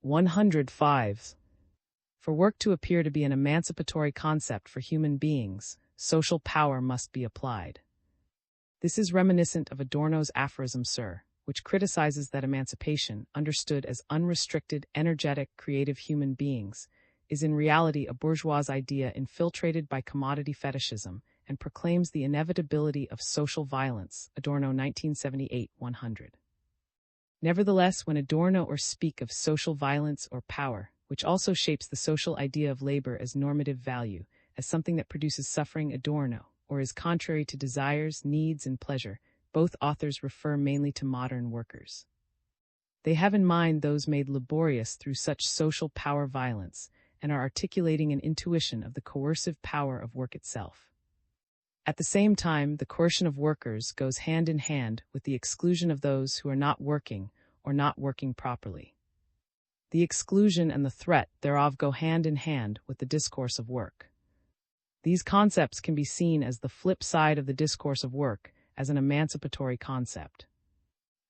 105. For work to appear to be an emancipatory concept for human beings, social power must be applied. This is reminiscent of Adorno's aphorism Sur, which criticizes that emancipation, understood as unrestricted, energetic, creative human beings, is in reality a bourgeois idea infiltrated by commodity fetishism and proclaims the inevitability of social violence, Adorno 1978-100. Nevertheless, when Adorno or speak of social violence or power, which also shapes the social idea of labor as normative value, as something that produces suffering, Adorno, or is contrary to desires, needs, and pleasure, both authors refer mainly to modern workers. They have in mind those made laborious through such social power violence, and are articulating an intuition of the coercive power of work itself. At the same time, the coercion of workers goes hand in hand with the exclusion of those who are not working or not working properly. The exclusion and the threat thereof go hand in hand with the discourse of work. These concepts can be seen as the flip side of the discourse of work, as an emancipatory concept.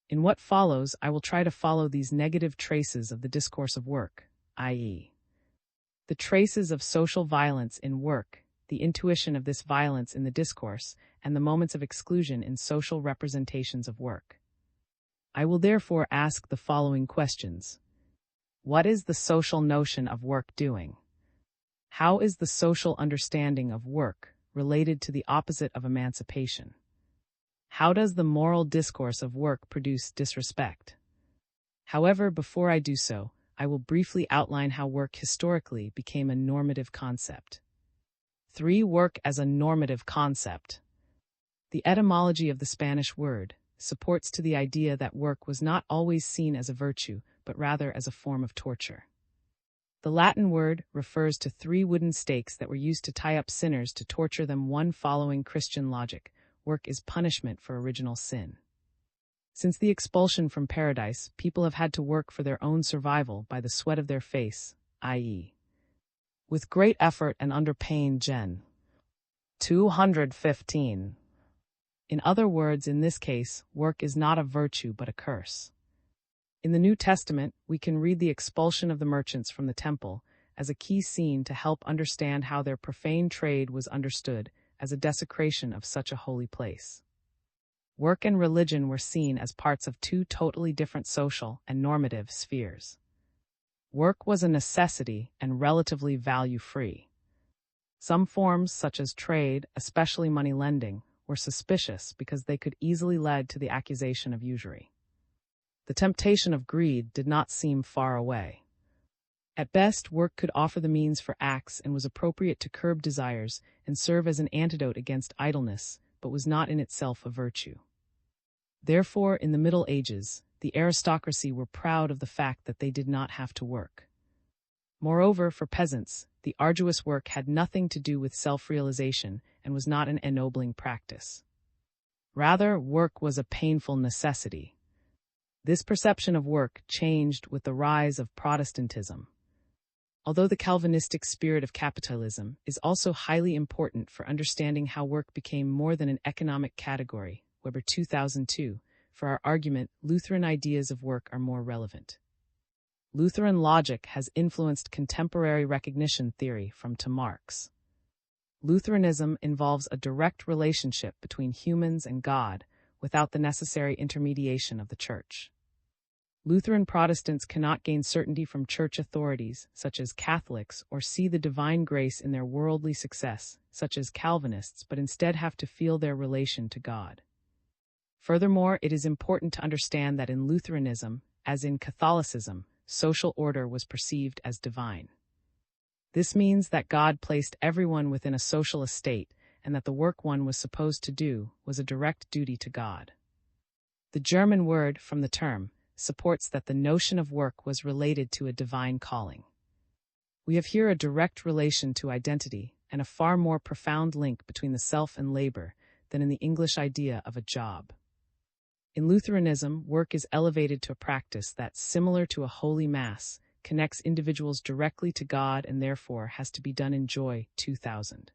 In what follows, I will try to follow these negative traces of the discourse of work, i.e., the traces of social violence in work, the intuition of this violence in the discourse, and the moments of exclusion in social representations of work. I will therefore ask the following questions. What is the social notion of work doing? How is the social understanding of work related to the opposite of emancipation? How does the moral discourse of work produce disrespect? However, before I do so, I will briefly outline how work historically became a normative concept. 3. Work as a normative concept. The etymology of the Spanish word supports to the idea that work was not always seen as a virtue, but rather as a form of torture. The Latin word refers to 3 wooden stakes that were used to tie up sinners to torture them. One, following Christian logic, work is punishment for original sin. Since the expulsion from paradise, people have had to work for their own survival by the sweat of their face, i.e., with great effort and under pain. Gen. 215. In other words, in this case, work is not a virtue but a curse. In the New Testament, we can read the expulsion of the merchants from the temple as a key scene to help understand how their profane trade was understood as a desecration of such a holy place. Work and religion were seen as parts of 2 totally different social and normative spheres. Work was a necessity and relatively value-free. Some forms, such as trade, especially money lending, were suspicious because they could easily lead to the accusation of usury. The temptation of greed did not seem far away. At best, work could offer the means for acts and was appropriate to curb desires and serve as an antidote against idleness, but was not in itself a virtue. Therefore, in the Middle Ages, the aristocracy were proud of the fact that they did not have to work. Moreover, for peasants, the arduous work had nothing to do with self-realization and was not an ennobling practice. Rather, work was a painful necessity. This perception of work changed with the rise of Protestantism. Although the Calvinistic spirit of capitalism is also highly important for understanding how work became more than an economic category, Weber 2002, for our argument, Lutheran ideas of work are more relevant. Lutheran logic has influenced contemporary recognition theory from to Marx. Lutheranism involves a direct relationship between humans and God without the necessary intermediation of the Church. Lutheran Protestants cannot gain certainty from church authorities, such as Catholics, or see the divine grace in their worldly success, such as Calvinists, but instead have to feel their relation to God. Furthermore, it is important to understand that in Lutheranism, as in Catholicism, social order was perceived as divine. This means that God placed everyone within a social estate, and that the work one was supposed to do was a direct duty to God. The German word, from the term, supports that the notion of work was related to a divine calling. We have here a direct relation to identity and a far more profound link between the self and labor than in the English idea of a job. In Lutheranism, work is elevated to a practice that, similar to a holy mass, connects individuals directly to God and therefore has to be done in joy. 2000.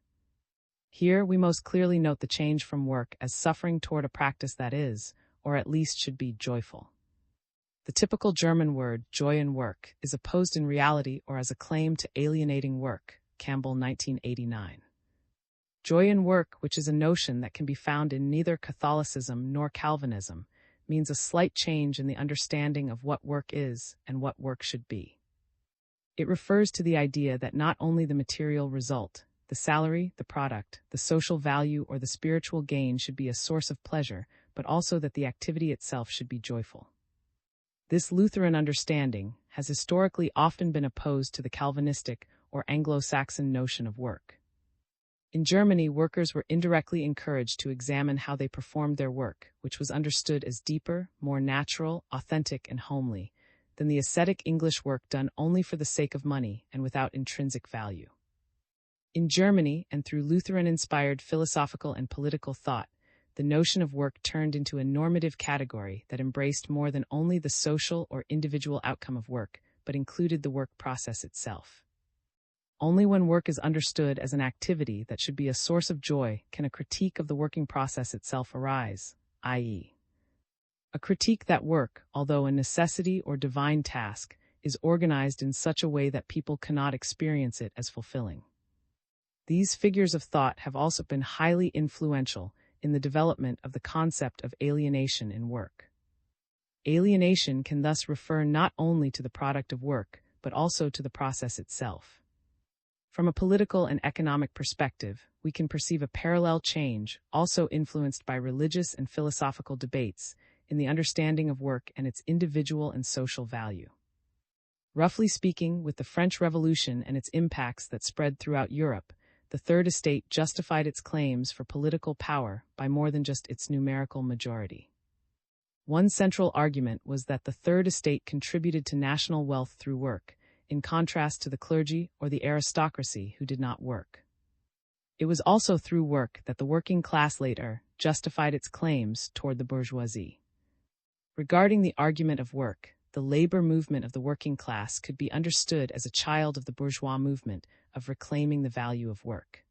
Here, we most clearly note the change from work as suffering toward a practice that is, or at least should be, joyful. The typical German word, joy in work, is opposed in reality or as a claim to alienating work, Campbell 1989. Joy in work, which is a notion that can be found in neither Catholicism nor Calvinism, means a slight change in the understanding of what work is and what work should be. It refers to the idea that not only the material result, the salary, the product, the social value, or the spiritual gain should be a source of pleasure, but also that the activity itself should be joyful. This Lutheran understanding has historically often been opposed to the Calvinistic or Anglo-Saxon notion of work. In Germany, workers were indirectly encouraged to examine how they performed their work, which was understood as deeper, more natural, authentic, and homely than the ascetic English work done only for the sake of money and without intrinsic value. In Germany, and through Lutheran-inspired philosophical and political thought, the notion of work turned into a normative category that embraced more than only the social or individual outcome of work, but included the work process itself. Only when work is understood as an activity that should be a source of joy can a critique of the working process itself arise, i.e., a critique that work, although a necessity or divine task, is organized in such a way that people cannot experience it as fulfilling. These figures of thought have also been highly influential in the development of the concept of alienation in work. Alienation can thus refer not only to the product of work, but also to the process itself. From a political and economic perspective, we can perceive a parallel change, also influenced by religious and philosophical debates, in the understanding of work and its individual and social value. Roughly speaking, with the French Revolution and its impacts that spread throughout Europe, the Third Estate justified its claims for political power by more than just its numerical majority. One central argument was that the Third Estate contributed to national wealth through work, in contrast to the clergy or the aristocracy who did not work. It was also through work that the working class later justified its claims toward the bourgeoisie. Regarding the argument of work, the labor movement of the working class could be understood as a child of the bourgeois movement of reclaiming the value of work.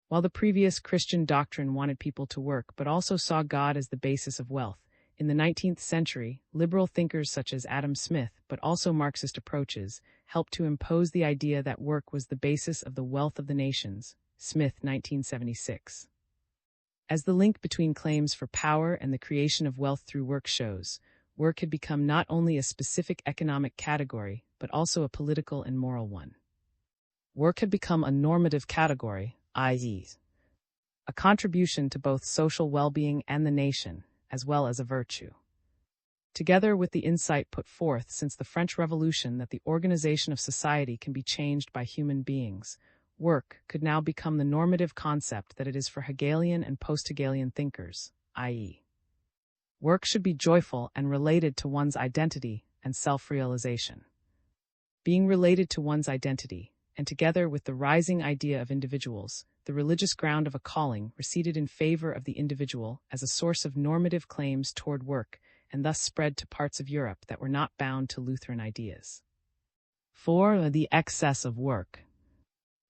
While the previous Christian doctrine wanted people to work but also saw God as the basis of wealth, in the 19th century, liberal thinkers such as Adam Smith, but also Marxist approaches, helped to impose the idea that work was the basis of the wealth of the nations. Smith, 1976. As the link between claims for power and the creation of wealth through work shows, work had become not only a specific economic category, but also a political and moral one. Work had become a normative category, i.e., a contribution to both social well-being and the nation, as well as a virtue. Together with the insight put forth since the French Revolution that the organization of society can be changed by human beings, work could now become the normative concept that it is for Hegelian and post-Hegelian thinkers, i.e., work should be joyful and related to one's identity and self-realization. Being related to one's identity, and together with the rising idea of individuals, the religious ground of a calling receded in favor of the individual as a source of normative claims toward work, and thus spread to parts of Europe that were not bound to Lutheran ideas. 4. The excess of work.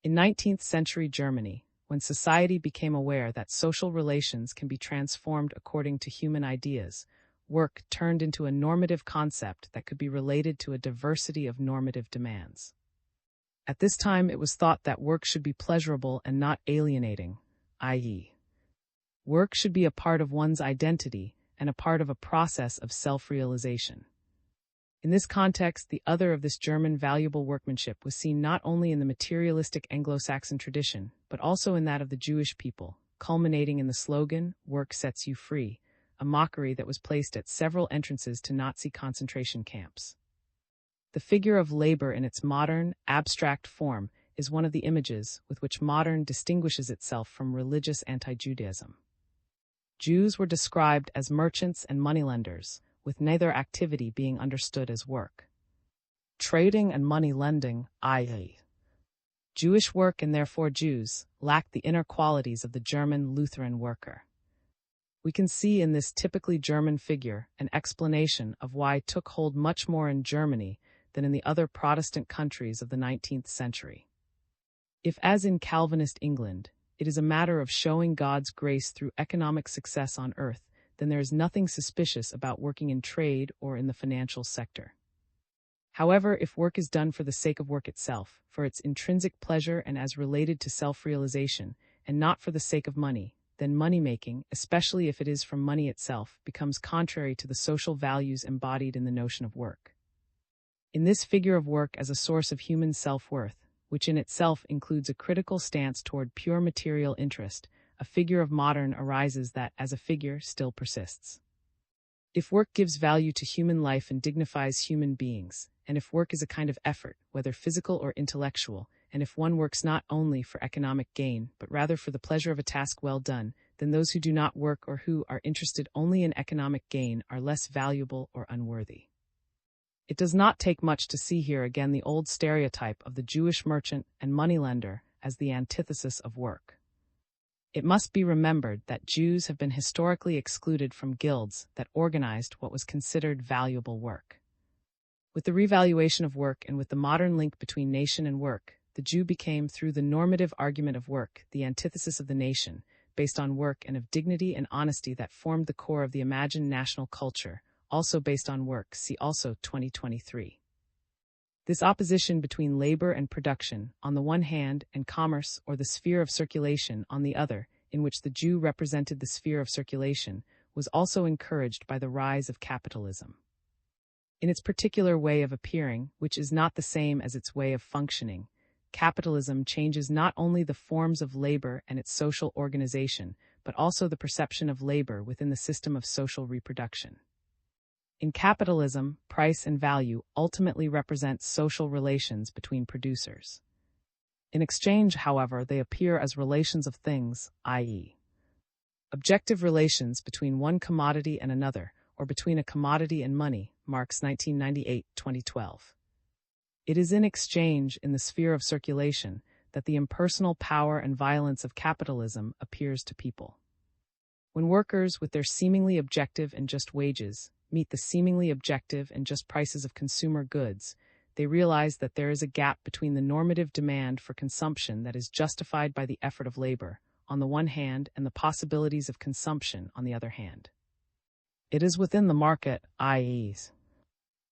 In 19th century Germany, when society became aware that social relations can be transformed according to human ideas, work turned into a normative concept that could be related to a diversity of normative demands. At this time, it was thought that work should be pleasurable and not alienating, i.e., work should be a part of one's identity and a part of a process of self-realization. In this context, the other of this German valuable workmanship was seen not only in the materialistic Anglo-Saxon tradition, but also in that of the Jewish people, culminating in the slogan, "Work sets you free," a mockery that was placed at several entrances to Nazi concentration camps. The figure of labor in its modern, abstract form is one of the images with which modern distinguishes itself from religious anti-Judaism. Jews were described as merchants and moneylenders, with neither activity being understood as work. Trading and money lending, i.e., Jewish work and therefore Jews, lacked the inner qualities of the German Lutheran worker. We can see in this typically German figure an explanation of why it took hold much more in Germany than in the other Protestant countries of the 19th century. If, as in Calvinist England, it is a matter of showing God's grace through economic success on earth, then there is nothing suspicious about working in trade or in the financial sector. However, if work is done for the sake of work itself, for its intrinsic pleasure and as related to self-realization, and not for the sake of money, then money-making, especially if it is from money itself, becomes contrary to the social values embodied in the notion of work. In this figure of work as a source of human self-worth, which in itself includes a critical stance toward pure material interest, a figure of modern arises that, as a figure, still persists. If work gives value to human life and dignifies human beings, and if work is a kind of effort, whether physical or intellectual, and if one works not only for economic gain, but rather for the pleasure of a task well done, then those who do not work or who are interested only in economic gain are less valuable or unworthy. It does not take much to see here again the old stereotype of the Jewish merchant and moneylender as the antithesis of work. It must be remembered that Jews have been historically excluded from guilds that organized what was considered valuable work. With the revaluation of work and with the modern link between nation and work, the Jew became, through the normative argument of work, the antithesis of the nation, based on work and of dignity and honesty that formed the core of the imagined national culture, also based on work. See also 2023. This opposition between labor and production, on the one hand, and commerce or the sphere of circulation, on the other, in which the Jew represented the sphere of circulation, was also encouraged by the rise of capitalism. In its particular way of appearing, which is not the same as its way of functioning, capitalism changes not only the forms of labor and its social organization, but also the perception of labor within the system of social reproduction. In capitalism, price and value ultimately represent social relations between producers. In exchange, however, they appear as relations of things, i.e., objective relations between one commodity and another, or between a commodity and money, Marx 1998-2012. It is in exchange, in the sphere of circulation, that the impersonal power and violence of capitalism appears to people. When workers, with their seemingly objective and just wages, meet the seemingly objective and just prices of consumer goods, they realize that there is a gap between the normative demand for consumption that is justified by the effort of labor, on the one hand, and the possibilities of consumption, on the other hand. It is within the market, i.e.,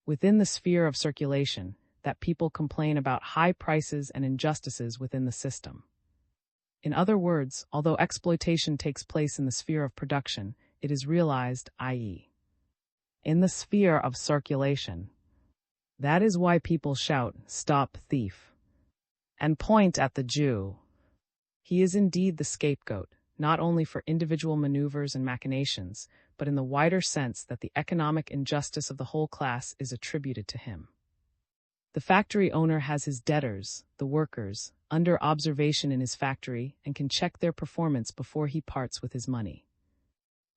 within the sphere of circulation, that people complain about high prices and injustices within the system. In other words, although exploitation takes place in the sphere of production, it is realized, i.e., in the sphere of circulation. That is why people shout, "Stop thief," and point at the Jew. He is indeed the scapegoat, not only for individual maneuvers and machinations, but in the wider sense that the economic injustice of the whole class is attributed to him. The factory owner has his debtors, the workers, under observation in his factory and can check their performance before he parts with his money.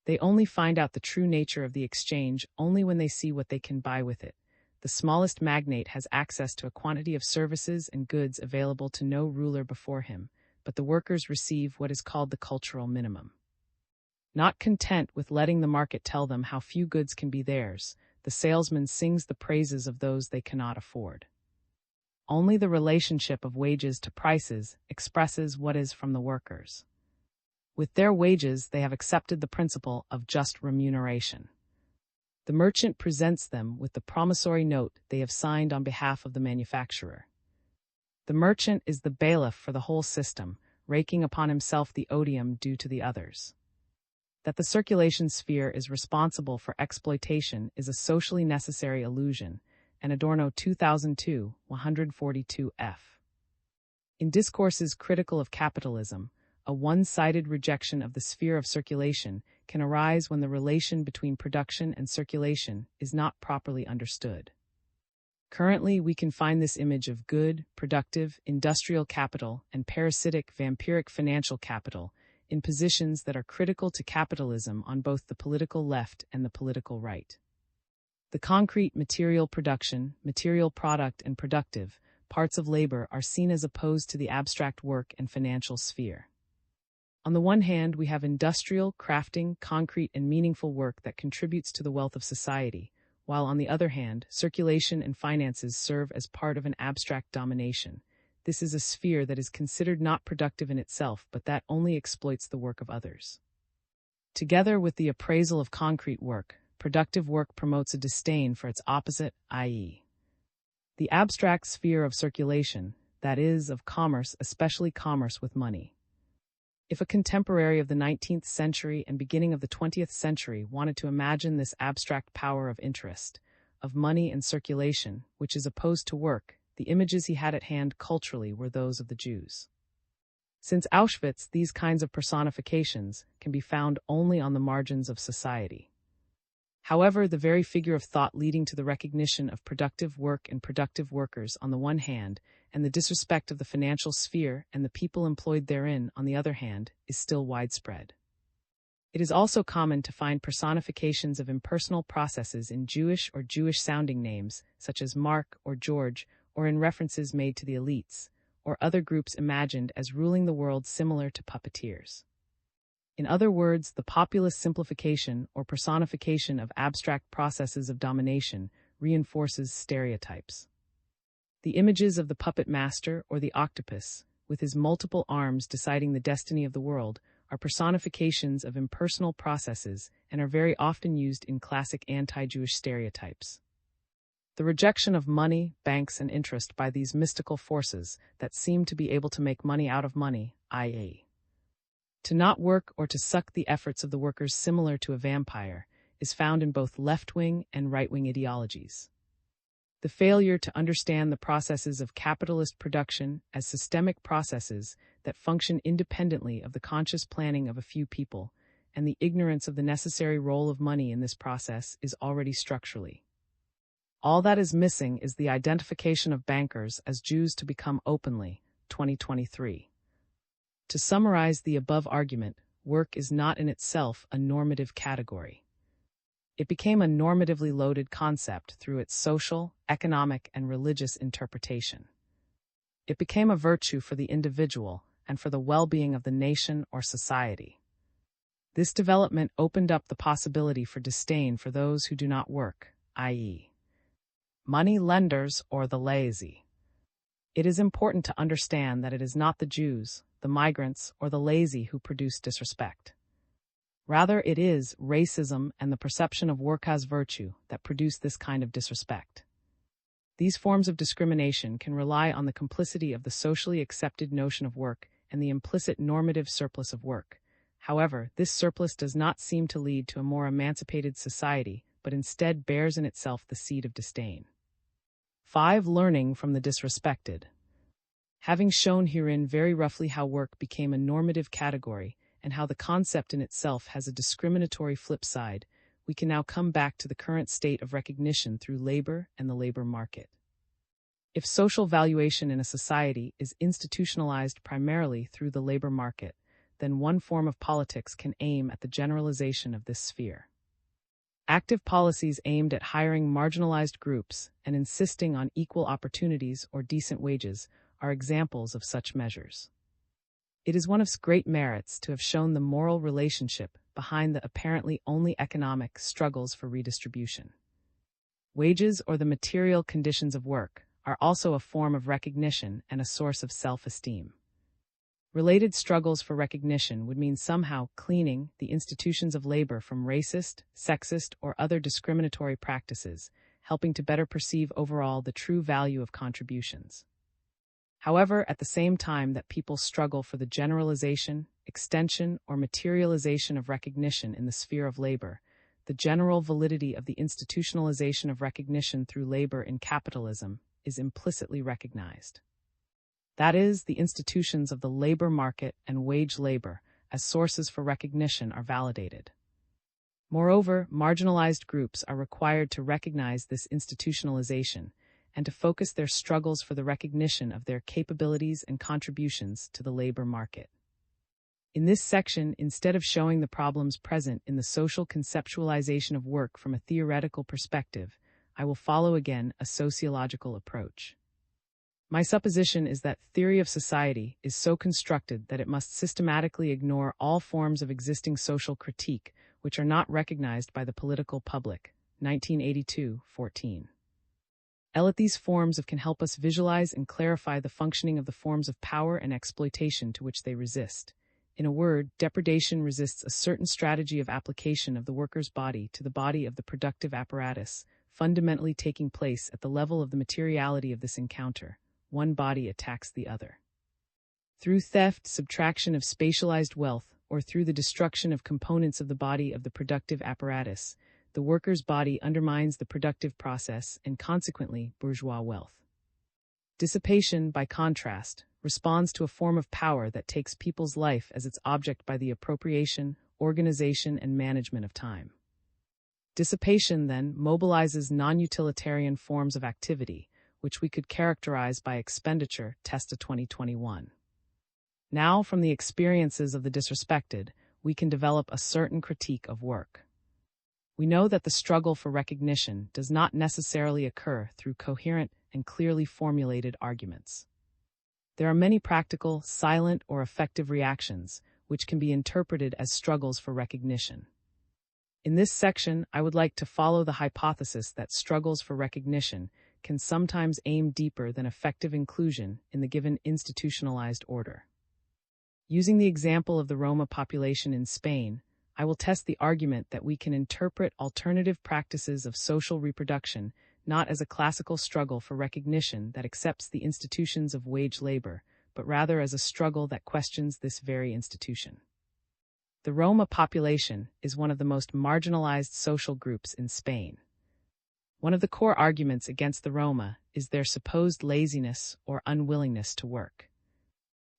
They only find out the true nature of the exchange only when they see what they can buy with it. The smallest magnate has access to a quantity of services and goods available to no ruler before him, but the workers receive what is called the cultural minimum. Not content with letting the market tell them how few goods can be theirs, the salesman sings the praises of those they cannot afford. Only the relationship of wages to prices expresses what is from the workers. With their wages, they have accepted the principle of just remuneration. The merchant presents them with the promissory note they have signed on behalf of the manufacturer. The merchant is the bailiff for the whole system, raking upon himself the odium due to the others. That the circulation sphere is responsible for exploitation is a socially necessary illusion, and Adorno 2002, 142f. In discourses critical of capitalism, a one-sided rejection of the sphere of circulation can arise when the relation between production and circulation is not properly understood. Currently, we can find this image of good, productive, industrial capital and parasitic, vampiric financial capital in positions that are critical to capitalism on both the political left and the political right. The concrete material production, material product, and productive parts of labor are seen as opposed to the abstract work and financial sphere. On the one hand, we have industrial, crafting, concrete, and meaningful work that contributes to the wealth of society, while on the other hand, circulation and finances serve as part of an abstract domination. This is a sphere that is considered not productive in itself, but that only exploits the work of others. Together with the appraisal of concrete work, productive work promotes a disdain for its opposite, i.e., the abstract sphere of circulation, that is, of commerce, especially commerce with money. If a contemporary of the 19th century and beginning of the 20th century wanted to imagine this abstract power of interest, of money and circulation, which is opposed to work, the images he had at hand culturally were those of the Jews. Since Auschwitz, these kinds of personifications can be found only on the margins of society. However, the very figure of thought leading to the recognition of productive work and productive workers on the one hand, and the disrespect of the financial sphere and the people employed therein on the other hand, is still widespread. It is also common to find personifications of impersonal processes in Jewish or Jewish-sounding names, such as Mark or George, or in references made to the elites, or other groups imagined as ruling the world similar to puppeteers. In other words, the populist simplification or personification of abstract processes of domination reinforces stereotypes. The images of the puppet master or the octopus, with his multiple arms deciding the destiny of the world, are personifications of impersonal processes and are very often used in classic anti-Jewish stereotypes. The rejection of money, banks, and interest by these mystical forces that seem to be able to make money out of money, i.e., to not work or to suck the efforts of the workers similar to a vampire, is found in both left-wing and right-wing ideologies. The failure to understand the processes of capitalist production as systemic processes that function independently of the conscious planning of a few people, and the ignorance of the necessary role of money in this process is already structurally. All that is missing is the identification of bankers as Jews to become openly, 2023. To summarize the above argument, work is not in itself a normative category. It became a normatively loaded concept through its social, economic, and religious interpretation. It became a virtue for the individual and for the well-being of the nation or society. This development opened up the possibility for disdain for those who do not work, i.e., money lenders or the lazy. It is important to understand that it is not the Jews, the migrants, or the lazy who produce disrespect. Rather, it is racism and the perception of work as virtue that produce this kind of disrespect. These forms of discrimination can rely on the complicity of the socially accepted notion of work and the implicit normative surplus of work. However, this surplus does not seem to lead to a more emancipated society, but instead bears in itself the seed of disdain. 5. Learning from the disrespected. Having shown herein very roughly how work became a normative category and how the concept in itself has a discriminatory flip side, we can now come back to the current state of recognition through labor and the labor market. If social valuation in a society is institutionalized primarily through the labor market, then one form of politics can aim at the generalization of this sphere. Active policies aimed at hiring marginalized groups and insisting on equal opportunities or decent wages are examples of such measures. It is one of great merits to have shown the moral relationship behind the apparently only economic struggles for redistribution. Wages or the material conditions of work are also a form of recognition and a source of self-esteem. Related struggles for recognition would mean somehow cleaning the institutions of labor from racist, sexist, or other discriminatory practices, helping to better perceive overall the true value of contributions. However, at the same time that people struggle for the generalization, extension, or materialization of recognition in the sphere of labor, the general validity of the institutionalization of recognition through labor in capitalism is implicitly recognized. That is, the institutions of the labor market and wage labor as sources for recognition are validated. Moreover, marginalized groups are required to recognize this institutionalization and to focus their struggles for the recognition of their capabilities and contributions to the labor market. In this section, instead of showing the problems present in the social conceptualization of work from a theoretical perspective, I will follow again a sociological approach. My supposition is that theory of society is so constructed that it must systematically ignore all forms of existing social critique which are not recognized by the political public. 1982-14. These forms can help us visualize and clarify the functioning of the forms of power and exploitation to which they resist. In a word, depredation resists a certain strategy of application of the worker's body to the body of the productive apparatus, fundamentally taking place at the level of the materiality of this encounter. One body attacks the other. Through theft, subtraction of spatialized wealth, or through the destruction of components of the body of the productive apparatus, the worker's body undermines the productive process and consequently bourgeois wealth. Dissipation, by contrast, responds to a form of power that takes people's life as its object by the appropriation, organization, and management of time. Dissipation, then, mobilizes non-utilitarian forms of activity, which we could characterize by expenditure, Testa 2021. Now, from the experiences of the disrespected, we can develop a certain critique of work. We know that the struggle for recognition does not necessarily occur through coherent and clearly formulated arguments. There are many practical, silent, or effective reactions, which can be interpreted as struggles for recognition. In this section, I would like to follow the hypothesis that struggles for recognition can sometimes aim deeper than effective inclusion in the given institutionalized order. Using the example of the Roma population in Spain, I will test the argument that we can interpret alternative practices of social reproduction not as a classical struggle for recognition that accepts the institutions of wage labor, but rather as a struggle that questions this very institution. The Roma population is one of the most marginalized social groups in Spain. One of the core arguments against the Roma is their supposed laziness or unwillingness to work.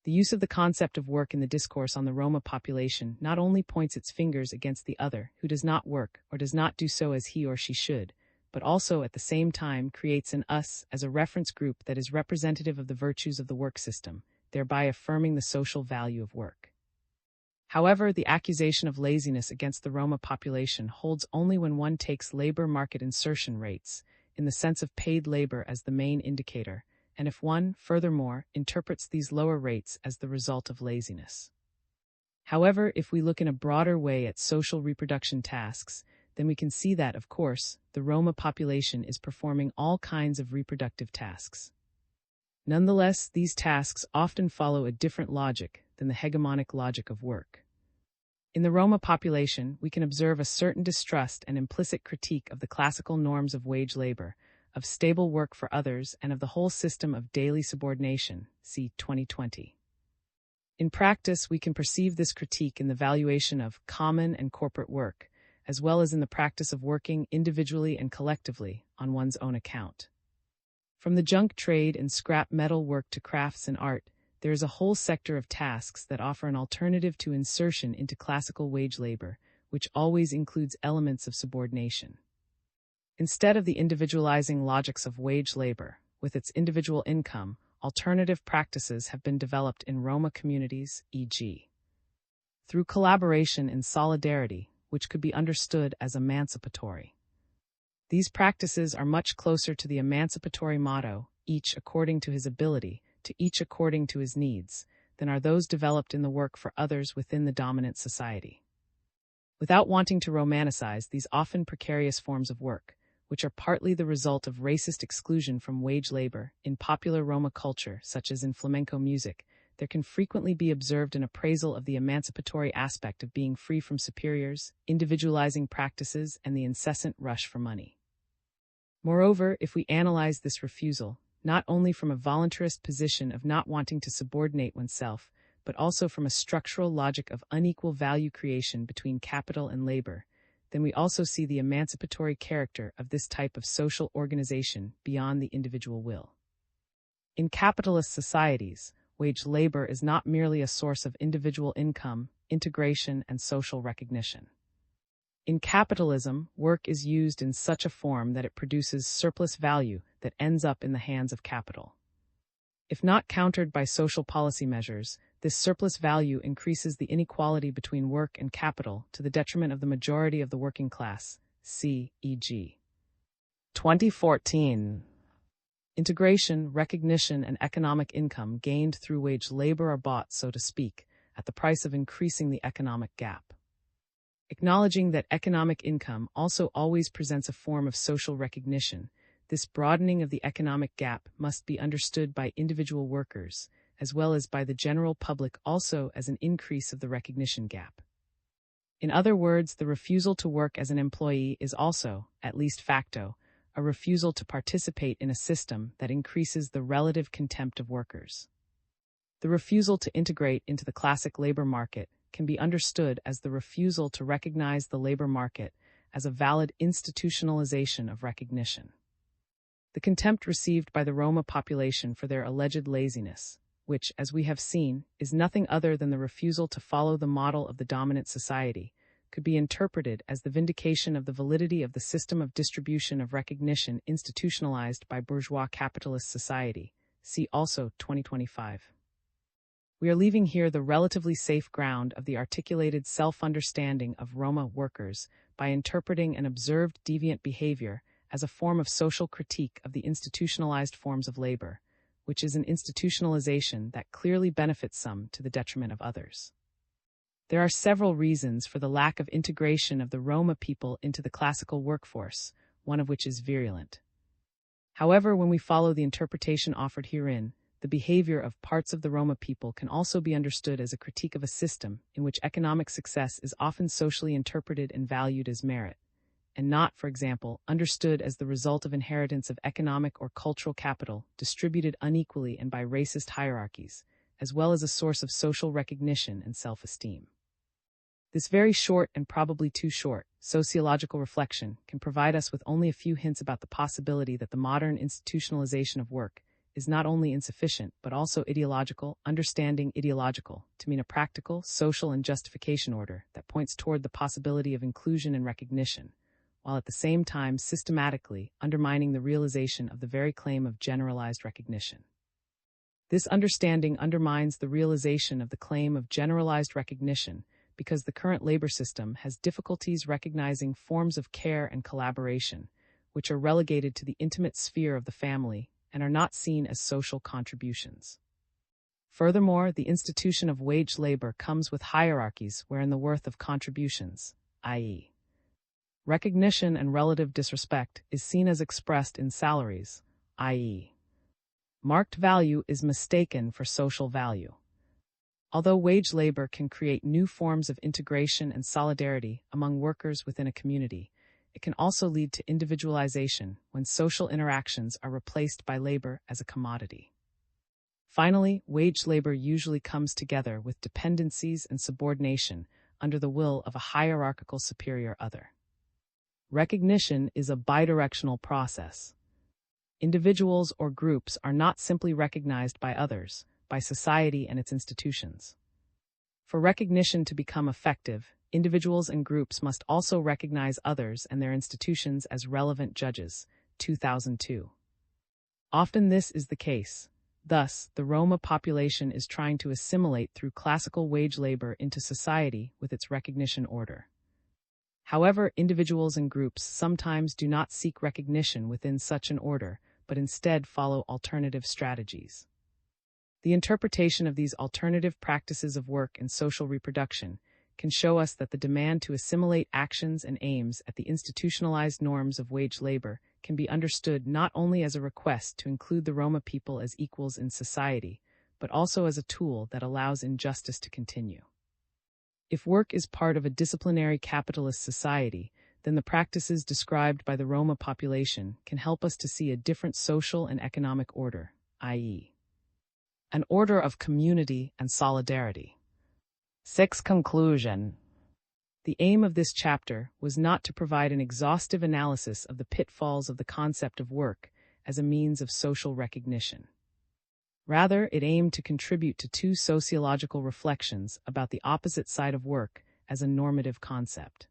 The use of the concept of work in the discourse on the Roma population not only points its fingers against the other who does not work or does not do so as he or she should, but also at the same time creates an us as a reference group that is representative of the virtues of the work system, thereby affirming the social value of work. However, the accusation of laziness against the Roma population holds only when one takes labor market insertion rates, in the sense of paid labor, as the main indicator, and if one, furthermore, interprets these lower rates as the result of laziness. However, if we look in a broader way at social reproduction tasks, then we can see that, of course, the Roma population is performing all kinds of reproductive tasks. Nonetheless, these tasks often follow a different logic than the hegemonic logic of work. In the Roma population, we can observe a certain distrust and implicit critique of the classical norms of wage labor, of stable work for others, and of the whole system of daily subordination, see 2020. In practice, we can perceive this critique in the valuation of common and corporate work, as well as in the practice of working individually and collectively on one's own account. From the junk trade and scrap metal work to crafts and art, there is a whole sector of tasks that offer an alternative to insertion into classical wage labor, which always includes elements of subordination. Instead of the individualizing logics of wage labor, with its individual income, alternative practices have been developed in Roma communities, e.g., through collaboration and solidarity, which could be understood as emancipatory. These practices are much closer to the emancipatory motto, each according to his ability, to each according to his needs, than are those developed in the work for others within the dominant society. Without wanting to romanticize these often precarious forms of work, which are partly the result of racist exclusion from wage labor, in popular Roma culture, such as in flamenco music, there can frequently be observed an appraisal of the emancipatory aspect of being free from superiors, individualizing practices, and the incessant rush for money. Moreover, if we analyze this refusal, not only from a voluntarist position of not wanting to subordinate oneself, but also from a structural logic of unequal value creation between capital and labor, then we also see the emancipatory character of this type of social organization beyond the individual will. In capitalist societies, wage labor is not merely a source of individual income, integration, and social recognition. In capitalism, work is used in such a form that it produces surplus value that ends up in the hands of capital. If not countered by social policy measures, this surplus value increases the inequality between work and capital to the detriment of the majority of the working class, see e.g. 2014. Integration, recognition, and economic income gained through wage labor are bought, so to speak, at the price of increasing the economic gap. Acknowledging that economic income also always presents a form of social recognition, this broadening of the economic gap must be understood by individual workers, as well as by the general public, also as an increase of the recognition gap. In other words, the refusal to work as an employee is also, at least facto, a refusal to participate in a system that increases the relative contempt of workers. The refusal to integrate into the classic labor market can be understood as the refusal to recognize the labor market as a valid institutionalization of recognition. The contempt received by the Roma population for their alleged laziness, which, as we have seen, is nothing other than the refusal to follow the model of the dominant society, could be interpreted as the vindication of the validity of the system of distribution of recognition institutionalized by bourgeois capitalist society. See also 2025. We are leaving here the relatively safe ground of the articulated self-understanding of Roma workers by interpreting an observed deviant behavior as a form of social critique of the institutionalized forms of labor, which is an institutionalization that clearly benefits some to the detriment of others. There are several reasons for the lack of integration of the Roma people into the classical workforce, one of which is virulent. However, when we follow the interpretation offered herein, the behavior of parts of the Roma people can also be understood as a critique of a system in which economic success is often socially interpreted and valued as merit, and not, for example, understood as the result of inheritance of economic or cultural capital distributed unequally and by racist hierarchies, as well as a source of social recognition and self-esteem. This very short, and probably too short, sociological reflection can provide us with only a few hints about the possibility that the modern institutionalization of work is not only insufficient but also ideological, understanding ideological to mean a practical, social, and justification order that points toward the possibility of inclusion and recognition, while at the same time systematically undermining the realization of the very claim of generalized recognition. This understanding undermines the realization of the claim of generalized recognition because the current labor system has difficulties recognizing forms of care and collaboration, which are relegated to the intimate sphere of the family and are not seen as social contributions. Furthermore, the institution of wage labor comes with hierarchies wherein the worth of contributions, i.e., recognition and relative disrespect, is seen as expressed in salaries, i.e., marked value is mistaken for social value. Although wage labor can create new forms of integration and solidarity among workers within a community, it can also lead to individualization when social interactions are replaced by labor as a commodity. Finally, wage labor usually comes together with dependencies and subordination under the will of a hierarchical superior other. Recognition is a bidirectional process. Individuals or groups are not simply recognized by others, by society and its institutions. For recognition to become effective, individuals and groups must also recognize others and their institutions as relevant judges. 2002. Often this is the case. Thus, the Roma population is trying to assimilate through classical wage labor into society with its recognition order. However, individuals and groups sometimes do not seek recognition within such an order, but instead follow alternative strategies. The interpretation of these alternative practices of work and social reproduction can show us that the demand to assimilate actions and aims at the institutionalized norms of wage labor can be understood not only as a request to include the Roma people as equals in society, but also as a tool that allows injustice to continue. If work is part of a disciplinary capitalist society, then the practices described by the Roma population can help us to see a different social and economic order, i.e., an order of community and solidarity. 6. Conclusion. The aim of this chapter was not to provide an exhaustive analysis of the pitfalls of the concept of work as a means of social recognition. Rather, it aimed to contribute to two sociological reflections about the opposite side of work as a normative concept.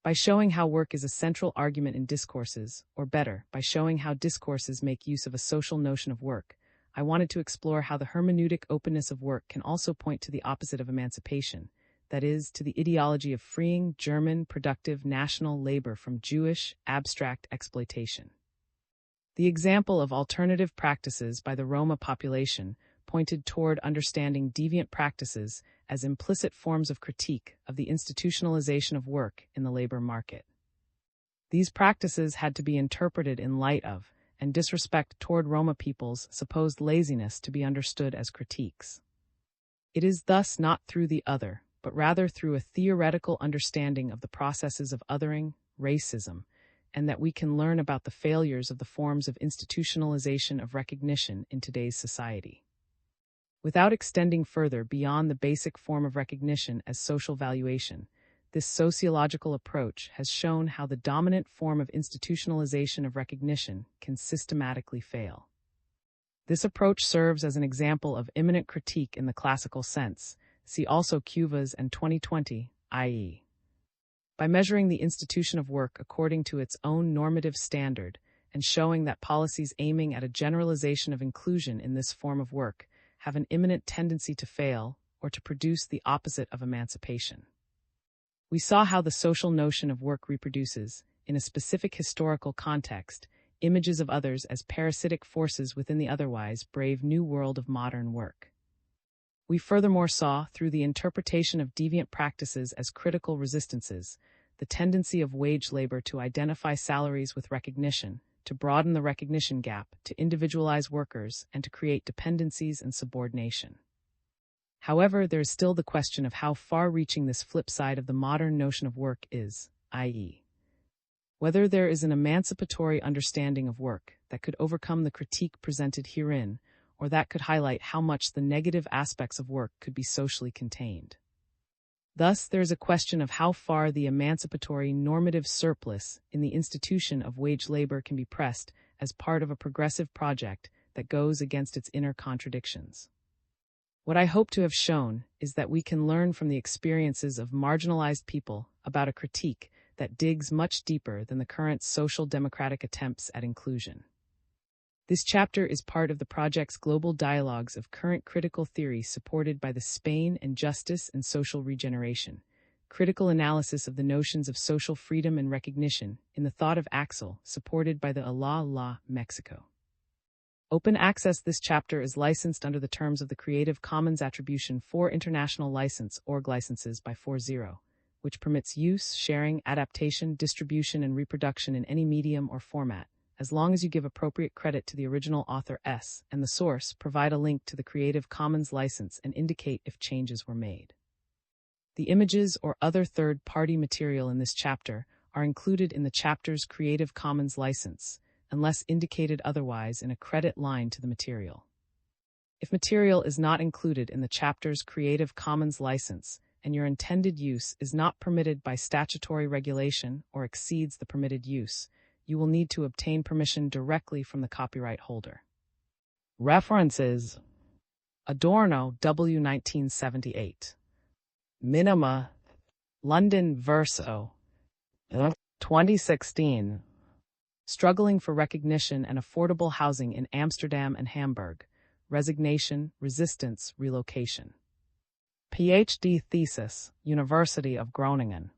By showing how work is a central argument in discourses, or better, by showing how discourses make use of a social notion of work, I wanted to explore how the hermeneutic openness of work can also point to the opposite of emancipation, that is, to the ideology of freeing German productive national labor from Jewish abstract exploitation. The example of alternative practices by the Roma population pointed toward understanding deviant practices as implicit forms of critique of the institutionalization of work in the labor market. These practices had to be interpreted in light of and disrespect toward Roma people's supposed laziness to be understood as critiques. It is thus not through the other, but rather through a theoretical understanding of the processes of othering, racism, and that we can learn about the failures of the forms of institutionalization of recognition in today's society. Without extending further beyond the basic form of recognition as social valuation, this sociological approach has shown how the dominant form of institutionalization of recognition can systematically fail. This approach serves as an example of immanent critique in the classical sense. See also Cuvas and 2020, i.e. by measuring the institution of work according to its own normative standard and showing that policies aiming at a generalization of inclusion in this form of work have an imminent tendency to fail or to produce the opposite of emancipation. We saw how the social notion of work reproduces, in a specific historical context, images of others as parasitic forces within the otherwise brave new world of modern work. We furthermore saw, through the interpretation of deviant practices as critical resistances, the tendency of wage labor to identify salaries with recognition, to broaden the recognition gap, to individualize workers, and to create dependencies and subordination. However, there is still the question of how far-reaching this flip side of the modern notion of work is, i.e., whether there is an emancipatory understanding of work that could overcome the critique presented herein, or that could highlight how much the negative aspects of work could be socially contained. Thus, there is a question of how far the emancipatory normative surplus in the institution of wage labor can be pressed as part of a progressive project that goes against its inner contradictions. What I hope to have shown is that we can learn from the experiences of marginalized people about a critique that digs much deeper than the current social democratic attempts at inclusion. This chapter is part of the project's global dialogues of current critical theory supported by the Spain and Justice and Social Regeneration, critical analysis of the notions of social freedom and recognition in the thought of Axel, supported by the La Mexico. Open access. This chapter is licensed under the terms of the Creative Commons Attribution 4 International License (org) licenses by 4.0, which permits use, sharing, adaptation, distribution, and reproduction in any medium or format, as long as you give appropriate credit to the original author S and the source, provide a link to the Creative Commons license, and indicate if changes were made. The images or other third-party material in this chapter are included in the chapter's Creative Commons license, unless indicated otherwise in a credit line to the material. If material is not included in the chapter's Creative Commons license and your intended use is not permitted by statutory regulation or exceeds the permitted use, you will need to obtain permission directly from the copyright holder. References: Adorno, W. 1978. Minima, London, Verso, 2016. Struggling for Recognition and Affordable Housing in Amsterdam and Hamburg. Resignation, Resistance, Relocation. PhD thesis, University of Groningen.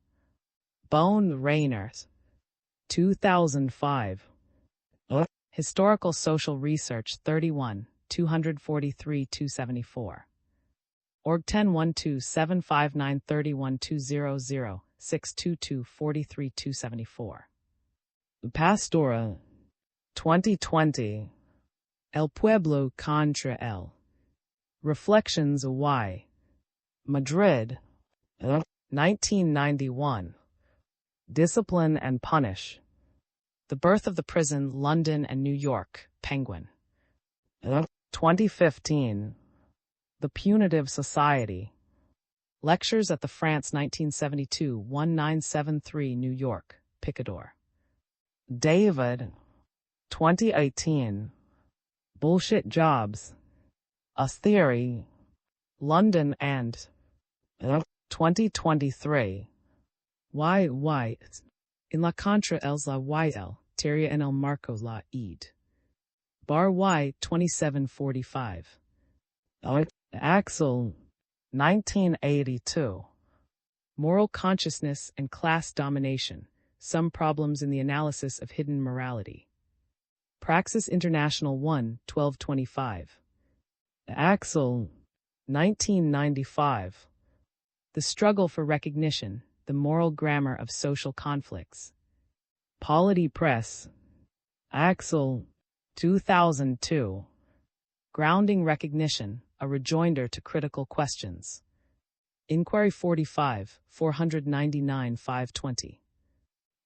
Bone Reiners, 2005. Historical Social Research 31, 243-274. Org 1012-759-31-200-622-43-274. Pastora, 2020. El Pueblo contra él. Reflections Y. Madrid, 1991. Discipline and Punish. The Birth of the Prison, London and New York, Penguin. 2015. The Punitive Society. Lectures at the France 1972-1973, New York, Picador. David, 2018. Bullshit Jobs. A Theory. London and 2023. Y. In la contra els la YL, Teria en el marco la id. Bar Y 2745. Axel, 1982. Moral Consciousness and Class Domination, Some Problems in the Analysis of Hidden Morality. Praxis International 1, 1225. Axel, 1995. The Struggle for Recognition, The Moral Grammar of Social Conflicts. Polity Press. Axel, 2002. Grounding Recognition, A Rejoinder to Critical Questions. Inquiry 45, 499-520.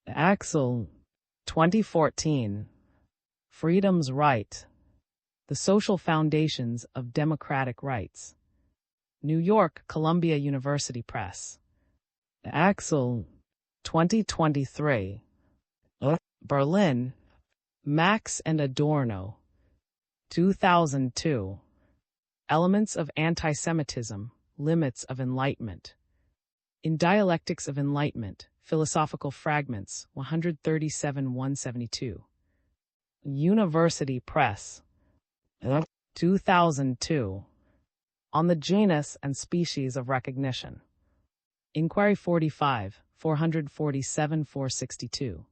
Axel, 2014. Freedom's Right. The Social Foundations of Democratic Rights. New York, Columbia University Press. Axel, 2023. Berlin, Max and Adorno. 2002. Elements of Anti-Semitism, Limits of Enlightenment. In Dialectics of Enlightenment, Philosophical Fragments, 137-172. University Press. 2002. On the Genus and Species of Recognition. Inquiry 45, 447-462.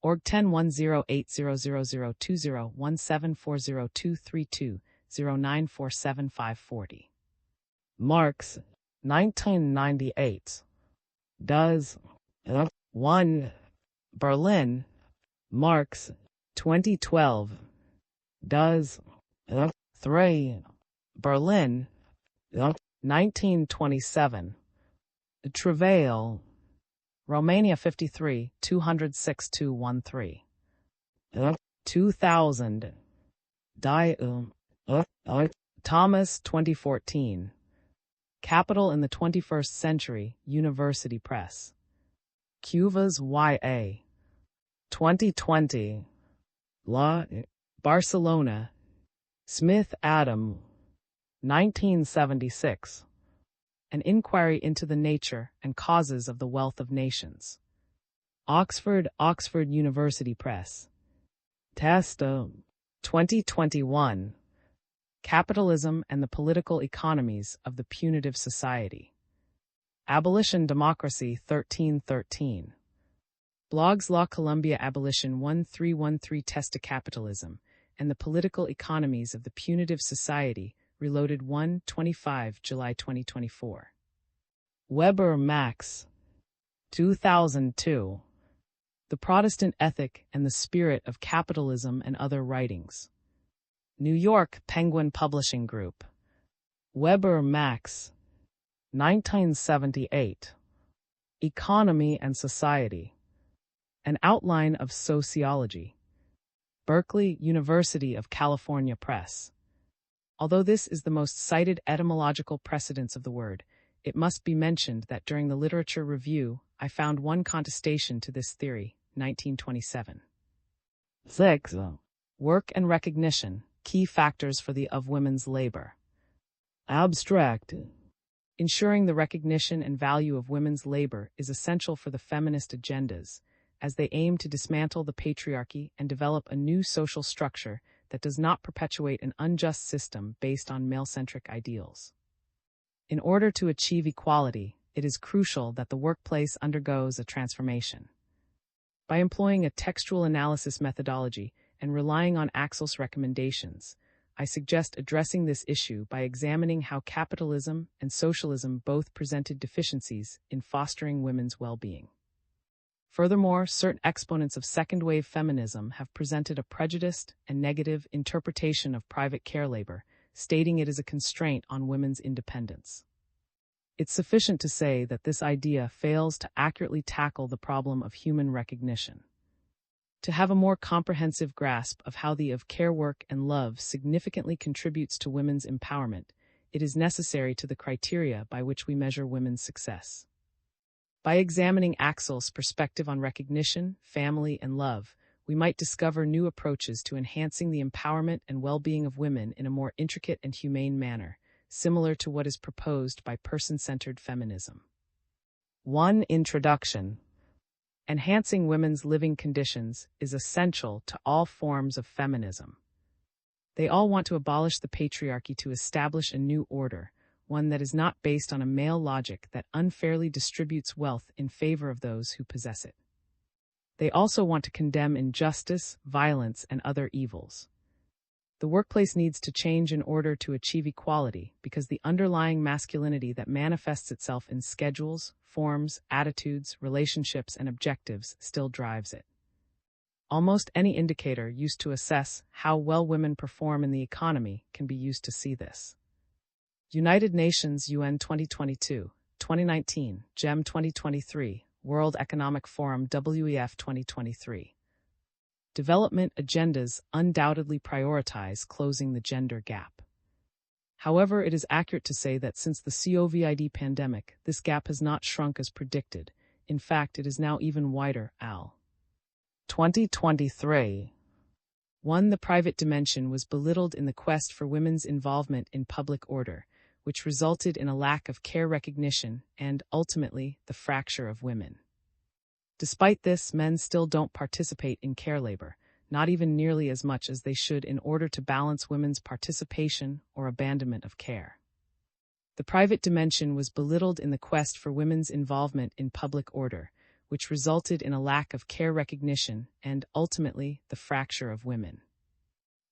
Org 10-1080020-1740232-0947540. Marx, 1998. Does 1. Berlin, Marx, 2012. Does 3. Berlin, 1927. Travail, Romania 53, 206-213. 2000. Thomas, 2014. Capital in the 21st Century, University Press. Cuvas Y.A. 2020. La, Barcelona. Smith, Adam. 1976. An Inquiry into the Nature and Causes of the Wealth of Nations. Oxford University Press. Testa, 2021. Capitalism and the Political Economies of the Punitive Society. Abolition Democracy 1313. Blogs Law Columbia Abolition 1313 Testa Capitalism and the Political Economies of the Punitive Society, Reloaded 1/25 July 2024. Weber, Max. 2002. The Protestant Ethic and the Spirit of Capitalism and Other Writings. New York, Penguin Publishing Group. Weber, Max. 1978. Economy and Society. An Outline of Sociology. Berkeley, University of California Press. Although this is the most cited etymological precedence of the word, it must be mentioned that during the literature review, I found one contestation to this theory, 1927. 6. Work and recognition, key factors for the of women's labor. Abstract. Ensuring the recognition and value of women's labor is essential for the feminist agendas, as they aim to dismantle the patriarchy and develop a new social structure that does not perpetuate an unjust system based on male-centric ideals. In order to achieve equality, it is crucial that the workplace undergoes a transformation. By employing a textual analysis methodology and relying on Axel's recommendations, I suggest addressing this issue by examining how capitalism and socialism both presented deficiencies in fostering women's well-being. Furthermore, certain exponents of second-wave feminism have presented a prejudiced and negative interpretation of private care labor, stating it is a constraint on women's independence. It's sufficient to say that this idea fails to accurately tackle the problem of human recognition. To have a more comprehensive grasp of how the of care work and love significantly contributes to women's empowerment, it is necessary to the criteria by which we measure women's success. By examining Axel's perspective on recognition, family, and love, we might discover new approaches to enhancing the empowerment and well-being of women in a more intricate and humane manner, similar to what is proposed by person-centered feminism. 1. Introduction. Enhancing women's living conditions is essential to all forms of feminism. They all want to abolish the patriarchy to establish a new order, one that is not based on a male logic that unfairly distributes wealth in favor of those who possess it. They also want to condemn injustice, violence, and other evils. The workplace needs to change in order to achieve equality because the underlying masculinity that manifests itself in schedules, forms, attitudes, relationships, and objectives still drives it. Almost any indicator used to assess how well women perform in the economy can be used to see this. United Nations UN 2022, 2019, GEM 2023, World Economic Forum WEF 2023. Development agendas undoubtedly prioritize closing the gender gap. However, it is accurate to say that since the COVID pandemic, this gap has not shrunk as predicted. In fact, it is now even wider. Al. 2023. 1. The private dimension was belittled in the quest for women's involvement in public order, which resulted in a lack of care recognition and, ultimately, the fracture of women. Despite this, men still don't participate in care labor, not even nearly as much as they should in order to balance women's participation or abandonment of care. The private dimension was belittled in the quest for women's involvement in public order, which resulted in a lack of care recognition and, ultimately, the fracture of women.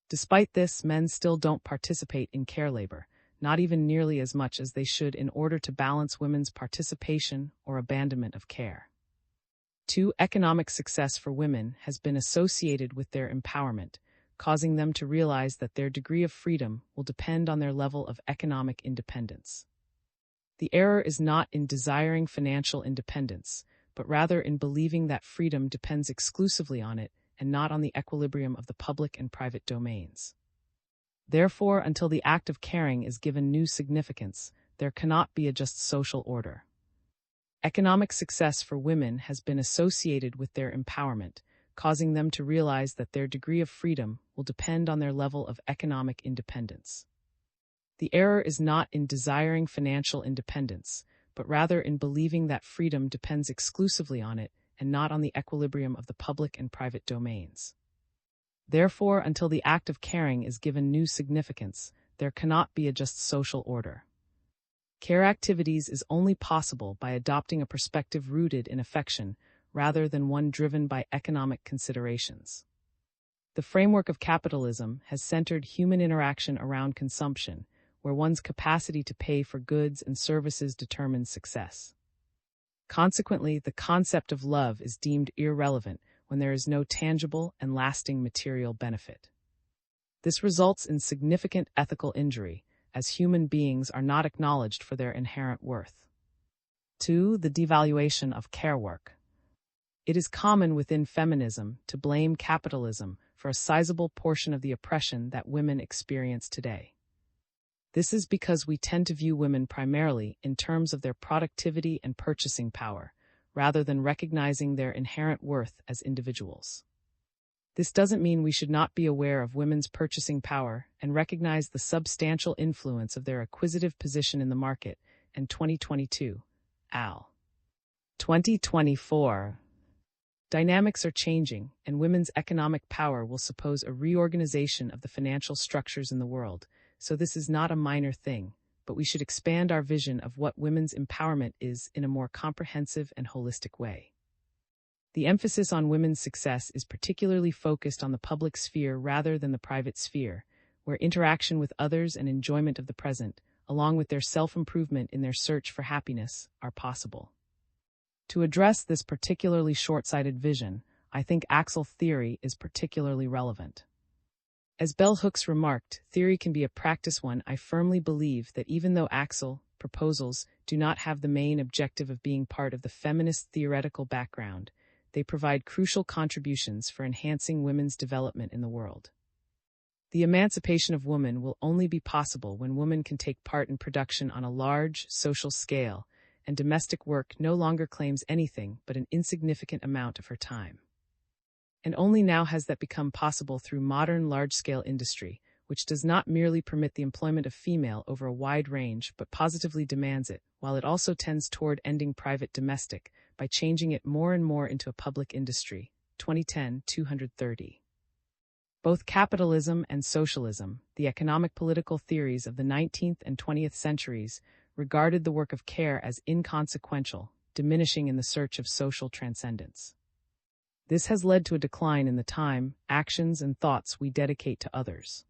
Despite this, men still don't participate in care labor, not even nearly as much as they should in order to balance women's participation or abandonment of care. 2. Economic success for women has been associated with their empowerment, causing them to realize that their degree of freedom will depend on their level of economic independence. The error is not in desiring financial independence, but rather in believing that freedom depends exclusively on it and not on the equilibrium of the public and private domains. Therefore, until the act of caring is given new significance, there cannot be a just social order. Economic success for women has been associated with their empowerment, causing them to realize that their degree of freedom will depend on their level of economic independence. The error is not in desiring financial independence, but rather in believing that freedom depends exclusively on it and not on the equilibrium of the public and private domains. Therefore, until the act of caring is given new significance, there cannot be a just social order. Care activities is only possible by adopting a perspective rooted in affection rather than one driven by economic considerations. The framework of capitalism has centered human interaction around consumption, where one's capacity to pay for goods and services determines success. Consequently, the concept of love is deemed irrelevant when there is no tangible and lasting material benefit. This results in significant ethical injury, as human beings are not acknowledged for their inherent worth. 2. The devaluation of care work. It is common within feminism to blame capitalism for a sizable portion of the oppression that women experience today. This is because we tend to view women primarily in terms of their productivity and purchasing power, rather than recognizing their inherent worth as individuals. This doesn't mean we should not be aware of women's purchasing power and recognize the substantial influence of their acquisitive position in the market. And 2022. Al. 2024. Dynamics are changing, and women's economic power will suppose a reorganization of the financial structures in the world, so this is not a minor thing, but we should expand our vision of what women's empowerment is in a more comprehensive and holistic way. The emphasis on women's success is particularly focused on the public sphere rather than the private sphere, where interaction with others and enjoyment of the present, along with their self-improvement in their search for happiness, are possible. To address this particularly short-sighted vision, I think Axel theory is particularly relevant. As Bell Hooks remarked, theory can be a practice one. I firmly believe that even though Axel proposals do not have the main objective of being part of the feminist theoretical background, they provide crucial contributions for enhancing women's development in the world. The emancipation of women will only be possible when women can take part in production on a large social scale, and domestic work no longer claims anything but an insignificant amount of her time. And only now has that become possible through modern large-scale industry, which does not merely permit the employment of female over a wide range but positively demands it, while it also tends toward ending private domestic by changing it more and more into a public industry. 2010, 230. Both capitalism and socialism, the economic political theories of the 19th and 20th centuries, regarded the work of care as inconsequential, diminishing in the search of social transcendence. This has led to a decline in the time, actions, and thoughts we dedicate to others.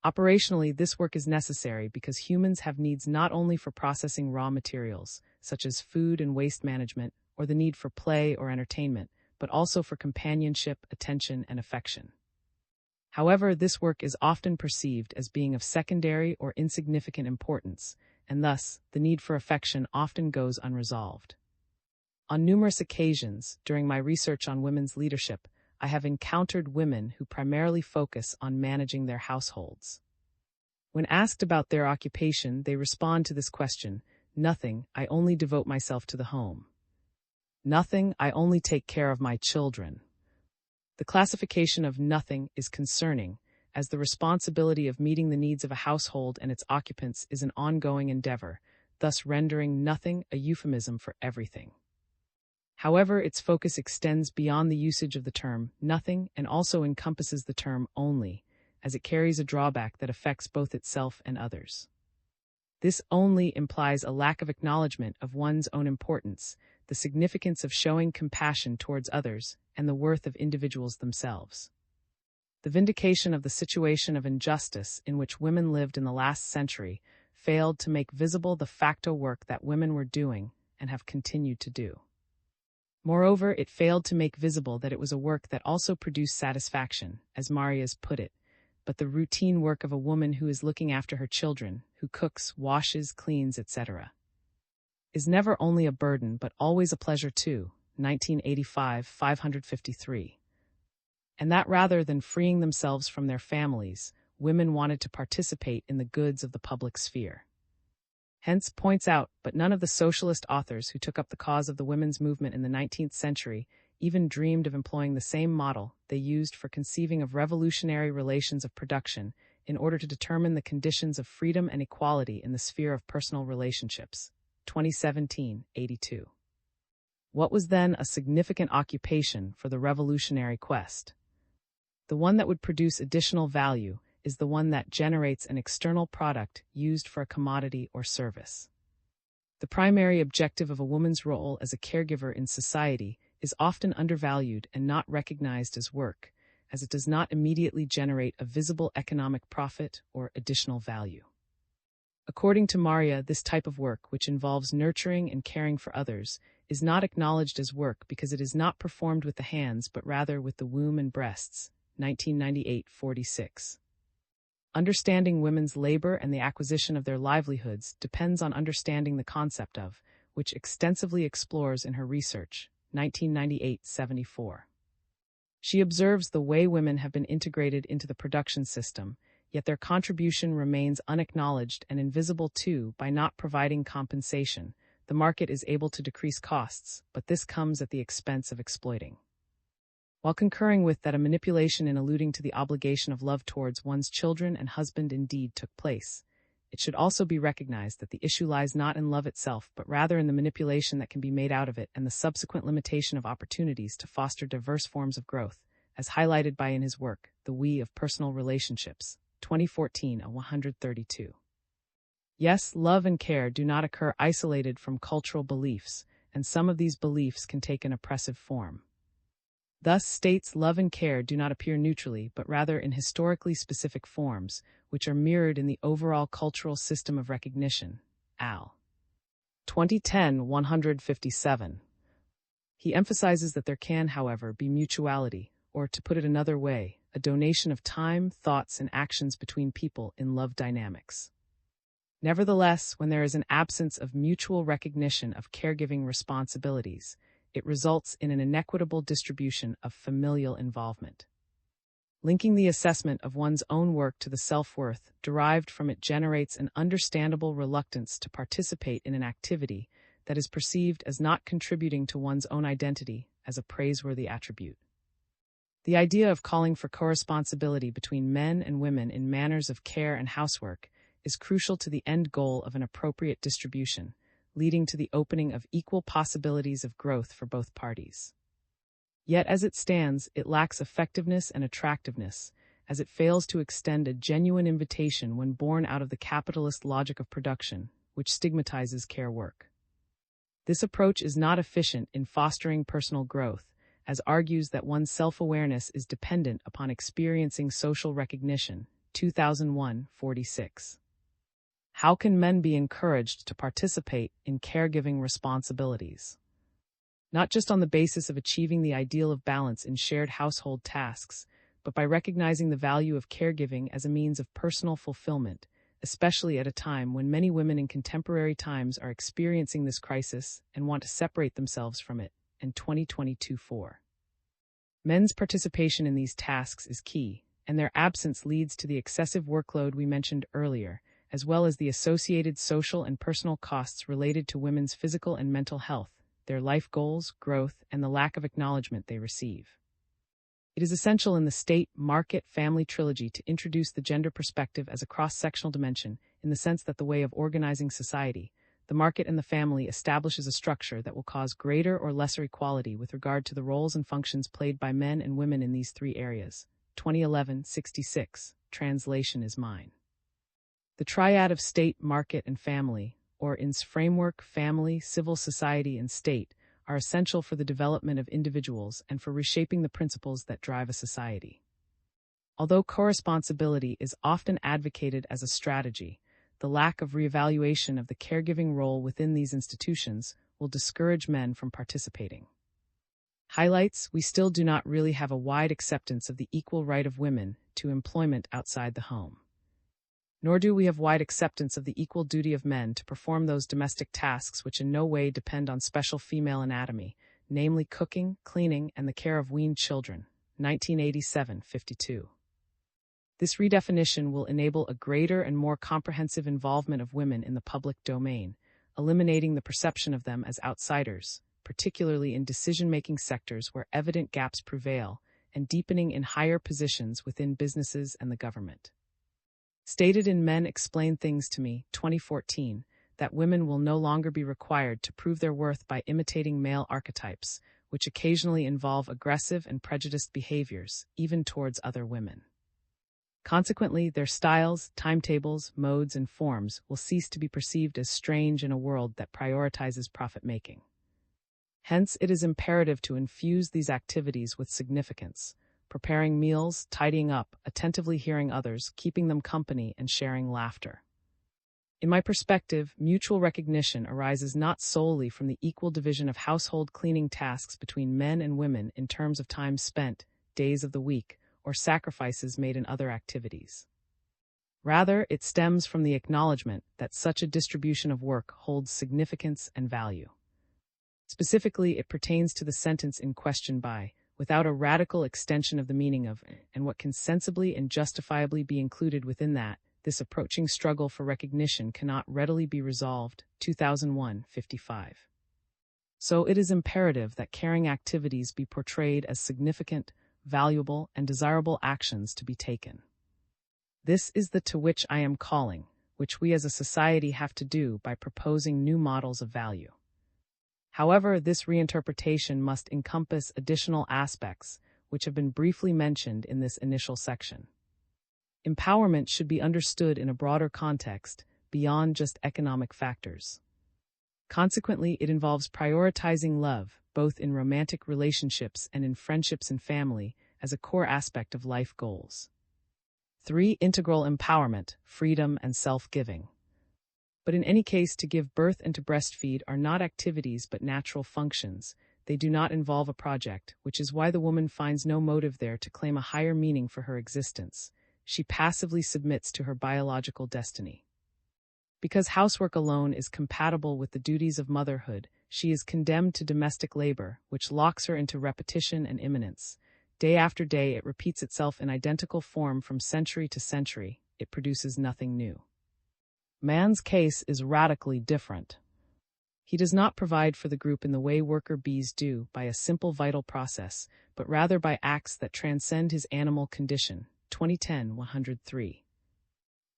Operationally, this work is necessary because humans have needs not only for processing raw materials, such as food and waste management, or the need for play or entertainment, but also for companionship, attention, and affection. However, this work is often perceived as being of secondary or insignificant importance, and thus, the need for affection often goes unresolved. On numerous occasions, during my research on women's leadership, I have encountered women who primarily focus on managing their households. When asked about their occupation, they respond to this question: nothing, I only devote myself to the home. Nothing, I only take care of my children. The classification of nothing is concerning, as the responsibility of meeting the needs of a household and its occupants is an ongoing endeavor, thus rendering nothing a euphemism for everything. However, its focus extends beyond the usage of the term nothing and also encompasses the term only, as it carries a drawback that affects both itself and others. This only implies a lack of acknowledgement of one's own importance, the significance of showing compassion towards others, and the worth of individuals themselves. The vindication of the situation of injustice in which women lived in the last century failed to make visible the facto work that women were doing and have continued to do. Moreover, it failed to make visible that it was a work that also produced satisfaction, as Marias put it, but the routine work of a woman who is looking after her children, who cooks, washes, cleans, etc., is never only a burden but always a pleasure too, 1985, 553. And that rather than freeing themselves from their families, women wanted to participate in the goods of the public sphere. Hence points out, but none of the socialist authors who took up the cause of the women's movement in the 19th century even dreamed of employing the same model they used for conceiving of revolutionary relations of production in order to determine the conditions of freedom and equality in the sphere of personal relationships. 2017, 82. What was then a significant occupation for the revolutionary quest? The one that would produce additional value is the one that generates an external product used for a commodity or service. The primary objective of a woman's role as a caregiver in society is often undervalued and not recognized as work, as it does not immediately generate a visible economic profit or additional value. According to Maria, this type of work, which involves nurturing and caring for others, is not acknowledged as work because it is not performed with the hands but rather with the womb and breasts. 1998-46. Understanding women's labor and the acquisition of their livelihoods depends on understanding the concept of, which extensively explores in her research, 1998-74. She observes the way women have been integrated into the production system, yet their contribution remains unacknowledged and invisible too. By not providing compensation, the market is able to decrease costs, but this comes at the expense of exploiting. While concurring with that a manipulation in alluding to the obligation of love towards one's children and husband indeed took place, it should also be recognized that the issue lies not in love itself but rather in the manipulation that can be made out of it and the subsequent limitation of opportunities to foster diverse forms of growth, as highlighted by in his work, The We of Personal Relationships, 2014, 132. Yes, love and care do not occur isolated from cultural beliefs, and some of these beliefs can take an oppressive form. Thus, states love and care do not appear neutrally, but rather in historically specific forms, which are mirrored in the overall cultural system of recognition. Al. 2010, 157. He emphasizes that there can, however, be mutuality, or to put it another way, a donation of time, thoughts, and actions between people in love dynamics. Nevertheless, when there is an absence of mutual recognition of caregiving responsibilities, it results in an inequitable distribution of familial involvement. Linking the assessment of one's own work to the self-worth derived from it generates an understandable reluctance to participate in an activity that is perceived as not contributing to one's own identity as a praiseworthy attribute. The idea of calling for co-responsibility between men and women in manners of care and housework is crucial to the end goal of an appropriate distribution, leading to the opening of equal possibilities of growth for both parties. Yet as it stands, it lacks effectiveness and attractiveness, as it fails to extend a genuine invitation when born out of the capitalist logic of production, which stigmatizes care work. This approach is not efficient in fostering personal growth, as argues that one's self-awareness is dependent upon experiencing social recognition, 2001, 46. How can men be encouraged to participate in caregiving responsibilities? Not just on the basis of achieving the ideal of balance in shared household tasks, but by recognizing the value of caregiving as a means of personal fulfillment, especially at a time when many women in contemporary times are experiencing this crisis and want to separate themselves from it, and 2022-4. Men's participation in these tasks is key, and their absence leads to the excessive workload we mentioned earlier, as well as the associated social and personal costs related to women's physical and mental health, their life goals, growth, and the lack of acknowledgement they receive. It is essential in the state, market, family trilogy to introduce the gender perspective as a cross-sectional dimension, in the sense that the way of organizing society, the market and the family, establishes a structure that will cause greater or lesser equality with regard to the roles and functions played by men and women in these three areas. 2011-66, translation is mine. The triad of state, market, and family, or INS framework, family, civil society, and state, are essential for the development of individuals and for reshaping the principles that drive a society. Although co-responsibility is often advocated as a strategy, the lack of reevaluation of the caregiving role within these institutions will discourage men from participating. Highlights: we still do not really have a wide acceptance of the equal right of women to employment outside the home. Nor do we have wide acceptance of the equal duty of men to perform those domestic tasks which in no way depend on special female anatomy, namely cooking, cleaning, and the care of weaned children. 1987-52. This redefinition will enable a greater and more comprehensive involvement of women in the public domain, eliminating the perception of them as outsiders, particularly in decision-making sectors where evident gaps prevail, and deepening in higher positions within businesses and the government. Stated in Men Explain Things to Me, 2014, that women will no longer be required to prove their worth by imitating male archetypes, which occasionally involve aggressive and prejudiced behaviors, even towards other women. Consequently, their styles, timetables, modes, and forms will cease to be perceived as strange in a world that prioritizes profit-making. Hence, it is imperative to infuse these activities with significance, preparing meals, tidying up, attentively hearing others, keeping them company, and sharing laughter. In my perspective, mutual recognition arises not solely from the equal division of household cleaning tasks between men and women in terms of time spent, days of the week, or sacrifices made in other activities. Rather, it stems from the acknowledgement that such a distribution of work holds significance and value. Specifically, it pertains to the sentence in question by, without a radical extension of the meaning of, and what can sensibly and justifiably be included within that, this approaching struggle for recognition cannot readily be resolved. 2001-55. So it is imperative that caring activities be portrayed as significant, valuable, and desirable actions to be taken. This is the to which I am calling, which we as a society have to do by proposing new models of value. However, this reinterpretation must encompass additional aspects, which have been briefly mentioned in this initial section. Empowerment should be understood in a broader context, beyond just economic factors. Consequently, it involves prioritizing love, both in romantic relationships and in friendships and family, as a core aspect of life goals. 3. Integral empowerment, freedom, and self-giving. But in any case, to give birth and to breastfeed are not activities but natural functions. They do not involve a project, which is why the woman finds no motive there to claim a higher meaning for her existence. She passively submits to her biological destiny. Because housework alone is compatible with the duties of motherhood, she is condemned to domestic labor, which locks her into repetition and imminence. Day after day it repeats itself in identical form from century to century. It produces nothing new. Man's case is radically different. He does not provide for the group in the way worker bees do by a simple vital process, but rather by acts that transcend his animal condition. 2010-103.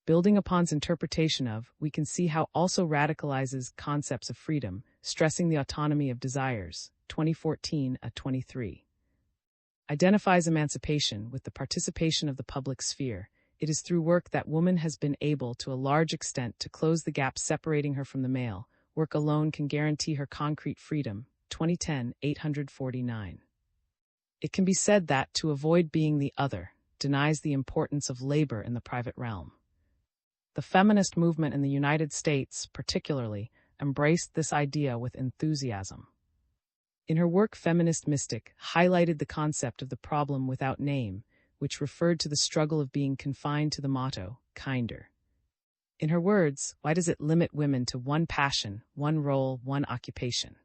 Building upon its interpretation of, we can see how also radicalizes concepts of freedom, stressing the autonomy of desires. 2014-23. Identifies emancipation with the participation of the public sphere. It is through work that woman has been able to a large extent to close the gap separating her from the male. Work alone can guarantee her concrete freedom. 2010-849. It can be said that to avoid being the other denies the importance of labor in the private realm. The feminist movement in the United States, particularly, embraced this idea with enthusiasm. In her work, Feminist Mystic highlighted the concept of the problem without name, which referred to the struggle of being confined to the motto, kinder. In her words, why does it limit women to one passion, one role, one occupation?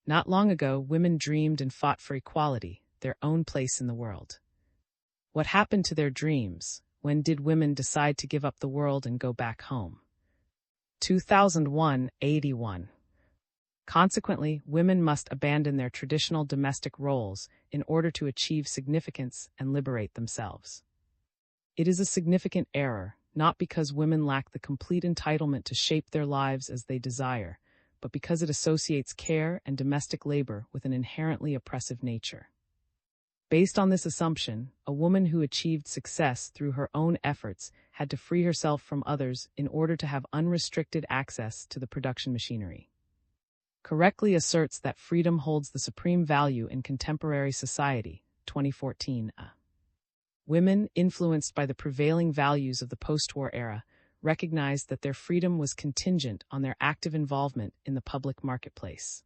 Not long ago, women dreamed and fought for equality, their own place in the world. What happened to their dreams? When did women decide to give up the world and go back home? 2001, 81. Consequently, women must abandon their traditional domestic roles in order to achieve significance and liberate themselves. It is a significant error, not because women lack the complete entitlement to shape their lives as they desire, but because it associates care and domestic labor with an inherently oppressive nature. Based on this assumption, a woman who achieved success through her own efforts had to free herself from others in order to have unrestricted access to the production machinery. Correctly asserts that freedom holds the supreme value in contemporary society, 2014. Women, influenced by the prevailing values of the post-war era, recognized that their freedom was contingent on their active involvement in the public marketplace.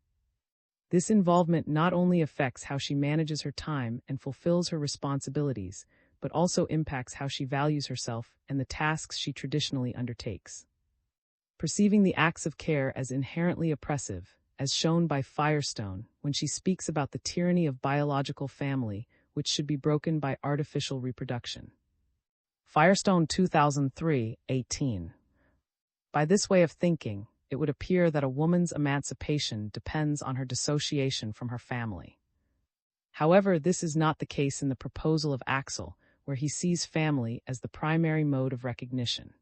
This involvement not only affects how she manages her time and fulfills her responsibilities, but also impacts how she values herself and the tasks she traditionally undertakes. Perceiving the acts of care as inherently oppressive, as shown by Firestone when she speaks about the tyranny of biological family, which should be broken by artificial reproduction. Firestone 2003, 18. By this way of thinking, it would appear that a woman's emancipation depends on her dissociation from her family. However, this is not the case in the proposal of Axel, where he sees family as the primary mode of recognition.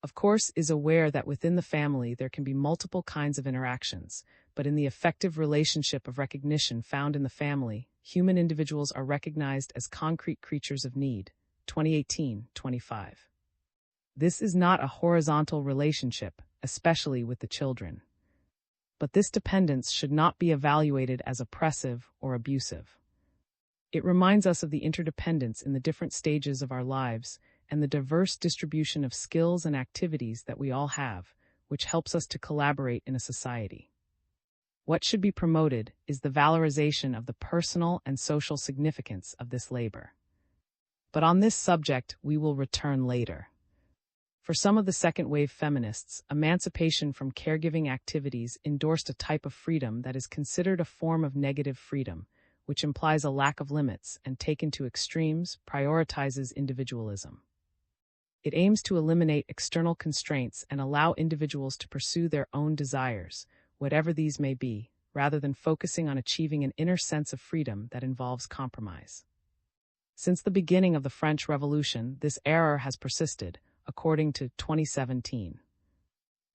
Of course, is aware that within the family there can be multiple kinds of interactions, but in the effective relationship of recognition found in the family, human individuals are recognized as concrete creatures of need. 2018-25. This is not a horizontal relationship, especially with the children. But this dependence should not be evaluated as oppressive or abusive. It reminds us of the interdependence in the different stages of our lives and the diverse distribution of skills and activities that we all have, which helps us to collaborate in a society. What should be promoted is the valorization of the personal and social significance of this labor. But on this subject, we will return later. For some of the second-wave feminists, emancipation from caregiving activities endorsed a type of freedom that is considered a form of negative freedom, which implies a lack of limits and, taken to extremes, prioritizes individualism. It aims to eliminate external constraints and allow individuals to pursue their own desires, whatever these may be, rather than focusing on achieving an inner sense of freedom that involves compromise. Since the beginning of the French Revolution, this error has persisted, according to 2017.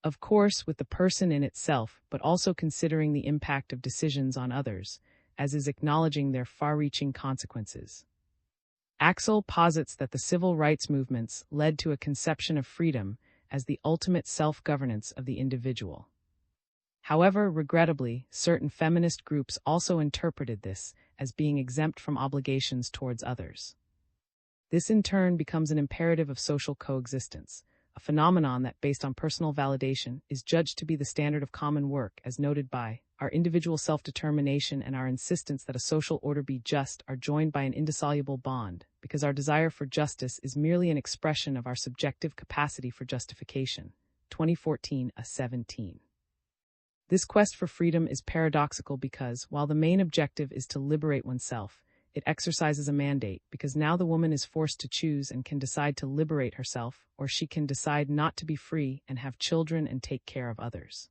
Of course, with the person in itself, but also considering the impact of decisions on others, as is acknowledging their far-reaching consequences. Axel posits that the civil rights movements led to a conception of freedom as the ultimate self-governance of the individual. However, regrettably, certain feminist groups also interpreted this as being exempt from obligations towards others. This in turn becomes an imperative of social coexistence, a phenomenon that, based on personal validation, is judged to be the standard of common work, as noted by our individual self-determination and our insistence that a social order be just are joined by an indissoluble bond, because our desire for justice is merely an expression of our subjective capacity for justification. 2014-17. This quest for freedom is paradoxical because, while the main objective is to liberate oneself, it exercises a mandate because now the woman is forced to choose and can decide to liberate herself, or she can decide not to be free and have children and take care of others.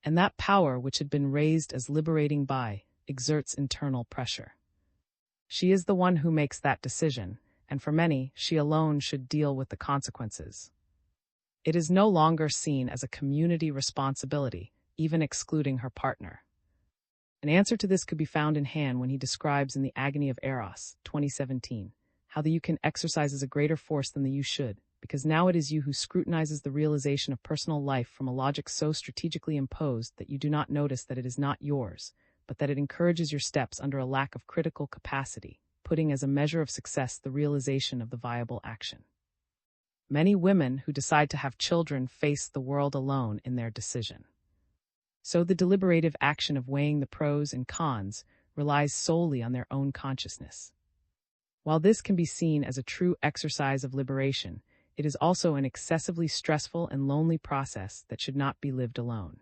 And that power, which had been raised as liberating by, exerts internal pressure. She is the one who makes that decision, and for many, she alone should deal with the consequences. It is no longer seen as a community responsibility, even excluding her partner. An answer to this could be found in Han when he describes in The Agony of Eros, 2017, how the you can exercises a greater force than the you should, because now it is you who scrutinizes the realization of personal life from a logic so strategically imposed that you do not notice that it is not yours, but that it encourages your steps under a lack of critical capacity, putting as a measure of success the realization of the viable action. Many women who decide to have children face the world alone in their decision. So the deliberative action of weighing the pros and cons relies solely on their own consciousness. While this can be seen as a true exercise of liberation, it is also an excessively stressful and lonely process that should not be lived alone.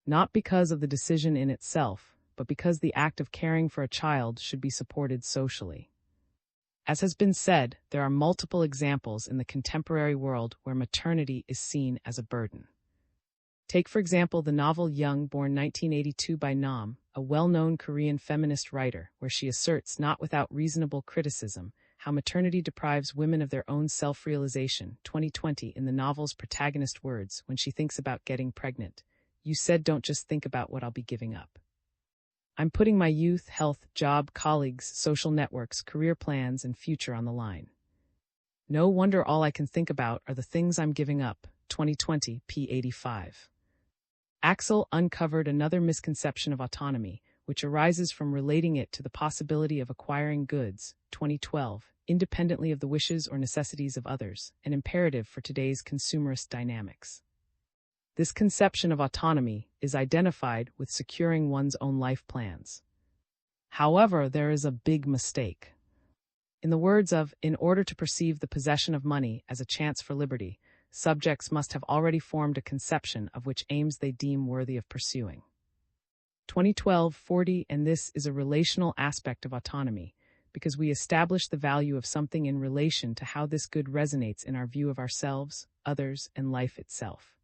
Not because of the decision in itself, but but because the act of caring for a child should be supported socially. As has been said, there are multiple examples in the contemporary world where maternity is seen as a burden. Take, for example, the novel Young, born 1982 by Nam, a well-known Korean feminist writer, where she asserts, not without reasonable criticism, how maternity deprives women of their own self-realization. 2020, in the novel's protagonist words, when she thinks about getting pregnant, "You said don't just think about what I'll be giving up. I'm putting my youth, health, job, colleagues, social networks, career plans, and future on the line. No wonder all I can think about are the things I'm giving up." 2020, p. 85. Axel uncovered another misconception of autonomy, which arises from relating it to the possibility of acquiring goods. 2012, independently of the wishes or necessities of others, an imperative for today's consumerist dynamics. This conception of autonomy is identified with securing one's own life plans. However, there is a big mistake. In the words of In order to perceive the possession of money as a chance for liberty, subjects must have already formed a conception of which aims they deem worthy of pursuing. 2012-40, and this is a relational aspect of autonomy, because we establish the value of something in relation to how this good resonates in our view of ourselves, others, and life itself.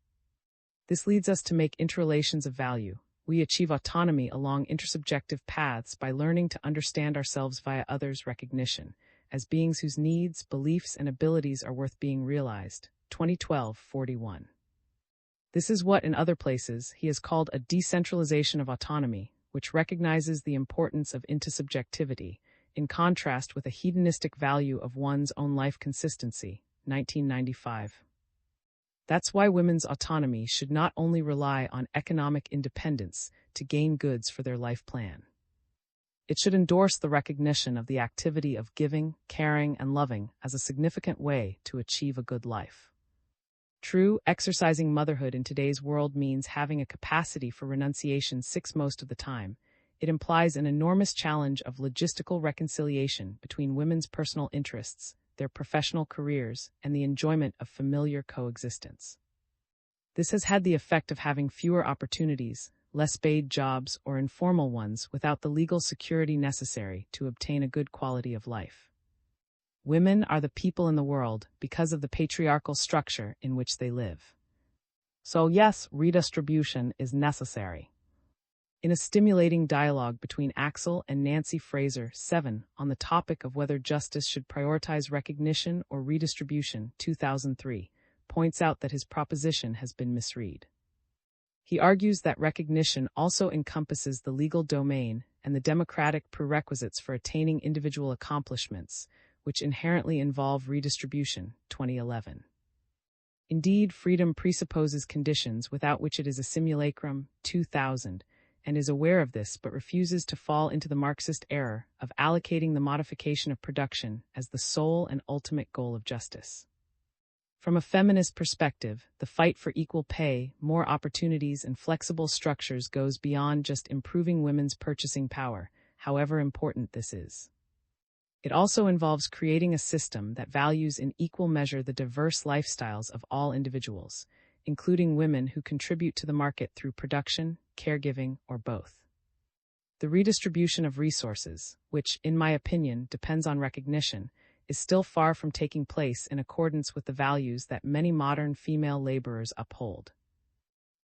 This leads us to make interrelations of value. We achieve autonomy along intersubjective paths by learning to understand ourselves via others' recognition, as beings whose needs, beliefs, and abilities are worth being realized. 2012-41. This is what, in other places, he has called a decentralization of autonomy, which recognizes the importance of intersubjectivity, in contrast with a hedonistic value of one's own life consistency. 1995. That's why women's autonomy should not only rely on economic independence to gain goods for their life plan. It should endorse the recognition of the activity of giving, caring, and loving as a significant way to achieve a good life. True, exercising motherhood in today's world means having a capacity for renunciation most of the time. It implies an enormous challenge of logistical reconciliation between women's personal interests, their professional careers, and the enjoyment of familiar coexistence. This has had the effect of having fewer opportunities, less paid jobs, or informal ones without the legal security necessary to obtain a good quality of life. Women are the people in the world because of the patriarchal structure in which they live. So yes, redistribution is necessary. In a stimulating dialogue between Axel and Nancy Fraser, 7, on the topic of whether justice should prioritize recognition or redistribution, 2003, points out that his proposition has been misread. He argues that recognition also encompasses the legal domain and the democratic prerequisites for attaining individual accomplishments, which inherently involve redistribution. 2011. Indeed, freedom presupposes conditions without which it is a simulacrum. 2000, and is aware of this but refuses to fall into the Marxist error of allocating the modification of production as the sole and ultimate goal of justice. From a feminist perspective, the fight for equal pay, more opportunities, and flexible structures goes beyond just improving women's purchasing power, however important this is. It also involves creating a system that values in equal measure the diverse lifestyles of all individuals, including women who contribute to the market through production, caregiving, or both. The redistribution of resources, which, in my opinion, depends on recognition, is still far from taking place in accordance with the values that many modern female laborers uphold.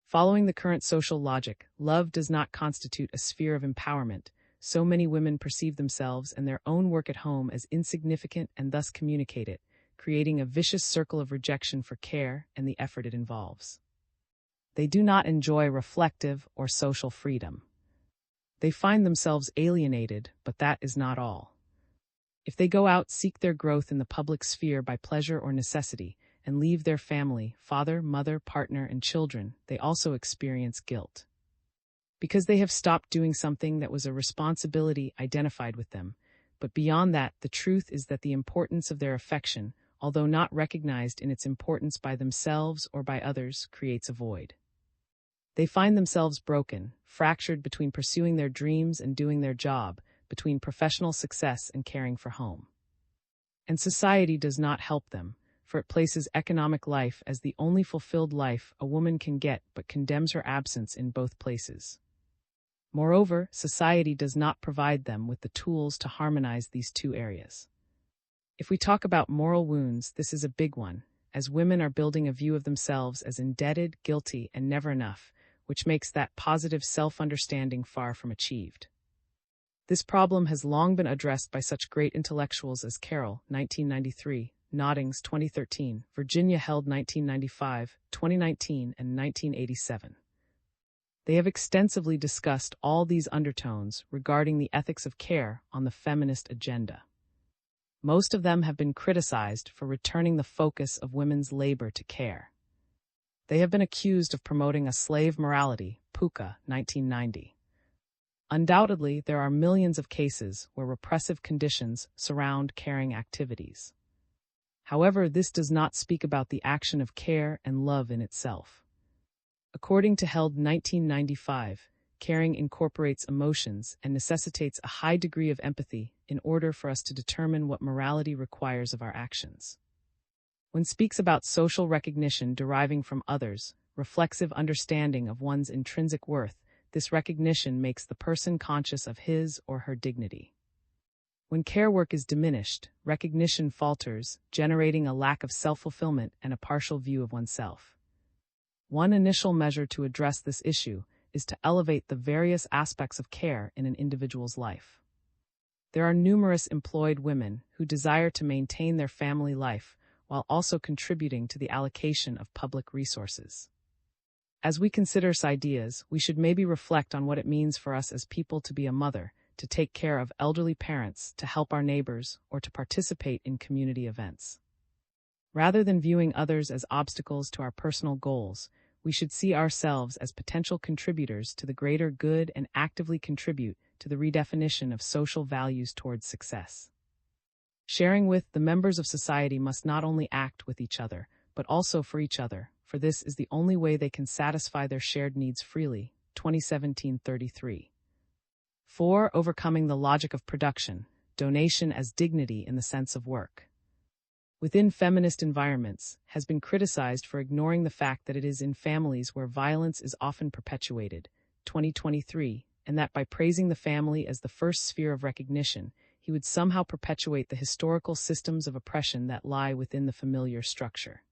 Following the current social logic, love does not constitute a sphere of empowerment. So many women perceive themselves and their own work at home as insignificant and thus communicate it, creating a vicious circle of rejection for care and the effort it involves. They do not enjoy reflective or social freedom. They find themselves alienated, but that is not all. If they go out, seek their growth in the public sphere by pleasure or necessity, and leave their family, father, mother, partner, and children, they also experience guilt. Because they have stopped doing something that was a responsibility identified with them. But beyond that, the truth is that the importance of their affection, although not recognized in its importance by themselves or by others, creates a void. They find themselves broken, fractured between pursuing their dreams and doing their job, between professional success and caring for home. And society does not help them, for it places economic life as the only fulfilled life a woman can get but condemns her absence in both places. Moreover, society does not provide them with the tools to harmonize these two areas. If we talk about moral wounds, this is a big one, as women are building a view of themselves as indebted, guilty, and never enough, which makes that positive self-understanding far from achieved. This problem has long been addressed by such great intellectuals as Carroll, 1993, Noddings, 2013, Virginia Held, 1995, 2019, and 1987. They have extensively discussed all these undertones regarding the ethics of care on the feminist agenda. Most of them have been criticized for returning the focus of women's labor to care. They have been accused of promoting a slave morality, Puka, 1990. Undoubtedly, there are millions of cases where repressive conditions surround caring activities. However, this does not speak about the action of care and love in itself. According to Held 1995, caring incorporates emotions and necessitates a high degree of empathy in order for us to determine what morality requires of our actions. When speaks about social recognition deriving from others, reflexive understanding of one's intrinsic worth, this recognition makes the person conscious of his or her dignity. When care work is diminished, recognition falters, generating a lack of self-fulfillment and a partial view of oneself. One initial measure to address this issue is to elevate the various aspects of care in an individual's life. There are numerous employed women who desire to maintain their family life while also contributing to the allocation of public resources. As we consider such ideas, we should maybe reflect on what it means for us as people to be a mother, to take care of elderly parents, to help our neighbors, or to participate in community events. Rather than viewing others as obstacles to our personal goals, we should see ourselves as potential contributors to the greater good and actively contribute to the redefinition of social values towards success. Sharing with the members of society must not only act with each other, but also for each other, for this is the only way they can satisfy their shared needs freely. 2017-33. 4. Overcoming the logic of production, donation as dignity in the sense of work. Within feminist environments, has been criticized for ignoring the fact that it is in families where violence is often perpetuated, 2023, and that by praising the family as the first sphere of recognition, he would somehow perpetuate the historical systems of oppression that lie within the familiar structure.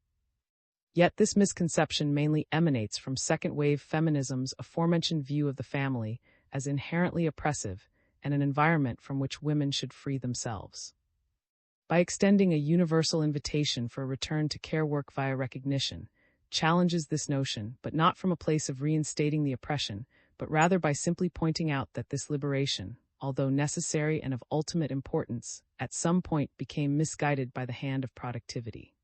Yet this misconception mainly emanates from second-wave feminism's aforementioned view of the family as inherently oppressive and an environment from which women should free themselves. By extending a universal invitation for a return to care work via recognition, challenges this notion, but not from a place of reinstating the oppression, but rather by simply pointing out that this liberation, although necessary and of ultimate importance, at some point became misguided by the hand of productivity.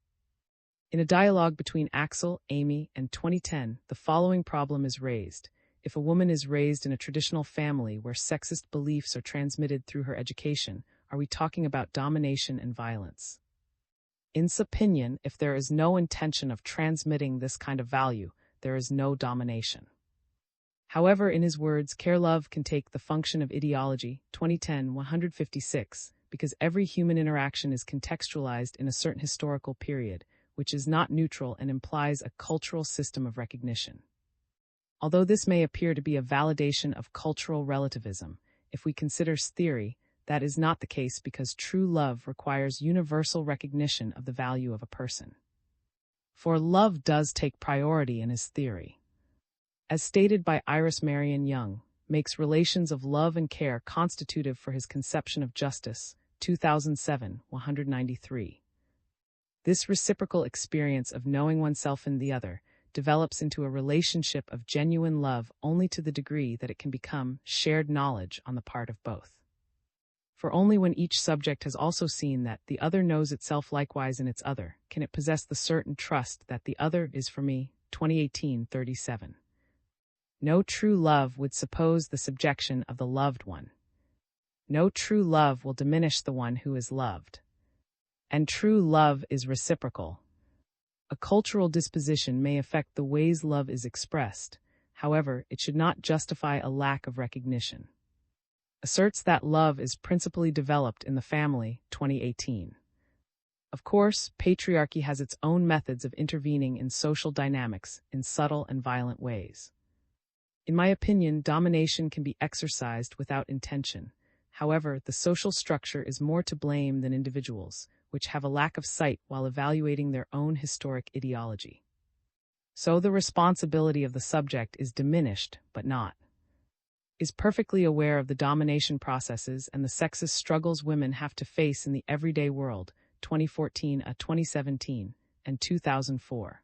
In a dialogue between Axel, Amy, and 2010, the following problem is raised. If a woman is raised in a traditional family where sexist beliefs are transmitted through her education, are we talking about domination and violence? In his opinion, if there is no intention of transmitting this kind of value, there is no domination. However, in his words, care love can take the function of ideology, 2010-156, because every human interaction is contextualized in a certain historical period, which is not neutral and implies a cultural system of recognition. Although this may appear to be a validation of cultural relativism, if we consider his theory, that is not the case because true love requires universal recognition of the value of a person. For love does take priority in his theory. As stated by Iris Marion Young, makes relations of love and care constitutive for his conception of justice, 2007, 193. This reciprocal experience of knowing oneself in the other develops into a relationship of genuine love only to the degree that it can become shared knowledge on the part of both. For only when each subject has also seen that the other knows itself likewise in its other, can it possess the certain trust that the other is for me, 2018-37. No true love would suppose the subjection of the loved one. No true love will diminish the one who is loved. And true love is reciprocal. A cultural disposition may affect the ways love is expressed, however, it should not justify a lack of recognition. Asserts that love is principally developed in the family, 2018. Of course, patriarchy has its own methods of intervening in social dynamics in subtle and violent ways. In my opinion, domination can be exercised without intention. However, the social structure is more to blame than individuals, which have a lack of sight while evaluating their own historic ideology. So the responsibility of the subject is diminished, but not. Is perfectly aware of the domination processes and the sexist struggles women have to face in the everyday world, 2014, 2017, and 2004.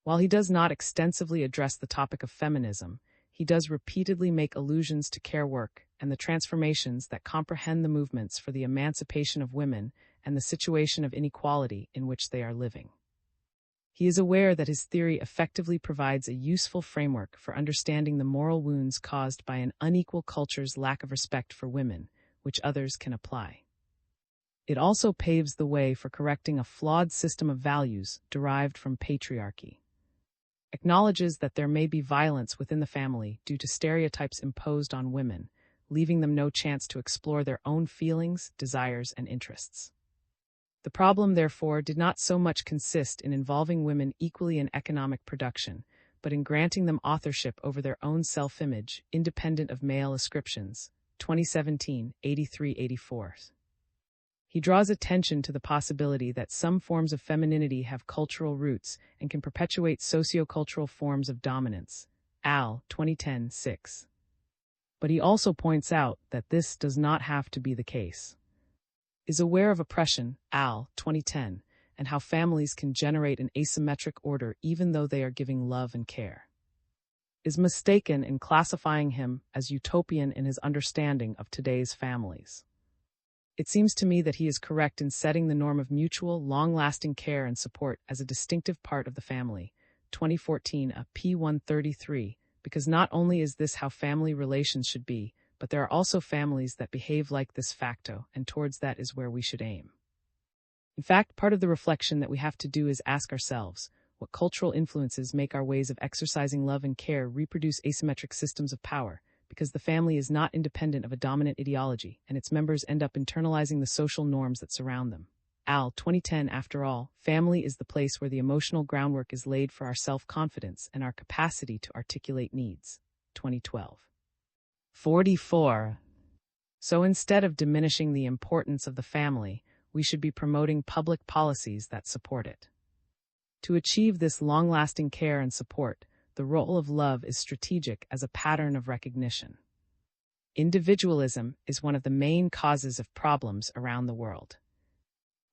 While he does not extensively address the topic of feminism, he does repeatedly make allusions to care work and the transformations that comprehend the movements for the emancipation of women and the situation of inequality in which they are living. He is aware that his theory effectively provides a useful framework for understanding the moral wounds caused by an unequal culture's lack of respect for women, which others can apply. It also paves the way for correcting a flawed system of values derived from patriarchy. Acknowledges that there may be violence within the family due to stereotypes imposed on women, leaving them no chance to explore their own feelings, desires, and interests. The problem, therefore, did not so much consist in involving women equally in economic production, but in granting them authorship over their own self-image, independent of male ascriptions. 2017, 83-84. He draws attention to the possibility that some forms of femininity have cultural roots and can perpetuate sociocultural forms of dominance. Al, 2010, 6. But he also points out that this does not have to be the case. Is aware of oppression, Al, 2010, and how families can generate an asymmetric order even though they are giving love and care. Is mistaken in classifying him as utopian in his understanding of today's families. It seems to me that he is correct in setting the norm of mutual, long-lasting care and support as a distinctive part of the family, 2014, P133, because not only is this how family relations should be, but there are also families that behave like this facto, and towards that is where we should aim. In fact, part of the reflection that we have to do is ask ourselves, what cultural influences make our ways of exercising love and care reproduce asymmetric systems of power, because the family is not independent of a dominant ideology, and its members end up internalizing the social norms that surround them. Al, 2010. After all, family is the place where the emotional groundwork is laid for our self-confidence and our capacity to articulate needs. 2012. 44. So instead of diminishing the importance of the family, we should be promoting public policies that support it. To achieve this long-lasting care and support, the role of love is strategic as a pattern of recognition. Individualism is one of the main causes of problems around the world.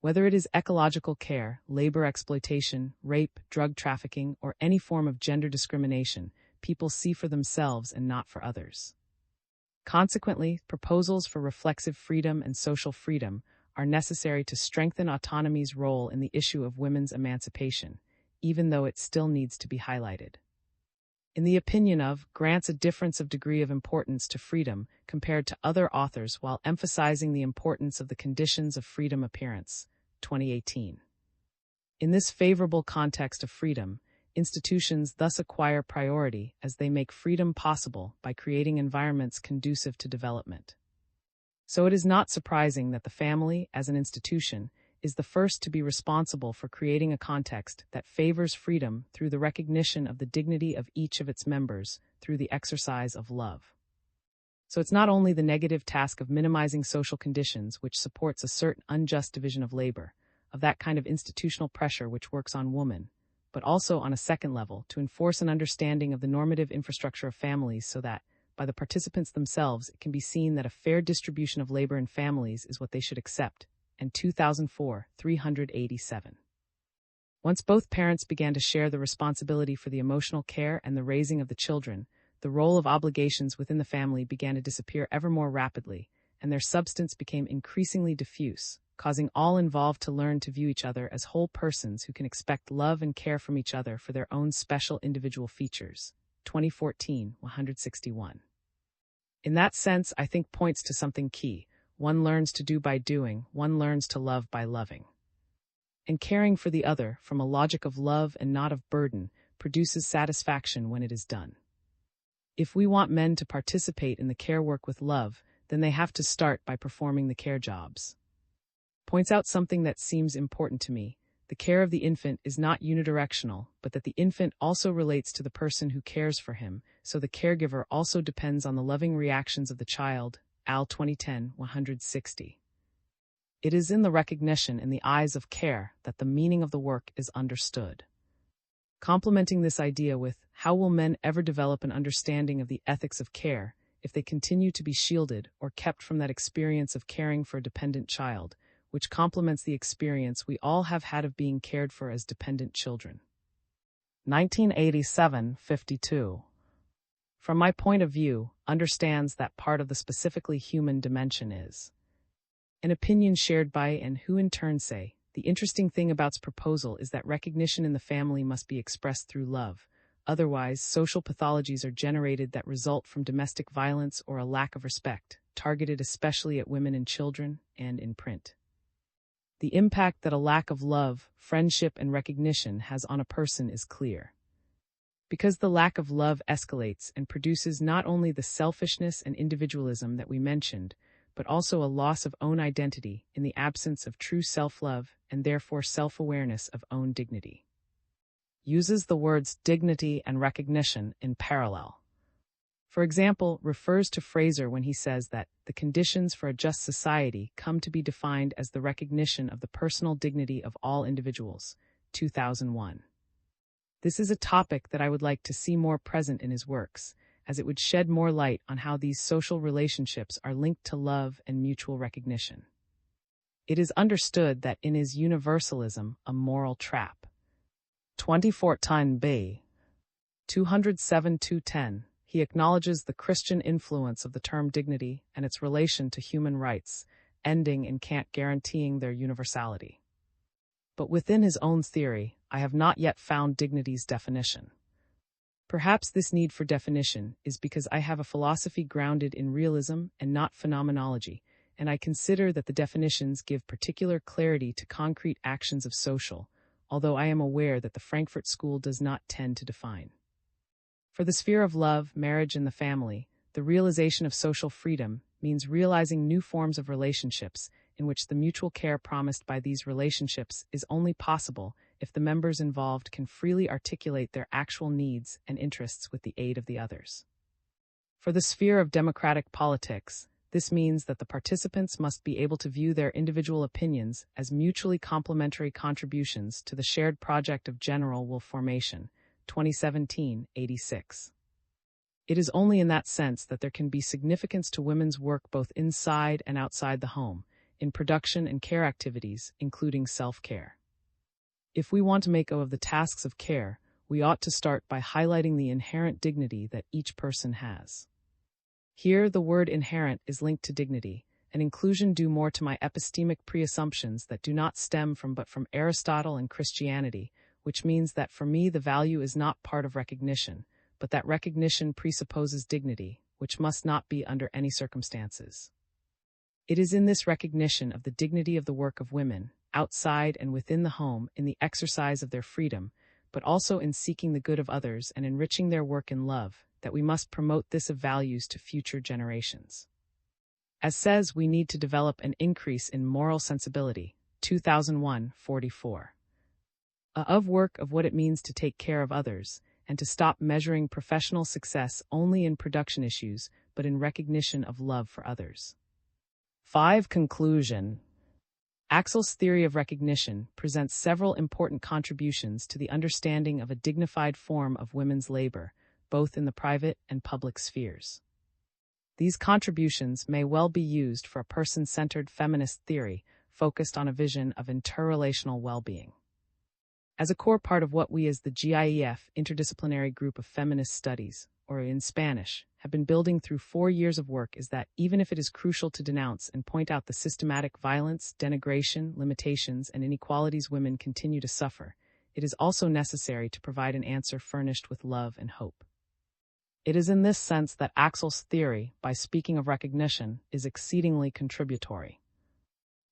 Whether it is ecological care, labor exploitation, rape, drug trafficking, or any form of gender discrimination, people see for themselves and not for others. Consequently, proposals for reflexive freedom and social freedom are necessary to strengthen autonomy's role in the issue of women's emancipation, even though it still needs to be highlighted. In the opinion of, grants a difference of degree of importance to freedom compared to other authors while emphasizing the importance of the conditions of freedom appearance, 2018. In this favorable context of freedom, institutions thus acquire priority as they make freedom possible by creating environments conducive to development. So it is not surprising that the family, as an institution, is the first to be responsible for creating a context that favors freedom through the recognition of the dignity of each of its members through the exercise of love. So it's not only the negative task of minimizing social conditions which supports a certain unjust division of labor, of that kind of institutional pressure which works on women, but also on a second level to enforce an understanding of the normative infrastructure of families so that, by the participants themselves, it can be seen that a fair distribution of labor in families is what they should accept, and 2004, 387. Once both parents began to share the responsibility for the emotional care and the raising of the children, the role of obligations within the family began to disappear ever more rapidly, and their substance became increasingly diffuse, causing all involved to learn to view each other as whole persons who can expect love and care from each other for their own special individual features. 2014, 161. In that sense, I think points to something key. One learns to do by doing, one learns to love by loving. And caring for the other, from a logic of love and not of burden, produces satisfaction when it is done. If we want men to participate in the care work with love, then they have to start by performing the care jobs. Points out something that seems important to me. the care of the infant is not unidirectional, but that the infant also relates to the person who cares for him, so the caregiver also depends on the loving reactions of the child. Al 2010, 160. It is in the recognition in the eyes of care that the meaning of the work is understood. Complementing this idea with, how will men ever develop an understanding of the ethics of care if they continue to be shielded or kept from that experience of caring for a dependent child, which complements the experience we all have had of being cared for as dependent children. 1987-52. From my point of view, understands that part of the specifically human dimension is an opinion shared by and who in turn say, the interesting thing about its proposal is that recognition in the family must be expressed through love. Otherwise, social pathologies are generated that result from domestic violence or a lack of respect, targeted especially at women and children, and in print. The impact that a lack of love, friendship, and recognition has on a person is clear. Because the lack of love escalates and produces not only the selfishness and individualism that we mentioned, but also a loss of own identity in the absence of true self-love and therefore self-awareness of own dignity. Uses the words dignity and recognition in parallel. For example, refers to Fraser when he says that the conditions for a just society come to be defined as the recognition of the personal dignity of all individuals, 2001. This is a topic that I would like to see more present in his works, as it would shed more light on how these social relationships are linked to love and mutual recognition. It is understood that in his Universalism, a Moral Trap, 2014 b. 207-210, he acknowledges the Christian influence of the term dignity and its relation to human rights, ending in Kant guaranteeing their universality. But within his own theory, I have not yet found dignity's definition. Perhaps this need for definition is because I have a philosophy grounded in realism and not phenomenology, and I consider that the definitions give particular clarity to concrete actions of social, although I am aware that the Frankfurt School does not tend to define. For the sphere of love, marriage, and the family, the realization of social freedom means realizing new forms of relationships in which the mutual care promised by these relationships is only possible if the members involved can freely articulate their actual needs and interests with the aid of the others. For the sphere of democratic politics, this means that the participants must be able to view their individual opinions as mutually complementary contributions to the shared project of general will formation, 2017-86. It is only in that sense that there can be significance to women's work both inside and outside the home, in production and care activities, including self-care. If we want to make of the tasks of care, we ought to start by highlighting the inherent dignity that each person has. Here, the word inherent is linked to dignity, an inclusion due more to my epistemic pre-assumptions that do not stem from but from Aristotle and Christianity, which means that for me the value is not part of recognition, but that recognition presupposes dignity, which must not be under any circumstances. It is in this recognition of the dignity of the work of women, outside and within the home, in the exercise of their freedom, but also in seeking the good of others and enriching their work in love, that we must promote this of values to future generations. As says, we need to develop an increase in moral sensibility, 2001-44. Of work of what it means to take care of others, and to stop measuring professional success only in production issues, but in recognition of love for others. 5. Conclusion. Axel's theory of recognition presents several important contributions to the understanding of a dignified form of women's labor, both in the private and public spheres. These contributions may well be used for a person-centered feminist theory focused on a vision of interrelational well-being. As a core part of what we as the GIEF Interdisciplinary Group of Feminist Studies, or in Spanish, have been building through 4 years of work is that even if it is crucial to denounce and point out the systematic violence, denigration, limitations, and inequalities women continue to suffer, it is also necessary to provide an answer furnished with love and hope. It is in this sense that Axel's theory, by speaking of recognition, is exceedingly contributory.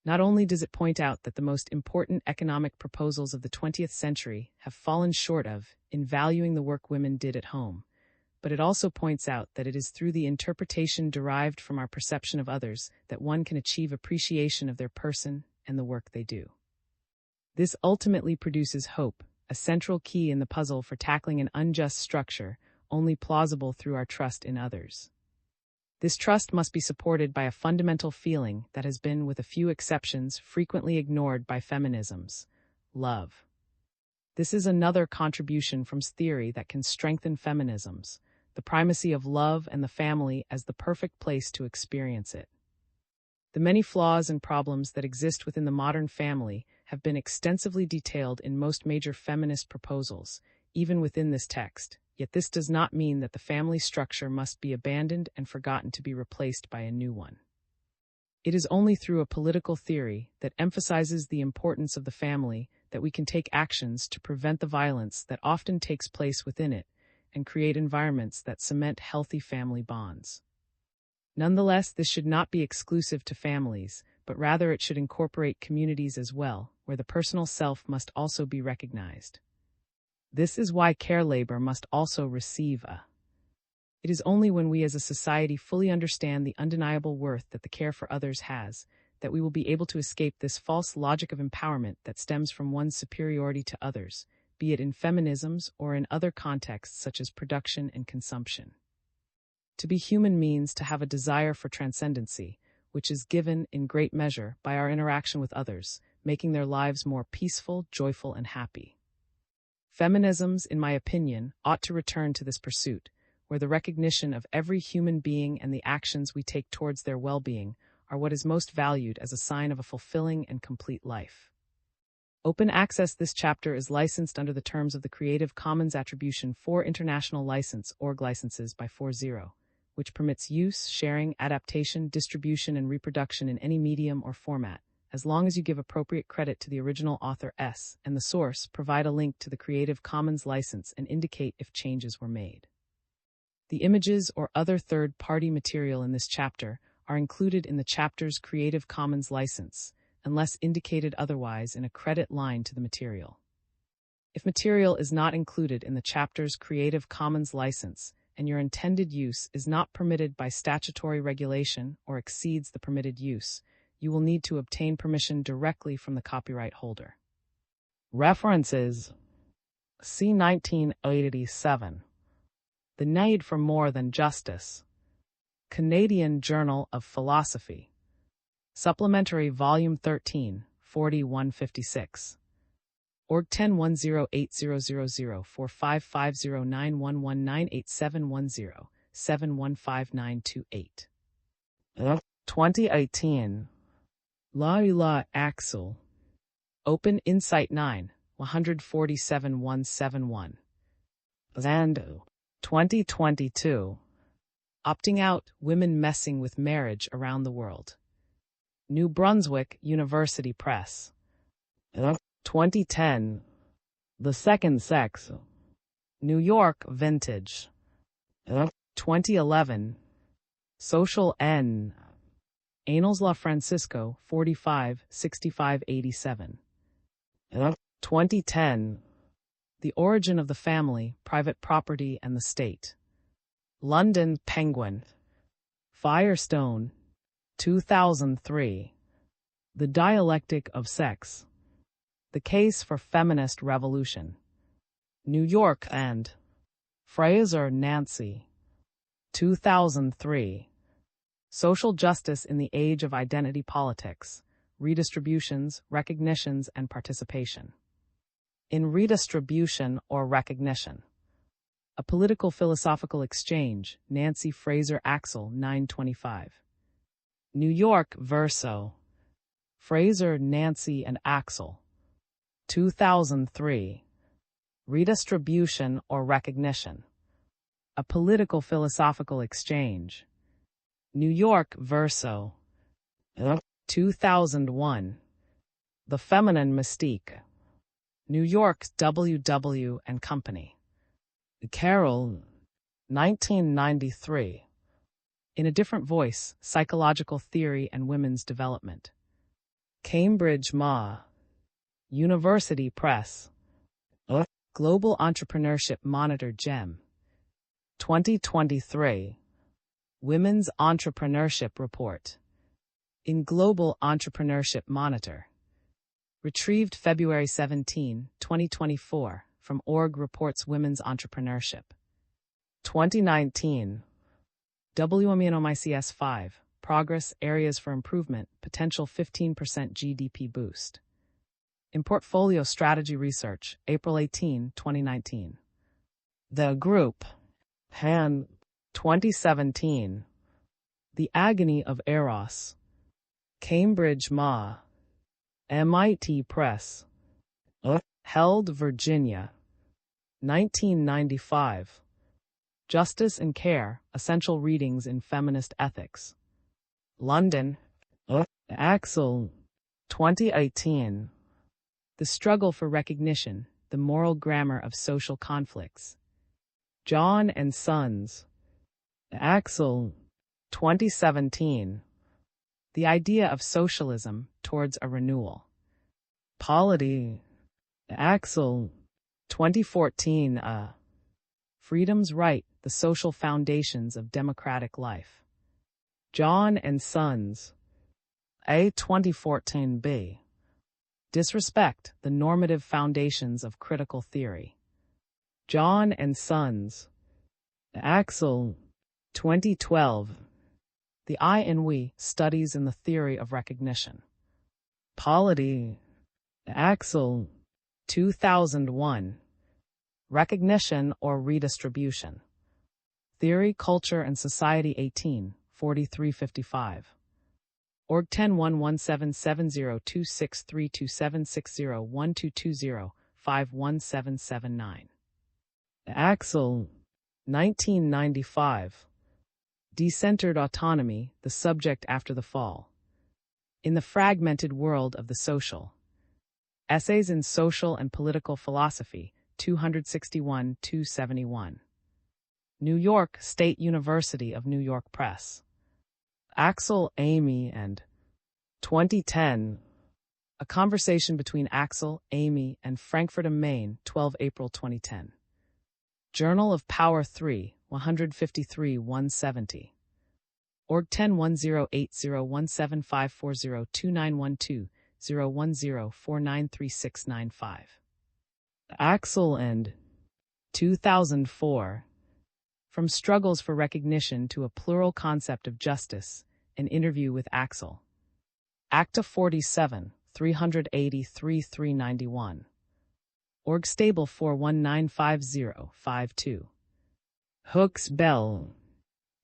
Not only does it point out that the most important economic proposals of the 20th century have fallen short of, in valuing the work women did at home, but it also points out that it is through the interpretation derived from our perception of others that one can achieve appreciation of their person and the work they do. This ultimately produces hope, a central key in the puzzle for tackling an unjust structure, only plausible through our trust in others. This trust must be supported by a fundamental feeling that has been, with a few exceptions, frequently ignored by feminisms: love. This is another contribution from theory that can strengthen feminisms, the primacy of love and the family as the perfect place to experience it. The many flaws and problems that exist within the modern family have been extensively detailed in most major feminist proposals, even within this text. Yet this does not mean that the family structure must be abandoned and forgotten to be replaced by a new one. It is only through a political theory that emphasizes the importance of the family that we can take actions to prevent the violence that often takes place within it and create environments that cement healthy family bonds. Nonetheless, this should not be exclusive to families, but rather it should incorporate communities as well, where the personal self must also be recognized. This is why care labor must also receive a. It is only when we as a society fully understand the undeniable worth that the care for others has, that we will be able to escape this false logic of empowerment that stems from one's superiority to others, be it in feminisms or in other contexts such as production and consumption. To be human means to have a desire for transcendency, which is given, in great measure, by our interaction with others, making their lives more peaceful, joyful, and happy. Feminisms, in my opinion, ought to return to this pursuit, where the recognition of every human being and the actions we take towards their well-being are what is most valued as a sign of a fulfilling and complete life. Open access. This chapter is licensed under the terms of the Creative Commons Attribution 4 International License (ORG) licenses by 4.0, which permits use, sharing, adaptation, distribution, and reproduction in any medium or format, as long as you give appropriate credit to the original author S and the source, provide a link to the Creative Commons license, and indicate if changes were made. The images or other third-party material in this chapter are included in the chapter's Creative Commons license, unless indicated otherwise in a credit line to the material. If material is not included in the chapter's Creative Commons license and your intended use is not permitted by statutory regulation or exceeds the permitted use, you will need to obtain permission directly from the copyright holder. References: C. 1987. The Need for More Than Justice. Canadian Journal of Philosophy. Supplementary Volume 13, 4156. Org 10108000455091198710 715928. 2018. La Axel. Open Insight 9, 147171. Zando. 2022. Opting Out, Women Messing with Marriage Around the World. New Brunswick University Press. 2010. The Second Sex. New York Vintage. 2011. Social N. Annals La Francisco, 45, 65, 87. 2010. The Origin of the Family, Private Property and the State. London Penguin. Firestone. 2003. The Dialectic of Sex. The Case for Feminist Revolution. New York and Fraser, Nancy. 2003. Social Justice in the Age of Identity Politics, Redistributions, Recognitions, and Participation. In Redistribution or Recognition. A Political Philosophical Exchange, Nancy Fraser Axel, 925. New York Verso. Fraser, Nancy, and Axel. 2003. Redistribution or Recognition. A Political Philosophical Exchange. New York Verso. 2001. The Feminine Mystique. New York W.W. and Company. Carroll, 1993. In a Different Voice, Psychological Theory and Women's Development. Cambridge Ma. University Press. Global Entrepreneurship Monitor GEM. 2023. Women's Entrepreneurship Report. In Global Entrepreneurship Monitor. Retrieved February 17, 2024, from Org Reports Women's Entrepreneurship. 2019. WMNOMICS 5, Progress, Areas for Improvement, Potential 15% GDP Boost. In Portfolio Strategy Research, April 18, 2019. The Group. Han. 2017. The Agony of Eros. Cambridge Ma. MIT Press. Held, Virginia. 1995. Justice and Care, Essential Readings in Feminist Ethics. London. Axel. 2018. The Struggle for Recognition, The Moral Grammar of Social Conflicts. John and Sons. Axel. 2017. The Idea of Socialism Towards a Renewal. Polity. Axel. 2014. Freedom's Right, The Social Foundations of Democratic Life. John and Sons. A. 2014. B. Disrespect, The Normative Foundations of Critical Theory. John and Sons. Axel. 2012. The I and We, Studies in the Theory of Recognition. Polity. Axel. 2001. Recognition or Redistribution. Theory, Culture, and Society 18, 4355. Org 101177026327601220517779. Axel. 1995. Decentered Autonomy, The Subject After the Fall. In the Fragmented World of the Social. Essays in Social and Political Philosophy, 261-271. New York State University of New York Press. Axel, Amy, and 2010. A Conversation Between Axel, Amy, and Frankfurt am Main, 12 April 2010. Journal of Power 3, 153-170. Org 101080175402912010493695. Axel and 2004. From Struggles for Recognition to a Plural Concept of Justice, an interview with Axel. Acta 47, 383-391. Org Stable 4195052. Hooks Bell.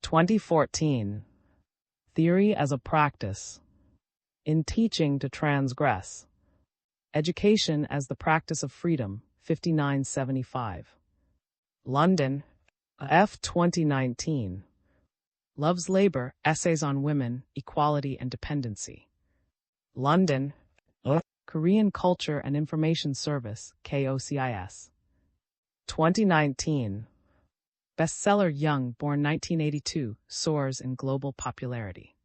2014. Theory as a Practice. In Teaching to Transgress. Education as the Practice of Freedom, 5975. London. F. 2019. Love's Labor, Essays on Women, Equality and Dependency. London. Korean Culture and Information Service, KOCIS. 2019. Bestseller Young, born 1982, soars in global popularity.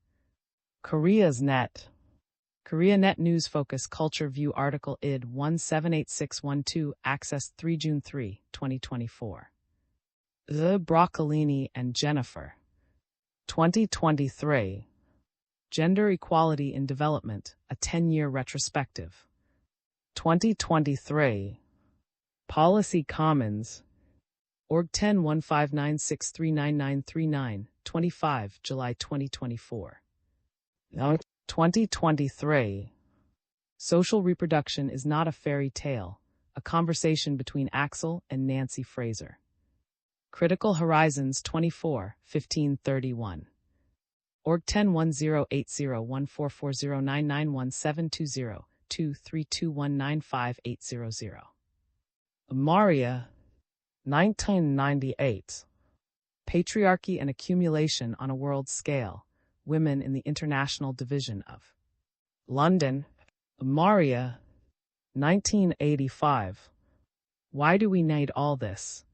Korea's Net. Korea Net News Focus Culture View article id 178612, accessed 3 June 3, 2024. The Broccolini and Jennifer. 2023. Gender Equality in Development, a 10-year retrospective. 2023. Policy Commons. Org 101596399939, 25 July 2024. 2023. Social Reproduction is Not a Fairy Tale, a Conversation Between Axel and Nancy Fraser. Critical Horizons 24, 1531. Org 101080144099172023219580. Amaria. 1998. Patriarchy and Accumulation on a World Scale, Women in the International Division of. London. Amaria. 1985. Why Do We Need All This?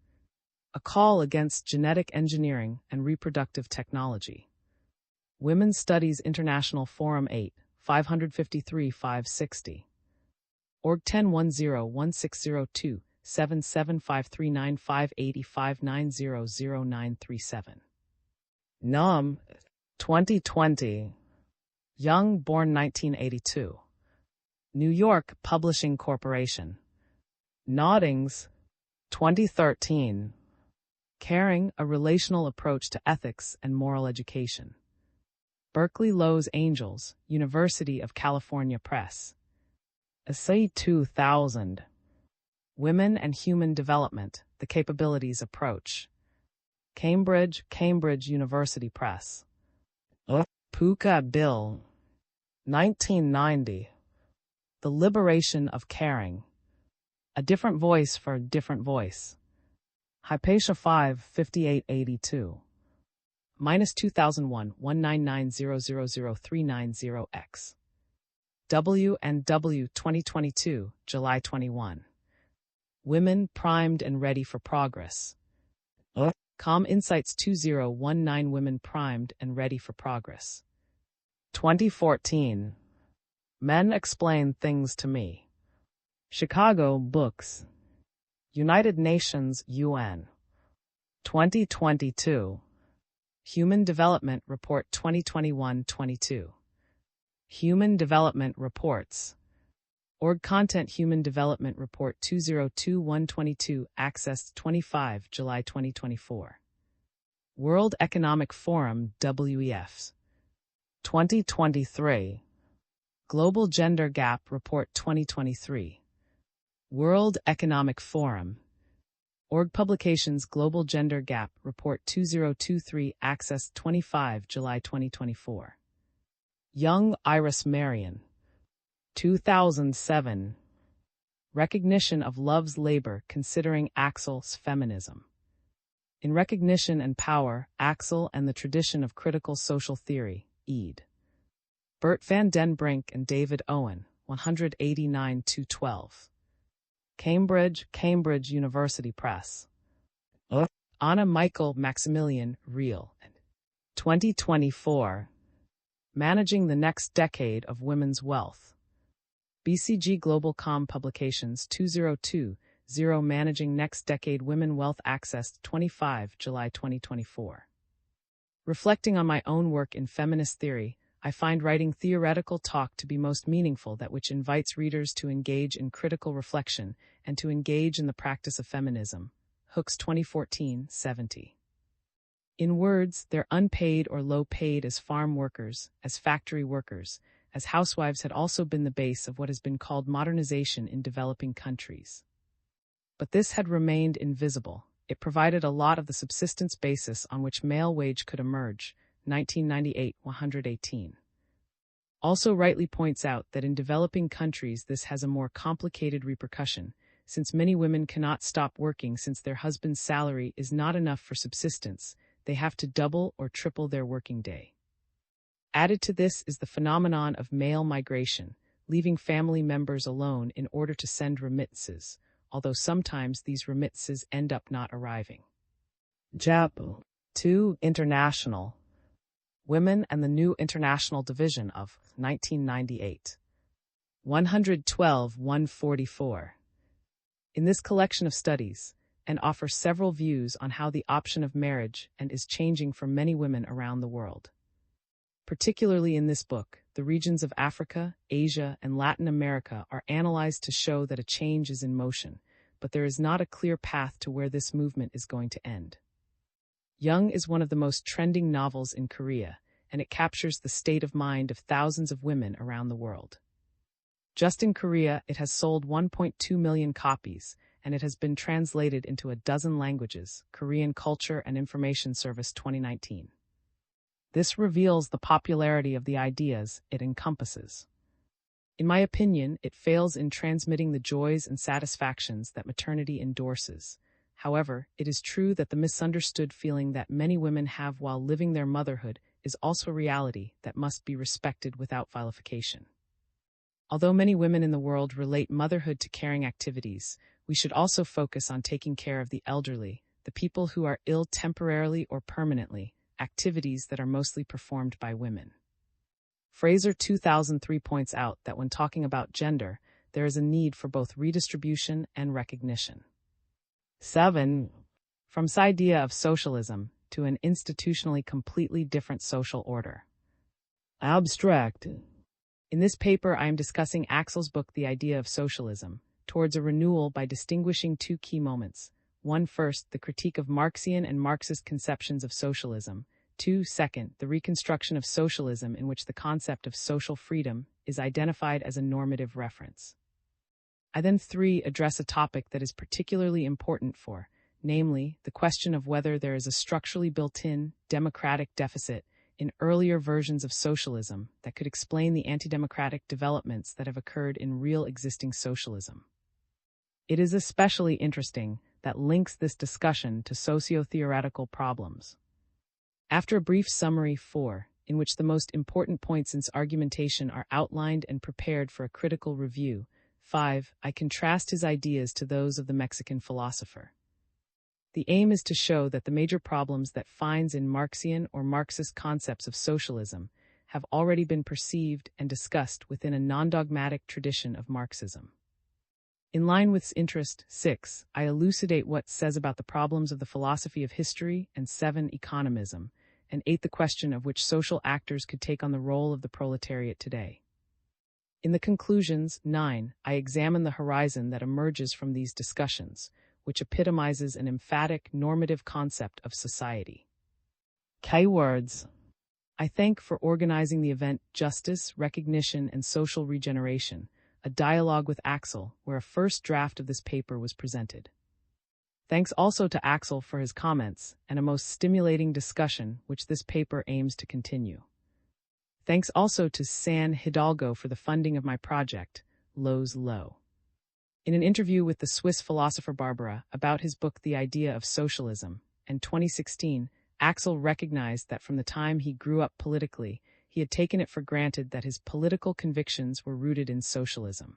A Call Against Genetic Engineering and Reproductive Technology. Women's Studies International Forum 8, 553-560. Org 10101602. 775395859000937. Nam. 2020. Young, born 1982. New York Publishing Corporation. Noddings, 2013. Caring, a Relational Approach to Ethics and Moral Education. Berkeley Los Angeles, University of California Press. Essay 2000. Women and Human Development, The Capabilities Approach. Cambridge University Press. Puka Bill, 1990. The Liberation of Caring. A Different Voice for a Different Voice. Hypatia 5, 5882. -2001 199000390X. W&W 2022, July 21. Women Primed and Ready for Progress. Com Insights 2019 Women Primed and Ready for Progress. 2014. Men Explain Things to Me. Chicago Books. United Nations UN. 2022. Human Development Report 2021-22. Human Development Reports. Org Content Human Development Report 2021-22 Access 25 July 2024. World Economic Forum WEF. 2023. Global Gender Gap Report 2023. World Economic Forum. Org Publications Global Gender Gap Report 2023 Access 25 July 2024. Young Iris Marion. 2007. Recognition of Love's Labor Considering Axel's Feminism. In Recognition and Power, Axel and the Tradition of Critical Social Theory, ed. Bert van den Brink and David Owen, 189-12. Cambridge University Press. Anna Michael Maximilian, Real. 2024. Managing the Next Decade of Women's Wealth. BCG Global Com Publications 2020 Managing Next Decade Women Wealth Access 25 July 2024. Reflecting on my own work in feminist theory, I find writing theoretical talk to be most meaningful, that which invites readers to engage in critical reflection and to engage in the practice of feminism. Hooks 2014-70. In words, they're unpaid or low paid as farm workers, as factory workers, as housewives had also been the base of what has been called modernization in developing countries. But this had remained invisible. It provided a lot of the subsistence basis on which male wage could emerge. 1998-118. Also rightly points out that in developing countries this has a more complicated repercussion, since many women cannot stop working since their husband's salary is not enough for subsistence. They have to double or triple their working day. Added to this is the phenomenon of male migration, leaving family members alone in order to send remittances, although sometimes these remittances end up not arriving. JAP 2 International. Women and the New International Division of 1998. 112-144. In this collection of studies, and offer several views on how the option of marriage and is changing for many women around the world. Particularly in this book, the regions of Africa, Asia, and Latin America are analyzed to show that a change is in motion, but there is not a clear path to where this movement is going to end. Young is one of the most trending novels in Korea, and it captures the state of mind of thousands of women around the world. Just in Korea, it has sold 1.2 million copies, and it has been translated into a dozen languages. Korean Culture and Information Service 2019. This reveals the popularity of the ideas it encompasses. In my opinion, it fails in transmitting the joys and satisfactions that maternity endorses. However, it is true that the misunderstood feeling that many women have while living their motherhood is also a reality that must be respected without vilification. Although many women in the world relate motherhood to caring activities, we should also focus on taking care of the elderly, the people who are ill temporarily or permanently, activities that are mostly performed by women. Fraser 2003 points out that when talking about gender, there is a need for both redistribution and recognition. 7. From this idea of socialism to an institutionally completely different social order. Abstract. In this paper, I am discussing Axel's book, The Idea of Socialism, towards a renewal by distinguishing two key moments. One, first, the critique of Marxian and Marxist conceptions of socialism. Two, second, the reconstruction of socialism in which the concept of social freedom is identified as a normative reference. I then, three, address a topic that is particularly important for, namely, the question of whether there is a structurally built-in democratic deficit in earlier versions of socialism that could explain the anti-democratic developments that have occurred in real existing socialism. It is especially interesting that links this discussion to socio-theoretical problems. After a brief summary 4, in which the most important points in its argumentation are outlined and prepared for a critical review, 5, I contrast his ideas to those of the Mexican philosopher. The aim is to show that the major problems that finds in Marxian or Marxist concepts of socialism have already been perceived and discussed within a non-dogmatic tradition of Marxism. In line with interest, 6, I elucidate what says about the problems of the philosophy of history, and 7, economism, and 8, the question of which social actors could take on the role of the proletariat today. In the conclusions, 9, I examine the horizon that emerges from these discussions, which epitomizes an emphatic normative concept of society. Keywords. I thank for organizing the event Justice, Recognition, and Social Regeneration, a dialogue with Axel, where a first draft of this paper was presented. Thanks also to Axel for his comments and a most stimulating discussion which this paper aims to continue. Thanks also to San Hidalgo for the funding of my project, Lowe's Low. In an interview with the Swiss philosopher Barbara about his book The Idea of Socialism, in 2016, Axel recognized that from the time he grew up politically, he had taken it for granted that his political convictions were rooted in socialism.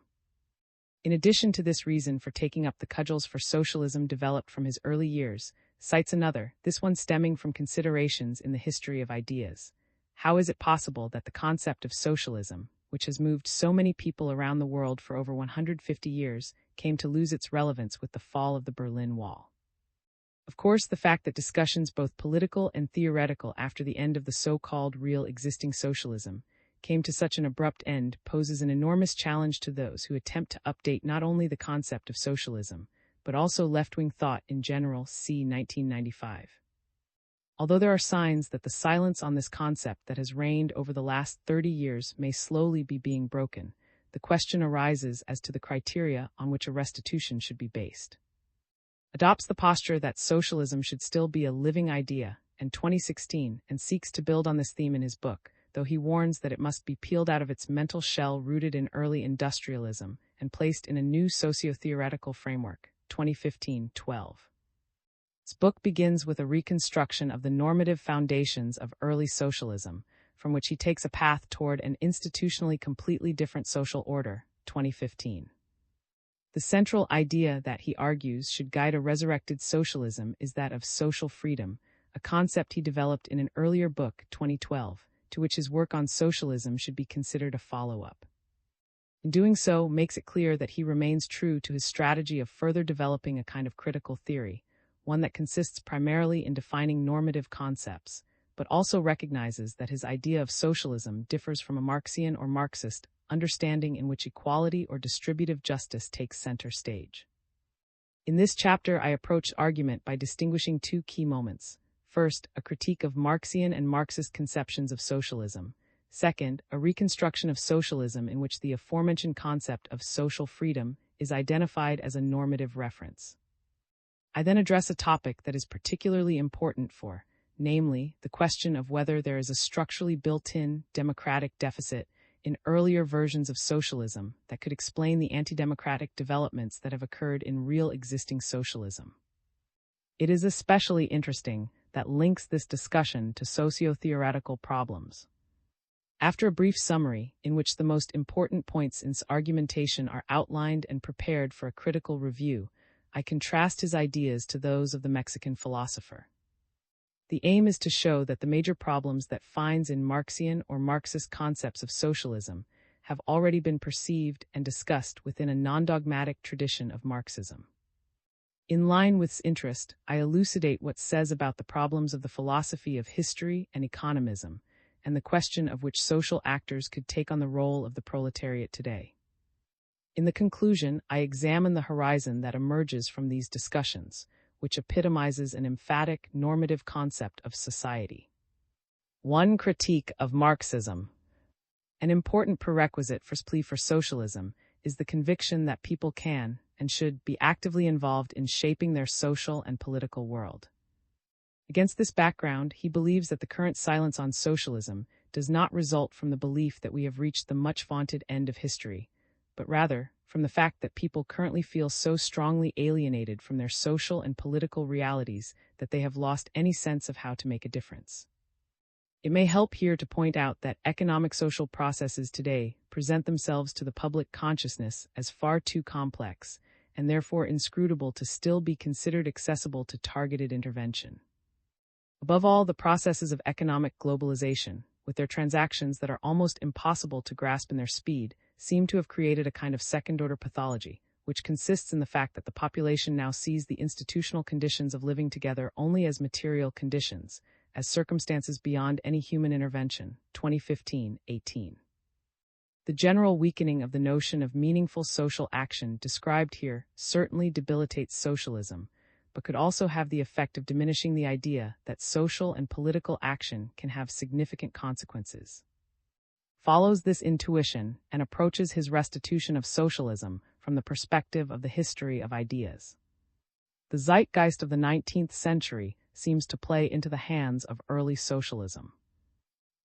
In addition to this reason for taking up the cudgels for socialism developed from his early years, cites another, this one stemming from considerations in the history of ideas. How is it possible that the concept of socialism, which has moved so many people around the world for over 150 years, came to lose its relevance with the fall of the Berlin Wall? Of course, the fact that discussions both political and theoretical after the end of the so-called real existing socialism came to such an abrupt end poses an enormous challenge to those who attempt to update not only the concept of socialism, but also left-wing thought in general, see 1995. Although there are signs that the silence on this concept that has reigned over the last 30 years may slowly be being broken, the question arises as to the criteria on which a restitution should be based. Adopts the posture that socialism should still be a living idea, in 2016, and seeks to build on this theme in his book, though he warns that it must be peeled out of its mental shell rooted in early industrialism and placed in a new socio-theoretical framework, 2015-12. His book begins with a reconstruction of the normative foundations of early socialism, from which he takes a path toward an institutionally completely different social order, 2015. The central idea that he argues should guide a resurrected socialism is that of social freedom, a concept he developed in an earlier book, 2012, to which his work on socialism should be considered a follow-up. In doing so, makes it clear that he remains true to his strategy of further developing a kind of critical theory, one that consists primarily in defining normative concepts, but also recognizes that his idea of socialism differs from a Marxian or Marxist understanding in which equality or distributive justice takes center stage. In this chapter, I approach argument by distinguishing two key moments. First, a critique of Marxian and Marxist conceptions of socialism. Second, a reconstruction of socialism in which the aforementioned concept of social freedom is identified as a normative reference. I then address a topic that is particularly important for, namely, the question of whether there is a structurally built-in democratic deficit in earlier versions of socialism that could explain the anti-democratic developments that have occurred in real existing socialism. It is especially interesting that links this discussion to socio-theoretical problems. After a brief summary, in which the most important points in its argumentation are outlined and prepared for a critical review, I contrast his ideas to those of the Mexican philosopher. The aim is to show that the major problems that finds in Marxian or Marxist concepts of socialism have already been perceived and discussed within a non-dogmatic tradition of Marxism. In line with his interest, I elucidate what says about the problems of the philosophy of history and economism, and the question of which social actors could take on the role of the proletariat today. In the conclusion, I examine the horizon that emerges from these discussions, which epitomizes an emphatic normative concept of society. 1. Critique of Marxism. An important prerequisite for plea for socialism is the conviction that people can and should be actively involved in shaping their social and political world. Against this background, he believes that the current silence on socialism does not result from the belief that we have reached the much-vaunted end of history, but rather from the fact that people currently feel so strongly alienated from their social and political realities that they have lost any sense of how to make a difference. It may help here to point out that economic social processes today present themselves to the public consciousness as far too complex, and therefore inscrutable to still be considered accessible to targeted intervention. Above all, the processes of economic globalization, with their transactions that are almost impossible to grasp in their speed, seem to have created a kind of second-order pathology, which consists in the fact that the population now sees the institutional conditions of living together only as material conditions, as circumstances beyond any human intervention. 2015-18. The general weakening of the notion of meaningful social action described here certainly debilitates socialism, but could also have the effect of diminishing the idea that social and political action can have significant consequences. Follows this intuition and approaches his restitution of socialism from the perspective of the history of ideas. The zeitgeist of the 19th century seems to play into the hands of early socialism.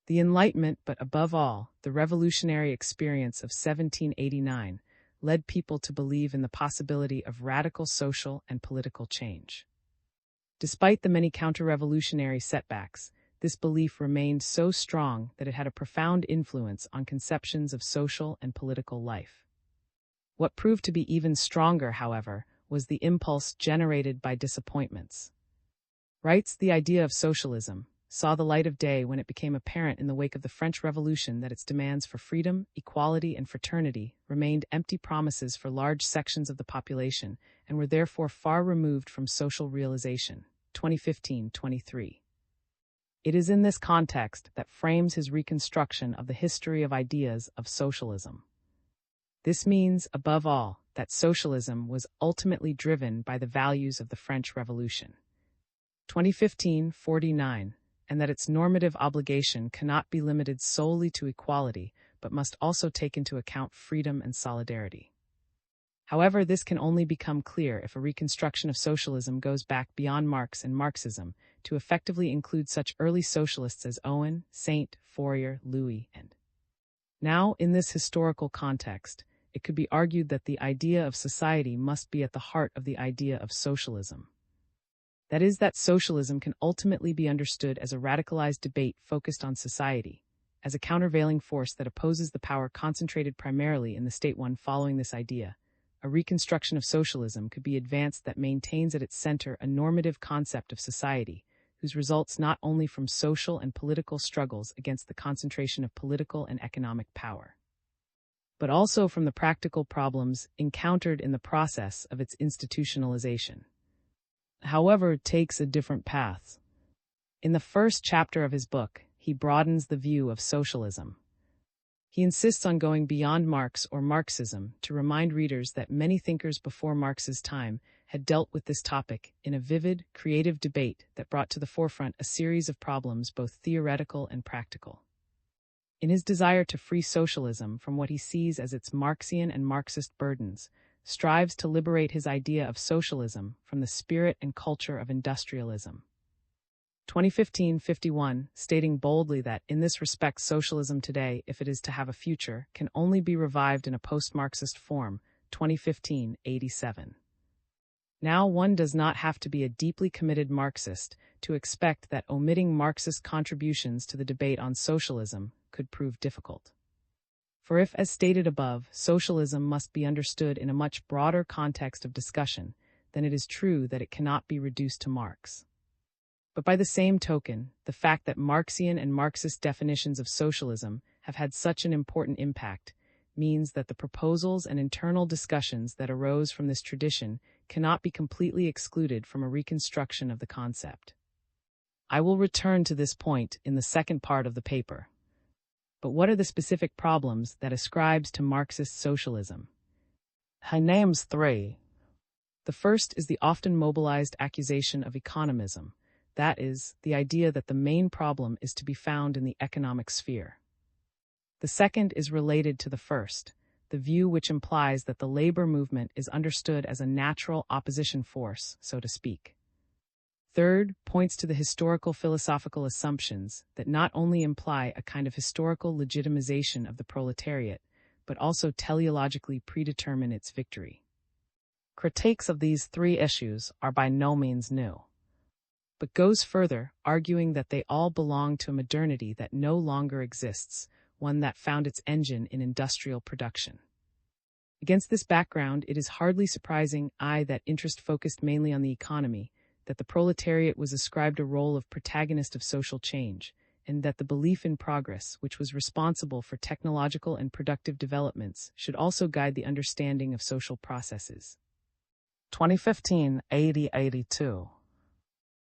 The Enlightenment, but above all, the revolutionary experience of 1789, led people to believe in the possibility of radical social and political change. Despite the many counter-revolutionary setbacks, this belief remained so strong that it had a profound influence on conceptions of social and political life. What proved to be even stronger, however, was the impulse generated by disappointments. Writes, the idea of socialism saw the light of day when it became apparent in the wake of the French Revolution that its demands for freedom, equality, and fraternity remained empty promises for large sections of the population and were therefore far removed from social realization. 2015-23. It is in this context that frames his reconstruction of the history of ideas of socialism. This means, above all, that socialism was ultimately driven by the values of the French Revolution. 2015-49, and that its normative obligation cannot be limited solely to equality, but must also take into account freedom and solidarity. However, this can only become clear if a reconstruction of socialism goes back beyond Marx and Marxism to effectively include such early socialists as Owen, Saint, Fourier, Louis, and. Now, in this historical context, it could be argued that the idea of society must be at the heart of the idea of socialism. That is, that socialism can ultimately be understood as a radicalized debate focused on society, as a countervailing force that opposes the power concentrated primarily in the state. One following this idea, a reconstruction of socialism could be advanced that maintains at its center a normative concept of society, whose results not only from social and political struggles against the concentration of political and economic power, but also from the practical problems encountered in the process of its institutionalization. However, takes a different path. In the first chapter of his book, he broadens the view of socialism. He insists on going beyond Marx or Marxism to remind readers that many thinkers before Marx's time had dealt with this topic in a vivid, creative debate that brought to the forefront a series of problems both theoretical and practical. In his desire to free socialism from what he sees as its Marxian and Marxist burdens, strives to liberate his idea of socialism from the spirit and culture of industrialism. 2015-51, stating boldly that, in this respect, socialism today, if it is to have a future, can only be revived in a post-Marxist form. 2015-87. Now, one does not have to be a deeply committed Marxist to expect that omitting Marxist contributions to the debate on socialism could prove difficult. For if, as stated above, socialism must be understood in a much broader context of discussion, then it is true that it cannot be reduced to Marx. But by the same token, the fact that Marxian and Marxist definitions of socialism have had such an important impact means that the proposals and internal discussions that arose from this tradition cannot be completely excluded from a reconstruction of the concept. I will return to this point in the second part of the paper. But what are the specific problems that ascribes to Marxist socialism? He names three. The first is the often mobilized accusation of economism, that is, the idea that the main problem is to be found in the economic sphere. The second is related to the first, the view which implies that the labor movement is understood as a natural opposition force, so to speak. Third points to the historical philosophical assumptions that not only imply a kind of historical legitimization of the proletariat, but also teleologically predetermine its victory. Critiques of these three issues are by no means new, but goes further, arguing that they all belong to a modernity that no longer exists, one that found its engine in industrial production. Against this background, it is hardly surprising, that interest focused mainly on the economy, that the proletariat was ascribed a role of protagonist of social change, and that the belief in progress, which was responsible for technological and productive developments, should also guide the understanding of social processes. 2015, 80-82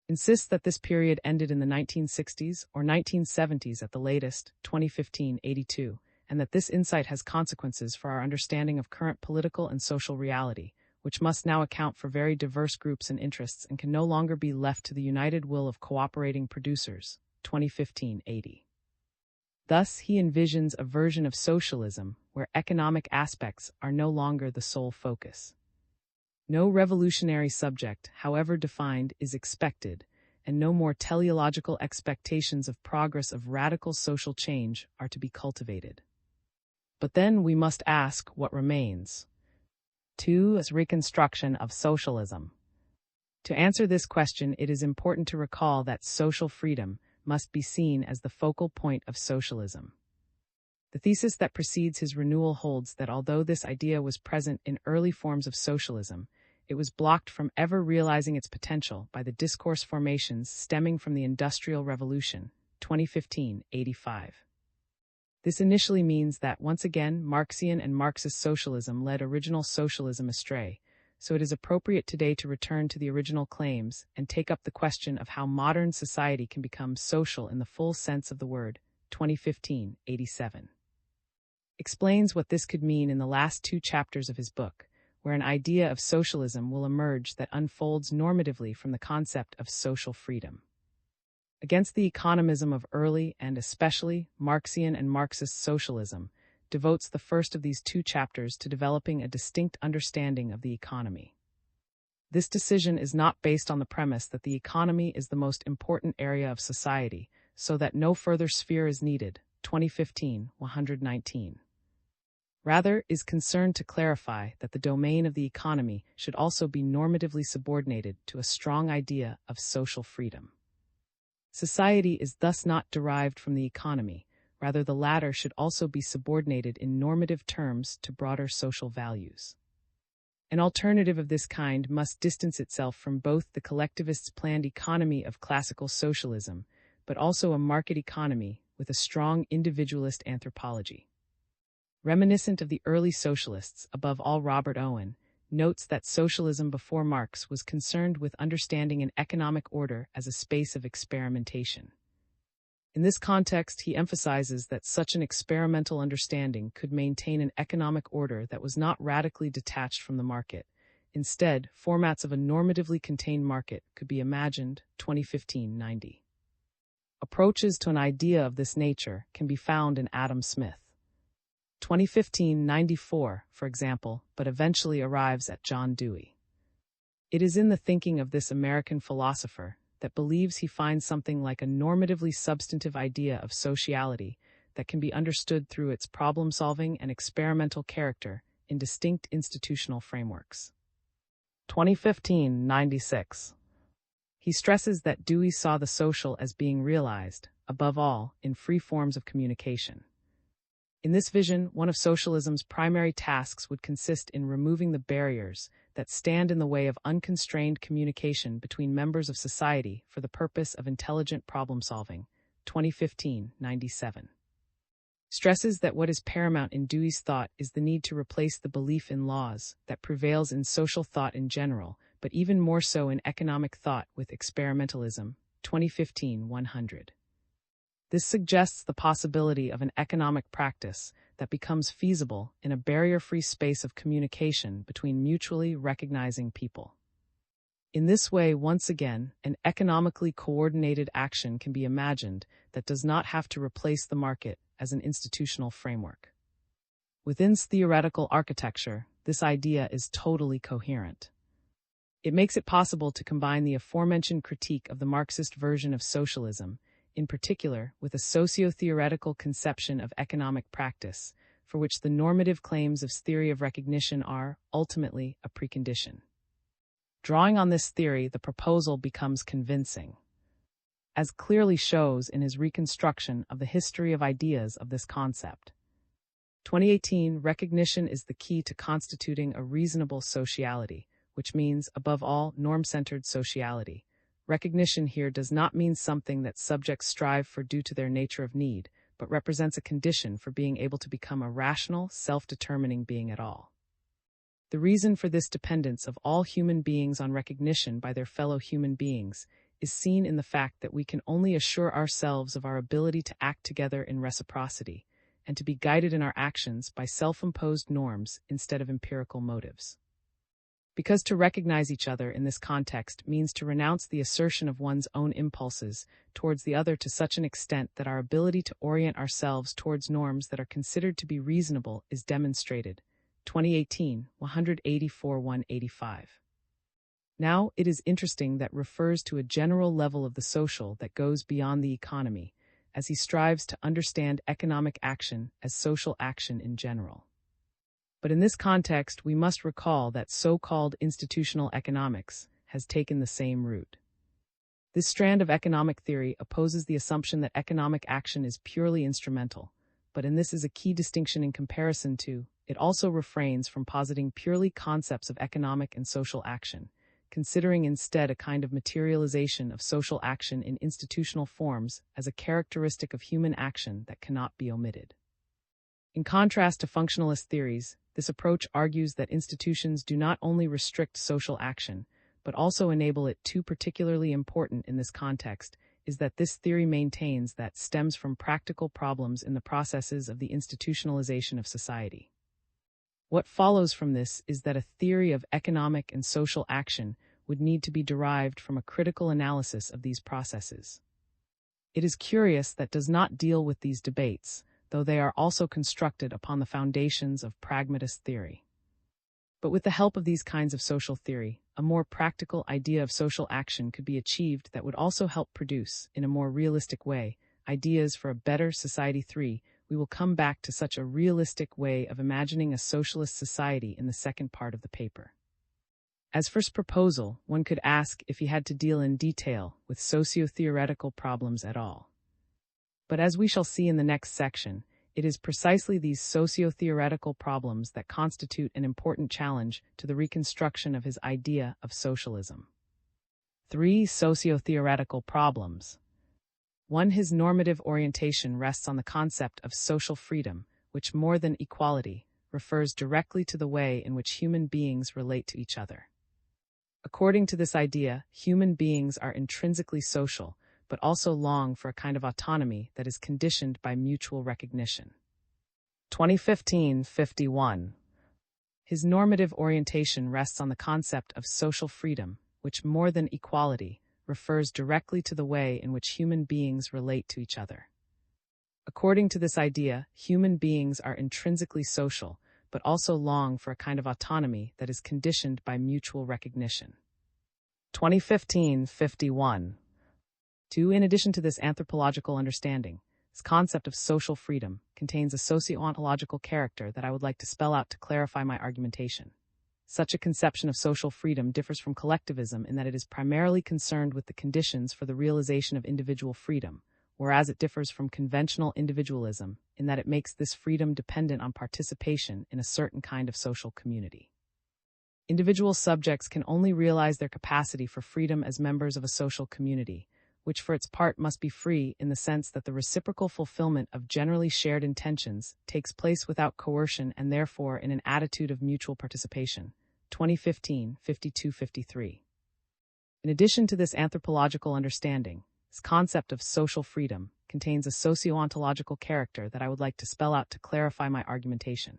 insists that this period ended in the 1960s or 1970s at the latest, 2015-82, and that this insight has consequences for our understanding of current political and social reality, which must now account for very diverse groups and interests and can no longer be left to the united will of cooperating producers, 2015-80. Thus, he envisions a version of socialism where economic aspects are no longer the sole focus. No revolutionary subject, however defined, is expected, and no more teleological expectations of progress of radical social change are to be cultivated. But then we must ask what remains. 2 is reconstruction of socialism. To answer this question, it is important to recall that social freedom must be seen as the focal point of socialism. The thesis that precedes his renewal holds that although this idea was present in early forms of socialism, it was blocked from ever realizing its potential by the discourse formations stemming from the Industrial Revolution, 2015-85. This initially means that, once again, Marxian and Marxist socialism led original socialism astray, so it is appropriate today to return to the original claims and take up the question of how modern society can become social in the full sense of the word, 2015-87. Explains what this could mean in the last 2 chapters of his book, where an idea of socialism will emerge that unfolds normatively from the concept of social freedom. Against the economism of early and especially Marxian and Marxist socialism, devotes the first of these 2 chapters to developing a distinct understanding of the economy. This decision is not based on the premise that the economy is the most important area of society, so that no further sphere is needed, 2015-119. Rather, is concerned to clarify that the domain of the economy should also be normatively subordinated to a strong idea of social freedom. Society is thus not derived from the economy, rather the latter should also be subordinated in normative terms to broader social values. An alternative of this kind must distance itself from both the collectivists' planned economy of classical socialism, but also a market economy with a strong individualist anthropology. Reminiscent of the early socialists, above all Robert Owen, notes that socialism before Marx was concerned with understanding an economic order as a space of experimentation. In this context, he emphasizes that such an experimental understanding could maintain an economic order that was not radically detached from the market. Instead, formats of a normatively contained market could be imagined, 2015-90. Approaches to an idea of this nature can be found in Adam Smith. 2015-94, for example, but eventually arrives at John Dewey. It is in the thinking of this American philosopher that believes he finds something like a normatively substantive idea of sociality that can be understood through its problem-solving and experimental character in distinct institutional frameworks. 2015-96. He stresses that Dewey saw the social as being realized, above all, in free forms of communication. In this vision, one of socialism's primary tasks would consist in removing the barriers that stand in the way of unconstrained communication between members of society for the purpose of intelligent problem-solving, 2015-97. Stresses that what is paramount in Dewey's thought is the need to replace the belief in laws that prevails in social thought in general, but even more so in economic thought with experimentalism, 2015, 100. This suggests the possibility of an economic practice that becomes feasible in a barrier-free space of communication between mutually recognizing people. In this way, once again, an economically coordinated action can be imagined that does not have to replace the market as an institutional framework. Within theoretical architecture, this idea is totally coherent. It makes it possible to combine the aforementioned critique of the Marxist version of socialism, in particular with a socio-theoretical conception of economic practice, for which the normative claims of theory of recognition are, ultimately, a precondition. Drawing on this theory, the proposal becomes convincing, as clearly shows in his reconstruction of the history of ideas of this concept. 2018, recognition is the key to constituting a reasonable sociality, which means, above all, norm-centered sociality. Recognition here does not mean something that subjects strive for due to their nature of need, but represents a condition for being able to become a rational, self-determining being at all. The reason for this dependence of all human beings on recognition by their fellow human beings is seen in the fact that we can only assure ourselves of our ability to act together in reciprocity, and to be guided in our actions by self-imposed norms instead of empirical motives. Because to recognize each other in this context means to renounce the assertion of one's own impulses towards the other to such an extent that our ability to orient ourselves towards norms that are considered to be reasonable is demonstrated. 2018, 184-185. Now, it is interesting that refers to a general level of the social that goes beyond the economy, as he strives to understand economic action as social action in general. But in this context, we must recall that so-called institutional economics has taken the same route. This strand of economic theory opposes the assumption that economic action is purely instrumental, but in this is a key distinction in comparison to, it also refrains from positing purely concepts of economic and social action, considering instead a kind of materialization of social action in institutional forms as a characteristic of human action that cannot be omitted. In contrast to functionalist theories, this approach argues that institutions do not only restrict social action, but also enable it. Too particularly important in this context is that this theory maintains that stems from practical problems in the processes of the institutionalization of society. What follows from this is that a theory of economic and social action would need to be derived from a critical analysis of these processes. It is curious that does not deal with these debates, though they are also constructed upon the foundations of pragmatist theory. But with the help of these kinds of social theory, a more practical idea of social action could be achieved that would also help produce, in a more realistic way, ideas for a better society. 3. We will come back to such a realistic way of imagining a socialist society in the second part of the paper. As first proposal, one could ask if he had to deal in detail with socio-theoretical problems at all. But as we shall see in the next section, it is precisely these socio-theoretical problems that constitute an important challenge to the reconstruction of his idea of socialism. 3. Socio-theoretical problems. 1. His normative orientation rests on the concept of social freedom, which more than equality, refers directly to the way in which human beings relate to each other. According to this idea, human beings are intrinsically social, but also long for a kind of autonomy that is conditioned by mutual recognition. 2015-51. His normative orientation rests on the concept of social freedom, which more than equality, refers directly to the way in which human beings relate to each other. According to this idea, human beings are intrinsically social, but also long for a kind of autonomy that is conditioned by mutual recognition. 2015-51. 2. In addition to this anthropological understanding, this concept of social freedom contains a socio-ontological character that I would like to spell out to clarify my argumentation. Such a conception of social freedom differs from collectivism in that it is primarily concerned with the conditions for the realization of individual freedom, whereas it differs from conventional individualism in that it makes this freedom dependent on participation in a certain kind of social community. Individual subjects can only realize their capacity for freedom as members of a social community, which for its part must be free in the sense that the reciprocal fulfillment of generally shared intentions takes place without coercion and therefore in an attitude of mutual participation. 2015, 52-53. In addition to this anthropological understanding, This concept of social freedom contains a socio-ontological character that I would like to spell out to clarify my argumentation.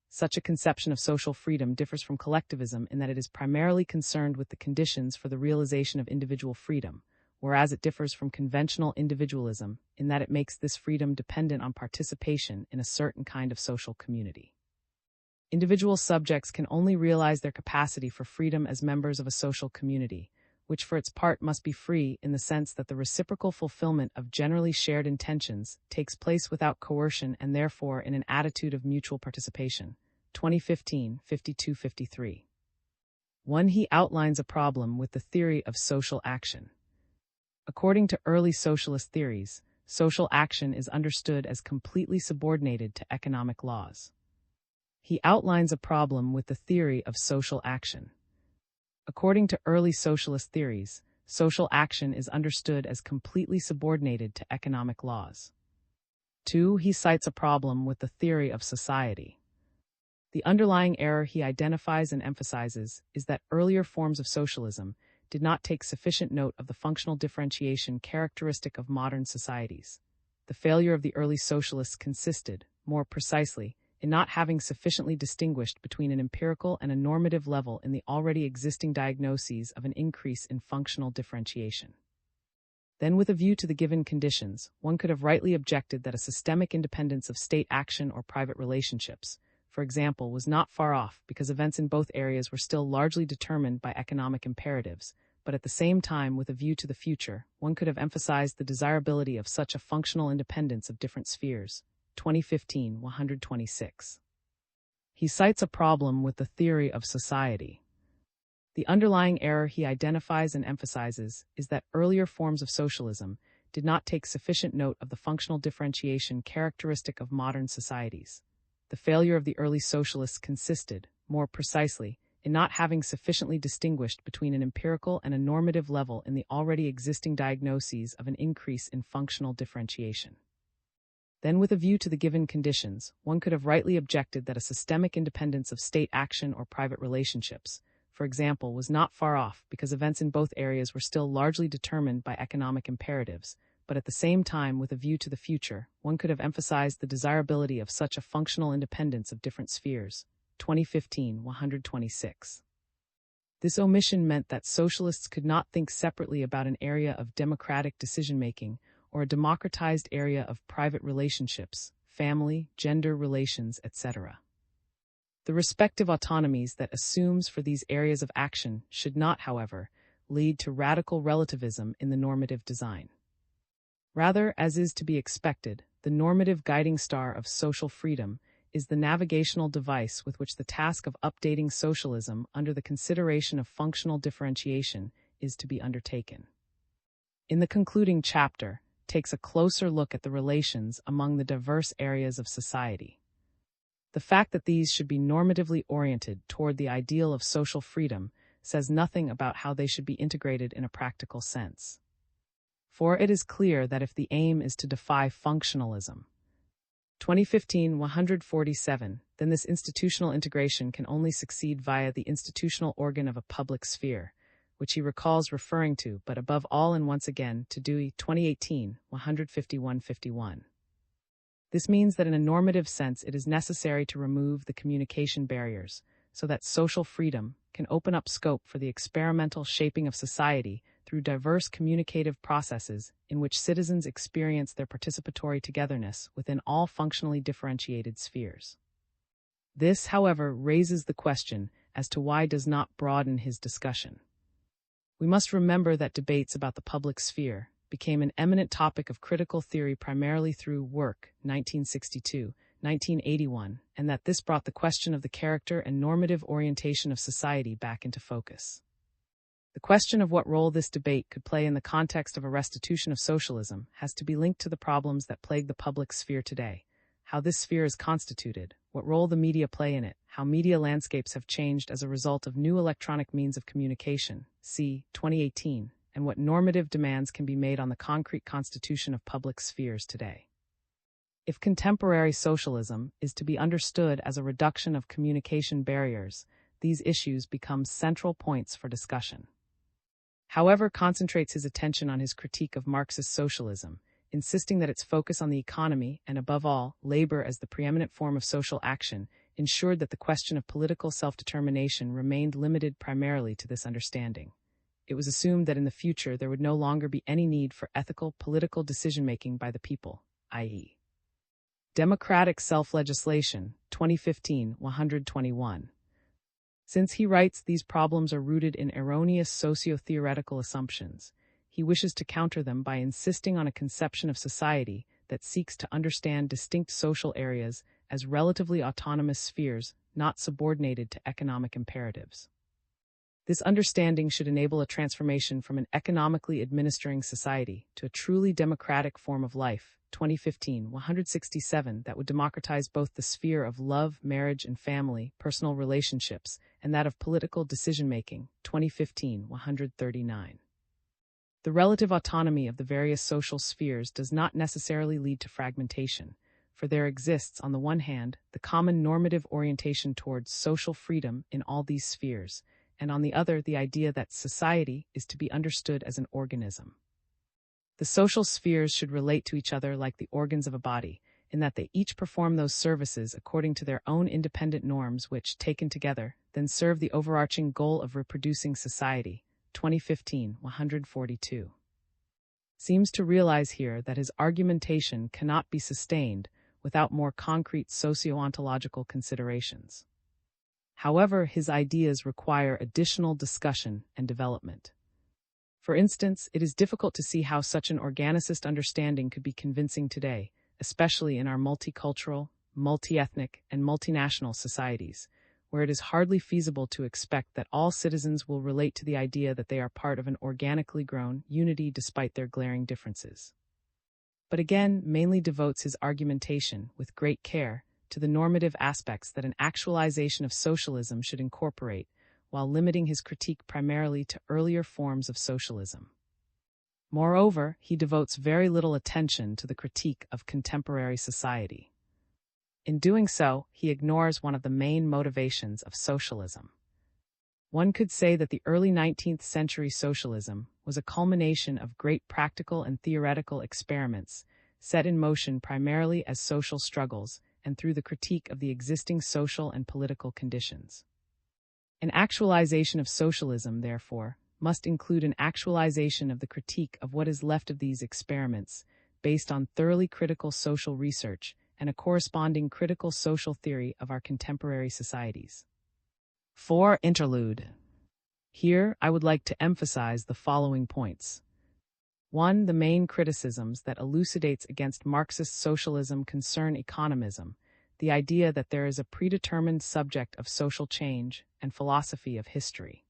Such a conception of social freedom differs from collectivism in that it is primarily concerned with the conditions for the realization of individual freedom, whereas it differs from conventional individualism in that it makes this freedom dependent on participation in a certain kind of social community. Individual subjects can only realize their capacity for freedom as members of a social community, which for its part must be free in the sense that the reciprocal fulfillment of generally shared intentions takes place without coercion and therefore in an attitude of mutual participation. 2015, 52-53. 1. He outlines a problem with the theory of social action. According to early socialist theories, social action is understood as completely subordinated to economic laws. He outlines a problem with the theory of social action. According to early socialist theories, social action is understood as completely subordinated to economic laws. 2. He cites a problem with the theory of society. The underlying error he identifies and emphasizes is that earlier forms of socialism did not take sufficient note of the functional differentiation characteristic of modern societies. The failure of the early socialists consisted, more precisely, in not having sufficiently distinguished between an empirical and a normative level in the already existing diagnoses of an increase in functional differentiation. Then, with a view to the given conditions, one could have rightly objected that a systemic independence of state action or private relationships, for example, was not far off because events in both areas were still largely determined by economic imperatives, but at the same time, with a view to the future, one could have emphasized the desirability of such a functional independence of different spheres. 2015, 126. He cites a problem with the theory of society. The underlying error he identifies and emphasizes is that earlier forms of socialism did not take sufficient note of the functional differentiation characteristic of modern societies. The failure of the early socialists consisted, more precisely, in not having sufficiently distinguished between an empirical and a normative level in the already existing diagnoses of an increase in functional differentiation. Then, with a view to the given conditions, one could have rightly objected that a systemic independence of state action or private relationships, for example, was not far off because events in both areas were still largely determined by economic imperatives, but at the same time, with a view to the future, one could have emphasized the desirability of such a functional independence of different spheres. 2015, 126. This omission meant that socialists could not think separately about an area of democratic decision-making or a democratized area of private relationships, family, gender relations, etc. The respective autonomies that assumes for these areas of action should not, however, lead to radical relativism in the normative design. Rather, as is to be expected, the normative guiding star of social freedom is the navigational device with which the task of updating socialism under the consideration of functional differentiation is to be undertaken. In the concluding chapter, takes a closer look at the relations among the diverse areas of society. The fact that these should be normatively oriented toward the ideal of social freedom says nothing about how they should be integrated in a practical sense. For it is clear that if the aim is to defy functionalism, 2015, 147, then this institutional integration can only succeed via the institutional organ of a public sphere, which he recalls referring to, but above all and once again, to Dewey, 2018, 151-51. This means that in a normative sense it is necessary to remove the communication barriers, so that social freedom can open up scope for the experimental shaping of society through diverse communicative processes in which citizens experience their participatory togetherness within all functionally differentiated spheres. This, however, raises the question as to why does not broaden his discussion. We must remember that debates about the public sphere became an eminent topic of critical theory primarily through Work, 1962, 1981, and that this brought the question of the character and normative orientation of society back into focus. The question of what role this debate could play in the context of a restitution of socialism has to be linked to the problems that plague the public sphere today, how this sphere is constituted, what role the media play in it, how media landscapes have changed as a result of new electronic means of communication, see 2018, and what normative demands can be made on the concrete constitution of public spheres today. If contemporary socialism is to be understood as a reduction of communication barriers, these issues become central points for discussion. however, concentrates his attention on his critique of Marxist socialism, insisting that its focus on the economy and, above all, labor as the preeminent form of social action ensured that the question of political self-determination remained limited primarily to this understanding. It was assumed that in the future there would no longer be any need for ethical, political decision-making by the people, i.e. Democratic Self-Legislation, 2015, 121. Since he writes these problems are rooted in erroneous socio-theoretical assumptions, he wishes to counter them by insisting on a conception of society that seeks to understand distinct social areas as relatively autonomous spheres not subordinated to economic imperatives. This understanding should enable a transformation from an economically administering society to a truly democratic form of life, 2015, 167, that would democratize both the sphere of love, marriage and family, personal relationships, and that of political decision-making, 2015, 139. The relative autonomy of the various social spheres does not necessarily lead to fragmentation, for there exists, on the one hand, the common normative orientation towards social freedom in all these spheres, and on the other, the idea that society is to be understood as an organism. The social spheres should relate to each other like the organs of a body, in that they each perform those services according to their own independent norms which, taken together, then serve the overarching goal of reproducing society, 2015, 142. Seems to realize here that his argumentation cannot be sustained without more concrete socio-ontological considerations. However, his ideas require additional discussion and development. For instance, it is difficult to see how such an organicist understanding could be convincing today, especially in our multicultural, multi-ethnic, and multinational societies, where it is hardly feasible to expect that all citizens will relate to the idea that they are part of an organically grown unity despite their glaring differences. But again, mainly devotes his argumentation, with great care, to the normative aspects that an actualization of socialism should incorporate, while limiting his critique primarily to earlier forms of socialism. Moreover, he devotes very little attention to the critique of contemporary society. In doing so, he ignores one of the main motivations of socialism. One could say that the early 19th century socialism was a culmination of great practical and theoretical experiments set in motion primarily as social struggles and through the critique of the existing social and political conditions. An actualization of socialism, therefore, must include an actualization of the critique of what is left of these experiments, based on thoroughly critical social research and a corresponding critical social theory of our contemporary societies. 4. Interlude. Here, I would like to emphasize the following points. 1. The main criticisms that elucidates against Marxist socialism concern economism, the idea that there is a predetermined subject of social change, and philosophy of history.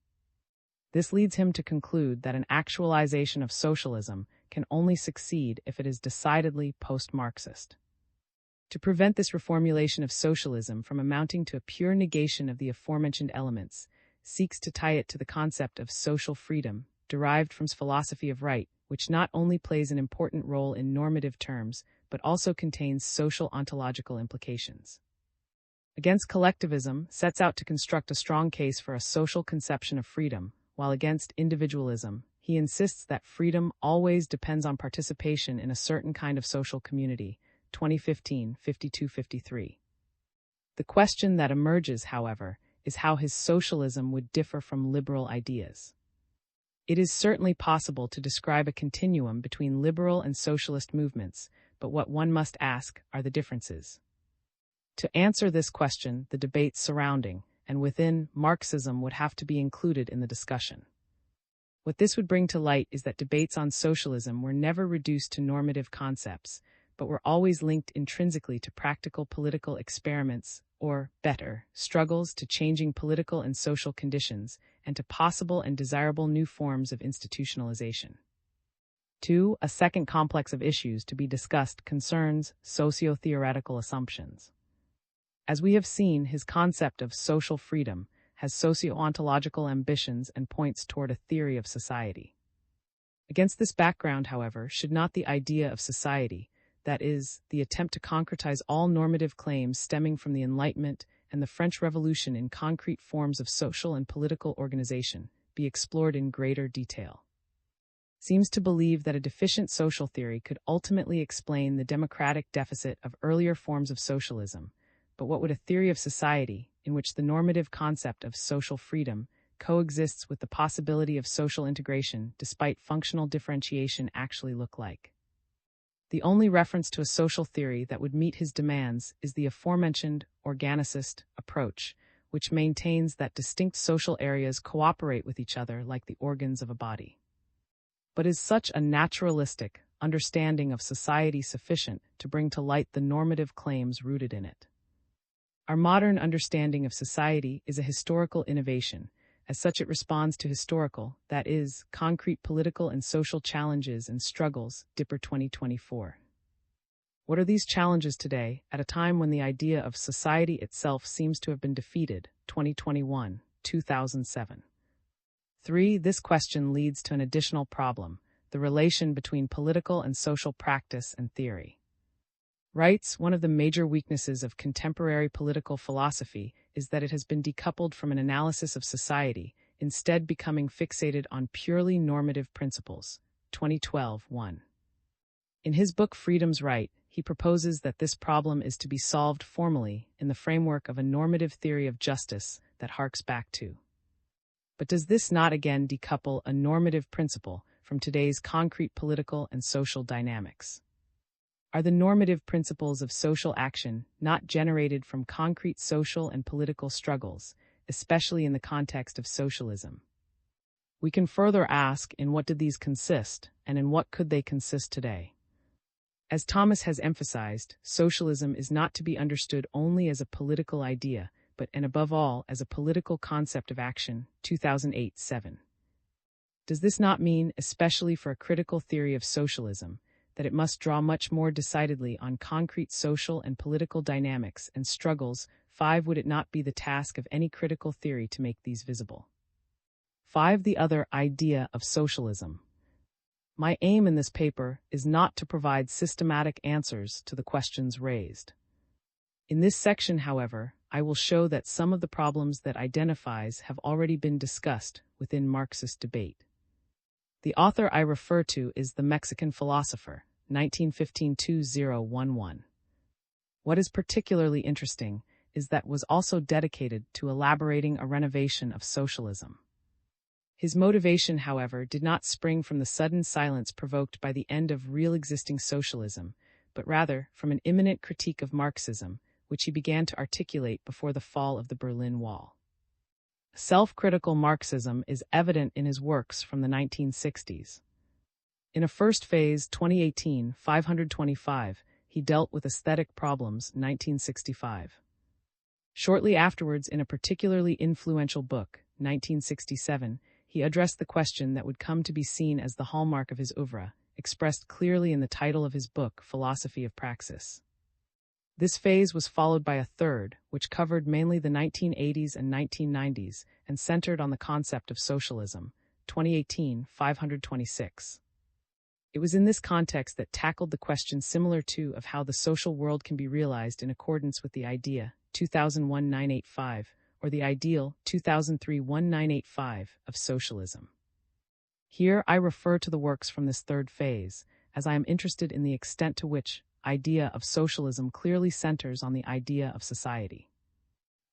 This leads him to conclude that an actualization of socialism can only succeed if it is decidedly post-Marxist. To prevent this reformulation of socialism from amounting to a pure negation of the aforementioned elements, seeks to tie it to the concept of social freedom, derived from philosophy of right, which not only plays an important role in normative terms, but also contains social ontological implications. Against collectivism, sets out to construct a strong case for a social conception of freedom, while against individualism, he insists that freedom always depends on participation in a certain kind of social community, 2015, 52-53. The question that emerges, however, is how his socialism would differ from liberal ideas. It is certainly possible to describe a continuum between liberal and socialist movements, but what one must ask are the differences. To answer this question, the debates surrounding, and within, Marxism would have to be included in the discussion. What this would bring to light is that debates on socialism were never reduced to normative concepts, but were always linked intrinsically to practical political experiments, or, better, struggles to changing political and social conditions, and to possible and desirable new forms of institutionalization. 2. A second complex of issues to be discussed concerns socio-theoretical assumptions. As we have seen, his concept of social freedom has socio-ontological ambitions and points toward a theory of society. Against this background, however, should not the idea of society, that is, the attempt to concretize all normative claims stemming from the Enlightenment and the French Revolution in concrete forms of social and political organization, be explored in greater detail. seems to believe that a deficient social theory could ultimately explain the democratic deficit of earlier forms of socialism. But what would a theory of society, in which the normative concept of social freedom coexists with the possibility of social integration despite functional differentiation, actually look like? The only reference to a social theory that would meet his demands is the aforementioned organicist approach, which maintains that distinct social areas cooperate with each other like the organs of a body. But is such a naturalistic understanding of society sufficient to bring to light the normative claims rooted in it? Our modern understanding of society is a historical innovation. As such, it responds to historical, that is, concrete political and social challenges and struggles. Dipper 2024. What are these challenges today, at a time when the idea of society itself seems to have been defeated? 2021, 2007. 3. This question leads to an additional problem, the relation between political and social practice and theory. Writes, one of the major weaknesses of contemporary political philosophy is that it has been decoupled from an analysis of society, instead becoming fixated on purely normative principles. 2012, 1. In his book Freedom's Right, he proposes that this problem is to be solved formally in the framework of a normative theory of justice that harks back to. But does this not again decouple a normative principle from today's concrete political and social dynamics? Are the normative principles of social action not generated from concrete social and political struggles, especially in the context of socialism? We can further ask, in what did these consist, and in what could they consist today? As Thomas has emphasized, socialism is not to be understood only as a political idea, but and above all as a political concept of action. 2008-7. Does this not mean, especially for a critical theory of socialism, that it must draw much more decidedly on concrete social and political dynamics and struggles? 5. Would it not be the task of any critical theory to make these visible? 5. The other idea of socialism. My aim in this paper is not to provide systematic answers to the questions raised. In this section, however, I will show that some of the problems that identifies have already been discussed within Marxist debate. The author I refer to is the Mexican philosopher, 1915-2011. What is particularly interesting is that was also dedicated to elaborating a renovation of socialism. His motivation, however, did not spring from the sudden silence provoked by the end of real existing socialism, but rather from an imminent critique of Marxism, which he began to articulate before the fall of the Berlin Wall. Self-critical Marxism is evident in his works from the 1960s. In a first phase, 2018, 525, he dealt with aesthetic problems, 1965. Shortly afterwards, in a particularly influential book, 1967, he addressed the question that would come to be seen as the hallmark of his oeuvre, expressed clearly in the title of his book, Philosophy of Praxis. This phase was followed by a third, which covered mainly the 1980s and 1990s and centered on the concept of socialism, 2018, 526. It was in this context that tackled the question similar to of how the social world can be realized in accordance with the idea, 2001-985, or the ideal, 2003-1985, of socialism. Here I refer to the works from this third phase, as I am interested in the extent to which idea of socialism clearly centers on the idea of society.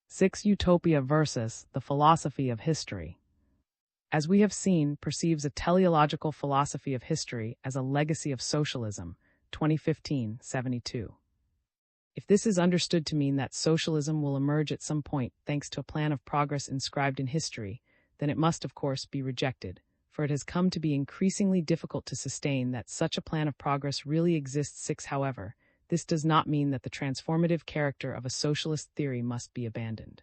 6. Utopia versus the philosophy of history. As we have seen, perceives a teleological philosophy of history as a legacy of socialism, 2015-72. If this is understood to mean that socialism will emerge at some point thanks to a plan of progress inscribed in history, then it must of course be rejected, for it has come to be increasingly difficult to sustain that such a plan of progress really exists. 6. However, this does not mean that the transformative character of a socialist theory must be abandoned.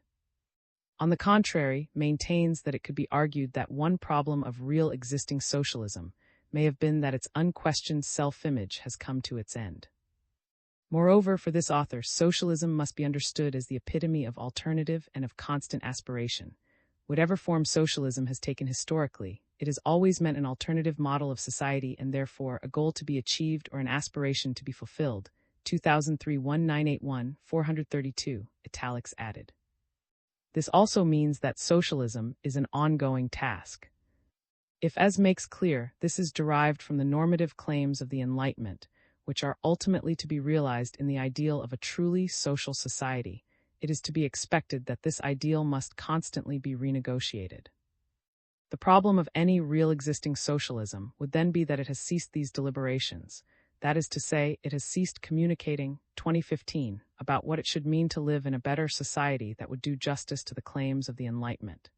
On the contrary, maintains that it could be argued that one problem of real existing socialism may have been that its unquestioned self-image has come to its end. Moreover, for this author, socialism must be understood as the epitome of alternative and of constant aspiration. Whatever form socialism has taken historically, it has always meant an alternative model of society and therefore a goal to be achieved or an aspiration to be fulfilled. 2003-1981, 432, italics added. This also means that socialism is an ongoing task. If, as makes clear, this is derived from the normative claims of the Enlightenment, which are ultimately to be realized in the ideal of a truly social society, it is to be expected that this ideal must constantly be renegotiated. The problem of any real existing socialism would then be that it has ceased these deliberations, that is to say, it has ceased communicating, 2015, about what it should mean to live in a better society that would do justice to the claims of the Enlightenment.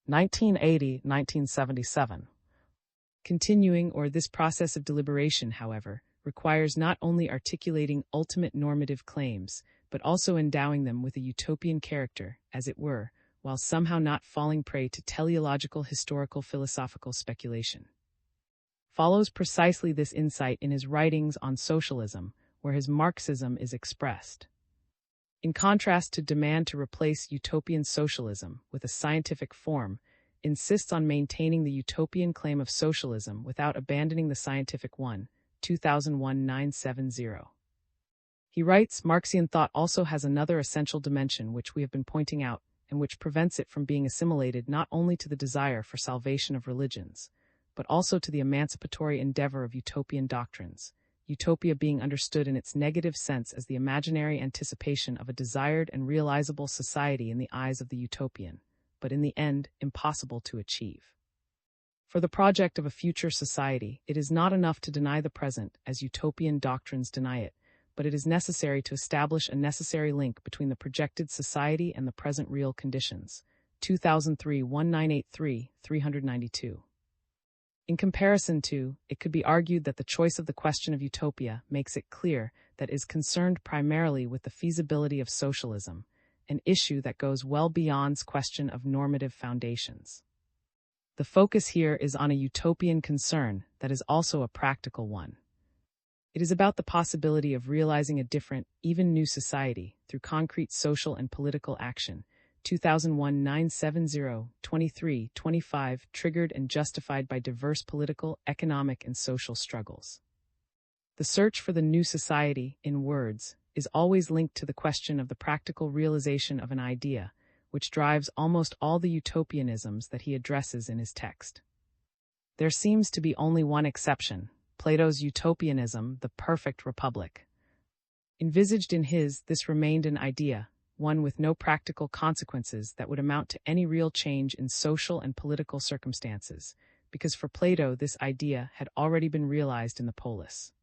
1980-1977. Continuing or this process of deliberation, however, requires not only articulating ultimate normative claims, but also endowing them with a utopian character, as it were, while somehow not falling prey to teleological historical philosophical speculation. Follows precisely this insight in his writings on socialism, where his Marxism is expressed. In contrast to demand to replace utopian socialism with a scientific form, insists on maintaining the utopian claim of socialism without abandoning the scientific one, 2001-970. He writes, Marxian thought also has another essential dimension which we have been pointing out, and which prevents it from being assimilated not only to the desire for salvation of religions, but also to the emancipatory endeavor of utopian doctrines, utopia being understood in its negative sense as the imaginary anticipation of a desired and realizable society in the eyes of the utopian, but in the end impossible to achieve. For the project of a future society, it is not enough to deny the present as utopian doctrines deny it, but it is necessary to establish a necessary link between the projected society and the present real conditions. 2003-1983-392. In comparison to, it could be argued that the choice of the question of utopia makes it clear that it is concerned primarily with the feasibility of socialism, an issue that goes well beyond the question of normative foundations. The focus here is on a utopian concern that is also a practical one. It is about the possibility of realizing a different, even new society through concrete social and political action. 2001-970-23-25, triggered and justified by diverse political, economic, and social struggles. The search for the new society, in words, is always linked to the question of the practical realization of an idea, which drives almost all the utopianisms that he addresses in his text. There seems to be only one exception, Plato's utopianism, the perfect republic. Envisaged in his, this remained an idea, one with no practical consequences that would amount to any real change in social and political circumstances, because for Plato this idea had already been realized in the polis.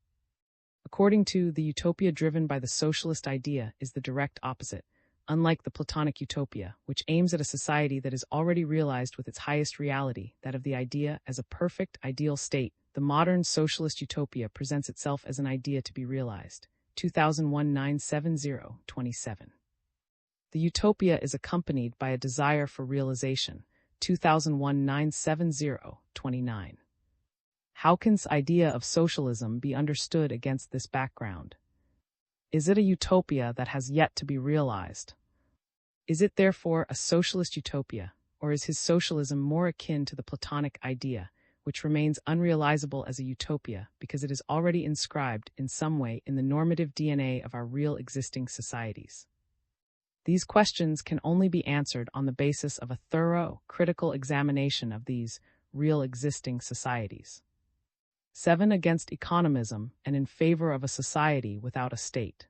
According to the utopia driven by the socialist idea is the direct opposite, unlike the Platonic utopia, which aims at a society that is already realized with its highest reality, that of the idea as a perfect, ideal state. The modern socialist utopia presents itself as an idea to be realized. 2001-970-27. The utopia is accompanied by a desire for realization. 2001-970-29. How can this idea of socialism be understood against this background? Is it a utopia that has yet to be realized? Is it therefore a socialist utopia, or is his socialism more akin to the Platonic idea, which remains unrealizable as a utopia because it is already inscribed in some way in the normative DNA of our real existing societies? These questions can only be answered on the basis of a thorough, critical examination of these real existing societies. 7. Against economism and in favor of a society without a state.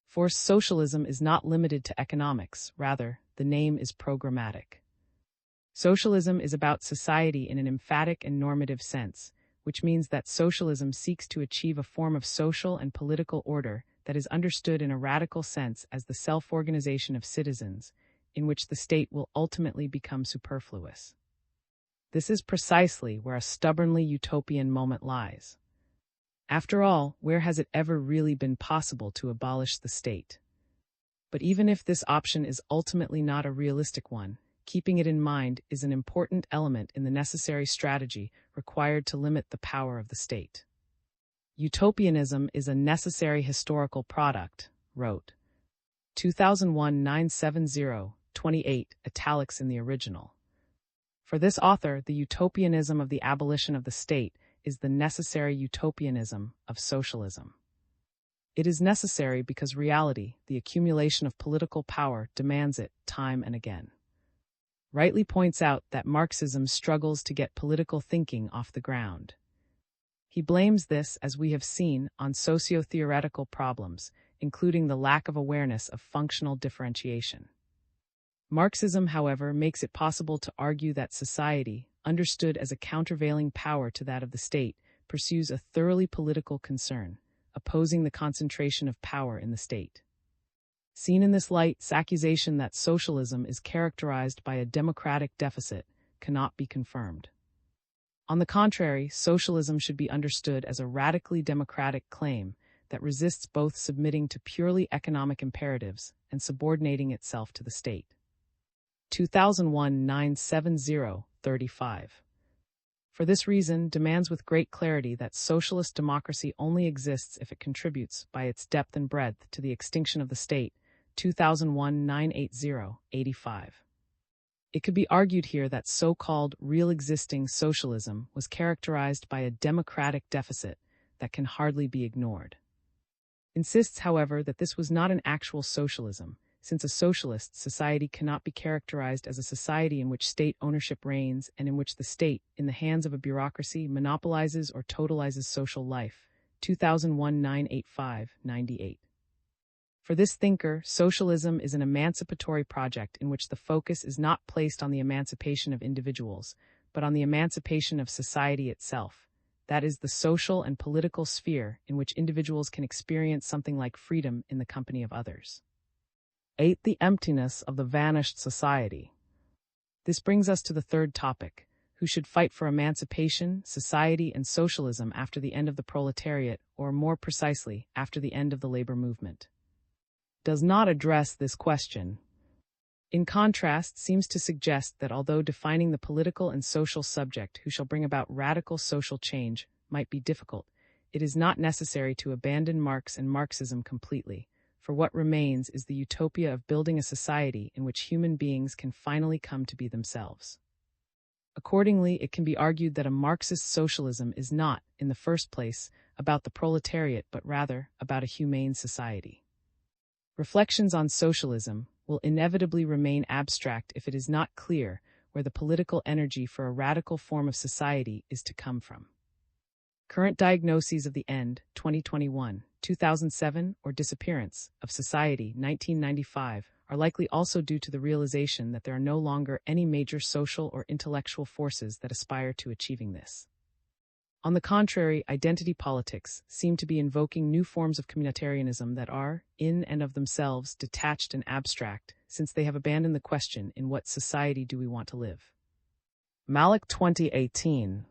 For socialism is not limited to economics, rather, the name is programmatic. Socialism is about society in an emphatic and normative sense, which means that socialism seeks to achieve a form of social and political order that is understood in a radical sense as the self-organization of citizens, in which the state will ultimately become superfluous. This is precisely where a stubbornly utopian moment lies. After all, where has it ever really been possible to abolish the state? But even if this option is ultimately not a realistic one, keeping it in mind is an important element in the necessary strategy required to limit the power of the state. Utopianism is a necessary historical product, wrote 2001-970-28, italics in the original. For this author, the utopianism of the abolition of the state is the necessary utopianism of socialism. It is necessary because reality, the accumulation of political power, demands it time and again. rightly points out that Marxism struggles to get political thinking off the ground. He blames this, as we have seen, on socio-theoretical problems, including the lack of awareness of functional differentiation. Marxism, however, makes it possible to argue that society, understood as a countervailing power to that of the state, pursues a thoroughly political concern, opposing the concentration of power in the state. Seen in this light, its accusation that socialism is characterized by a democratic deficit cannot be confirmed. On the contrary, socialism should be understood as a radically democratic claim that resists both submitting to purely economic imperatives and subordinating itself to the state. 2001-970-35. For this reason, demands with great clarity that socialist democracy only exists if it contributes, by its depth and breadth, to the extinction of the state. 2001-980-85. It could be argued here that so-called real existing socialism was characterized by a democratic deficit that can hardly be ignored. Insists, however, that this was not an actual socialism, since a socialist society cannot be characterized as a society in which state ownership reigns and in which the state, in the hands of a bureaucracy, monopolizes or totalizes social life. 2001-985-98. For this thinker, socialism is an emancipatory project in which the focus is not placed on the emancipation of individuals, but on the emancipation of society itself, that is, the social and political sphere in which individuals can experience something like freedom in the company of others. 8. The emptiness of the vanished society. This brings us to the third topic: who should fight for emancipation, society, and socialism after the end of the proletariat, or more precisely, after the end of the labor movement. Does not address this question. In contrast, seems to suggest that although defining the political and social subject who shall bring about radical social change might be difficult, it is not necessary to abandon Marx and Marxism completely, for what remains is the utopia of building a society in which human beings can finally come to be themselves. Accordingly, it can be argued that a Marxist socialism is not, in the first place, about the proletariat but rather about a humane society. Reflections on socialism will inevitably remain abstract if it is not clear where the political energy for a radical form of society is to come from. Current diagnoses of the end, 2021, 2007, or disappearance of society, 1995, are likely also due to the realization that there are no longer any major social or intellectual forces that aspire to achieving this. On the contrary, identity politics seem to be invoking new forms of communitarianism that are, in and of themselves, detached and abstract, since they have abandoned the question, in what society do we want to live? Malik, 2018.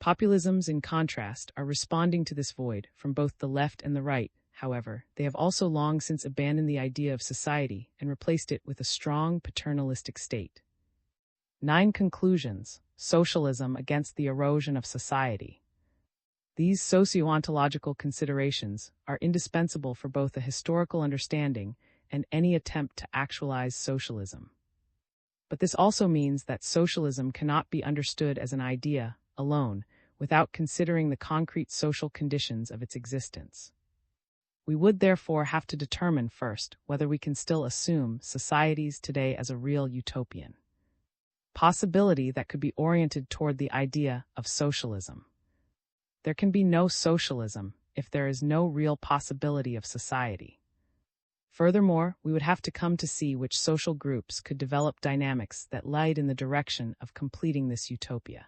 Populisms, in contrast, are responding to this void from both the left and the right. However, they have also long since abandoned the idea of society and replaced it with a strong paternalistic state. 9 conclusions. Socialism against the erosion of society. These socio-ontological considerations are indispensable for both a historical understanding and any attempt to actualize socialism. But this also means that socialism cannot be understood as an idea alone without considering the concrete social conditions of its existence. We would therefore have to determine first whether we can still assume societies today as a real utopian possibility that could be oriented toward the idea of socialism. There can be no socialism if there is no real possibility of society. Furthermore, we would have to come to see which social groups could develop dynamics that lied in the direction of completing this utopia.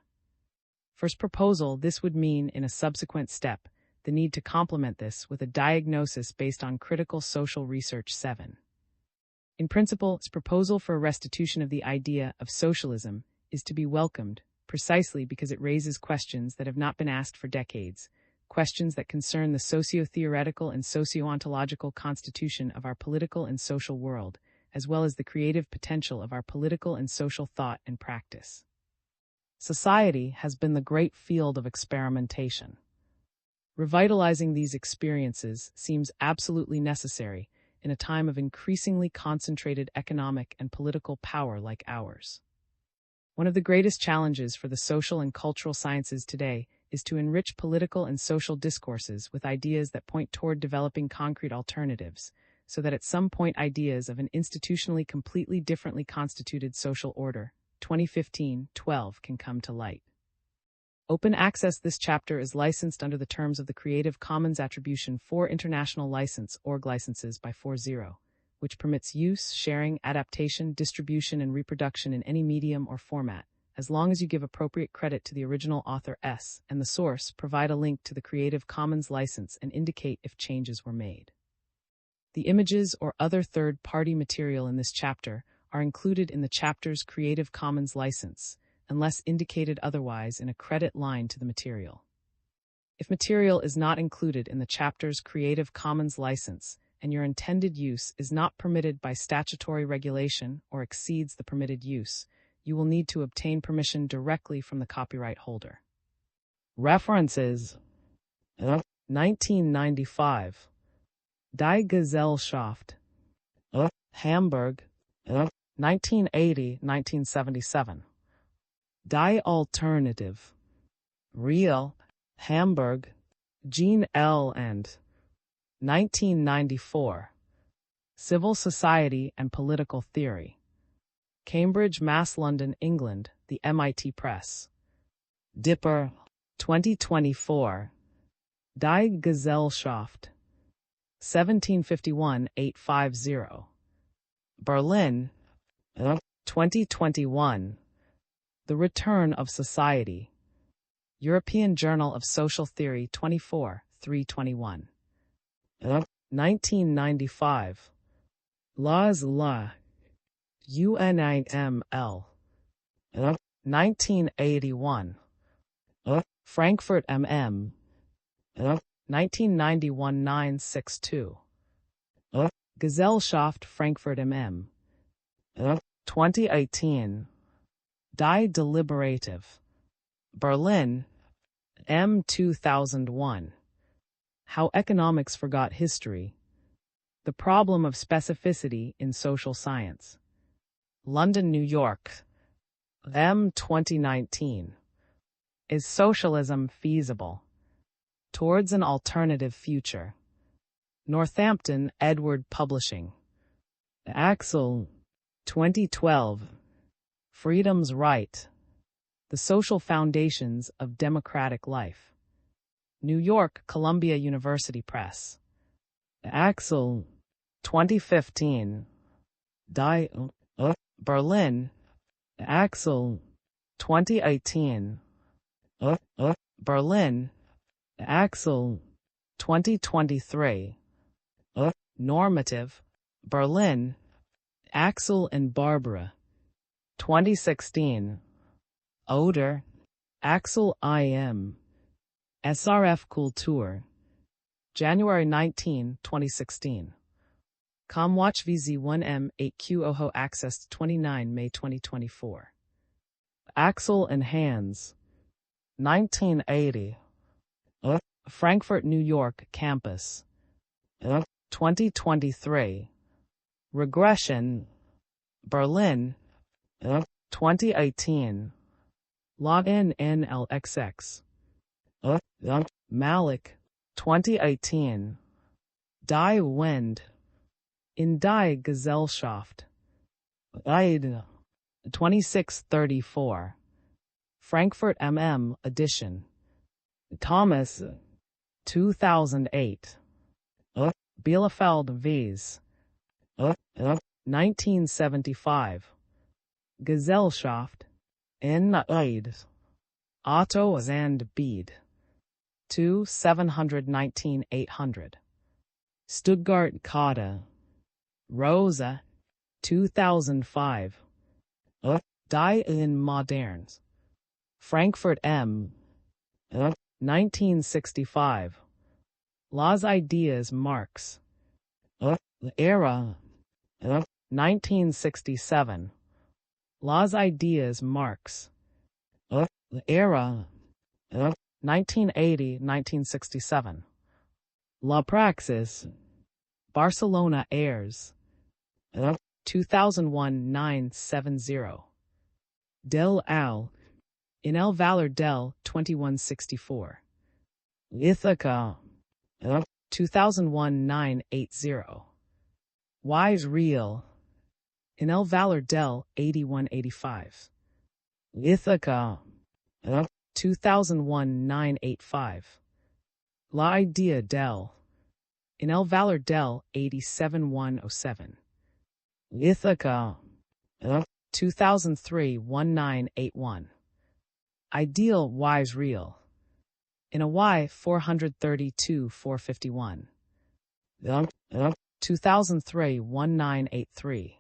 First proposal, this would mean, in a subsequent step, the need to complement this with a diagnosis based on critical social research 7. In principle, its proposal for a restitution of the idea of socialism is to be welcomed, precisely because it raises questions that have not been asked for decades, questions that concern the socio-theoretical and socio-ontological constitution of our political and social world, as well as the creative potential of our political and social thought and practice. Society has been the great field of experimentation. Revitalizing these experiences seems absolutely necessary in a time of increasingly concentrated economic and political power like ours. One of the greatest challenges for the social and cultural sciences today is to enrich political and social discourses with ideas that point toward developing concrete alternatives, so that at some point ideas of an institutionally completely differently constituted social order, 2015-12, can come to light. Open access. This chapter is licensed under the terms of the Creative Commons Attribution 4 International License, org licenses by 4.0, which permits use, sharing, adaptation, distribution, and reproduction in any medium or format, as long as you give appropriate credit to the original author S and the source, provide a link to the Creative Commons license, and indicate if changes were made. The images or other third-party material in this chapter are included in the chapter's Creative Commons license, unless indicated otherwise in a credit line to the material. If material is not included in the chapter's Creative Commons license and your intended use is not permitted by statutory regulation or exceeds the permitted use, you will need to obtain permission directly from the copyright holder. References: 1995, Die Gesellschaft, Hamburg, 1980-1977. Die Alternative, Real, Hamburg, Jean L. and 1994. Civil Society and Political Theory, Cambridge, Mass. London, England, the MIT Press. Dipper, 2024. Die Gesellschaft, 1751-850. Berlin, 2021. The Return of Society, European Journal of Social Theory, 24, 321. 1995. Laws La, UNIML, 1981. Frankfurt MM, 1991-962. Gesellschaft Frankfurt MM, 2018. Die Deliberative, Berlin, M. 2001. How Economics Forgot History, The Problem of Specificity in Social Science, London, New York, M. 2019. Is Socialism Feasible? Towards an Alternative Future, Northampton, Edward Publishing. Axel, 2012. Freedom's Right, The Social Foundations of Democratic Life, New York, Columbia University Press. Axel, 2015. Die Berlin, Axel, 2018. Berlin, Axel, 2023. Normative, Berlin, Axel and Barbara, 2016. Oder, Axel IM. SRF Kultur, January 19, 2016. Comwatch VZ1M 8Q OHO Access 29 May 2024. Axel and Hans, 1980. Frankfurt, New York Campus, 2023. Regression, Berlin, 2018. Login NLXX. Malik, 2018. Die Wende, in Die Gesellschaft. Eid, 2634. Frankfurt MM edition. Thomas, 2008. Bielefeld Vs. 1975. Gesellschaft, in Eid. Otto and Bede. 719-800. Stuttgart Cotta. Rosa, 2005. Die in Moderns. Frankfurt M. 1965. Las Ideas Marx. The Era. 1967. Las Ideas Marx. The Era. 1980-1967. La Praxis. Barcelona Airs. 2001-970. Del Al. In El Valor del 2164. Ithaca. 2001-980. Why is real? In El Valor del 8185. Ithaca. 2001-985. La Idea del. In El Valor del 87107. Ithaca. 2003-1981. Ideal Y's real. In a Y 432-451. 2003-1983.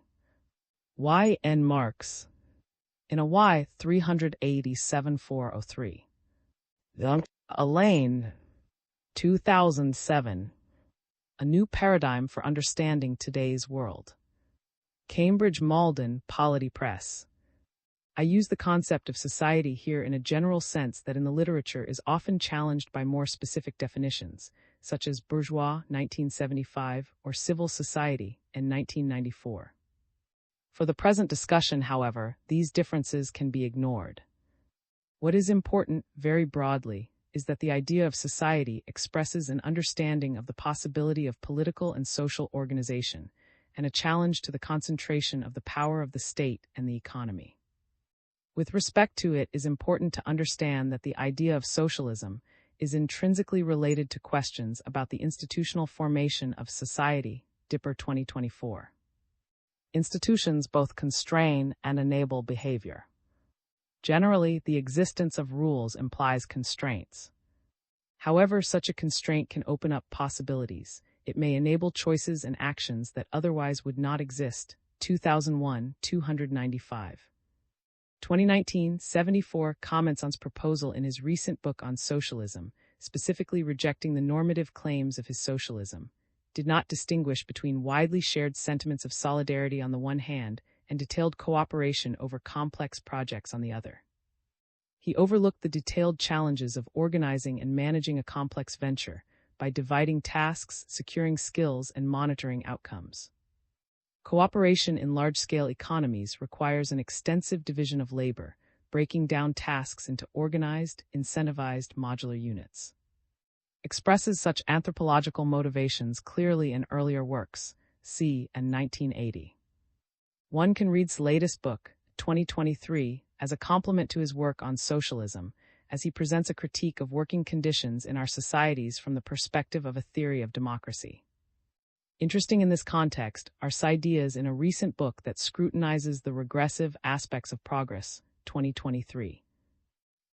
Y. N. Marks. In a Y 387-403. Elaine. 2007. A New Paradigm for Understanding Today's World. Cambridge Malden Polity Press. I use the concept of society here in a general sense that in the literature is often challenged by more specific definitions, such as bourgeois 1975 or civil society in 1994. For the present discussion, however, these differences can be ignored. What is important, very broadly, is that the idea of society expresses an understanding of the possibility of political and social organization, and a challenge to the concentration of the power of the state and the economy. With respect to it is important to understand that the idea of socialism is intrinsically related to questions about the institutional formation of society, Dipper 2024. Institutions both constrain and enable behavior. Generally, the existence of rules implies constraints. However, such a constraint can open up possibilities. It may enable choices and actions that otherwise would not exist. 2001-295. 2019, 74 comments on his proposal in his recent book on socialism, specifically rejecting the normative claims of his socialism, did not distinguish between widely shared sentiments of solidarity on the one hand and detailed cooperation over complex projects on the other. He overlooked the detailed challenges of organizing and managing a complex venture by dividing tasks, securing skills, and monitoring outcomes. Cooperation in large-scale economies requires an extensive division of labor, breaking down tasks into organized, incentivized modular units. Expresses such anthropological motivations clearly in earlier works, c. and 1980. One can read his latest book, 2023, as a complement to his work on socialism, as he presents a critique of working conditions in our societies from the perspective of a theory of democracy. Interesting in this context are his ideas in a recent book that scrutinizes the regressive aspects of progress, 2023.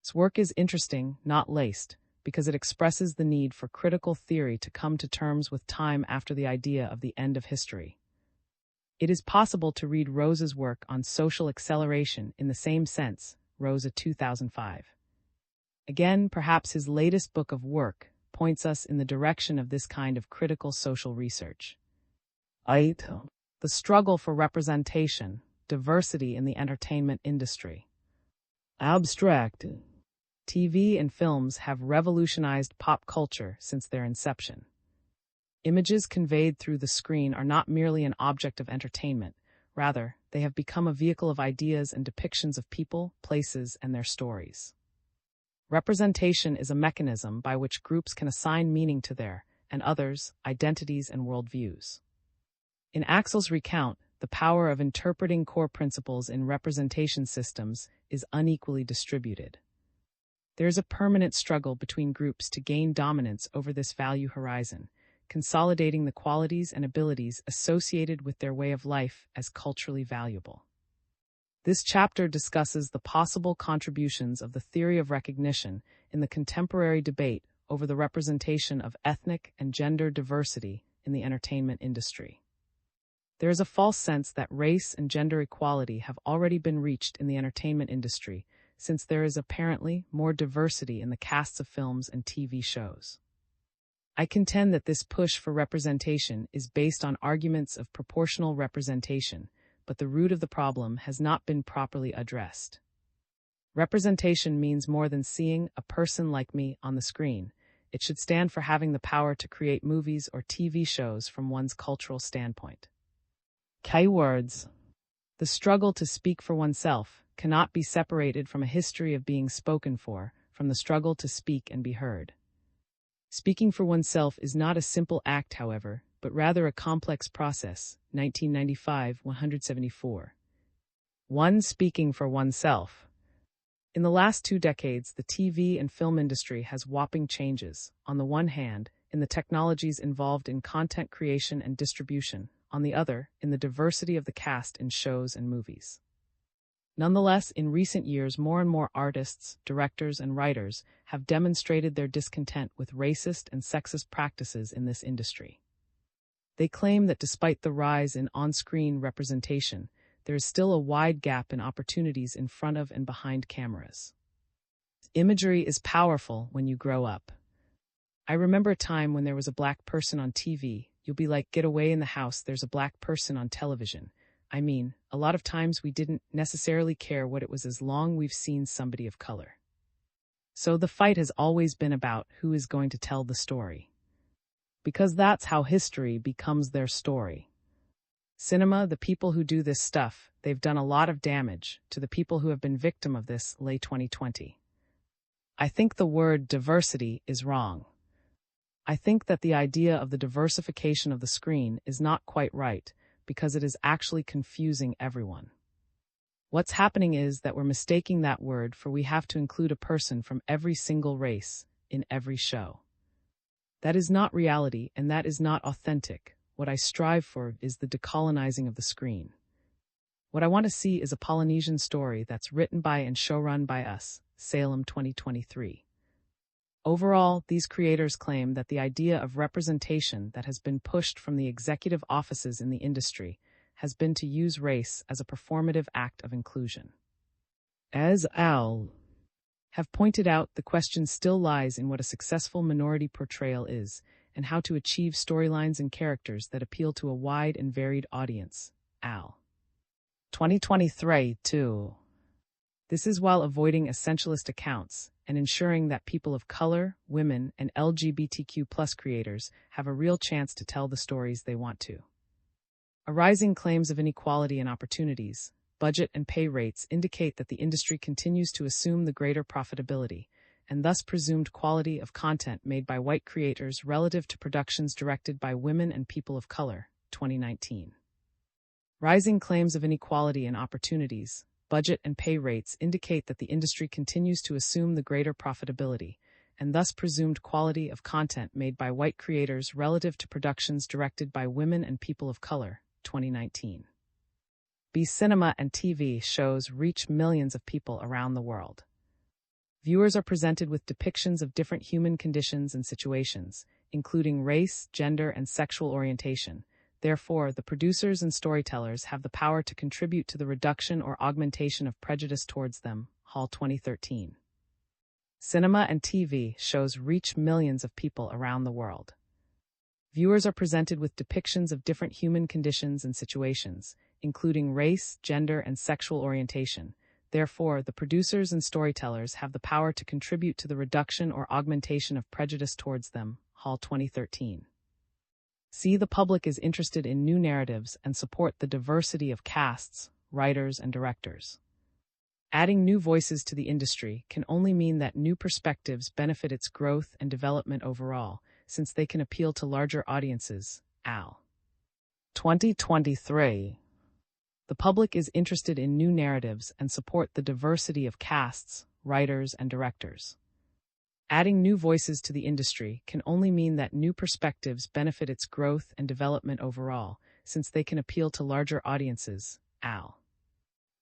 His work is interesting, not laced, because it expresses the need for critical theory to come to terms with time after the idea of the end of history. It is possible to read Rosa's work on social acceleration in the same sense, Rosa 2005. Again, perhaps his latest book of work points us in the direction of this kind of critical social research. The struggle for representation, diversity in the entertainment industry. Abstract. TV and films have revolutionized pop culture since their inception. Images conveyed through the screen are not merely an object of entertainment, rather, they have become a vehicle of ideas and depictions of people, places, and their stories. Representation is a mechanism by which groups can assign meaning to their, and others, identities and worldviews. In Axel's recount, the power of interpreting core principles in representation systems is unequally distributed. There is a permanent struggle between groups to gain dominance over this value horizon, consolidating the qualities and abilities associated with their way of life as culturally valuable. This chapter discusses the possible contributions of the theory of recognition in the contemporary debate over the representation of ethnic and gender diversity in the entertainment industry. There is a false sense that race and gender equality have already been reached in the entertainment industry, since there is apparently more diversity in the casts of films and TV shows. I contend that this push for representation is based on arguments of proportional representation, but the root of the problem has not been properly addressed. Representation means more than seeing a person like me on the screen. It should stand for having the power to create movies or TV shows from one's cultural standpoint. Keywords. The struggle to speak for oneself cannot be separated from a history of being spoken for, from the struggle to speak and be heard. Speaking for oneself is not a simple act, however. but rather a complex process. 1995, 174. One speaking for oneself. In the last 2 decades, the TV and film industry has whopping changes. On the one hand, in the technologies involved in content creation and distribution. On the other, in the diversity of the cast in shows and movies. Nonetheless, in recent years, more and more artists, directors, and writers have demonstrated their discontent with racist and sexist practices in this industry. They claim that despite the rise in on-screen representation, there is still a wide gap in opportunities in front of and behind cameras. Imagery is powerful when you grow up. I remember a time when there was a black person on TV. You'll be like, get away in the house, there's a black person on television. I mean, a lot of times we didn't necessarily care what it was as long we've seen somebody of color. So the fight has always been about who is going to tell the story. Because that's how history becomes their story. Cinema, the people who do this stuff, they've done a lot of damage to the people who have been victim of this late 2020. I think the word diversity is wrong. I think that the idea of the diversification of the screen is not quite right, because it is actually confusing everyone. What's happening is that we're mistaking that word for we have to include a person from every single race in every show. That is not reality, and that is not authentic. What I strive for is the decolonizing of the screen. What I want to see is a Polynesian story that's written by and showrun by us, Salem 2023. Overall, these creators claim that the idea of representation that has been pushed from the executive offices in the industry has been to use race as a performative act of inclusion. As Al have pointed out, the question still lies in what a successful minority portrayal is, and how to achieve storylines and characters that appeal to a wide and varied audience. Al. 2023, too. This is while avoiding essentialist accounts and ensuring that people of color, women, and LGBTQ+ creators have a real chance to tell the stories they want to. Arising claims of inequality and opportunities, budget and pay rates indicate that the industry continues to assume the greater profitability, and thus presumed quality of content made by white creators relative to productions directed by women and people of color. 2019. Rising claims of inequality and opportunities, budget and pay rates indicate that the industry continues to assume the greater profitability, and thus presumed quality of content made by white creators relative to productions directed by women and people of color. 2019. Cinema and TV shows reach millions of people around the world. Viewers are presented with depictions of different human conditions and situations, including race, gender, and sexual orientation. Therefore, the producers and storytellers have the power to contribute to the reduction or augmentation of prejudice towards them. Hall 2013. Cinema and TV shows reach millions of people around the world. Viewers are presented with depictions of different human conditions and situations, including race, gender, and sexual orientation. Therefore, the producers and storytellers have the power to contribute to the reduction or augmentation of prejudice towards them. Hall 2013. See, the public is interested in new narratives and support the diversity of casts, writers, and directors. Adding new voices to the industry can only mean that new perspectives benefit its growth and development overall, since they can appeal to larger audiences. Al. 2023. The public is interested in new narratives and support the diversity of casts, writers, and directors. Adding new voices to the industry can only mean that new perspectives benefit its growth and development overall, since they can appeal to larger audiences. Al.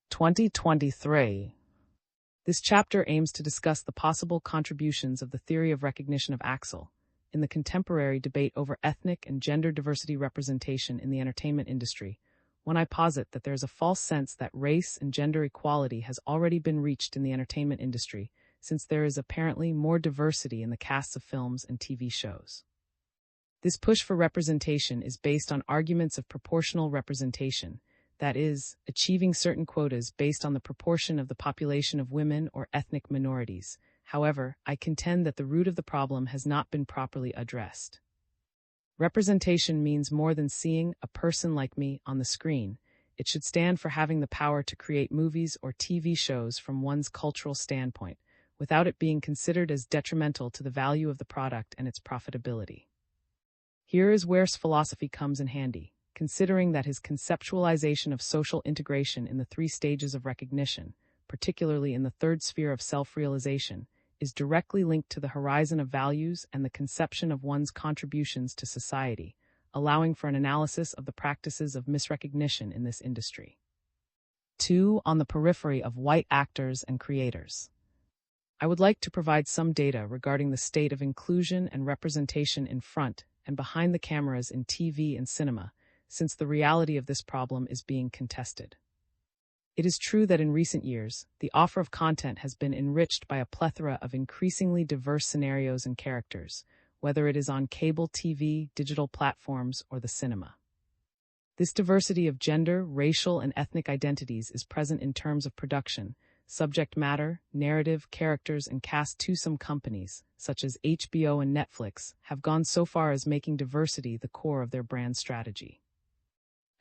2023. This chapter aims to discuss the possible contributions of the theory of recognition of Axel in the contemporary debate over ethnic and gender diversity representation in the entertainment industry, when I posit that there is a false sense that race and gender equality has already been reached in the entertainment industry, since there is apparently more diversity in the casts of films and TV shows. This push for representation is based on arguments of proportional representation, that is, achieving certain quotas based on the proportion of the population of women or ethnic minorities. However, I contend that the root of the problem has not been properly addressed. Representation means more than seeing a person like me on the screen. It should stand for having the power to create movies or TV shows from one's cultural standpoint, without it being considered as detrimental to the value of the product and its profitability. Here is where philosophy comes in handy, considering that his conceptualization of social integration in the three stages of recognition, particularly in the third sphere of self-realization, is directly linked to the horizon of values and the conception of one's contributions to society, allowing for an analysis of the practices of misrecognition in this industry. 2. On the periphery of white actors and creators. I would like to provide some data regarding the state of inclusion and representation in front and behind the cameras in TV and cinema, since the reality of this problem is being contested. It is true that in recent years, the offer of content has been enriched by a plethora of increasingly diverse scenarios and characters, whether it is on cable TV, digital platforms, or the cinema. This diversity of gender, racial, and ethnic identities is present in terms of production, subject matter, narrative, characters, and cast too. Some companies, such as HBO and Netflix, have gone so far as making diversity the core of their brand strategy.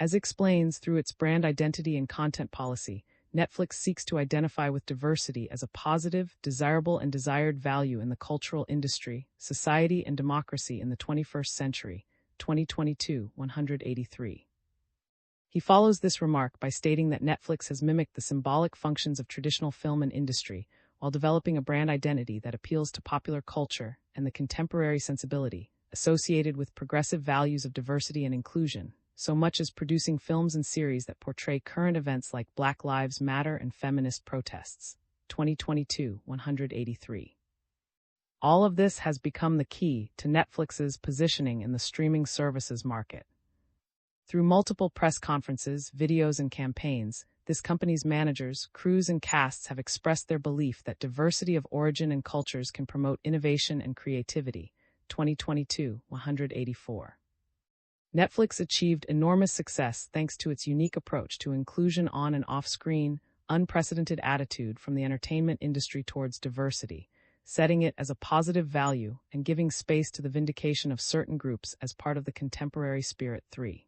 As explains through its brand identity and content policy, Netflix seeks to identify with diversity as a positive, desirable, and desired value in the cultural industry, society, and democracy in the 21st century, 2022, 183. He follows this remark by stating that Netflix has mimicked the symbolic functions of traditional film and industry while developing a brand identity that appeals to popular culture and the contemporary sensibility associated with progressive values of diversity and inclusion, so much as producing films and series that portray current events like Black Lives Matter and feminist protests. 2022, 183. All of this has become the key to Netflix's positioning in the streaming services market. Through multiple press conferences, videos, and campaigns, this company's managers, crews, and casts have expressed their belief that diversity of origin and cultures can promote innovation and creativity. 2022, 184. Netflix achieved enormous success thanks to its unique approach to inclusion on and off-screen, unprecedented attitude from the entertainment industry towards diversity, setting it as a positive value and giving space to the vindication of certain groups as part of the contemporary spirit. 3.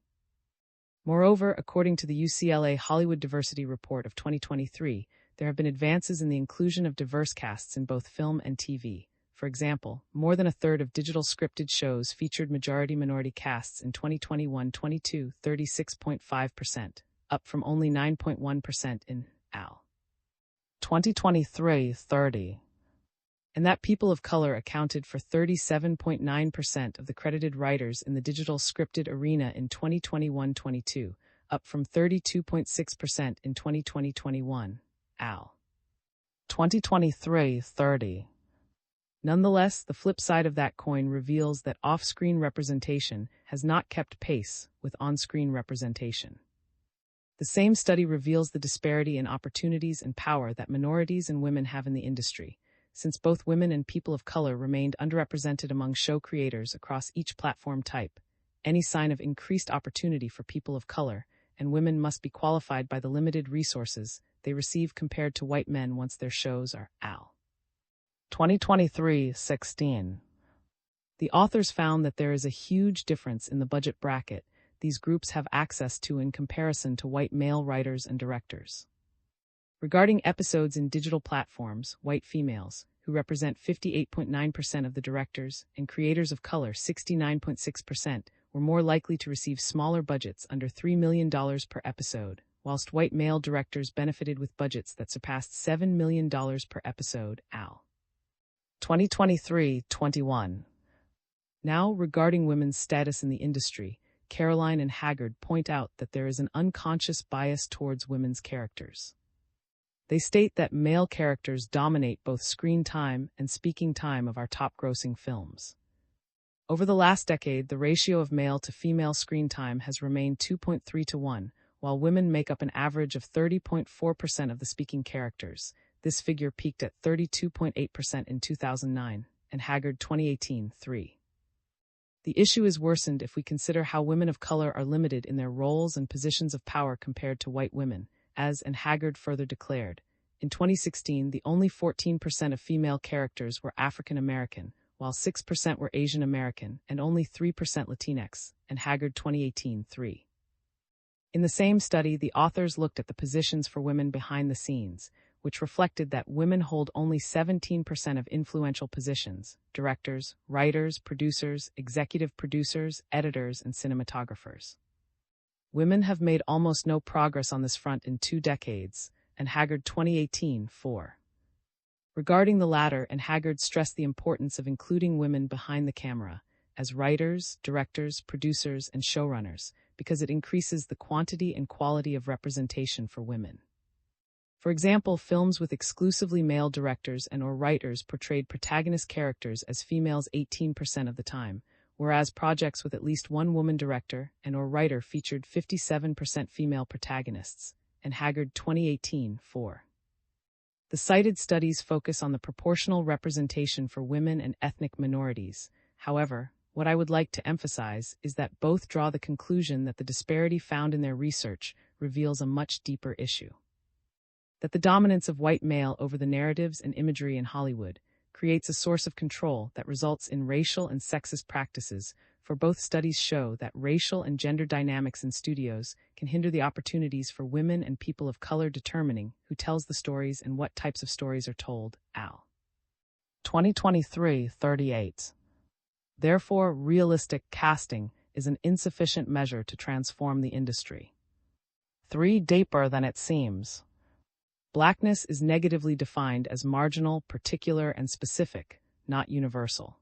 Moreover, according to the UCLA Hollywood Diversity Report of 2023, there have been advances in the inclusion of diverse casts in both film and TV. For example, more than a third of digital scripted shows featured majority-minority casts in 2021-22, 36.5%, up from only 9.1% in AL. 2023-30. And that people of color accounted for 37.9% of the credited writers in the digital scripted arena in 2021-22, up from 32.6% in 2020-21, AL. 2023-30. Nonetheless, the flip side of that coin reveals that off-screen representation has not kept pace with on-screen representation. The same study reveals the disparity in opportunities and power that minorities and women have in the industry, since both women and people of color remained underrepresented among show creators across each platform type. Any sign of increased opportunity for people of color and women must be qualified by the limited resources they receive compared to white men once their shows are AL. 2023-16. The authors found that there is a huge difference in the budget bracket these groups have access to in comparison to white male writers and directors. Regarding episodes in digital platforms, white females, who represent 58.9% of the directors, and creators of color 69.6%, were more likely to receive smaller budgets under $3 million per episode, whilst white male directors benefited with budgets that surpassed $7 million per episode, AL. 2023-21. Now, regarding women's status in the industry, Caroline and Haggard point out that there is an unconscious bias towards women's characters. They state that male characters dominate both screen time and speaking time of our top-grossing films. Over the last decade, the ratio of male to female screen time has remained 2.3 to 1, while women make up an average of 30.4% of the speaking characters. This figure peaked at 32.8% in 2009, and Haggard 2018, 3. The issue is worsened if we consider how women of color are limited in their roles and positions of power compared to white women, as and Haggard further declared. In 2016, the only 14% of female characters were African American, while 6% were Asian American, and only 3% Latinx, and Haggard 2018, 3. In the same study, the authors looked at the positions for women behind the scenes, which reflected that women hold only 17% of influential positions: directors, writers, producers, executive producers, editors, and cinematographers. Women have made almost no progress on this front in 2 decades, and Haggard 2018-4. Regarding the latter, and Haggard stressed the importance of including women behind the camera, as writers, directors, producers, and showrunners, because it increases the quantity and quality of representation for women. For example, films with exclusively male directors and/or writers portrayed protagonist characters as females 18% of the time, whereas projects with at least one woman director and/or writer featured 57% female protagonists, and Haggard 2018-4. The cited studies focus on the proportional representation for women and ethnic minorities. However, what I would like to emphasize is that both draw the conclusion that the disparity found in their research reveals a much deeper issue. That the dominance of white male over the narratives and imagery in Hollywood creates a source of control that results in racial and sexist practices, for both studies show that racial and gender dynamics in studios can hinder the opportunities for women and people of color determining who tells the stories and what types of stories are told. Al. 2023-38. Therefore, realistic casting is an insufficient measure to transform the industry. 3. Deeper than it seems. Blackness is negatively defined as marginal, particular, and specific, not universal.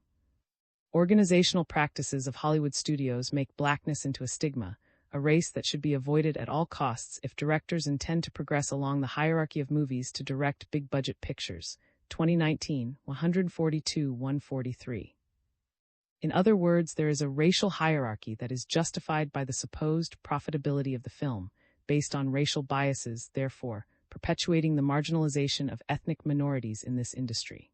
Organizational practices of Hollywood studios make blackness into a stigma, a race that should be avoided at all costs if directors intend to progress along the hierarchy of movies to direct big-budget pictures. 2019, 142-143. In other words, there is a racial hierarchy that is justified by the supposed profitability of the film, based on racial biases, therefore, perpetuating the marginalization of ethnic minorities in this industry.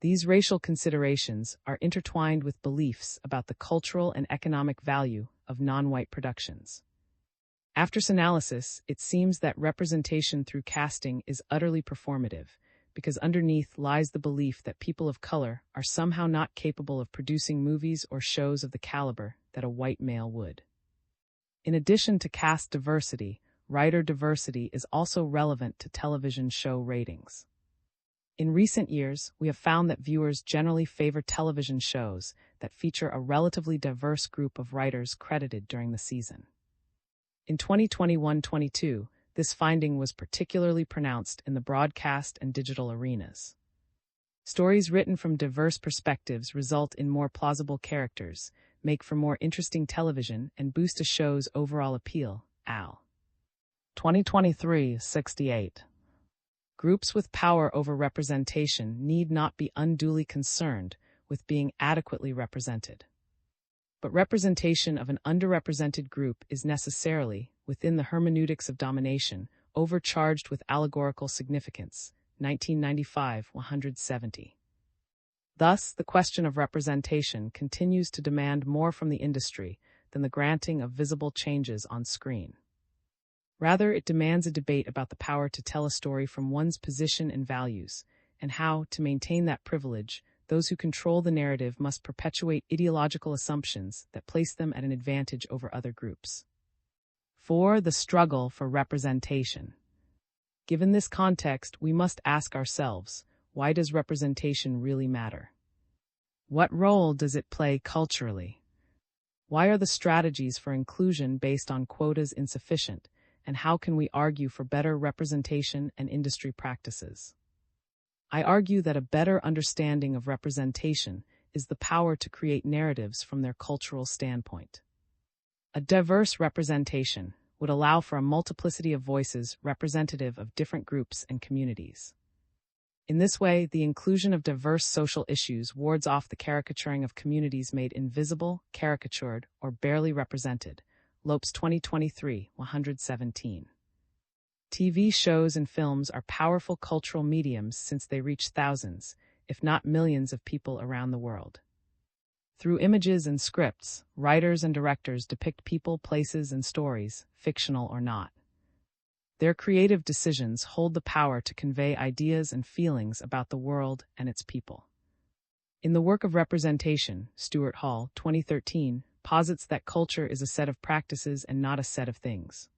These racial considerations are intertwined with beliefs about the cultural and economic value of non-white productions. After this analysis, it seems that representation through casting is utterly performative, because underneath lies the belief that people of color are somehow not capable of producing movies or shows of the caliber that a white male would. In addition to cast diversity, writer diversity is also relevant to television show ratings. In recent years, we have found that viewers generally favor television shows that feature a relatively diverse group of writers credited during the season. In 2021-22, this finding was particularly pronounced in the broadcast and digital arenas. Stories written from diverse perspectives result in more plausible characters, make for more interesting television, and boost a show's overall appeal. Al. 2023-68. Groups with power over representation need not be unduly concerned with being adequately represented. But representation of an underrepresented group is necessarily, within the hermeneutics of domination, overcharged with allegorical significance. 1995-170. Thus, the question of representation continues to demand more from the industry than the granting of visible changes on screen. Rather, it demands a debate about the power to tell a story from one's position and values, and how, to maintain that privilege, those who control the narrative must perpetuate ideological assumptions that place them at an advantage over other groups. 4. The struggle for representation. Given this context, we must ask ourselves, why does representation really matter? What role does it play culturally? Why are the strategies for inclusion based on quotas insufficient? And how can we argue for better representation and industry practices? I argue that a better understanding of representation is the power to create narratives from their cultural standpoint. A diverse representation would allow for a multiplicity of voices representative of different groups and communities. In this way, the inclusion of diverse social issues wards off the caricaturing of communities made invisible, caricatured, or barely represented. Lopes 2023-117. TV shows and films are powerful cultural mediums since they reach thousands, if not millions of people around the world. Through images and scripts, writers and directors depict people, places, and stories, fictional or not. Their creative decisions hold the power to convey ideas and feelings about the world and its people. In the work of representation, Stuart Hall, 2013, posits that culture is a set of practices and not a set of things.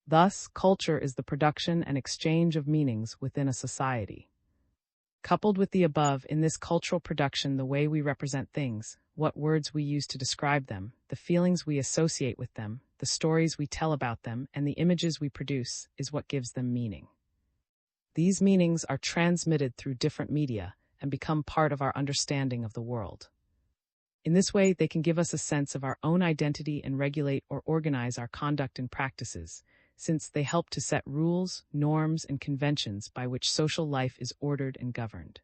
Thus, culture is the production and exchange of meanings within a society. Coupled with the above, in this cultural production, the way we represent things, what words we use to describe them, the feelings we associate with them, the stories we tell about them, and the images we produce is what gives them meaning. These meanings are transmitted through different media and become part of our understanding of the world. In this way, they can give us a sense of our own identity and regulate or organize our conduct and practices, since they help to set rules, norms, and conventions by which social life is ordered and governed.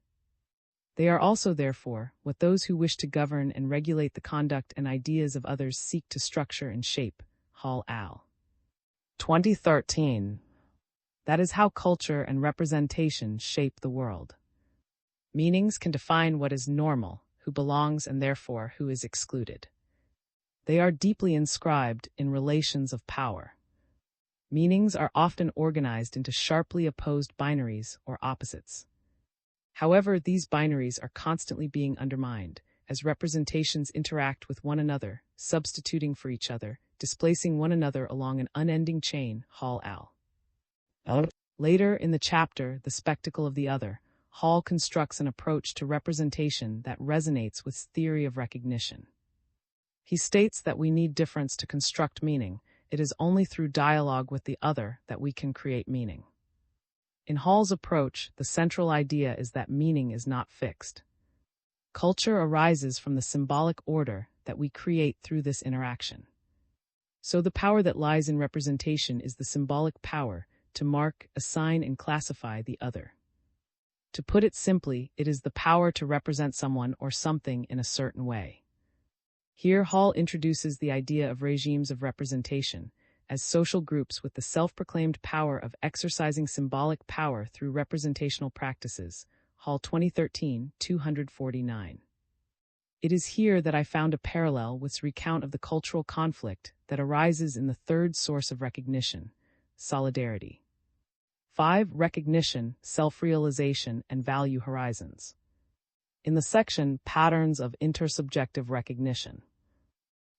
They are also, therefore, what those who wish to govern and regulate the conduct and ideas of others seek to structure and shape. Hall Al. 2013. That is how culture and representation shape the world. Meanings can define what is normal, who belongs, and therefore who is excluded. They are deeply inscribed in relations of power. Meanings are often organized into sharply opposed binaries or opposites. However, these binaries are constantly being undermined, as representations interact with one another, substituting for each other, displacing one another along an unending chain. Hall Al. Later in the chapter, The Spectacle of the Other, Hall constructs an approach to representation that resonates with theory of recognition. He states that we need difference to construct meaning. It is only through dialogue with the other that we can create meaning. In Hall's approach, the central idea is that meaning is not fixed. Culture arises from the symbolic order that we create through this interaction. So the power that lies in representation is the symbolic power to mark, assign, and classify the other. To put it simply, it is the power to represent someone or something in a certain way. Here, Hall introduces the idea of regimes of representation as social groups with the self-proclaimed power of exercising symbolic power through representational practices. Hall 2013, 249. It is here that I found a parallel with his recount of the cultural conflict that arises in the third source of recognition, solidarity. 5. Recognition, self-realization, and value horizons. In the section Patterns of Intersubjective Recognition.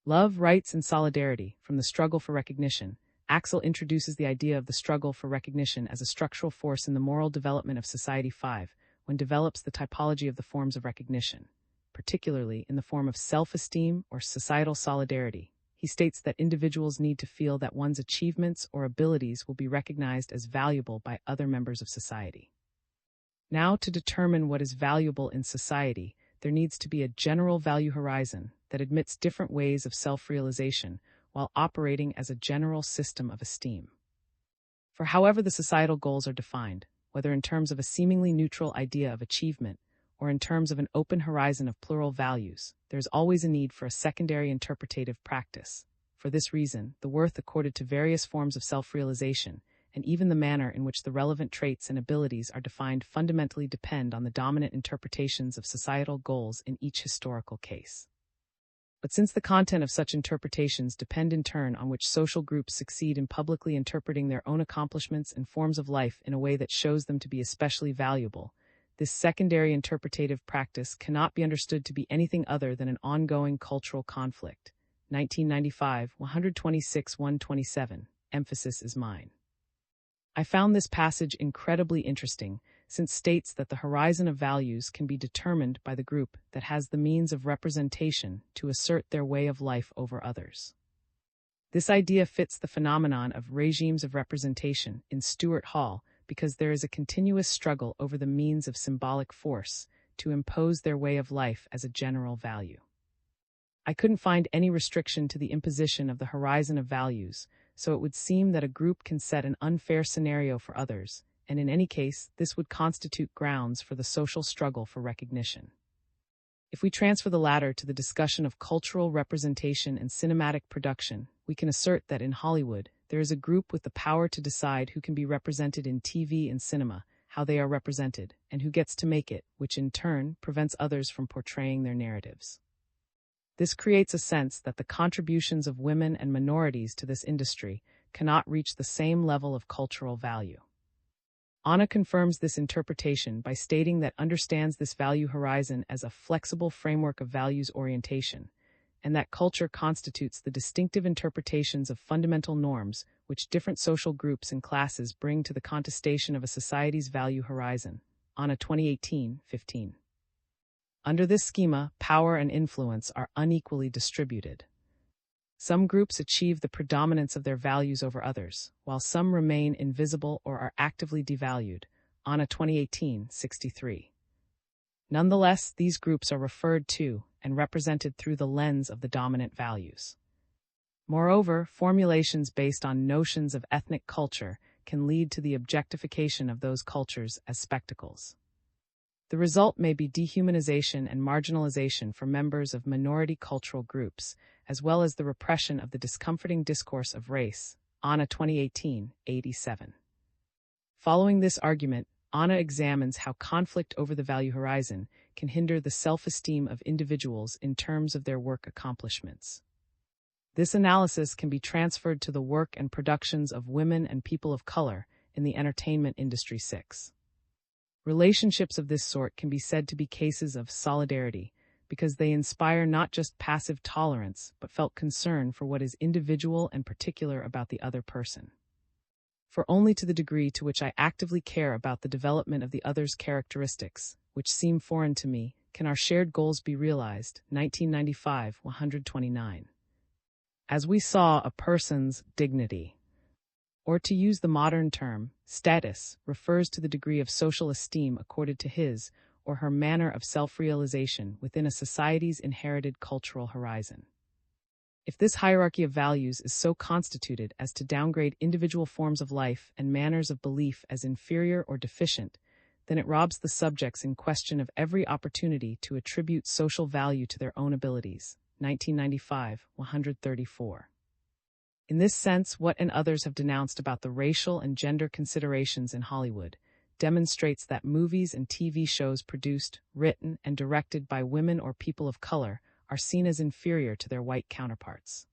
Love, Rights, and Solidarity, from the Struggle for Recognition, Axel introduces the idea of the struggle for recognition as a structural force in the moral development of society. 5, when develops the typology of the forms of recognition, particularly in the form of self-esteem or societal solidarity. He states that individuals need to feel that one's achievements or abilities will be recognized as valuable by other members of society. Now, to determine what is valuable in society, there needs to be a general value horizon that admits different ways of self-realization while operating as a general system of esteem. For however the societal goals are defined, whether in terms of a seemingly neutral idea of achievement or in terms of an open horizon of plural values, there is always a need for a secondary interpretative practice. For this reason, the worth accorded to various forms of self-realization and even the manner in which the relevant traits and abilities are defined fundamentally depend on the dominant interpretations of societal goals in each historical case. But since the content of such interpretations depend in turn on which social groups succeed in publicly interpreting their own accomplishments and forms of life in a way that shows them to be especially valuable, this secondary interpretative practice cannot be understood to be anything other than an ongoing cultural conflict. 1995, 126-127, emphasis is mine. I found this passage incredibly interesting, since it states that the horizon of values can be determined by the group that has the means of representation to assert their way of life over others. This idea fits the phenomenon of regimes of representation in Stuart Hall because there is a continuous struggle over the means of symbolic force to impose their way of life as a general value. I couldn't find any restriction to the imposition of the horizon of values, so it would seem that a group can set an unfair scenario for others, and in any case, this would constitute grounds for the social struggle for recognition. If we transfer the latter to the discussion of cultural representation and cinematic production, we can assert that in Hollywood, there is a group with the power to decide who can be represented in TV and cinema, how they are represented, and who gets to make it, which in turn prevents others from portraying their narratives. This creates a sense that the contributions of women and minorities to this industry cannot reach the same level of cultural value. Anna confirms this interpretation by stating that understands this value horizon as a flexible framework of values orientation, and that culture constitutes the distinctive interpretations of fundamental norms which different social groups and classes bring to the contestation of a society's value horizon, Anna 2018-15. Under this schema, power and influence are unequally distributed. Some groups achieve the predominance of their values over others, while some remain invisible or are actively devalued, Anna 2018-63. Nonetheless, these groups are referred to and represented through the lens of the dominant values. Moreover, formulations based on notions of ethnic culture can lead to the objectification of those cultures as spectacles. The result may be dehumanization and marginalization for members of minority cultural groups, as well as the repression of the discomforting discourse of race, Anna 2018-87. Following this argument, Anna examines how conflict over the value horizon can hinder the self-esteem of individuals in terms of their work accomplishments. This analysis can be transferred to the work and productions of women and people of color in the entertainment industry. 6. Relationships of this sort can be said to be cases of solidarity because they inspire not just passive tolerance but felt concern for what is individual and particular about the other person. For only to the degree to which I actively care about the development of the other's characteristics, which seem foreign to me, can our shared goals be realized. 1995-129. As we saw, a person's dignity, or to use the modern term, status, refers to the degree of social esteem accorded to his or her manner of self-realization within a society's inherited cultural horizon. If this hierarchy of values is so constituted as to downgrade individual forms of life and manners of belief as inferior or deficient, then it robs the subjects in question of every opportunity to attribute social value to their own abilities. 1995-134. In this sense, what and others have denounced about the racial and gender considerations in Hollywood demonstrates that movies and TV shows produced, written, and directed by women or people of color are seen as inferior to their white counterparts.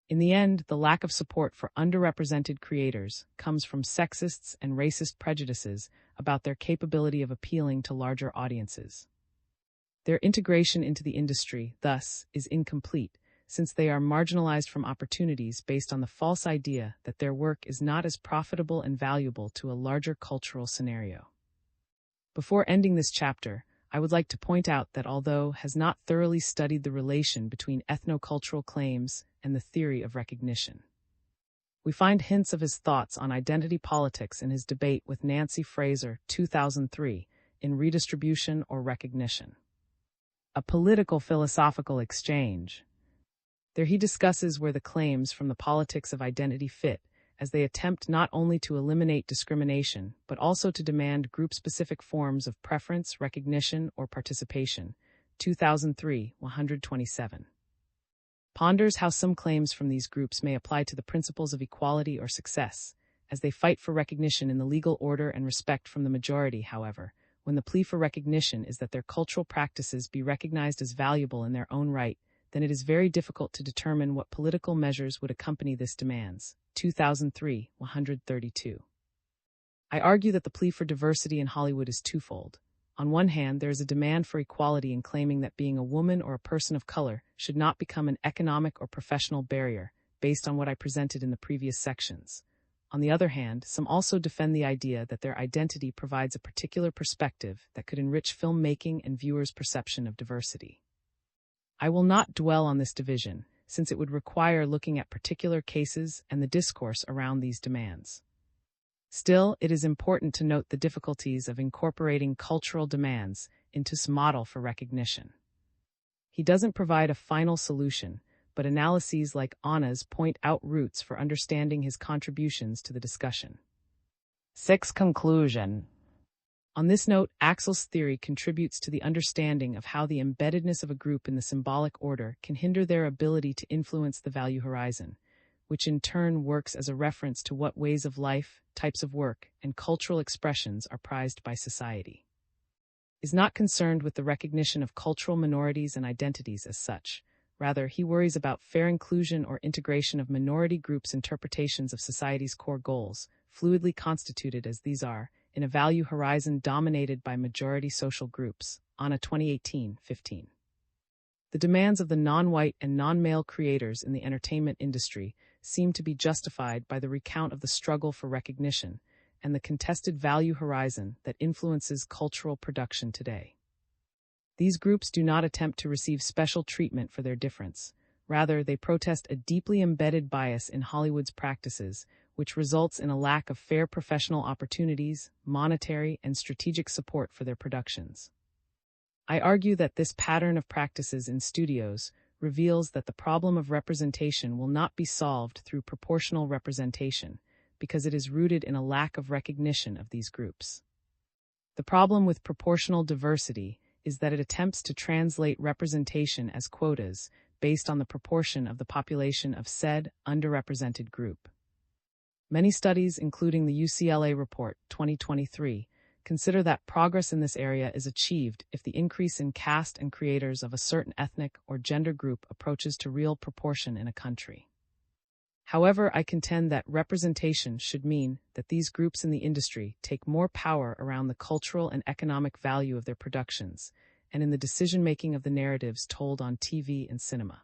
In the end, the lack of support for underrepresented creators comes from sexists and racist prejudices about their capability of appealing to larger audiences. Their integration into the industry, thus, is incomplete, since they are marginalized from opportunities based on the false idea that their work is not as profitable and valuable to a larger cultural scenario. Before ending this chapter, I would like to point out that although has not thoroughly studied the relation between ethnocultural claims and the theory of recognition, we find hints of his thoughts on identity politics in his debate with Nancy Fraser, 2003, in Redistribution or Recognition, a political philosophical exchange. There he discusses where the claims from the politics of identity fit, as they attempt not only to eliminate discrimination, but also to demand group-specific forms of preference, recognition, or participation. 2003-127. Ponders how some claims from these groups may apply to the principles of equality or success, as they fight for recognition in the legal order and respect from the majority. However, when the plea for recognition is that their cultural practices be recognized as valuable in their own right, then it is very difficult to determine what political measures would accompany this demands. 2003-132. I argue that the plea for diversity in Hollywood is twofold. On one hand, there is a demand for equality in claiming that being a woman or a person of color should not become an economic or professional barrier, based on what I presented in the previous sections. On the other hand, some also defend the idea that their identity provides a particular perspective that could enrich filmmaking and viewers' perception of diversity. I will not dwell on this division, since it would require looking at particular cases and the discourse around these demands. Still, it is important to note the difficulties of incorporating cultural demands into this model for recognition. He doesn't provide a final solution, but analyses like Anna's point out routes for understanding his contributions to the discussion. 6. Conclusion. On this note, Axel's theory contributes to the understanding of how the embeddedness of a group in the symbolic order can hinder their ability to influence the value horizon, which in turn works as a reference to what ways of life, types of work, and cultural expressions are prized by society. Is not concerned with the recognition of cultural minorities and identities as such. Rather, he worries about fair inclusion or integration of minority groups' interpretations of society's core goals, fluidly constituted as these are, in a value horizon dominated by majority social groups. Anna 2018-15. The demands of the non-white and non-male creators in the entertainment industry seem to be justified by the recount of the struggle for recognition and the contested value horizon that influences cultural production today. These groups do not attempt to receive special treatment for their difference. Rather, they protest a deeply embedded bias in Hollywood's practices, which results in a lack of fair professional opportunities, monetary, and strategic support for their productions. I argue that this pattern of practices in studios reveals that the problem of representation will not be solved through proportional representation, because it is rooted in a lack of recognition of these groups. The problem with proportional diversity is that it attempts to translate representation as quotas based on the proportion of the population of said underrepresented group. Many studies, including the UCLA Report 2023, consider that progress in this area is achieved if the increase in cast and creators of a certain ethnic or gender group approaches to real proportion in a country. However, I contend that representation should mean that these groups in the industry take more power around the cultural and economic value of their productions and in the decision-making of the narratives told on TV and cinema.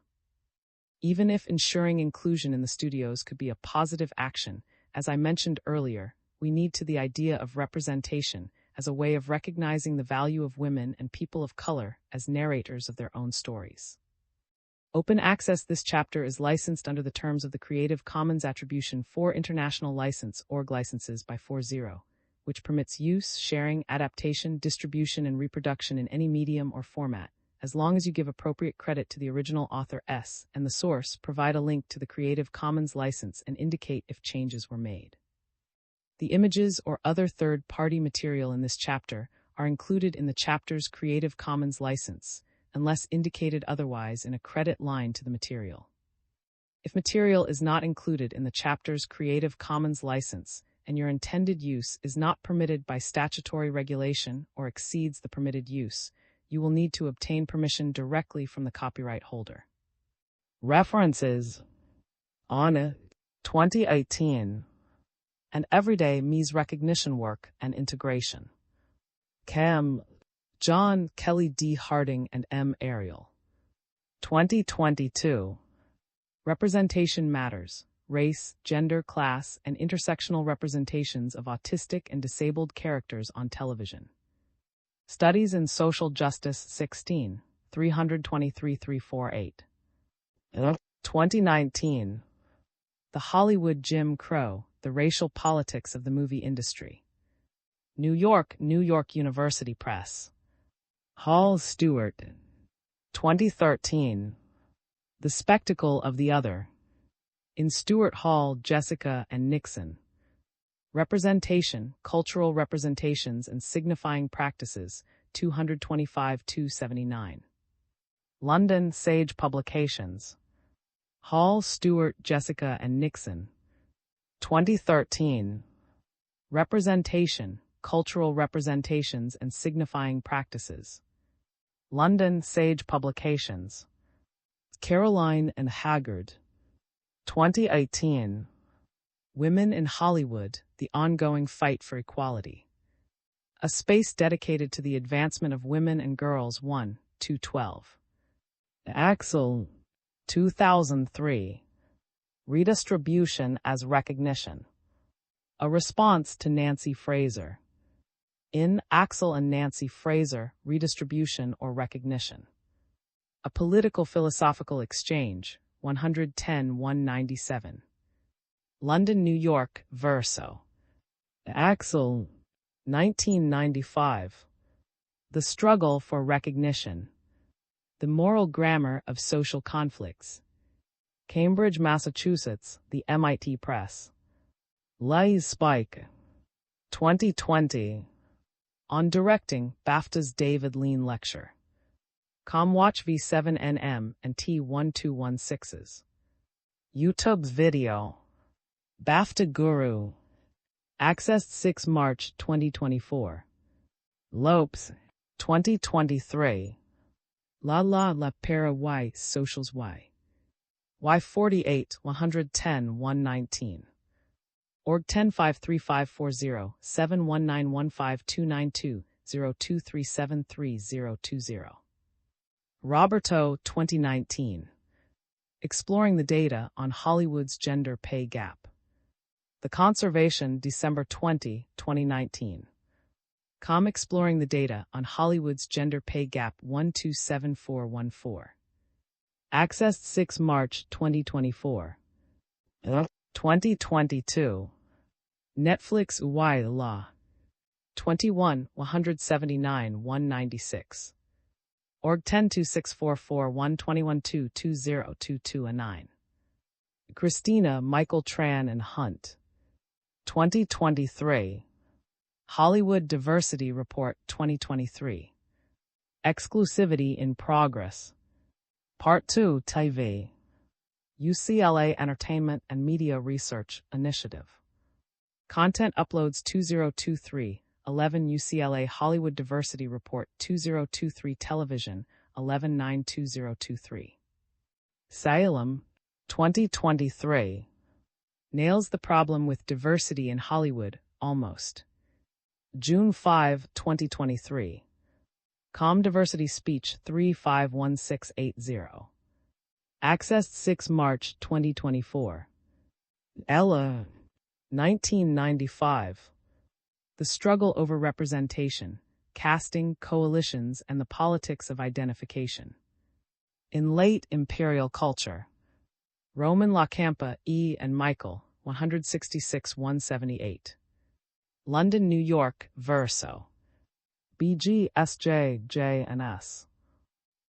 Even if ensuring inclusion in the studios could be a positive action, as I mentioned earlier, we need to the idea of representation as a way of recognizing the value of women and people of color as narrators of their own stories. Open Access. This chapter is licensed under the terms of the Creative Commons Attribution 4 International License (ORG) licenses by 4.0, which permits use, sharing, adaptation, distribution, and reproduction in any medium or format, as long as you give appropriate credit to the original author S and the source, provide a link to the Creative Commons license, and indicate if changes were made. The images or other third-party material in this chapter are included in the chapter's Creative Commons license, unless indicated otherwise in a credit line to the material. If material is not included in the chapter's Creative Commons license and your intended use is not permitted by statutory regulation or exceeds the permitted use, you will need to obtain permission directly from the copyright holder. References: On 2018, and Everyday Me's Recognition Work and Integration. Cam, John, Kelly D. Harding, and M. Ariel. 2022. Representation Matters: Race, Gender, Class, and Intersectional Representations of Autistic and Disabled Characters on Television. Studies in Social Justice 16, 323-348. 2019. The Hollywood Jim Crow, The Racial Politics of the Movie Industry. New York, New York University Press. Hall Stewart. 2013. The Spectacle of the Other. In Stewart Hall, Jessica and Nixon. Representation, Cultural Representations and Signifying Practices, 225-279. London, Sage Publications. Hall, Stewart, Jessica, and Nixon. 2013. Representation, Cultural Representations and Signifying Practices. London, Sage Publications. Caroline and Haggard. 2018. Women in Hollywood, The Ongoing Fight for Equality. A Space Dedicated to the Advancement of Women and Girls 1, 212. Axel, 2003. Redistribution as Recognition. A Response to Nancy Fraser. In Axel and Nancy Fraser, Redistribution or Recognition. A Political Philosophical Exchange, 110-197. London, New York, Verso. Axel, 1995. The Struggle for Recognition. The Moral Grammar of Social Conflicts. Cambridge, Massachusetts, The MIT Press. Lays Spike. 2020. On Directing, BAFTA's David Lean Lecture. ComWatch V7NM and T1216s. YouTube's video. BAFTA Guru. Accessed 6 March 2024. Lopes, 2023. La Para Y Socials Y. Y48, 110-119. Org 105354071915292023733020. Roberto, 2019. Exploring the data on Hollywood's gender pay gap. The Conservation, December 20, 2019. Exploring the data on Hollywood's gender pay gap 127414. Accessed 6 March 2024. 2022. Netflix Uy La. 21 179 196. Org 102644 121 22022 9. Christina Michael Tran and Hunt. 2023. Hollywood Diversity Report 2023. Exclusivity in Progress. Part 2 TV. UCLA Entertainment and Media Research Initiative. Content uploads 2023, 11 UCLA Hollywood Diversity Report 2023 Television, 11/9/2023. Salem, 2023. Nails the problem with diversity in Hollywood, almost. June 5, 2023. Diversity Speech 351680. Accessed 6 March 2024. Ella, 1995. The Struggle Over Representation, Casting, Coalitions, and the Politics of Identification. In Late Imperial Culture. Roman LaCampa, E. and Michael, 166-178. London, New York, Verso. BG, SJ, J, and S.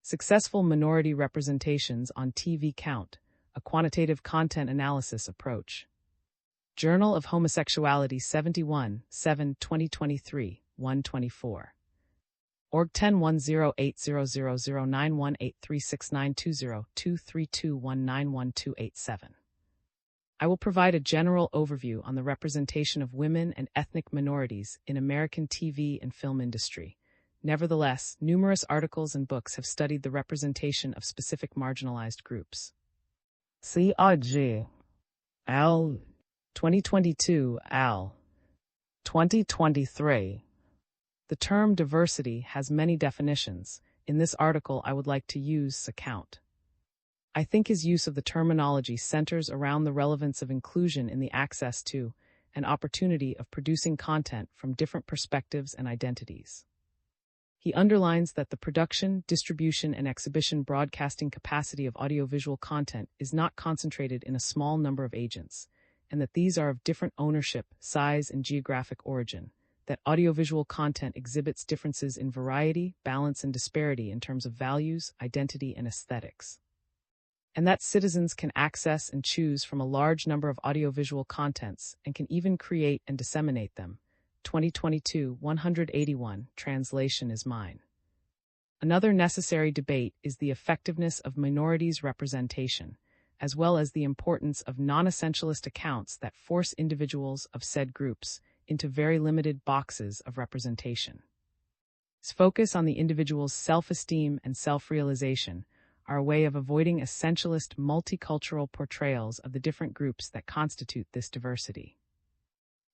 Successful Minority Representations on TV Count, a Quantitative Content Analysis Approach. Journal of Homosexuality 71, 7, 2023, 124. Org 10108000918369202321912887. I will provide a general overview on the representation of women and ethnic minorities in American TV and film industry. Nevertheless, numerous articles and books have studied the representation of specific marginalized groups. CIG. Al. 2022, Al. 2023. The term diversity has many definitions. In this article, I would like to use account. I think his use of the terminology centers around the relevance of inclusion in the access to and opportunity of producing content from different perspectives and identities. He underlines that the production, distribution, and exhibition broadcasting capacity of audiovisual content is not concentrated in a small number of agents, and that these are of different ownership, size, and geographic origin, that audiovisual content exhibits differences in variety, balance, and disparity in terms of values, identity, and aesthetics, and that citizens can access and choose from a large number of audiovisual contents and can even create and disseminate them. 2022, 181, translation is mine. Another necessary debate is the effectiveness of minorities' representation, as well as the importance of non-essentialist accounts that force individuals of said groups into very limited boxes of representation. Its focus on the individual's self-esteem and self-realization are a way of avoiding essentialist multicultural portrayals of the different groups that constitute this diversity.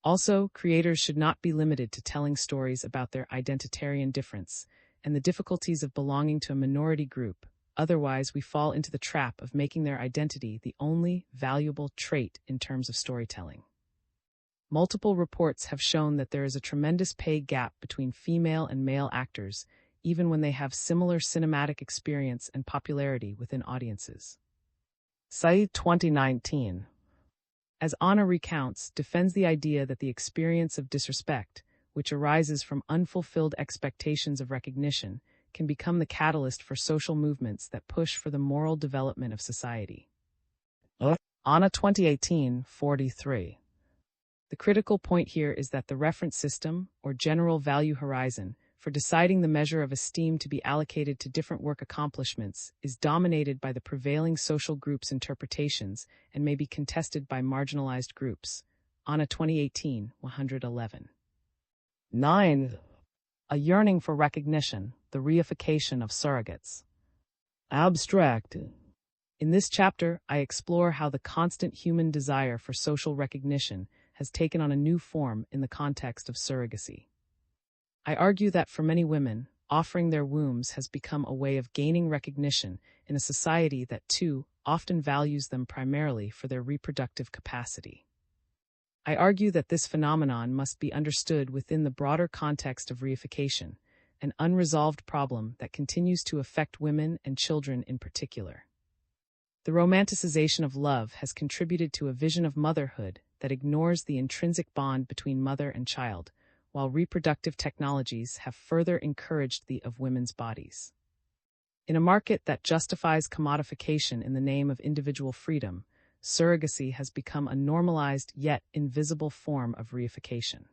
Also, creators should not be limited to telling stories about their identitarian difference and the difficulties of belonging to a minority group. Otherwise, we fall into the trap of making their identity the only valuable trait in terms of storytelling. Multiple reports have shown that there is a tremendous pay gap between female and male actors, even when they have similar cinematic experience and popularity within audiences. Said 2019. As Anna recounts, defends the idea that the experience of disrespect, which arises from unfulfilled expectations of recognition, can become the catalyst for social movements that push for the moral development of society. Anna 2018, 43. The critical point here is that the reference system, or general value horizon, for deciding the measure of esteem to be allocated to different work accomplishments is dominated by the prevailing social group's interpretations and may be contested by marginalized groups. Anna 2018, 111. 9. A yearning for recognition, the reification of surrogates. Abstract. In this chapter, I explore how the constant human desire for social recognition has taken on a new form in the context of surrogacy. I argue that for many women, offering their wombs has become a way of gaining recognition in a society that, too, often values them primarily for their reproductive capacity. I argue that this phenomenon must be understood within the broader context of reification, an unresolved problem that continues to affect women and children in particular. The romanticization of love has contributed to a vision of motherhood that ignores the intrinsic bond between mother and child, while reproductive technologies have further encouraged the of women's bodies. In a market that justifies commodification in the name of individual freedom, surrogacy has become a normalized yet invisible form of reification.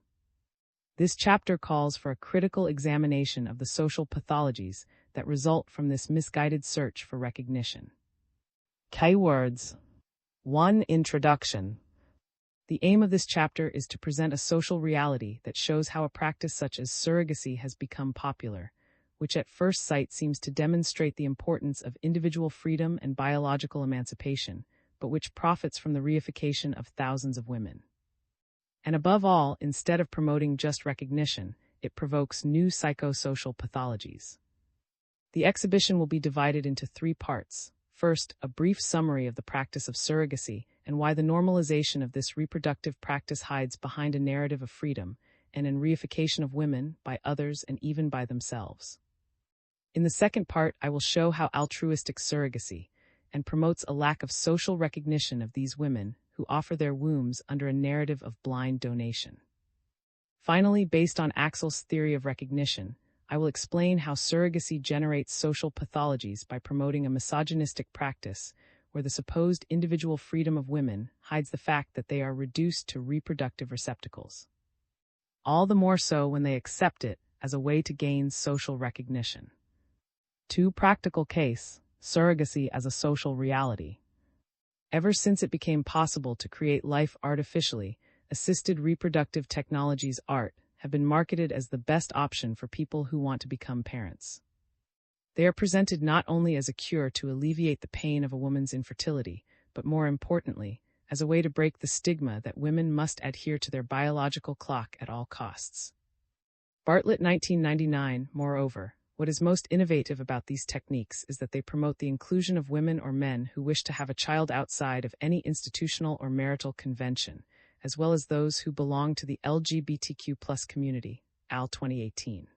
This chapter calls for a critical examination of the social pathologies that result from this misguided search for recognition. Keywords. 1. Introduction. The aim of this chapter is to present a social reality that shows how a practice such as surrogacy has become popular, which at first sight seems to demonstrate the importance of individual freedom and biological emancipation, but which profits from the reification of thousands of women. And above all, instead of promoting just recognition, it provokes new psychosocial pathologies. The exhibition will be divided into 3 parts. First, a brief summary of the practice of surrogacy and why the normalization of this reproductive practice hides behind a narrative of freedom and in reification of women by others and even by themselves. In the second part, I will show how altruistic surrogacy and promotes a lack of social recognition of these women who offer their wombs under a narrative of blind donation. Finally, based on Axel's theory of recognition, I will explain how surrogacy generates social pathologies by promoting a misogynistic practice where the supposed individual freedom of women hides the fact that they are reduced to reproductive receptacles. All the more so when they accept it as a way to gain social recognition. 2. Practical case: surrogacy as a social reality. Ever since it became possible to create life artificially, assisted reproductive technologies have been marketed as the best option for people who want to become parents. They are presented not only as a cure to alleviate the pain of a woman's infertility, but more importantly, as a way to break the stigma that women must adhere to their biological clock at all costs. Bartlett, 1999. Moreover, what is most innovative about these techniques is that they promote the inclusion of women or men who wish to have a child outside of any institutional or marital convention, as well as those who belong to the LGBTQ+ community, AL 2018.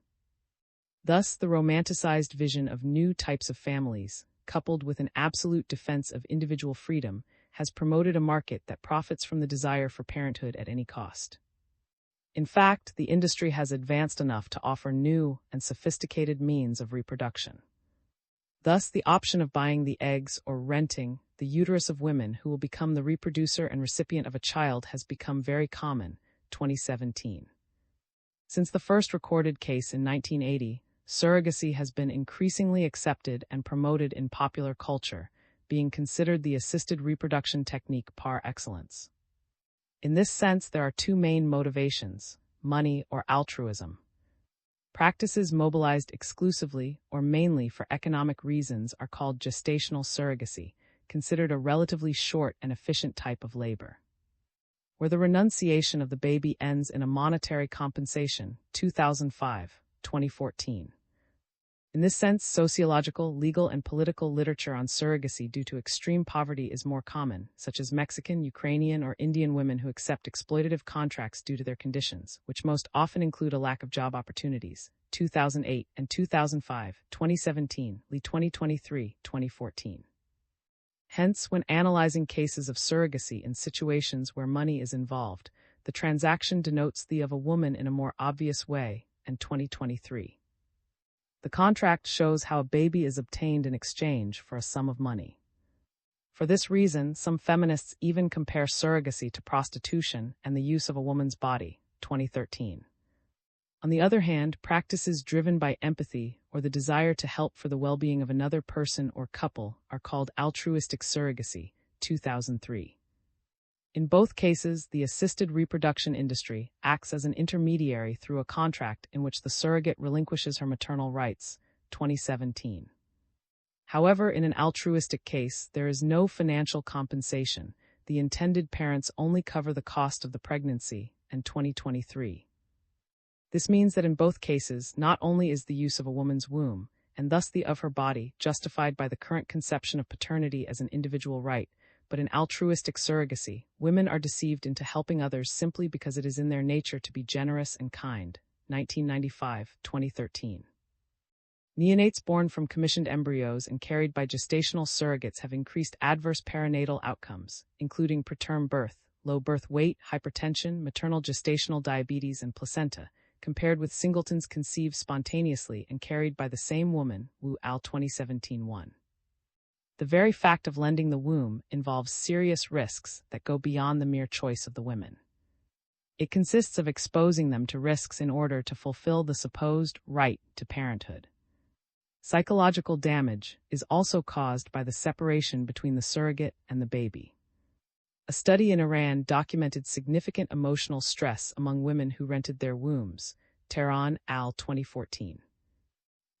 Thus, the romanticized vision of new types of families, coupled with an absolute defense of individual freedom, has promoted a market that profits from the desire for parenthood at any cost. In fact, the industry has advanced enough to offer new and sophisticated means of reproduction. Thus, the option of buying the eggs or renting the uterus of women who will become the reproducer and recipient of a child has become very common. 2017. Since the first recorded case in 1980, surrogacy has been increasingly accepted and promoted in popular culture, being considered the assisted reproduction technique par excellence. In this sense, there are 2 main motivations: money or altruism. Practices mobilized exclusively or mainly for economic reasons are called gestational surrogacy, considered a relatively short and efficient type of labor. Where the renunciation of the baby ends in a monetary compensation, 2005, 2014. In this sense, sociological, legal, and political literature on surrogacy due to extreme poverty is more common, such as Mexican, Ukrainian, or Indian women who accept exploitative contracts due to their conditions, which most often include a lack of job opportunities. 2008 and 2005, 2017, Lee 2023, 2014. Hence, when analyzing cases of surrogacy in situations where money is involved, the transaction denotes the of a woman in a more obvious way, and 2023. The contract shows how a baby is obtained in exchange for a sum of money. For this reason, some feminists even compare surrogacy to prostitution and the use of a woman's body, 2013. On the other hand, practices driven by empathy or the desire to help for the well-being of another person or couple are called altruistic surrogacy, 2003. In both cases, the assisted reproduction industry acts as an intermediary through a contract in which the surrogate relinquishes her maternal rights, 2017. However, in an altruistic case, there is no financial compensation. The intended parents only cover the cost of the pregnancy, and 2023. This means that in both cases, not only is the use of a woman's womb, and thus the of her body, justified by the current conception of paternity as an individual right, but in altruistic surrogacy, women are deceived into helping others simply because it is in their nature to be generous and kind. 1995-2013. Neonates born from commissioned embryos and carried by gestational surrogates have increased adverse perinatal outcomes, including preterm birth, low birth weight, hypertension, maternal gestational diabetes, and placenta, compared with singletons conceived spontaneously and carried by the same woman, Wu al. 2017-1. The very fact of lending the womb involves serious risks that go beyond the mere choice of the women. It consists of exposing them to risks in order to fulfill the supposed right to parenthood. Psychological damage is also caused by the separation between the surrogate and the baby. A study in Iran documented significant emotional stress among women who rented their wombs, Tehran al. 2014.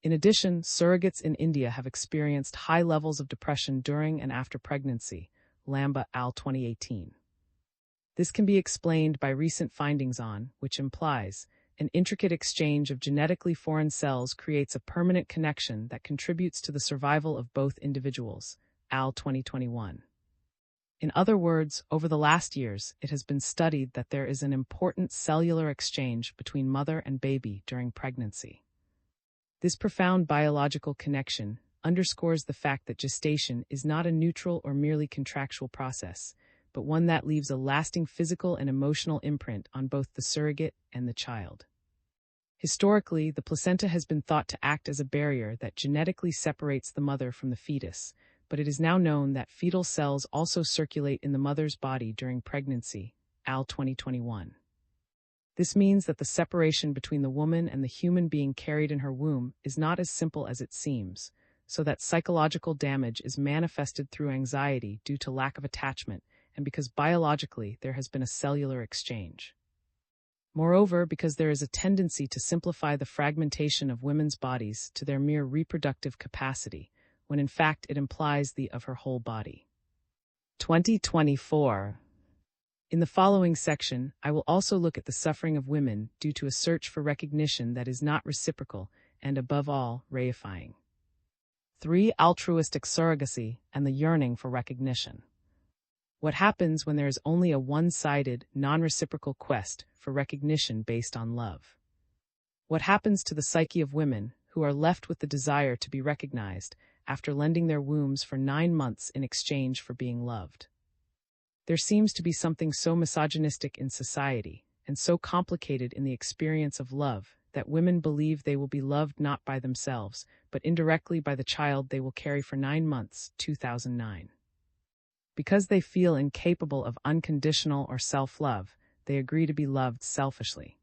In addition, surrogates in India have experienced high levels of depression during and after pregnancy, Lamba al. 2018. This can be explained by recent findings on, which implies, an intricate exchange of genetically foreign cells creates a permanent connection that contributes to the survival of both individuals, al. 2021. In other words, over the last years, it has been studied that there is an important cellular exchange between mother and baby during pregnancy. This profound biological connection underscores the fact that gestation is not a neutral or merely contractual process, but one that leaves a lasting physical and emotional imprint on both the surrogate and the child. Historically, the placenta has been thought to act as a barrier that genetically separates the mother from the fetus, but it is now known that fetal cells also circulate in the mother's body during pregnancy, al. 2021. This means that the separation between the woman and the human being carried in her womb is not as simple as it seems, so that psychological damage is manifested through anxiety due to lack of attachment, and because biologically there has been a cellular exchange. Moreover, because there is a tendency to simplify the fragmentation of women's bodies to their mere reproductive capacity, when in fact it implies the of her whole body. 2024. In the following section, I will also look at the suffering of women due to a search for recognition that is not reciprocal and, above all, reifying. 3. Altruistic surrogacy and the yearning for recognition. What happens when there is only a one-sided, non-reciprocal quest for recognition based on love? What happens to the psyche of women who are left with the desire to be recognized after lending their wombs for 9 months in exchange for being loved? There seems to be something so misogynistic in society and so complicated in the experience of love that women believe they will be loved not by themselves, but indirectly by the child they will carry for 9 months, 2009. Because they feel incapable of unconditional or self-love, they agree to be loved selfishly.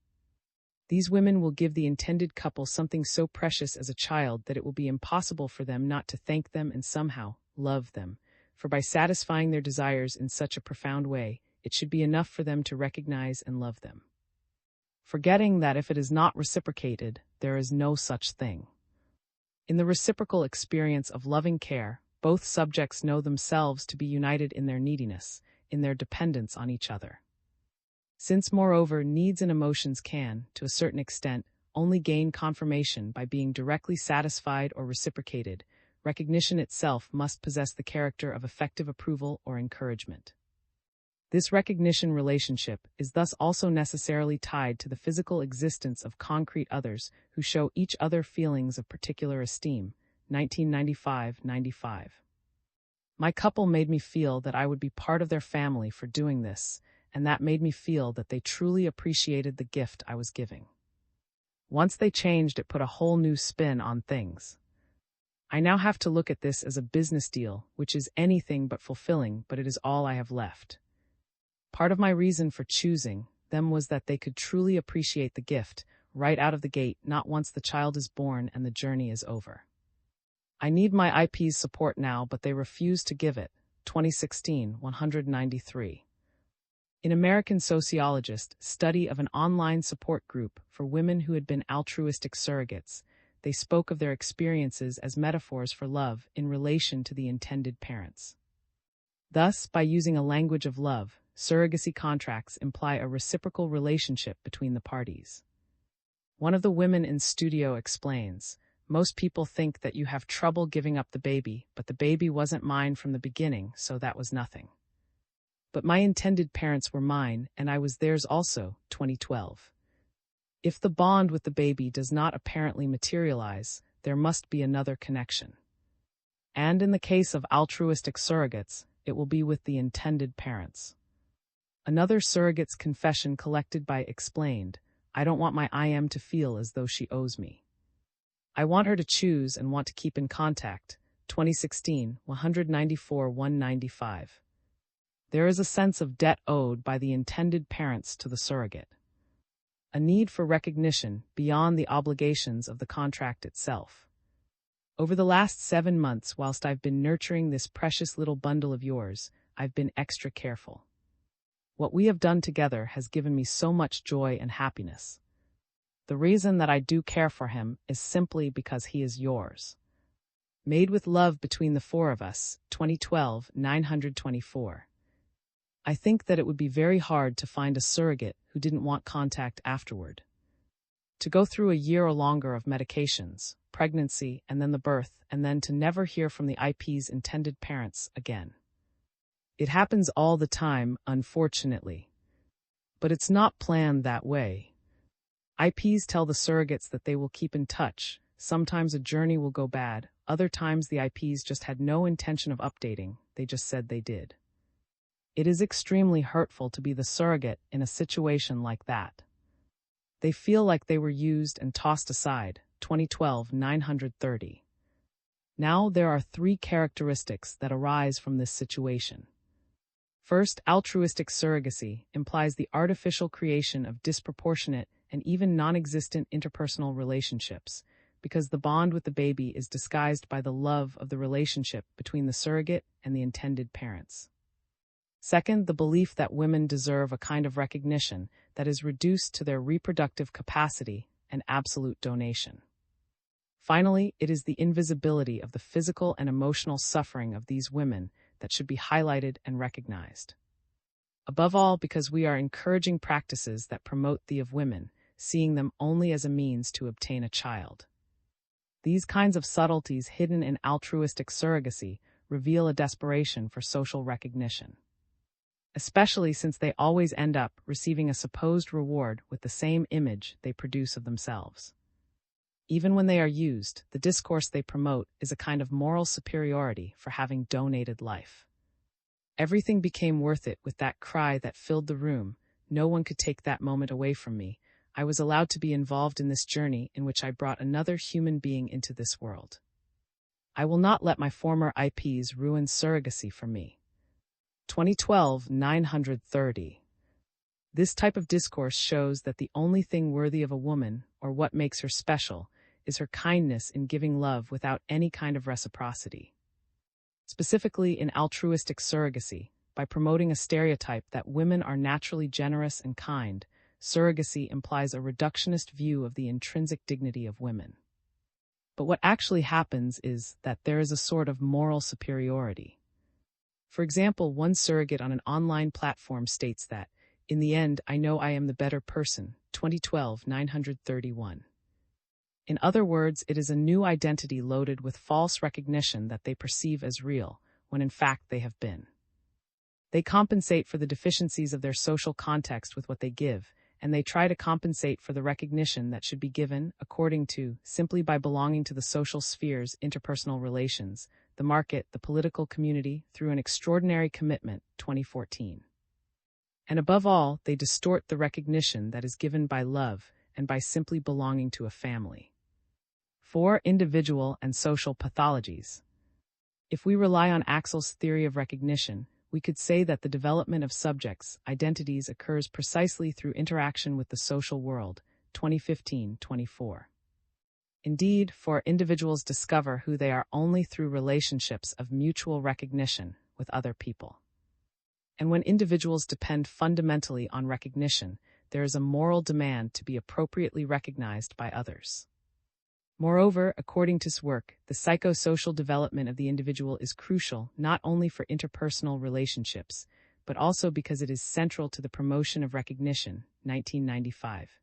These women will give the intended couple something so precious as a child that it will be impossible for them not to thank them and somehow love them, for by satisfying their desires in such a profound way, it should be enough for them to recognize and love them. Forgetting that if it is not reciprocated, there is no such thing. In the reciprocal experience of loving care, both subjects know themselves to be united in their neediness, in their dependence on each other. Since, moreover, needs and emotions can, to a certain extent, only gain confirmation by being directly satisfied or reciprocated, recognition itself must possess the character of effective approval or encouragement. This recognition relationship is thus also necessarily tied to the physical existence of concrete others who show each other feelings of particular esteem. 1995-95. My couple made me feel that I would be part of their family for doing this, and that made me feel that they truly appreciated the gift I was giving. Once they changed, it put a whole new spin on things. I now have to look at this as a business deal, which is anything but fulfilling, but it is all I have left. Part of my reason for choosing them was that they could truly appreciate the gift, right out of the gate, not once the child is born and the journey is over. I need my IP's support now, but they refuse to give it. 2016, 193. An American sociologist study of an online support group for women who had been altruistic surrogates, they spoke of their experiences as metaphors for love in relation to the intended parents. Thus, by using a language of love, surrogacy contracts imply a reciprocal relationship between the parties. One of the women in studio explains, "Most people think that you have trouble giving up the baby, but the baby wasn't mine from the beginning, so that was nothing. But my intended parents were mine, and I was theirs also." 2012. If the bond with the baby does not apparently materialize, there must be another connection. And in the case of altruistic surrogates, it will be with the intended parents. Another surrogate's confession collected by Explained, "I don't want my IM to feel as though she owes me. I want her to choose and want to keep in contact." 2016, 194-195. There is a sense of debt owed by the intended parents to the surrogate. A need for recognition beyond the obligations of the contract itself. Over the last 7 months, whilst I've been nurturing this precious little bundle of yours, I've been extra careful. What we have done together has given me so much joy and happiness. The reason that I do care for him is simply because he is yours. Made with love between the four of us, 2012, 924. I think that it would be very hard to find a surrogate who didn't want contact afterward. To go through a year or longer of medications, pregnancy, and then the birth, and then to never hear from the IP's intended parents again. It happens all the time, unfortunately. But it's not planned that way. IPs tell the surrogates that they will keep in touch. Sometimes a journey will go bad, other times the IPs just had no intention of updating, they just said they did. It is extremely hurtful to be the surrogate in a situation like that. They feel like they were used and tossed aside. 2012, 930. Now there are 3 characteristics that arise from this situation. First, altruistic surrogacy implies the artificial creation of disproportionate and even non-existent interpersonal relationships, because the bond with the baby is disguised by the love of the relationship between the surrogate and the intended parents. Second, the belief that women deserve a kind of recognition that is reduced to their reproductive capacity and absolute donation. Finally, it is the invisibility of the physical and emotional suffering of these women that should be highlighted and recognized. Above all, because we are encouraging practices that promote the of women, seeing them only as a means to obtain a child. These kinds of subtleties hidden in altruistic surrogacy reveal a desperation for social recognition. Especially since they always end up receiving a supposed reward with the same image they produce of themselves. Even when they are used, the discourse they promote is a kind of moral superiority for having donated life. Everything became worth it with that cry that filled the room. No one could take that moment away from me. I was allowed to be involved in this journey in which I brought another human being into this world. I will not let my former IPs ruin surrogacy for me. 2012, 930. This type of discourse shows that the only thing worthy of a woman, or what makes her special, is her kindness in giving love without any kind of reciprocity. Specifically in altruistic surrogacy, by promoting a stereotype that women are naturally generous and kind, surrogacy implies a reductionist view of the intrinsic dignity of women. But what actually happens is that there is a sort of moral superiority. For example, one surrogate on an online platform states that, "In the end, I know I am the better person." 2012, 931. In other words, it is a new identity loaded with false recognition that they perceive as real, when in fact they have been. They compensate for the deficiencies of their social context with what they give, and they try to compensate for the recognition that should be given, according to, simply by belonging to the social sphere's interpersonal relations, the market, the political community, through an extraordinary commitment. 2014. And above all, they distort the recognition that is given by love and by simply belonging to a family. 4. Individual and social pathologies. If we rely on Axel's theory of recognition, we could say that the development of subjects' identities occurs precisely through interaction with the social world. 2015-24. Indeed, for individuals discover who they are only through relationships of mutual recognition with other people. And when individuals depend fundamentally on recognition, there is a moral demand to be appropriately recognized by others. Moreover, according to his work, the psychosocial development of the individual is crucial not only for interpersonal relationships, but also because it is central to the promotion of recognition. 1995.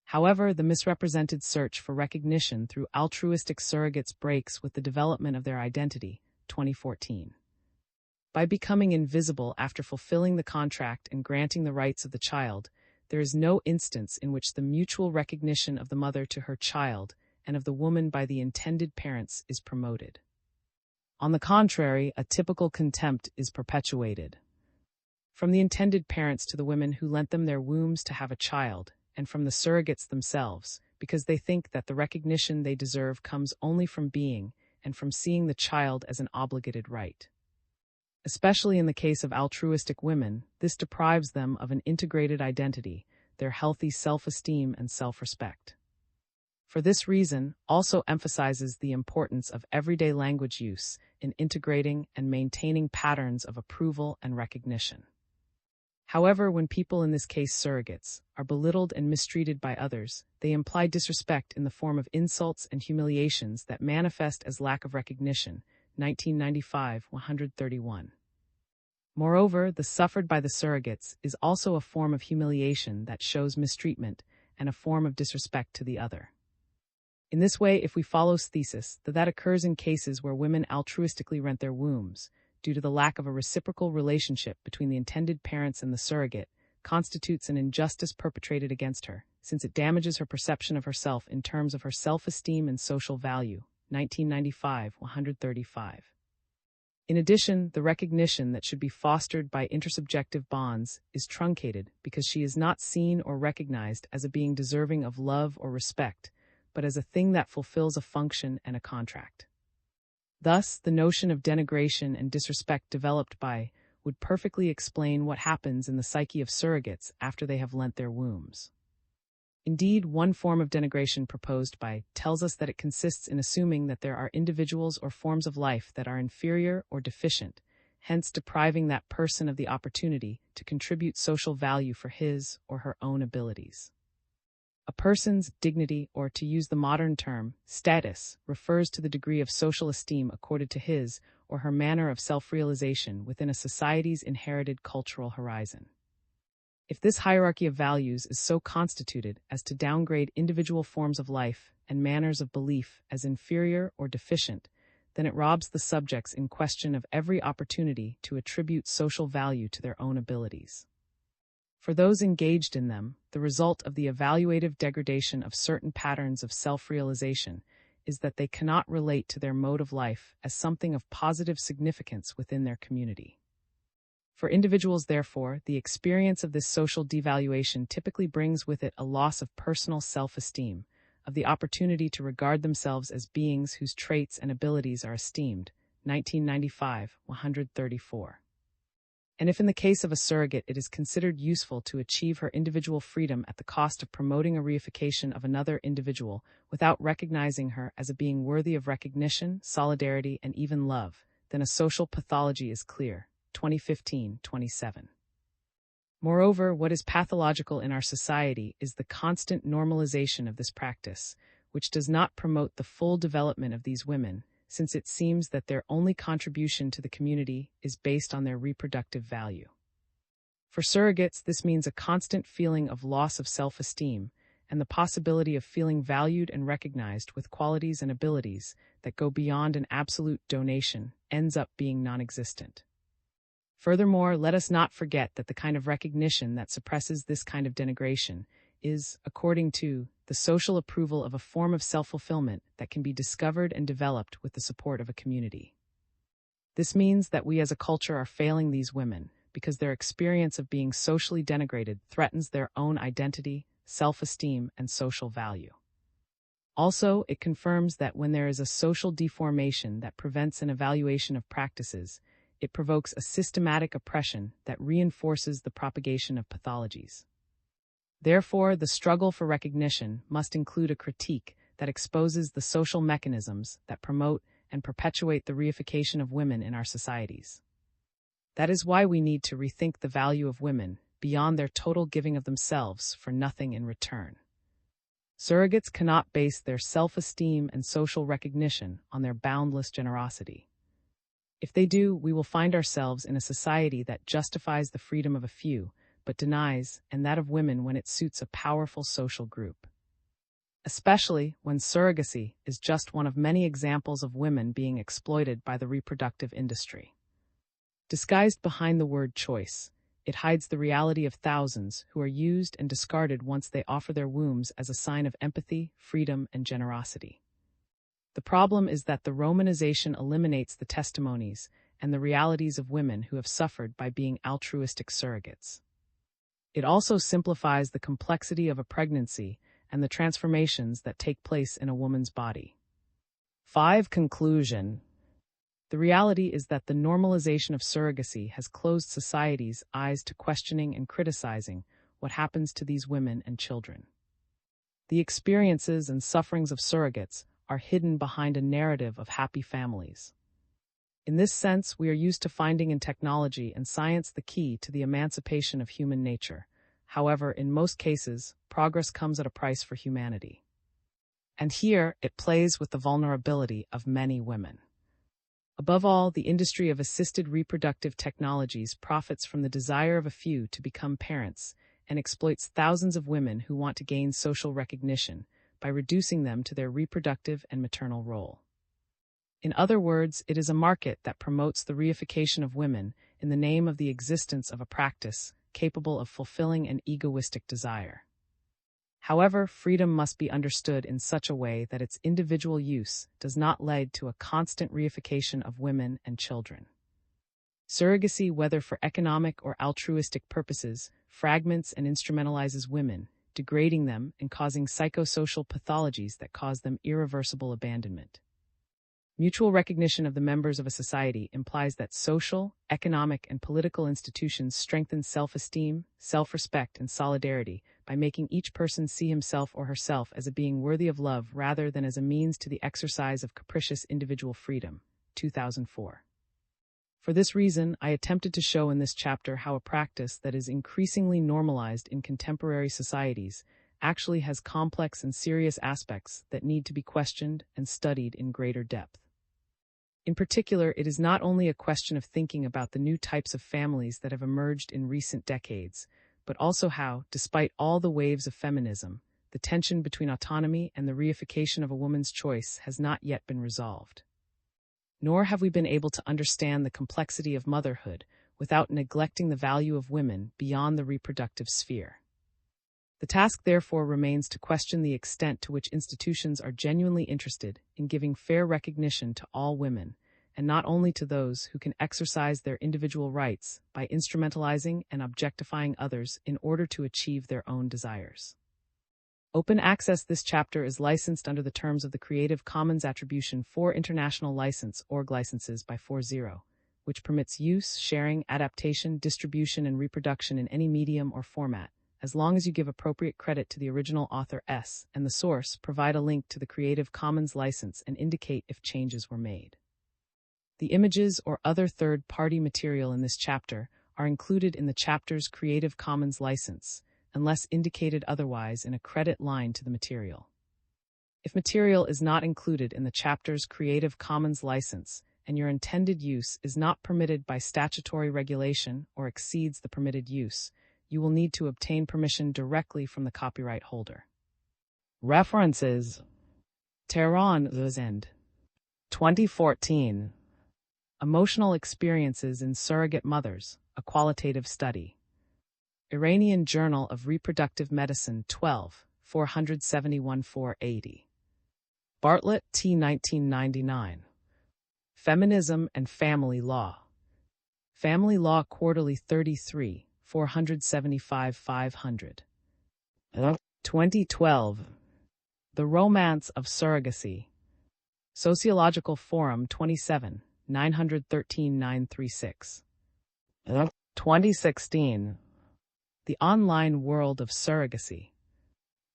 However, the misrepresented search for recognition through altruistic surrogates breaks with the development of their identity, 2014. By becoming invisible after fulfilling the contract and granting the rights of the child, there is no instance in which the mutual recognition of the mother to her child and of the woman by the intended parents is promoted. On the contrary, a typical contempt is perpetuated. From the intended parents to the women who lent them their wombs to have a child, and from the surrogates themselves, because they think that the recognition they deserve comes only from being and from seeing the child as an obligated right. Especially in the case of altruistic women, this deprives them of an integrated identity, their healthy self-esteem and self-respect. For this reason, also emphasizes the importance of everyday language use in integrating and maintaining patterns of approval and recognition. However, when people, in this case surrogates, are belittled and mistreated by others, they imply disrespect in the form of insults and humiliations that manifest as lack of recognition, 1995, 131. Moreover, the suffered by the surrogates is also a form of humiliation that shows mistreatment and a form of disrespect to the other. In this way, if we follow thesis, that occurs in cases where women altruistically rent their wombs, due to the lack of a reciprocal relationship between the intended parents and the surrogate, constitutes an injustice perpetrated against her, since it damages her perception of herself in terms of her self-esteem and social value, 1995, 135. In addition, the recognition that should be fostered by intersubjective bonds is truncated because she is not seen or recognized as a being deserving of love or respect, but as a thing that fulfills a function and a contract. Thus, the notion of denigration and disrespect developed by would perfectly explain what happens in the psyche of surrogates after they have lent their wombs. Indeed, one form of denigration proposed by tells us that it consists in assuming that there are individuals or forms of life that are inferior or deficient, hence depriving that person of the opportunity to contribute social value for his or her own abilities. A person's dignity, or to use the modern term, status, refers to the degree of social esteem accorded to his or her manner of self-realization within a society's inherited cultural horizon. If this hierarchy of values is so constituted as to downgrade individual forms of life and manners of belief as inferior or deficient, then it robs the subjects in question of every opportunity to attribute social value to their own abilities. For those engaged in them, the result of the evaluative degradation of certain patterns of self-realization is that they cannot relate to their mode of life as something of positive significance within their community. For individuals, therefore, the experience of this social devaluation typically brings with it a loss of personal self-esteem, of the opportunity to regard themselves as beings whose traits and abilities are esteemed, 1995, 134. And if in the case of a surrogate it is considered useful to achieve her individual freedom at the cost of promoting a reification of another individual without recognizing her as a being worthy of recognition, solidarity, and even love, then a social pathology is clear, 2015-27. Moreover, what is pathological in our society is the constant normalization of this practice, which does not promote the full development of these women, since it seems that their only contribution to the community is based on their reproductive value. For surrogates, this means a constant feeling of loss of self-esteem and the possibility of feeling valued and recognized with qualities and abilities that go beyond an absolute donation ends up being non-existent. Furthermore, let us not forget that the kind of recognition that suppresses this kind of denigration is, according to, the social approval of a form of self-fulfillment that can be discovered and developed with the support of a community. This means that we as a culture are failing these women because their experience of being socially denigrated threatens their own identity, self-esteem, and social value. Also, it confirms that when there is a social deformation that prevents an evaluation of practices, it provokes a systematic oppression that reinforces the propagation of pathologies. Therefore, the struggle for recognition must include a critique that exposes the social mechanisms that promote and perpetuate the reification of women in our societies. That is why we need to rethink the value of women beyond their total giving of themselves for nothing in return. Surrogates cannot base their self-esteem and social recognition on their boundless generosity. If they do, we will find ourselves in a society that justifies the freedom of a few, but denies, and that of women when it suits a powerful social group. especially when surrogacy is just one of many examples of women being exploited by the reproductive industry. Disguised behind the word choice, it hides the reality of thousands who are used and discarded once they offer their wombs as a sign of empathy, freedom, and generosity. The problem is that the Romanization eliminates the testimonies and the realities of women who have suffered by being altruistic surrogates. It also simplifies the complexity of a pregnancy and the transformations that take place in a woman's body. 5. Conclusion. The reality is that the normalization of surrogacy has closed society's eyes to questioning and criticizing what happens to these women and children. The experiences and sufferings of surrogates are hidden behind a narrative of happy families. In this sense, we are used to finding in technology and science the key to the emancipation of human nature. However, in most cases, progress comes at a price for humanity. And here, it plays with the vulnerability of many women. Above all, the industry of assisted reproductive technologies profits from the desire of a few to become parents and exploits thousands of women who want to gain social recognition by reducing them to their reproductive and maternal role. In other words, it is a market that promotes the reification of women in the name of the existence of a practice capable of fulfilling an egoistic desire. However, freedom must be understood in such a way that its individual use does not lead to a constant reification of women and children. Surrogacy, whether for economic or altruistic purposes, fragments and instrumentalizes women, degrading them and causing psychosocial pathologies that cause them irreversible abandonment. Mutual recognition of the members of a society implies that social, economic, and political institutions strengthen self-esteem, self-respect, and solidarity by making each person see himself or herself as a being worthy of love rather than as a means to the exercise of capricious individual freedom. 2004. For this reason, I attempted to show in this chapter how a practice that is increasingly normalized in contemporary societies actually has complex and serious aspects that need to be questioned and studied in greater depth. In particular, it is not only a question of thinking about the new types of families that have emerged in recent decades, but also how, despite all the waves of feminism, the tension between autonomy and the reification of a woman's choice has not yet been resolved. Nor have we been able to understand the complexity of motherhood without neglecting the value of women beyond the reproductive sphere. The task, therefore, remains to question the extent to which institutions are genuinely interested in giving fair recognition to all women, and not only to those who can exercise their individual rights by instrumentalizing and objectifying others in order to achieve their own desires. Open access. This chapter is licensed under the terms of the Creative Commons Attribution 4 International License (ORG) licenses by 4.0, which permits use, sharing, adaptation, distribution, and reproduction in any medium or format, as long as you give appropriate credit to the original author S and the source, provide a link to the Creative Commons license, and indicate if changes were made. The images or other third-party material in this chapter are included in the chapter's Creative Commons license, unless indicated otherwise in a credit line to the material. If material is not included in the chapter's Creative Commons license and your intended use is not permitted by statutory regulation or exceeds the permitted use, you will need to obtain permission directly from the copyright holder. References: Tehran, End. 2014. Emotional Experiences in Surrogate Mothers, a Qualitative Study. Iranian Journal of Reproductive Medicine 12, 471-480. Bartlett, T. 1999. Feminism and Family Law. Family Law Quarterly 33, 475-500. 2012. The Romance of Surrogacy. Sociological Forum 27, 913-936. 2016. The Online World of Surrogacy.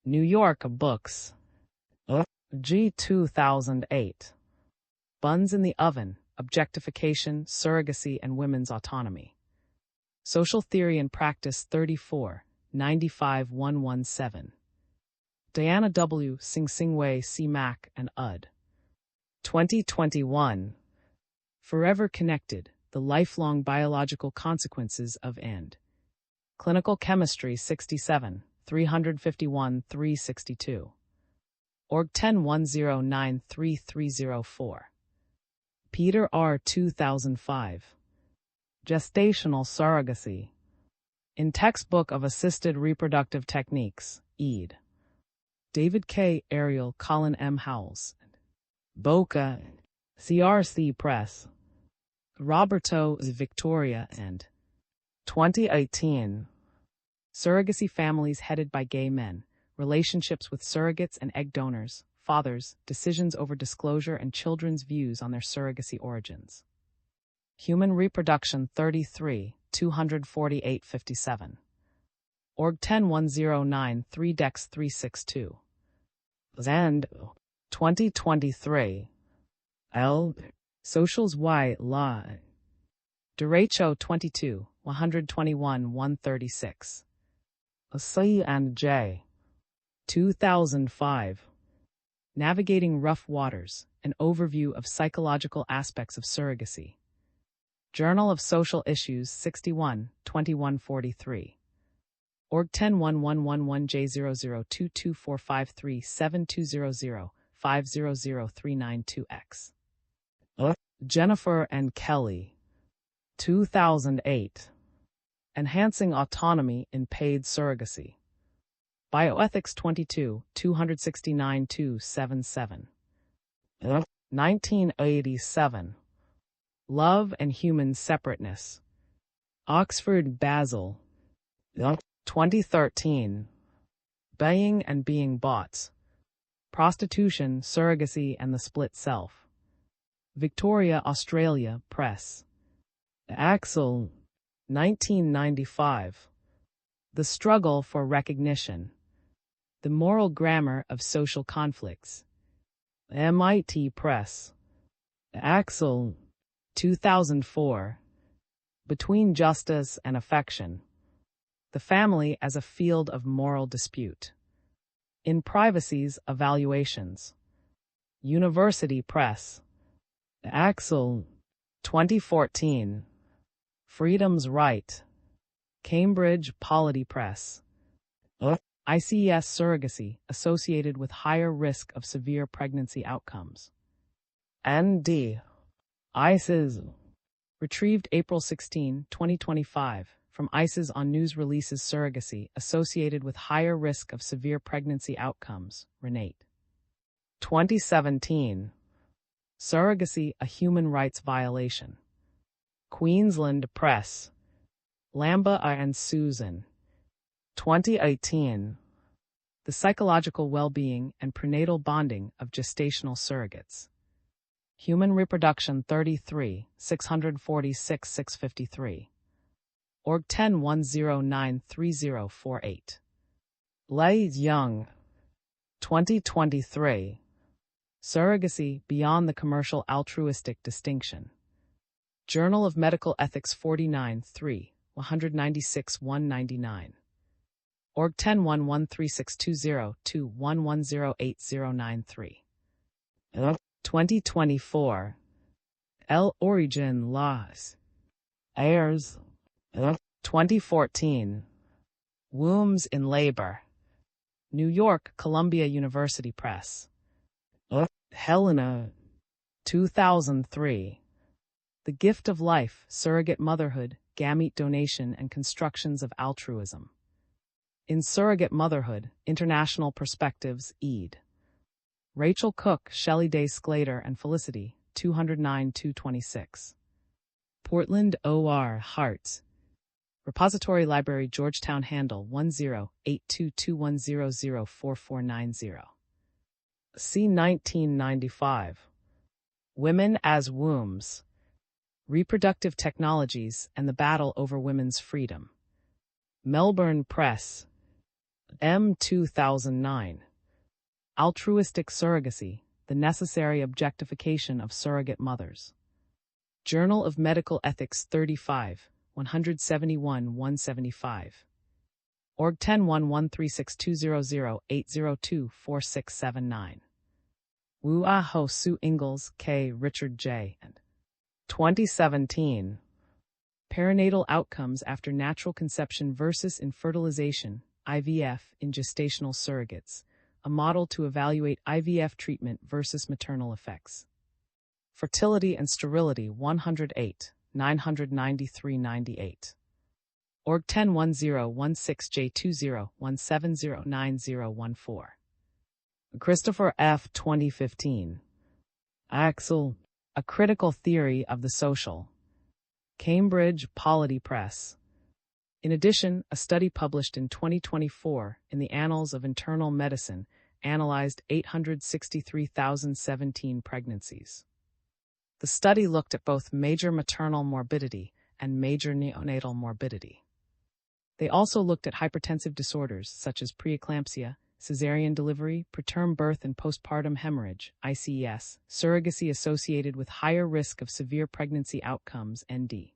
New York Books. G. 2008. Buns in the Oven, Objectification, Surrogacy, and Women's Autonomy. Social Theory and Practice 34, 95-117. Diana W. Sing-Sing-Wei, C. Mack, and UD. 2021. Forever Connected, The Lifelong Biological Consequences of and Clinical Chemistry 67, 351-362. Org 1010933304. Peter R. 2005. Gestational Surrogacy. In Textbook of Assisted Reproductive Techniques, ed. David K. Ariel, Colin M. Howells. Boca, CRC Press. Roberto, Victoria, and 2018. Surrogacy Families Headed by Gay Men, Relationships with Surrogates and Egg Donors, Fathers, Decisions over Disclosure and Children's Views on Their Surrogacy Origins. Human Reproduction 33, 248-57. Org 10109 Dex 362. Zand, 2023. L. Socials Y. La. Derecho 22, 121-136. C and J. 2005. Navigating Rough Waters, An Overview of Psychological Aspects of Surrogacy. Journal of Social Issues 61, 2143. Org 101111J00224537200500392X. Jennifer and Kelly. 2008. Enhancing Autonomy in Paid Surrogacy. Bioethics 22, 269-277. 1987. Love and Human Separateness. Oxford Basel. 2013. Buying and Being Bought. Prostitution, Surrogacy, and the Split Self. Victoria, Australia, Press. Axel, 1995. The Struggle for Recognition. The Moral Grammar of Social Conflicts. MIT Press. Axel, 2004. Between Justice and Affection. The Family as a Field of Moral Dispute. In Privacy's Evaluations. University Press. Axel, 2014. Freedom's Right. Cambridge Polity Press. ICS Surrogacy associated with higher risk of severe pregnancy outcomes. ND. ICES. Retrieved April 16, 2025, from ICES on News Releases Surrogacy associated with higher risk of severe pregnancy outcomes, Renate. 2017. Surrogacy, a Human Rights Violation. Queensland Press. Lamba and Susan. 2018. The Psychological Well-Being and Prenatal Bonding of Gestational Surrogates. Human Reproduction 33, 646-653. Org 1010933048. Lei Young. 2023. Surrogacy Beyond the Commercial Altruistic Distinction. Journal of Medical Ethics 49, 3, 196-199. Org 10113620-2110893. 2024. L. Origin Laws. Ayers. 2014. Wombs in Labor. New York, Columbia University Press. Helena. 2003. The Gift of Life, Surrogate Motherhood, Gamete Donation and Constructions of Altruism. In Surrogate Motherhood, International Perspectives, ed. Rachel Cook, Shelley Day Sclater and Felicity, 209-226. Portland O.R. Hart. Repository Library Georgetown Handle 108221004490. C. 1995. Women as Wombs. Reproductive Technologies and the Battle over Women's Freedom. Melbourne Press. M. 2009. Altruistic Surrogacy, The Necessary Objectification of Surrogate Mothers. Journal of Medical Ethics 35, 171-175. Org 1011362008024679. Wu Ah-ho Sue Ingalls, K. Richard J. and 2017. Perinatal Outcomes After Natural Conception versus Infertilization, IVF, in Gestational Surrogates, a model to evaluate IVF treatment versus maternal effects. Fertility and Sterility 108, 993-98. Org 101016J2017090014. Christopher F. 2015. Axel, A Critical Theory of the Social. Cambridge Polity Press. In addition, a study published in 2024 in the Annals of Internal Medicine analyzed 863,017 pregnancies. The study looked at both major maternal morbidity and major neonatal morbidity. They also looked at hypertensive disorders such as preeclampsia, cesarean delivery, preterm birth and postpartum hemorrhage, ICES, surrogacy associated with higher risk of severe pregnancy outcomes, ND.